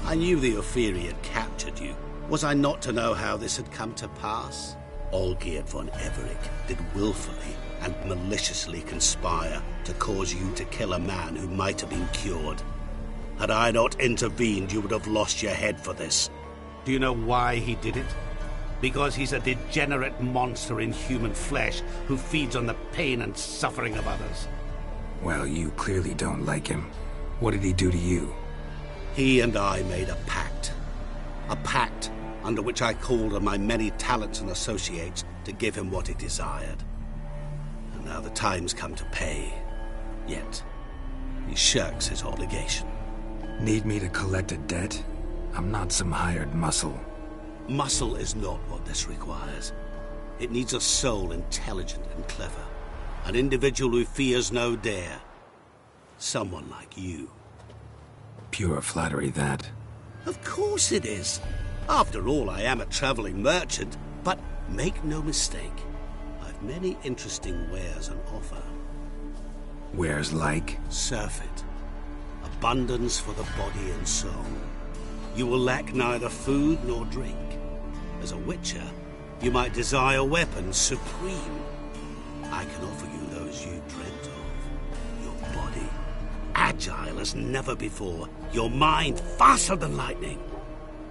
I knew the Ophiri had captured you. Was I not to know how this had come to pass? Olgierd von Everec did willfully and maliciously conspire to cause you to kill a man who might have been cured. Had I not intervened, you would have lost your head for this. Do you know why he did it? Because he's a degenerate monster in human flesh who feeds on the pain and suffering of others. Well, you clearly don't like him. What did he do to you? He and I made a pact. A pact under which I called on my many talents and associates to give him what he desired. And now the time's come to pay. Yet, he shirks his obligation. Need me to collect a debt? I'm not some hired muscle. Muscle is not what this requires. It needs a soul intelligent and clever. An individual who fears no dare. Someone like you. Pure flattery, that. Of course it is. After all, I am a traveling merchant. But make no mistake, I've many interesting wares on offer. Wares like? Surfeit. Abundance for the body and soul. You will lack neither food nor drink. As a witcher, you might desire weapons supreme. I can offer you those you dreamt of. Your body, agile as never before. Your mind, faster than lightning.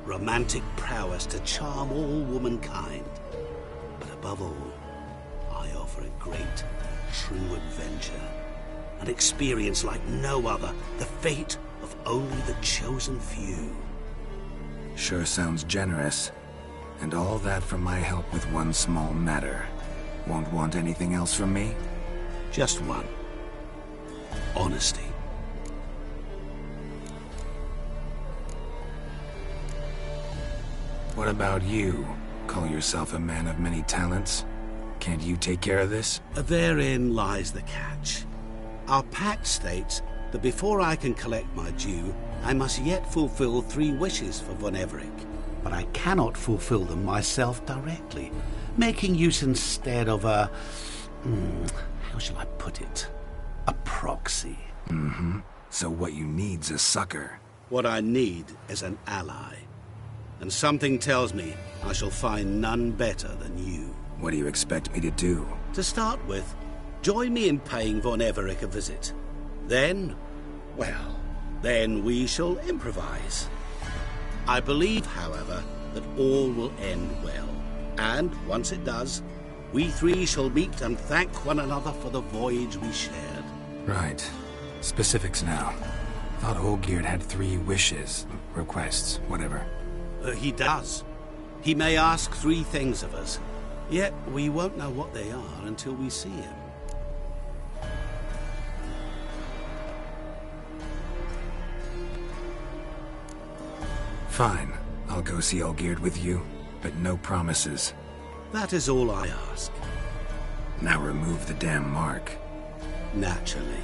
Romantic prowess to charm all womankind. But above all, I offer a great, true adventure. An experience like no other. The fate of only the chosen few. Sure sounds generous. And all that for my help with one small matter. Won't want anything else from me? Just one. Honesty. What about you? Call yourself a man of many talents? Can't you take care of this? Therein lies the catch. Our pact states that before I can collect my due, I must yet fulfill 3 wishes for Von Everec. But I cannot fulfill them myself directly, making use instead of a... how shall I put it? A proxy. Mm-hmm. So what you need's a sucker. What I need is an ally. And something tells me I shall find none better than you. What do you expect me to do? To start with, join me in paying Von Everec a visit. Then, well, then we shall improvise. I believe, however, that all will end well. And, once it does, we 3 shall meet and thank one another for the voyage we shared. Right. Specifics now. Thought Olgierd had 3 wishes, requests, whatever. He does. He may ask 3 things of us, yet we won't know what they are until we see him. Fine. I'll go see Olgierd with you, but no promises. That is all I ask. Now remove the damn mark. Naturally.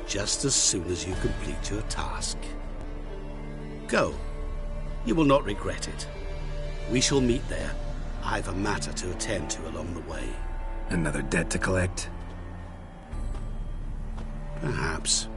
Just as soon as you complete your task. Go. You will not regret it. We shall meet there. I've a matter to attend to along the way. Another debt to collect? Perhaps.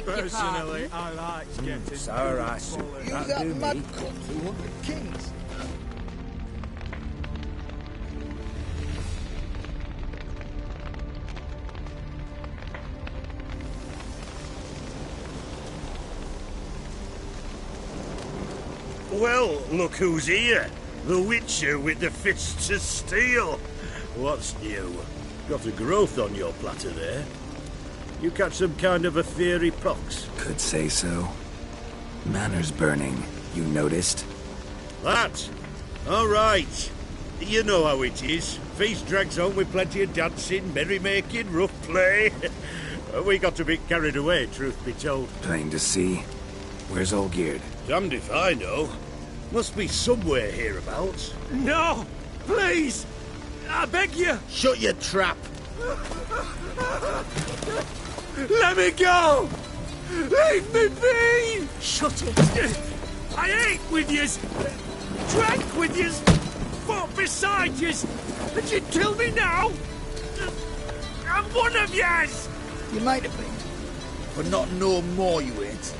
Personally, I like getting... It's alright, Sue. You that mad cunt who hunted kings. Well, look who's here. The Witcher with the fists of steel. What's new? Got a growth on your platter there. You catch some kind of a fiery pox? Could say so. Manor's burning. You noticed? That? All right. You know how it is. Feast drags on with plenty of dancing, merrymaking, rough play. We got a bit carried away, truth be told. Plain to see. Where's Olgierd? Damned if I know. Must be somewhere hereabouts. No! Please! I beg you! Shut your trap! Let me go! Leave me be! Shut it! I ate with yous, drank with yous, fought beside yous, and you'd kill me now? I'm one of yous! You might have been, but not no more you ain't.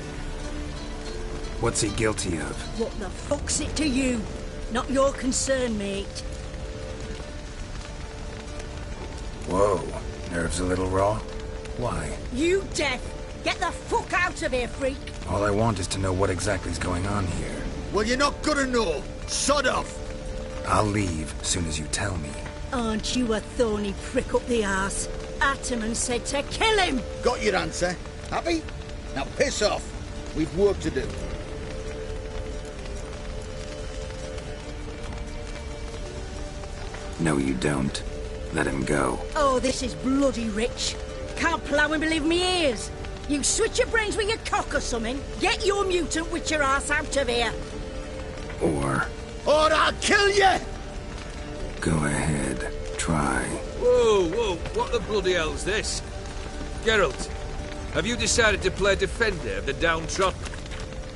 What's he guilty of? What the fuck's it to you? Not your concern, mate. Whoa, nerves a little raw? Why? You deaf! Get the fuck out of here, freak! All I want is to know what exactly is going on here. Well, you're not gonna know. Sod off! I'll leave as soon as you tell me. Aren't you a thorny prick up the arse? Ataman said to kill him! Got your answer. Happy? Now piss off. We've work to do. No, you don't. Let him go. Oh, this is bloody rich. Can't plough and believe me ears. You switch your brains with your cock or something. Get your mutant witcher ass out of here. Or I'll kill you! go ahead. Try. Whoa, what the bloody hell's this? Geralt, have you decided to play defender of the downtrodden?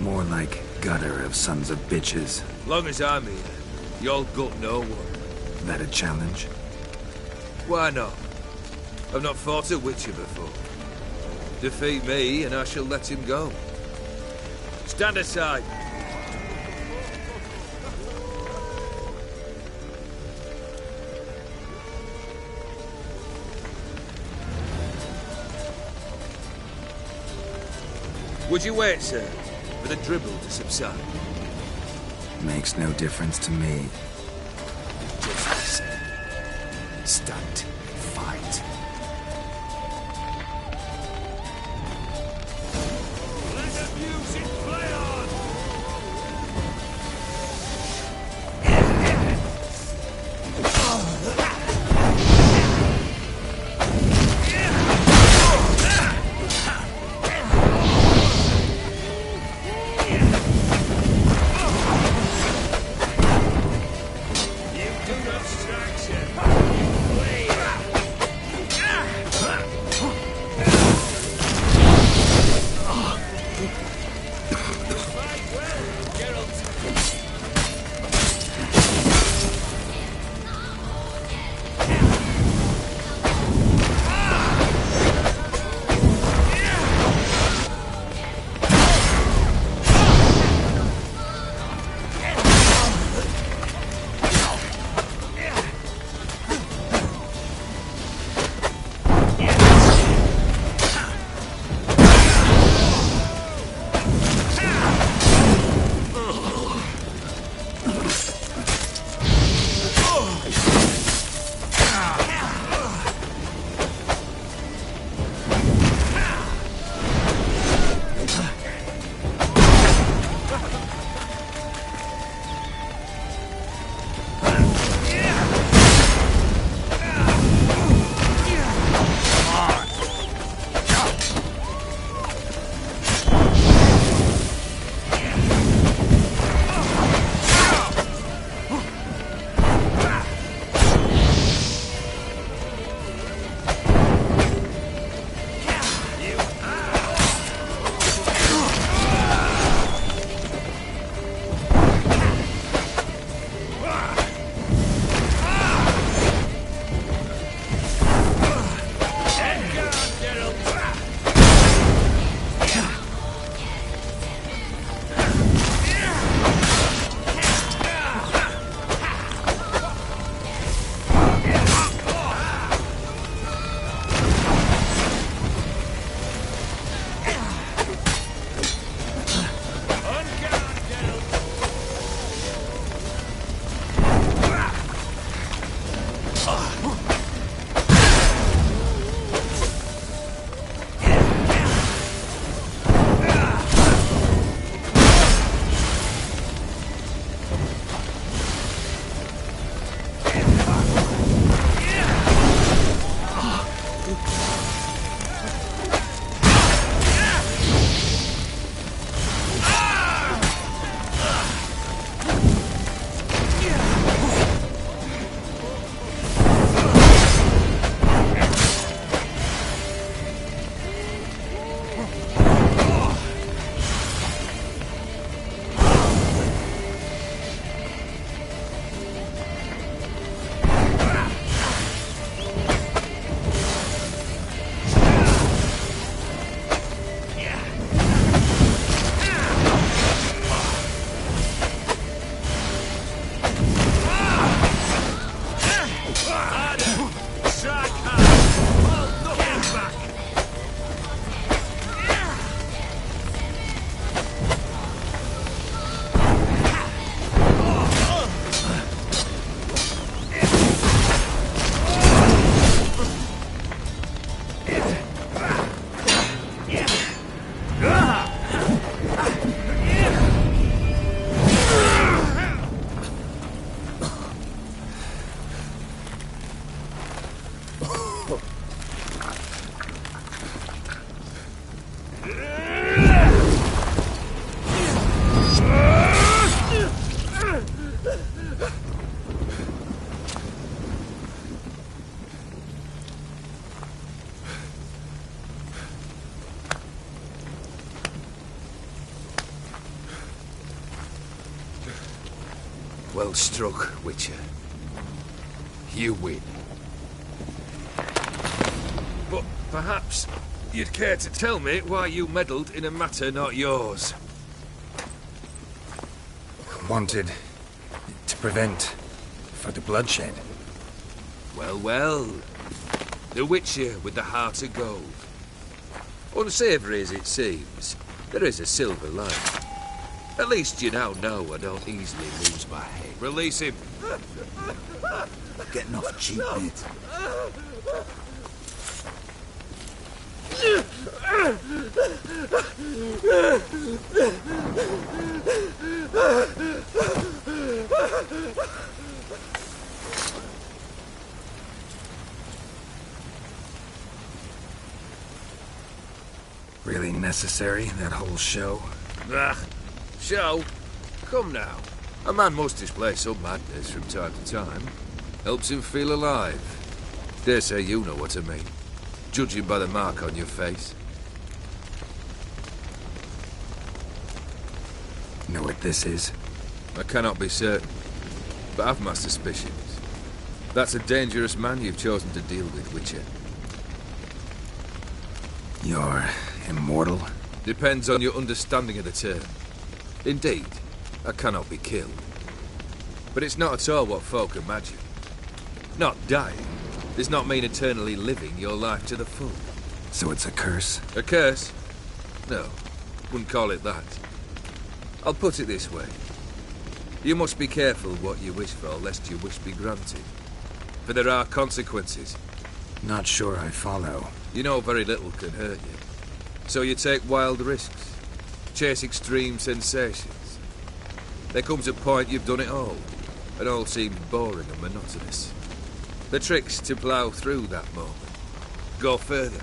More like gutter of sons of bitches. Long as I'm here, you'll gut no one. That a challenge? Why not? I've not fought a Witcher before. Defeat me and I shall let him go. Stand aside. Would you wait, sir, for the dribble to subside? Makes no difference to me. Just listen. Stunt. Fight. Let the music play on! You do not strike, sir. Play. Well struck, Witcher. You win. But perhaps you'd care to tell me why you meddled in a matter not yours. Wanted to prevent further bloodshed. Well, well. The Witcher with the heart of gold. Unsavoury as it seems, there is a silver lining. At least you now know I don't easily lose my head. Release him. Getting off cheap, mate. Really necessary, that whole show? Ah, show? Come now. A man must display some madness from time to time. Helps him feel alive. Dare say you know what I mean. Judging by the mark on your face. Know what this is? I cannot be certain, but I've my suspicions. That's a dangerous man you've chosen to deal with, Witcher. You're immortal? Depends on your understanding of the term. Indeed, I cannot be killed. But it's not at all what folk imagine. Not dying does not mean eternally living your life to the full. So it's a curse? A curse? No, wouldn't call it that. I'll put it this way. You must be careful what you wish for, lest your wish be granted. For there are consequences. Not sure I follow. You know very little can hurt you. So you take wild risks. Chase extreme sensations. There comes a point you've done it all. And all seems boring and monotonous. The trick's to plough through that moment. Go further.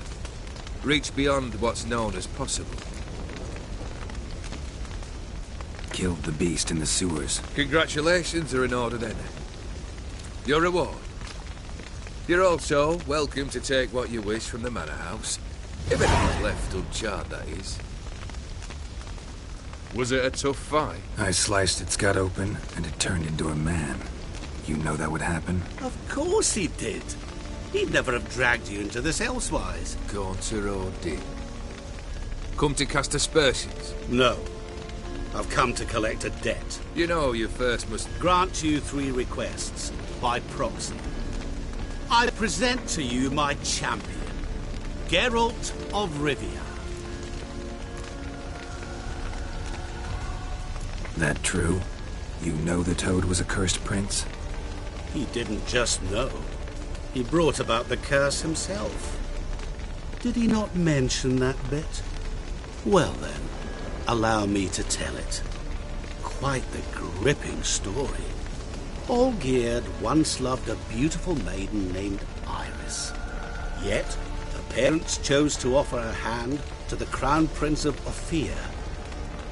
Reach beyond what's known as possible. Killed the beast in the sewers. Congratulations are in order then. Your reward. You're also welcome to take what you wish from the manor house. If anything's left uncharred, that is. Was it a tough fight? I sliced its gut open, and it turned into a man. You know that would happen? Of course he did. He'd never have dragged you into this elsewise. Gaunter O'Din. Come to cast aspersions? No. I've come to collect a debt. You know you first must... Grant you 3 requests, by proxy. I present to you my champion, Geralt of Rivia. That true? You know the Toad was a cursed prince? He didn't just know. He brought about the curse himself. Did he not mention that bit? Well then, allow me to tell it. Quite the gripping story. Olgierd once loved a beautiful maiden named Iris. Yet, her parents chose to offer her hand to the Crown Prince of Ophir.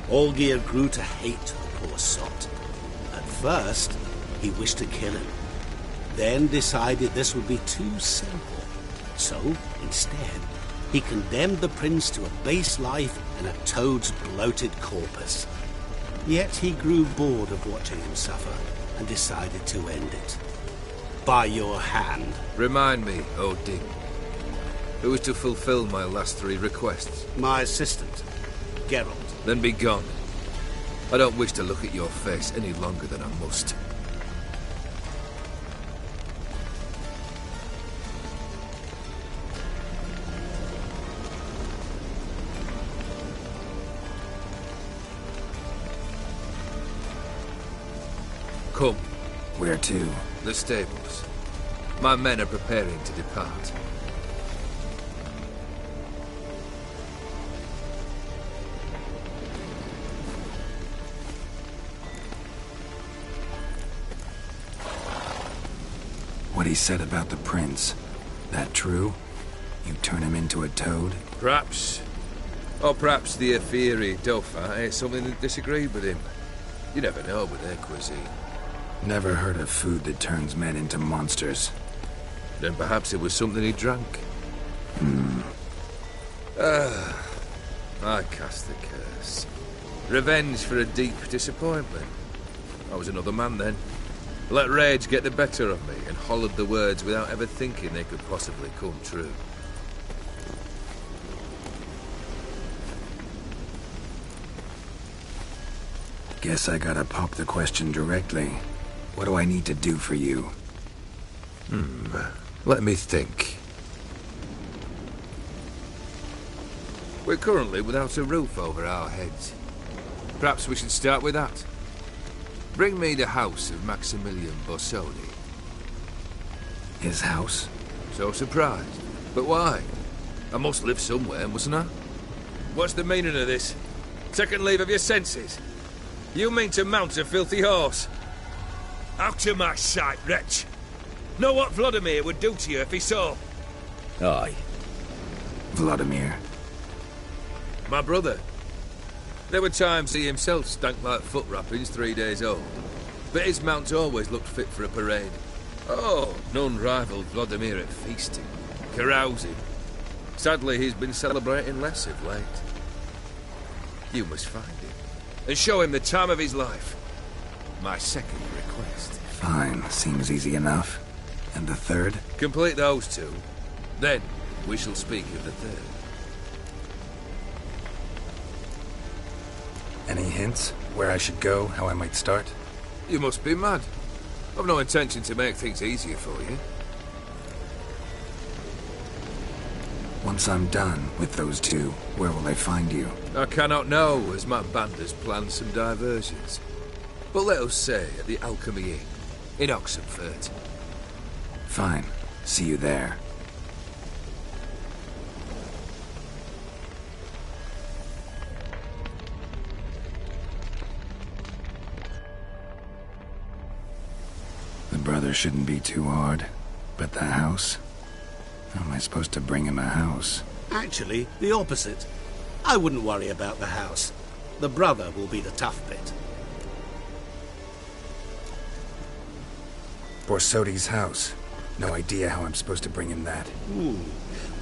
Olgierd grew to hate the poor sot. At first, he wished to kill him. Then decided this would be too simple. So, instead, he condemned the prince to a base life in a toad's bloated corpus. Yet he grew bored of watching him suffer and decided to end it. By your hand. Remind me, O'Din. Who is to fulfill my last 3 requests? My assistant, Geralt. Then be gone. I don't wish to look at your face any longer than I must. Come. Where to? The stables. My men are preparing to depart. What he said about the prince, that true? You turn him into a toad? Perhaps. Or perhaps the Ophiri Dauphin ate something that disagreed with him. You never know with their cuisine. Never heard of food that turns men into monsters. Then perhaps it was something he drank. I cast the curse. Revenge for a deep disappointment. I was another man then. Let rage get the better of me and hollered the words without ever thinking they could possibly come true. Guess I gotta pop the question directly. What do I need to do for you? Let me think. We're currently without a roof over our heads. Perhaps we should start with that. Bring me the house of Maximilian Borsodi. His house? So surprised. But why? I must live somewhere, mustn't I? What's the meaning of this? Second leave of your senses? You mean to mount a filthy horse? Out of my sight, wretch! Know what Vladimir would do to you if he saw? Aye. Vladimir. My brother. There were times he himself stank like foot wrappings 3 days old. But his mount always looked fit for a parade. Oh, none rivaled Vladimir at feasting, carousing. Sadly, he's been celebrating less of late. You must find him and show him the time of his life. My second request. Fine, seems easy enough. And the third? Complete those two. Then we shall speak of the third. Any hints? Where I should go? How I might start? You must be mad. I've no intention to make things easier for you. Once I'm done with those two, where will I find you? I cannot know, as my band has planned some diversions. But let us say at the Alchemy Inn, in Oxenfurt. Fine. See you there. The brother shouldn't be too hard. But the house? How am I supposed to bring him a house? Actually, the opposite. I wouldn't worry about the house. The brother will be the tough bit. Borsodi's house. No idea how I'm supposed to bring him that.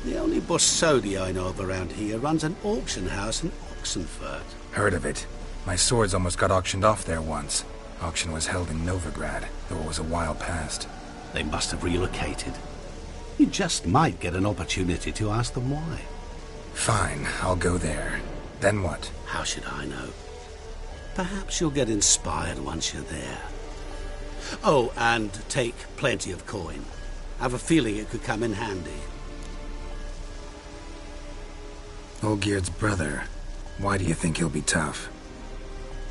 The only Borsodi I know of around here runs an auction house in Oxenfurt. Heard of it. My swords almost got auctioned off there once. Auction was held in Novigrad, though it was a while past. They must have relocated. You just might get an opportunity to ask them why. Fine, I'll go there. Then what? How should I know? Perhaps you'll get inspired once you're there. Oh, and take plenty of coin. I have a feeling it could come in handy. Olgierd's brother. Why do you think he'll be tough?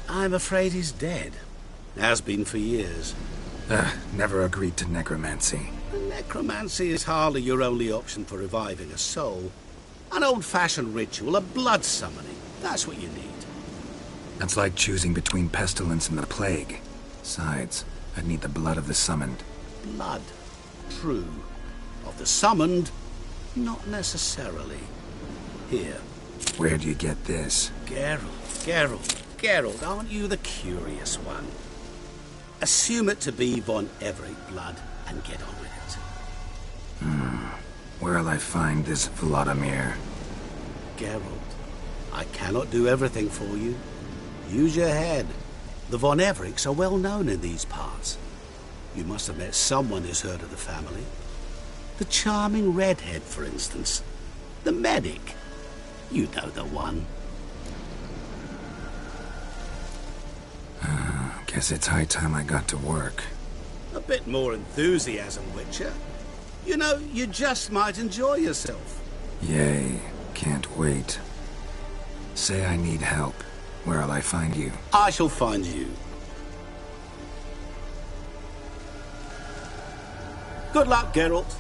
I'm afraid he's dead. Has been for years. Never agreed to necromancy. Necromancy is hardly your only option for reviving a soul. An old-fashioned ritual, a blood summoning. That's what you need. That's like choosing between pestilence and the plague. Besides, I'd need the blood of the summoned. Blood. True. Of the summoned, not necessarily. Here. Where do you get this? Geralt, aren't you the curious one? Assume it to be Von Everett blood and get on with it. Where'll I find this Vladimir? Geralt, I cannot do everything for you. Use your head. The Von Evericks are well known in these parts. You must have met someone who's heard of the family. The charming redhead, for instance. The medic. You know the one. Guess it's high time I got to work. A bit more enthusiasm, Witcher. You know, you just might enjoy yourself. Yay. Can't wait. Say I need help. Where'll I find you? I shall find you. Good luck, Geralt.